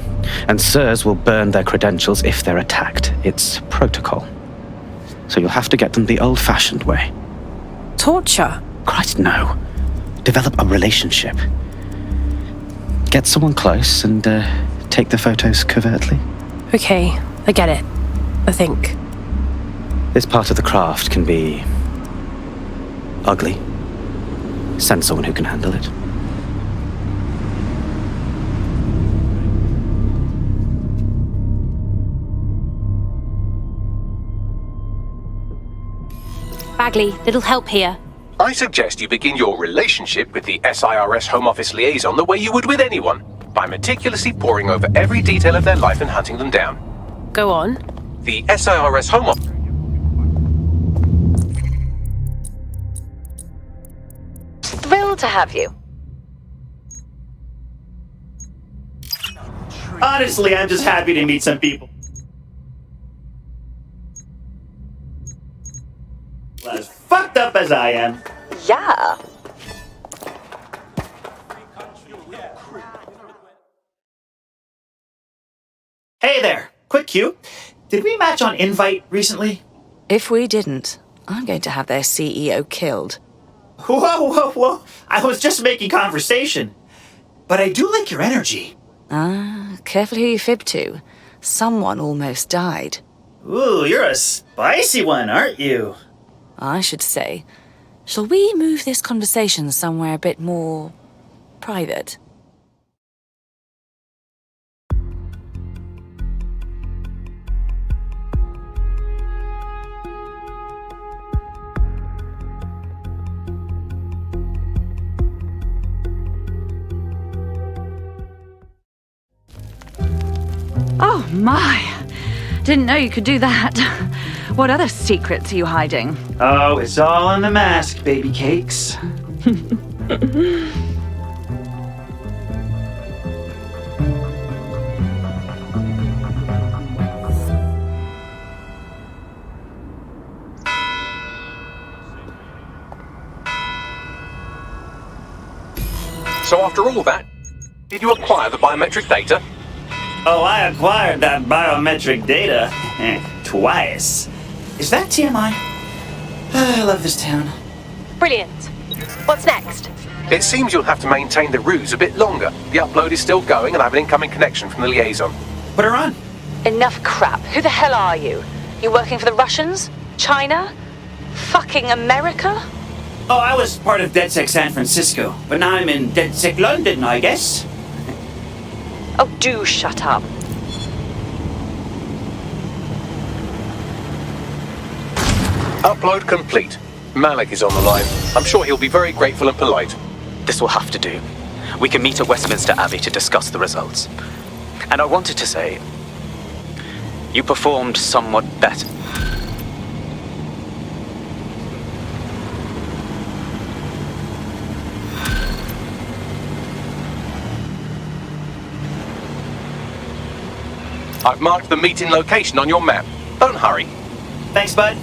and SIRS will burn their credentials if they're attacked. It's protocol. So you'll have to get them the old-fashioned way. Torture? Christ, no. Develop a relationship. Get someone close and take the photos covertly. Okay, I get it. I think. This part of the craft can be ugly. Send someone who can handle it. Bagley, little help here. I suggest you begin your relationship with the SIRS Home Office liaison the way you would with anyone, by meticulously poring over every detail of their life and hunting them down. Go on. The SIRS Home Office... Thrilled to have you. Honestly, I'm just happy to meet some people. As fucked up as I am. Yeah. Hey there, quick cue. Did we match on Invite recently? If we didn't, I'm going to have their CEO killed. Whoa. I was just making conversation. But I do like your energy. Careful who you fib to. Someone almost died. Ooh, you're a spicy one, aren't you? I should say. Shall we move this conversation somewhere a bit more private? Oh my! Didn't know you could do that. What other secrets are you hiding? Oh, it's all in the mask, baby cakes. So after all that, did you acquire the biometric data? Oh, I acquired that biometric data. Twice. Is that TMI? I love this town. Brilliant. What's next? It seems you'll have to maintain the ruse a bit longer. The upload is still going and I have an incoming connection from the liaison. Put her on. Enough crap. Who the hell are you? You working for the Russians? China? Fucking America? Oh, I was part of DedSec San Francisco, but now I'm in DedSec London, I guess. Oh, do shut up. Upload complete. Malik is on the line. I'm sure he'll be very grateful and polite. This will have to do. We can meet at Westminster Abbey to discuss the results. And I wanted to say, you performed somewhat better. I've marked the meeting location on your map. Don't hurry. Thanks, bud.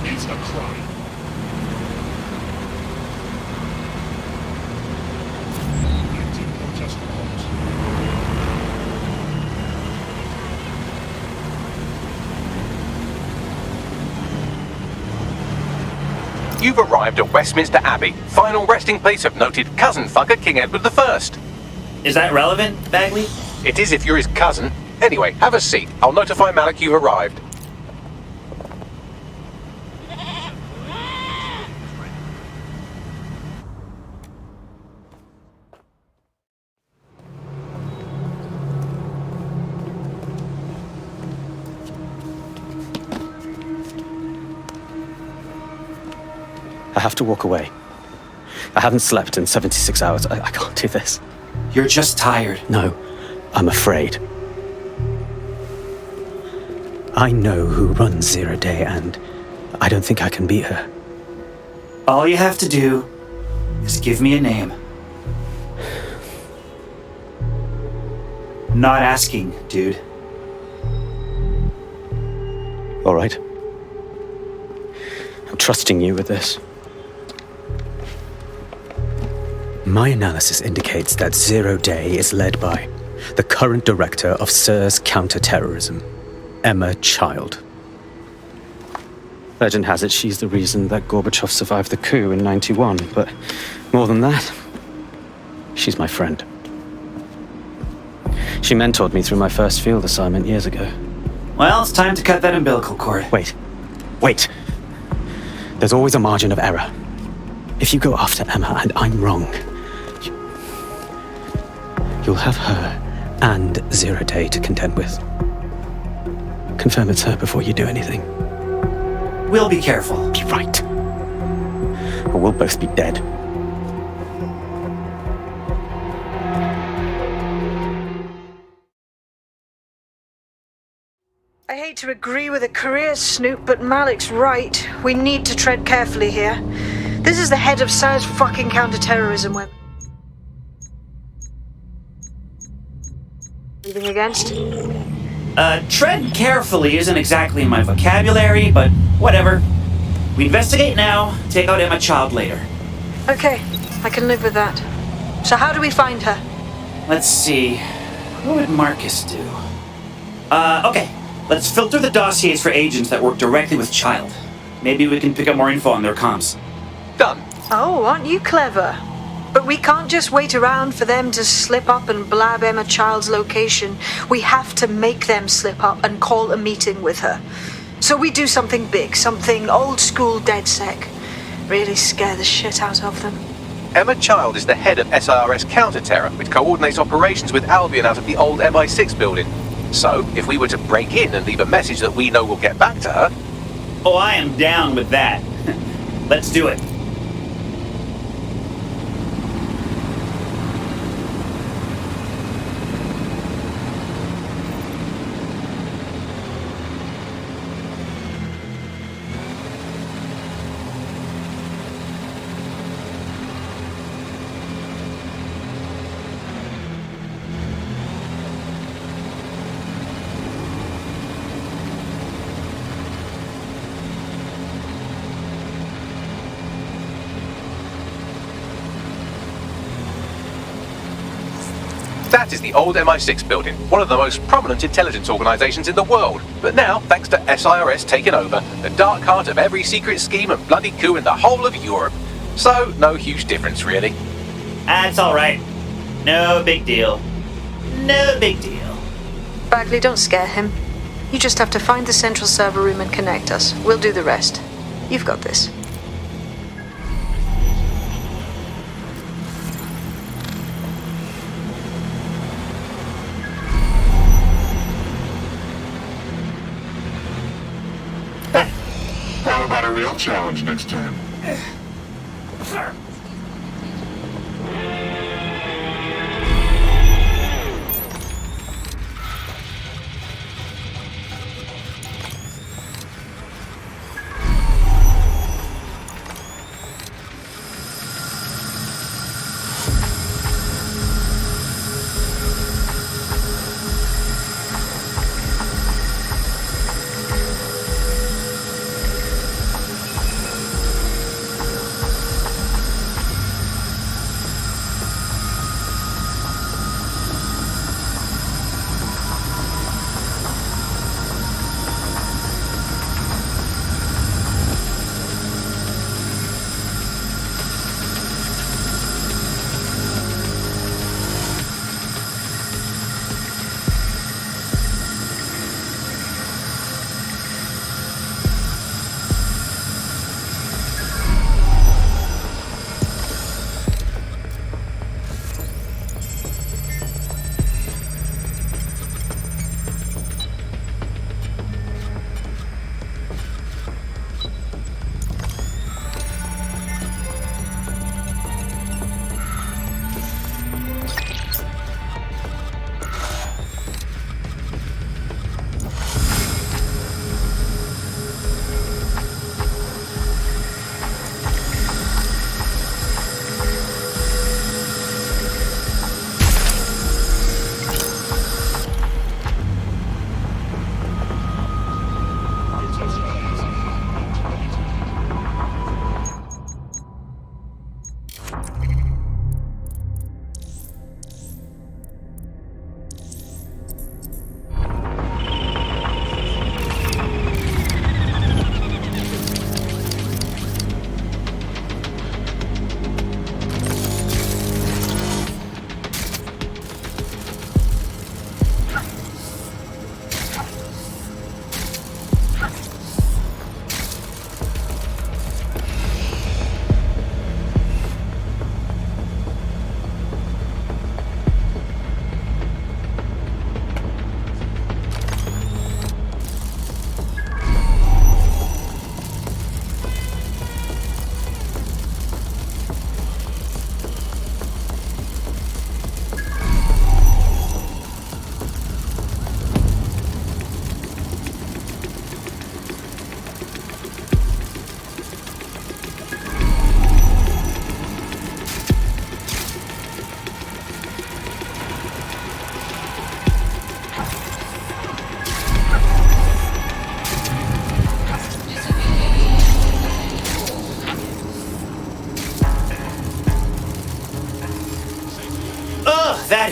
Is a crime. You've arrived at Westminster Abbey, final resting place of noted cousin fucker King Edward I. Is that relevant, Bagley? It is if you're his cousin. Anyway, have a seat. I'll notify Malik you've arrived. I have to walk away. I haven't slept in 76 hours. I can't do this. You're just tired. No, I'm afraid. I know who runs 0 Day, and I don't think I can beat her. All you have to do is give me a name. Not asking, dude. All right. I'm trusting you with this. My analysis indicates that 0 Day is led by the current director of SIRS counter-terrorism, Emma Child. Legend has it she's the reason that Gorbachev survived the coup in '91, but more than that, she's my friend. She mentored me through my first field assignment years ago. Well, it's time to cut that umbilical cord. Wait. There's always a margin of error. If you go after Emma and I'm wrong, you'll have her and 0 Day to contend with. Confirm it's her before you do anything. We'll be careful. Be right. Or we'll both be dead. I hate to agree with a career snoop, but Malik's right. We need to tread carefully here. This is the head of SIRS fucking counter-terrorism web. Anything against? Tread carefully isn't exactly in my vocabulary, but whatever. We investigate now, take out Emma Child later. Okay, I can live with that. So how do we find her? Let's see. What would Marcus do? Okay. Let's filter the dossiers for agents that work directly with Child. Maybe we can pick up more info on their comms. Done. Oh, aren't you clever? But we can't just wait around for them to slip up and blab Emma Child's location. We have to make them slip up and call a meeting with her. So we do something big, something old school DedSec. Really scare the shit out of them. Emma Child is the head of SIRS counter-terror, which coordinates operations with Albion out of the old MI6 building. So, if we were to break in and leave a message that we know will get back to her... Oh, I am down with that. Let's do it. That is the old MI6 building, one of the most prominent intelligence organizations in the world. But now, thanks to SIRS taking over, the dark heart of every secret scheme and bloody coup in the whole of Europe. So, no huge difference, really. That's alright. No big deal. No big deal. Bagley, don't scare him. You just have to find the central server room and connect us. We'll do the rest. You've got this. How about a real challenge next time?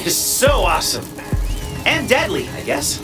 is so awesome. And deadly, I guess.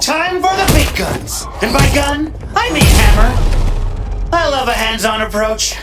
Time for the big guns! And by gun, I mean hammer! I love a hands-on approach.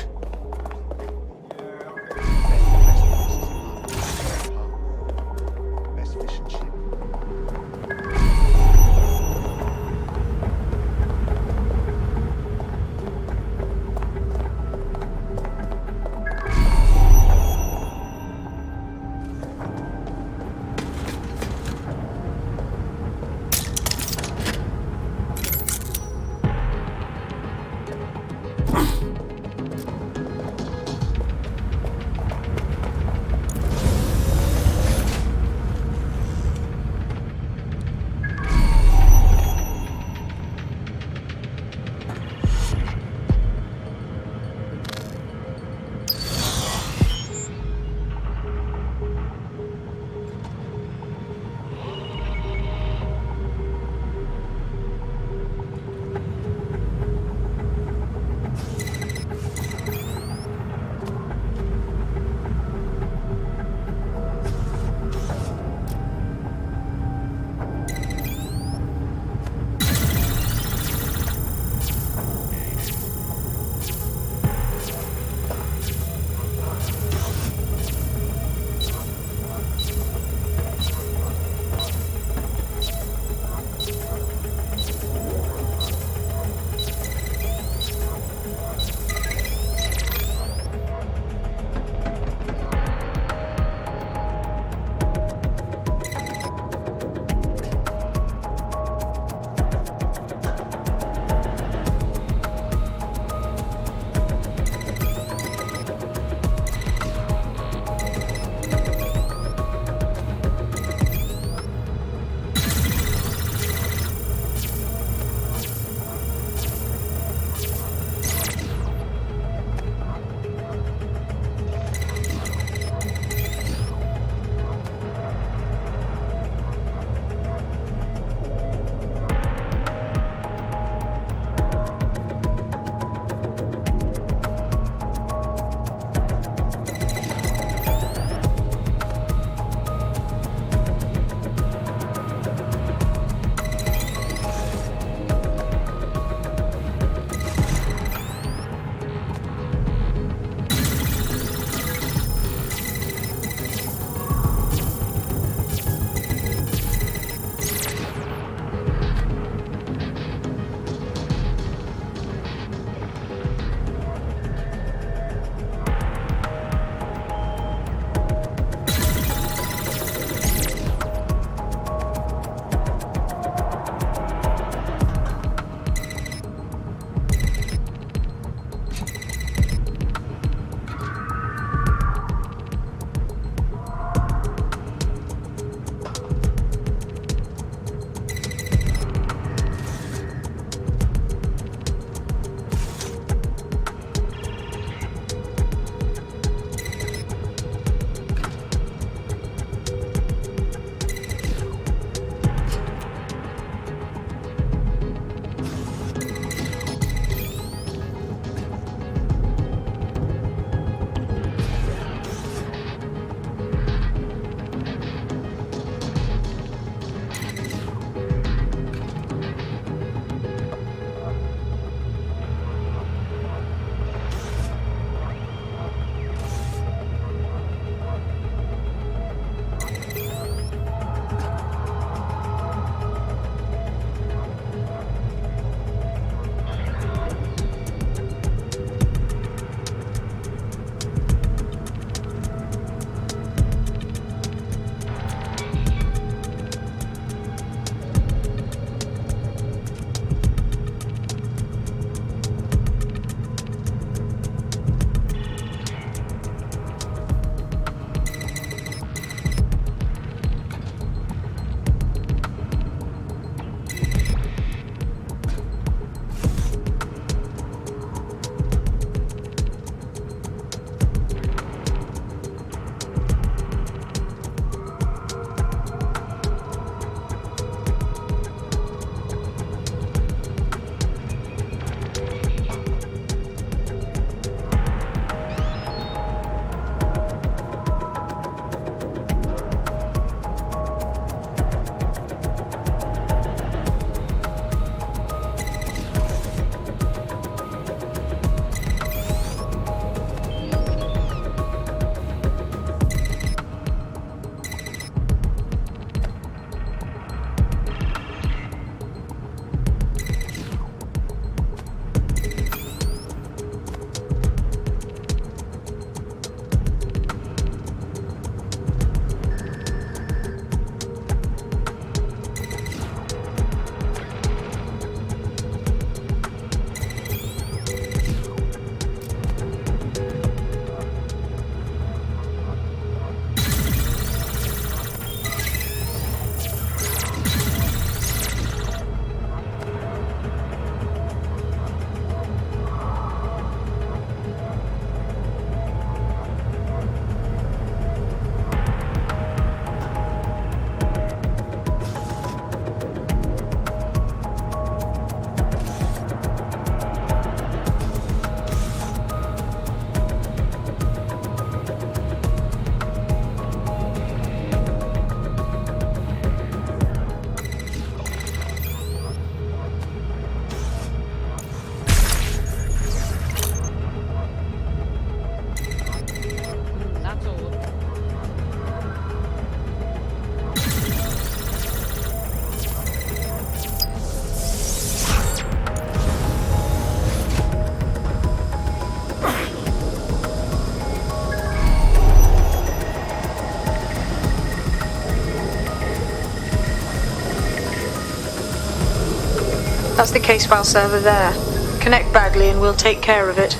That's the case file server there. Connect Bagley and we'll take care of it.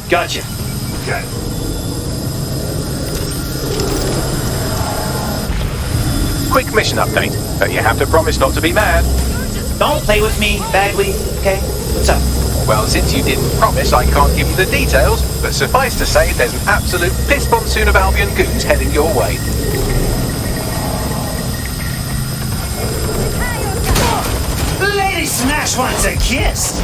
Gotcha. Quick mission update, but you have to promise not to be mad. Don't play with me, Bagley, okay? What's up? Well, since you didn't promise, I can't give you the details, but suffice to say there's an absolute piss monsoon of Albion goons heading your way. Lady Smash wants a kiss!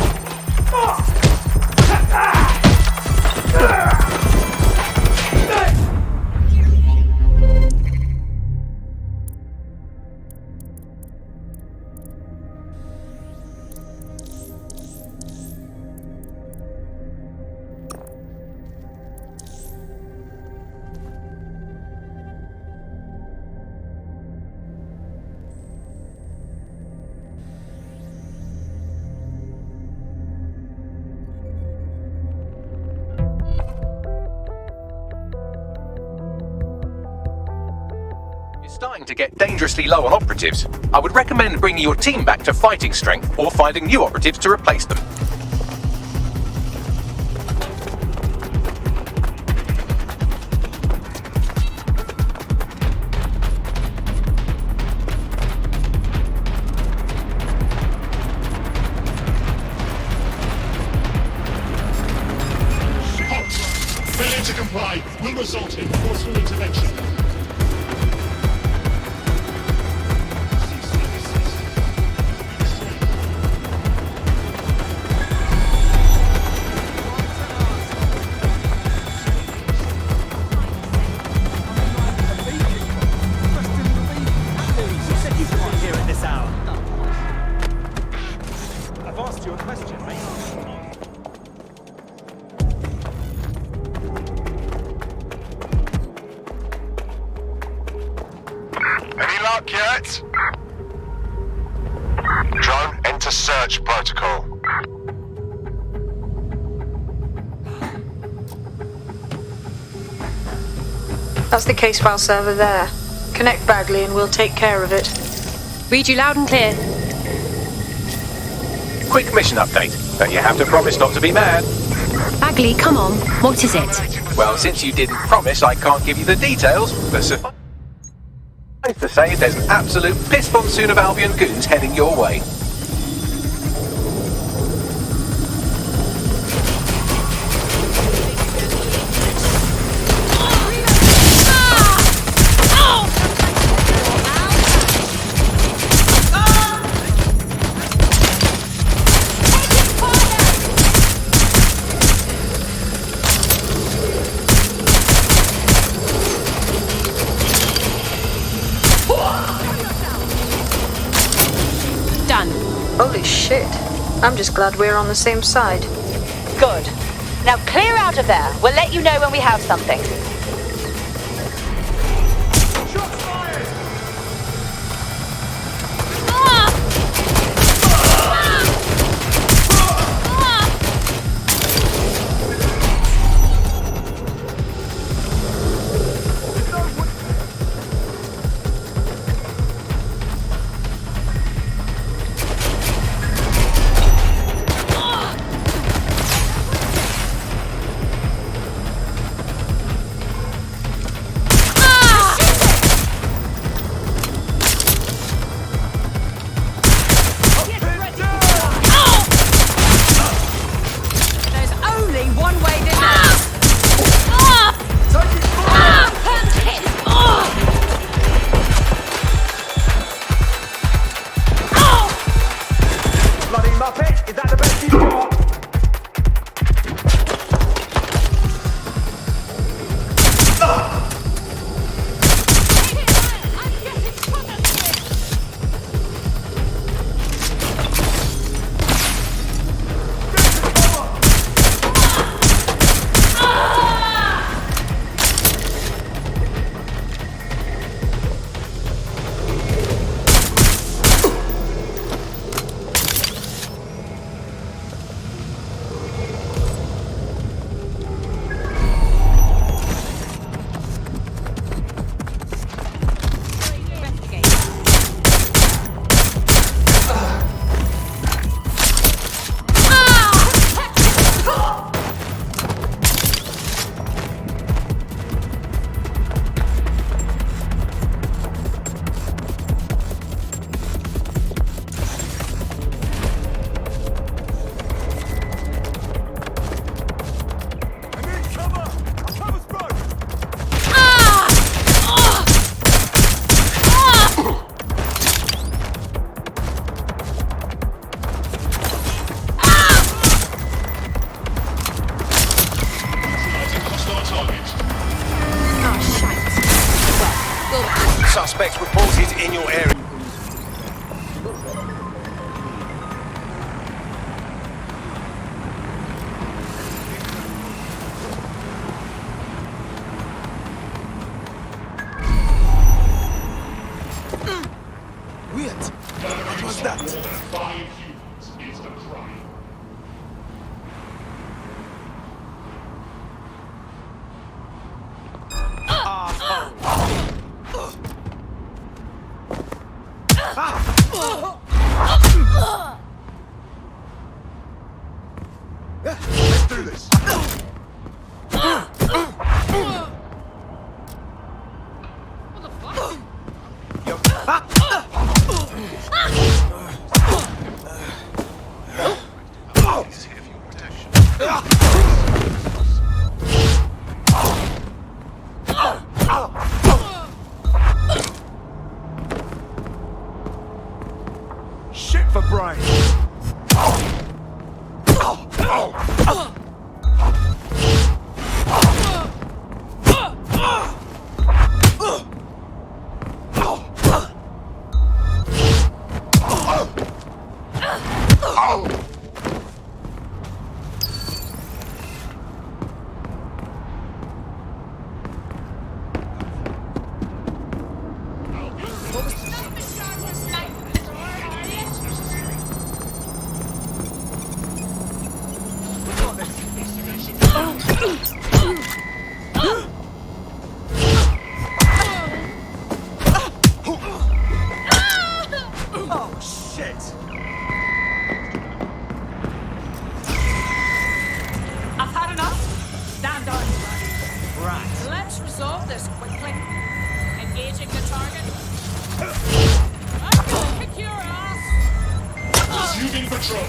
Starting to get dangerously low on operatives. I would recommend bringing your team back to fighting strength or finding new operatives to replace them. Failure to comply will result in forceful intervention. Any luck yet? Drone, enter search protocol. That's the case file server there. Connect Bagley and we'll take care of it. Read you loud and clear. Quick mission update, but you have to promise not to be mad. Bagley, come on. What is it? Well, since you didn't promise, I can't give you the details, but suffice to say there's an absolute piss monsoon of Albion goons heading your way. Holy shit. I'm just glad we're on the same side. Good. Now clear out of there. We'll let you know when we have something. suspects reported in your area. Weird. What was that? Let's do this. Shit for Brian. Oh, shit. I've had enough. Stand on. Right. Let's resolve this quickly. Engaging the target. I'm gonna kick your ass. Resuming patrol.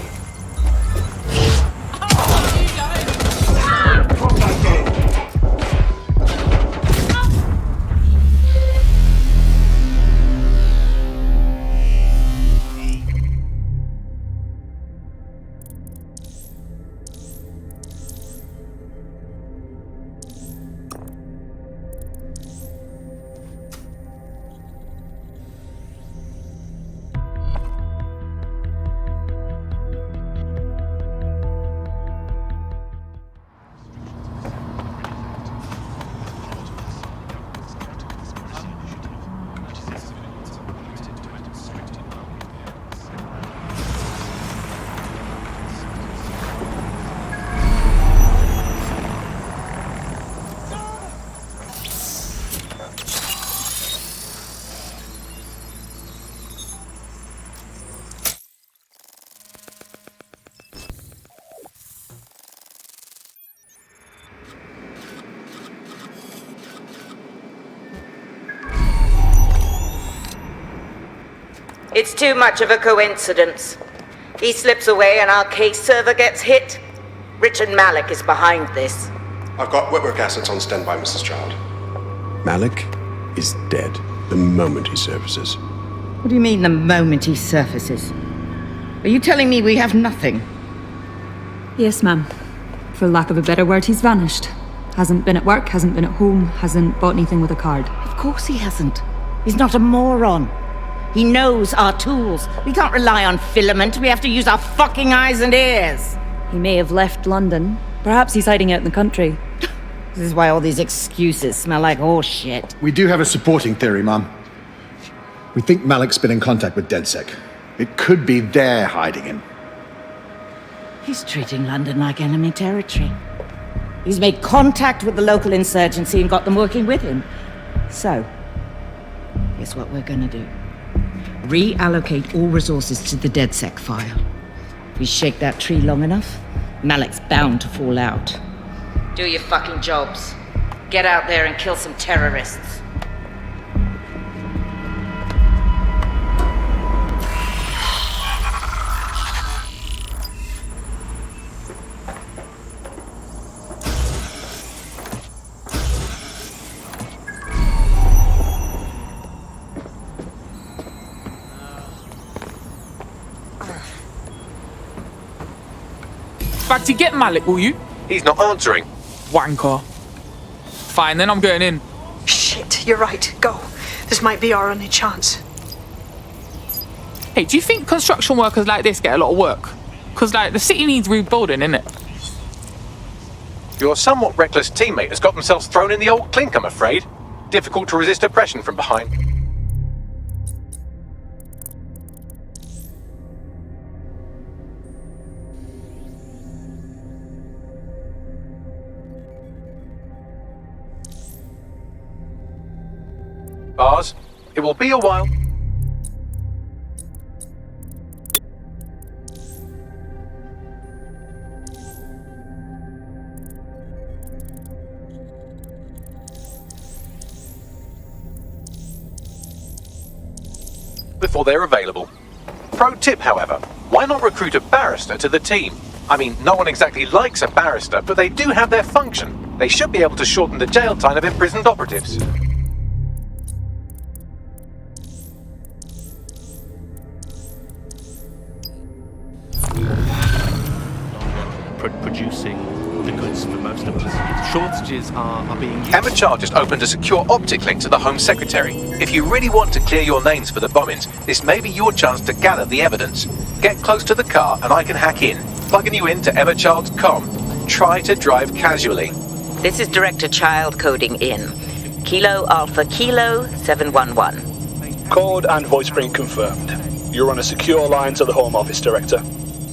How are you going? Combat zone. It's too much of a coincidence. He slips away and our case server gets hit. Richard Malik is behind this. I've got wetwork assets on standby, Mrs. Child. Malik is dead the moment he surfaces. What do you mean, the moment he surfaces? Are you telling me we have nothing? Yes, ma'am. For lack of a better word, he's vanished. Hasn't been at work, hasn't been at home, hasn't bought anything with a card. Of course he hasn't. He's not a moron. He knows our tools. We can't rely on filament. We have to use our fucking eyes and ears. He may have left London. Perhaps he's hiding out in the country. This is why all these excuses smell like horse shit. We do have a supporting theory, Mum. We think Malik's been in contact with DedSec. It could be they're hiding him. He's treating London like enemy territory. He's made contact with the local insurgency and got them working with him. So, here's what we're gonna do. Reallocate all resources to the DedSec file. If we shake that tree long enough, Malik's bound to fall out. Do your fucking jobs. Get out there and kill some terrorists. Back to get Malik, will you? He's not answering. Wanker. Fine, then I'm going in. Shit, you're right. Go. This might be our only chance. Hey, do you think construction workers like this get a lot of work? Because, like, the city needs rebuilding, innit? Your somewhat reckless teammate has got themselves thrown in the old clink, I'm afraid. Difficult to resist oppression from behind. Bars, it will be a while. Before they're available. Pro tip, however, why not recruit a barrister to the team? I mean, no one exactly likes a barrister, but they do have their function. They should be able to shorten the jail time of imprisoned operatives. Producing the goods for most of us. Shortages are being used. Emma Child just opened a secure optic link to the Home Secretary. If you really want to clear your names for the bombings, this may be your chance to gather the evidence. Get close to the car and I can hack in, plugging you into Emma Child's comm. Try to drive casually. This is Director Child coding in. Kilo Alpha Kilo 711. Code and voice print confirmed. You're on a secure line to the Home Office, Director.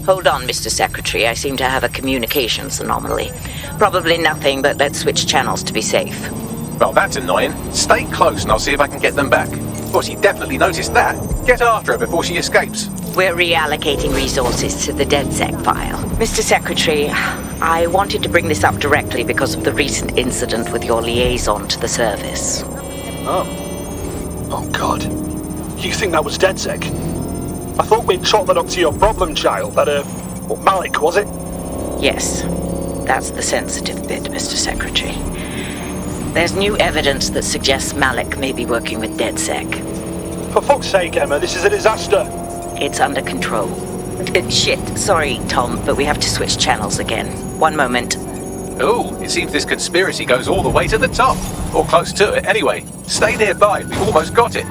Hold on, Mr. Secretary. I seem to have a communications anomaly. Probably nothing, but let's switch channels to be safe. Well, that's annoying. Stay close and I'll see if I can get them back. Well, she definitely noticed that. Get after her before she escapes. We're reallocating resources to the DedSec file. Mr. Secretary, I wanted to bring this up directly because of the recent incident with your liaison to the service. Oh, God. You think that was DedSec? I thought we'd chalk that up to your problem child, Malik, was it? Yes, that's the sensitive bit, Mr. Secretary. There's new evidence that suggests Malik may be working with DedSec. For fuck's sake, Emma, this is a disaster. It's under control. Shit, sorry, Tom, but we have to switch channels again. One moment. Oh, it seems this conspiracy goes all the way to the top. Or close to it, anyway. Stay nearby, we've almost got it.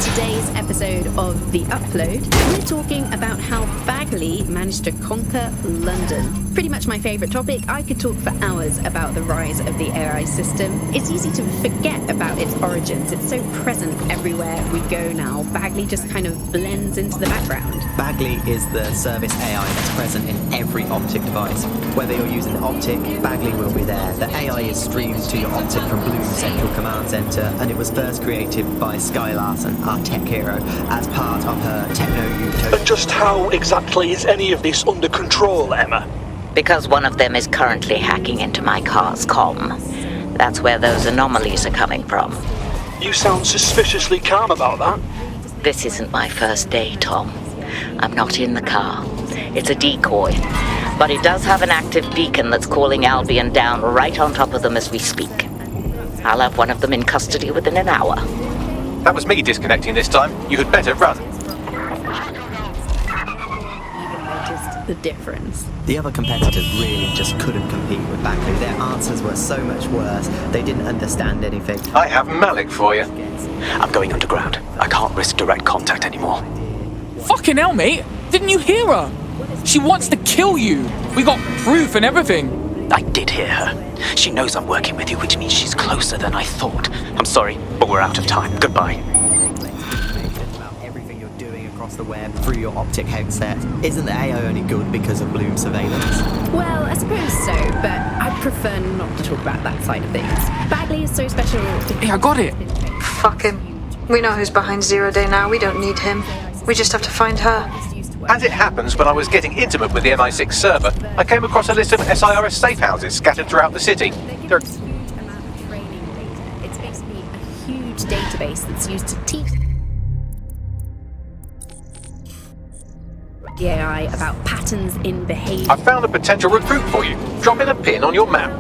Today's episode of The Upload, we're talking about how Bagley managed to conquer London. Pretty much my favourite topic. I could talk for hours about the rise of the AI system. It's easy to forget about its origins. It's so present everywhere we go now. Bagley just kind of blends into the background. Bagley is the service AI that's present in every optic device. Whether you're using the optic, Bagley will be there. The AI is streamed to your optic from Bloom's Central Command Centre, and it was first created by Sky Larson, our tech hero, as part of her techno-utopia. And just how exactly is any of this under control, Emma? Because one of them is currently hacking into my car's comm. That's where those anomalies are coming from. You sound suspiciously calm about that. This isn't my first day, Tom. I'm not in the car. It's a decoy. But it does have an active beacon that's calling Albion down right on top of them as we speak. I'll have one of them in custody within an hour. That was me disconnecting this time. You had better run. The difference. The other competitors really just couldn't compete with Bagley. Their answers were so much worse. They didn't understand anything. I have Malik for you. I'm going underground. I can't risk direct contact anymore. Fucking hell, mate! Didn't you hear her? She wants to kill you! We got proof and everything! I did hear her. She knows I'm working with you, which means she's closer than I thought. I'm sorry, but we're out of time. Goodbye. Everything you're doing across the web through your optic headset. Isn't the AI only good because of Bloom's surveillance? Well, I suppose so, but I prefer not to talk about that side of things. Bagley is so special. Hey, I got it! Fuck him. We know who's behind Zero Day now. We don't need him. We just have to find her. As it happens, when I was getting intimate with the MI6 server, I came across a list of SIRS safe houses scattered throughout the city. It's basically a huge database that's used to teach the AI about patterns in behavior. I found a potential recruit for you. Drop in a pin on your map.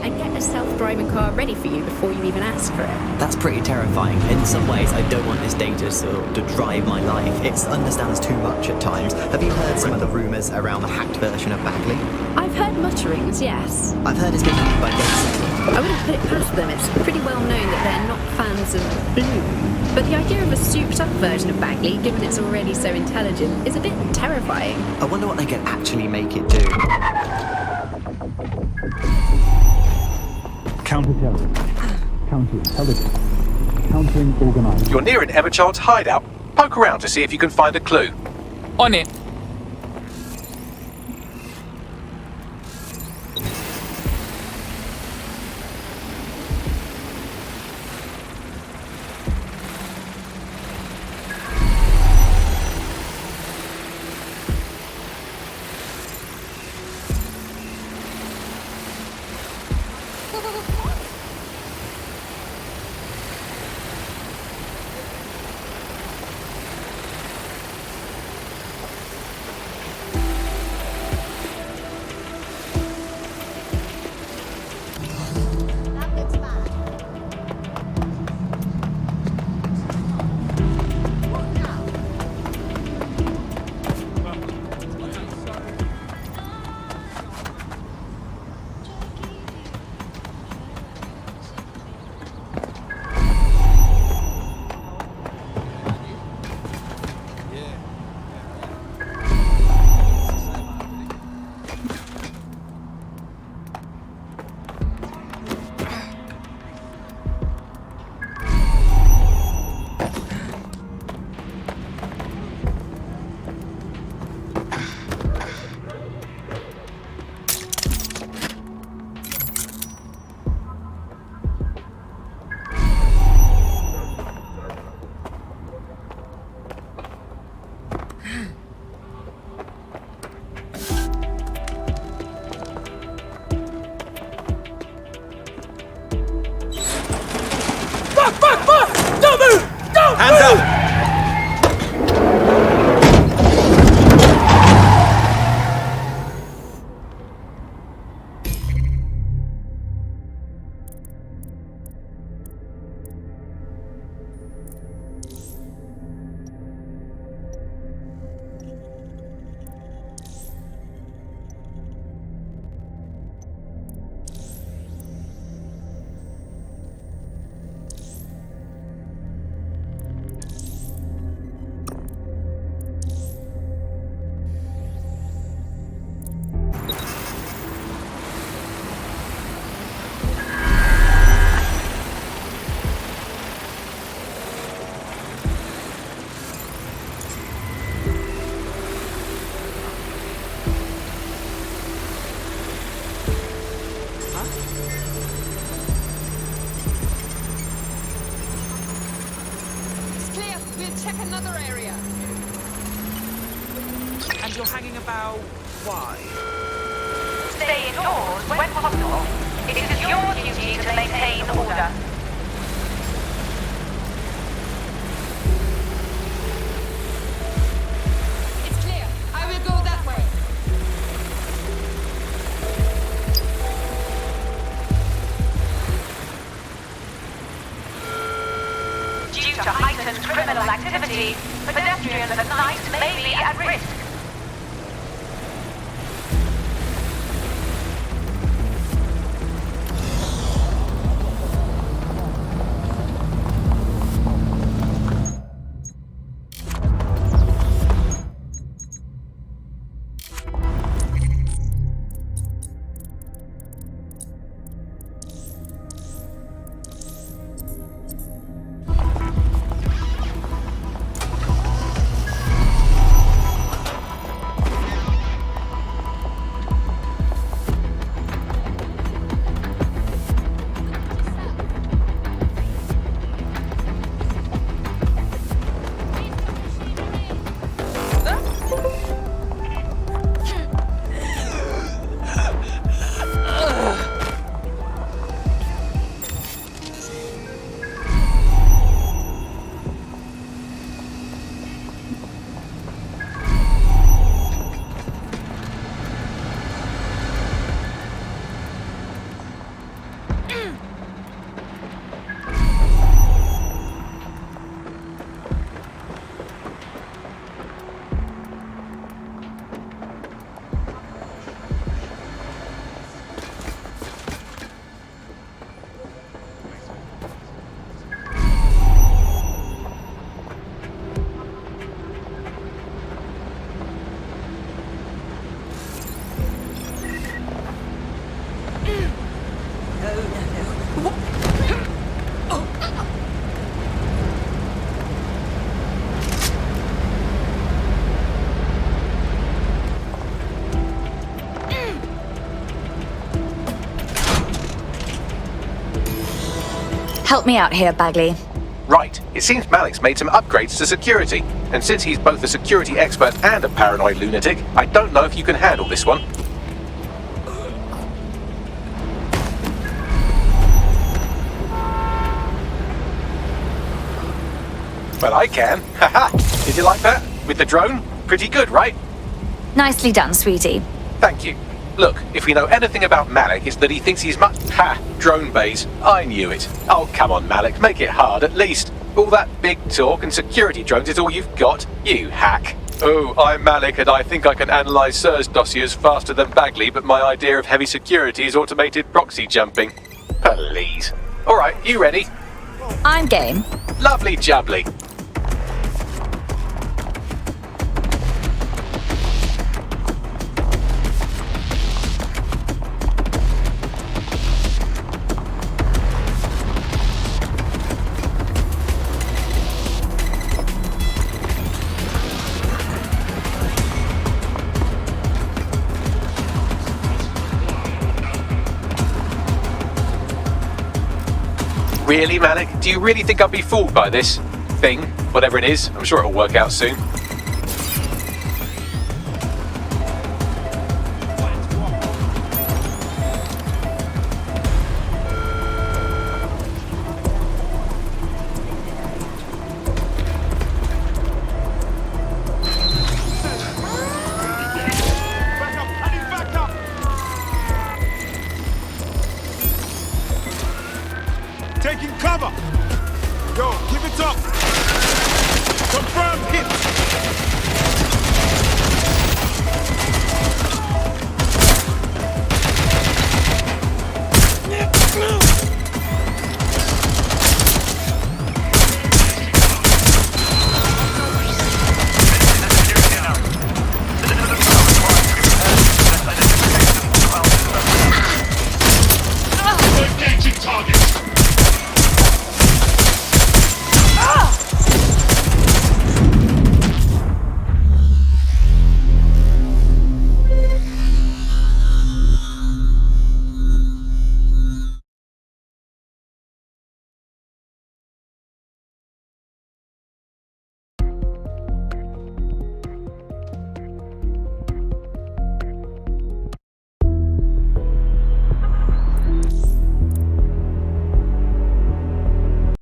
And get a self-driving car ready for you before you even ask for it. That's pretty terrifying. In some ways, I don't want this data to drive my life. It understands too much at times. Have you heard some of the rumours around the hacked version of Bagley? I've heard mutterings, yes. I've heard it's been hacked by DedSec. I wouldn't put it past them. It's pretty well known that they're not fans of blue. But the idea of a souped-up version of Bagley, given it's already so intelligent, is a bit terrifying. I wonder what they could actually make it do. Counter-terrorism, counter-intelligence, countering organised. You're near an Everchild's hideout. Poke around to see if you can find a clue. On it. Hands up! Check another area. And you're hanging about why? Stay indoors when possible. It is your duty to maintain order. It's clear. I will go that way. Due to heightened criminal activity, pedestrians at night may be at risk. Help me out here, Bagley. Right. It seems Malik's made some upgrades to security. And since he's both a security expert and a paranoid lunatic, I don't know if you can handle this one. Well, I can. Haha! Did you like that? With the drone? Pretty good, right? Nicely done, sweetie. Thank you. Look, if we know anything about Malik, it's that he thinks he's much... Ha! Drone bays. I knew it. Oh, come on, Malik. Make it hard, at least. All that big talk and security drones is all you've got? You hack. Oh, I'm Malik, and I think I can analyse SIRS dossiers faster than Bagley, but my idea of heavy security is automated proxy jumping. Please. All right, you ready? I'm game. Lovely jubbly. Really, Malik? Do you really think I'll be fooled by this thing? Whatever it is, I'm sure it'll work out soon.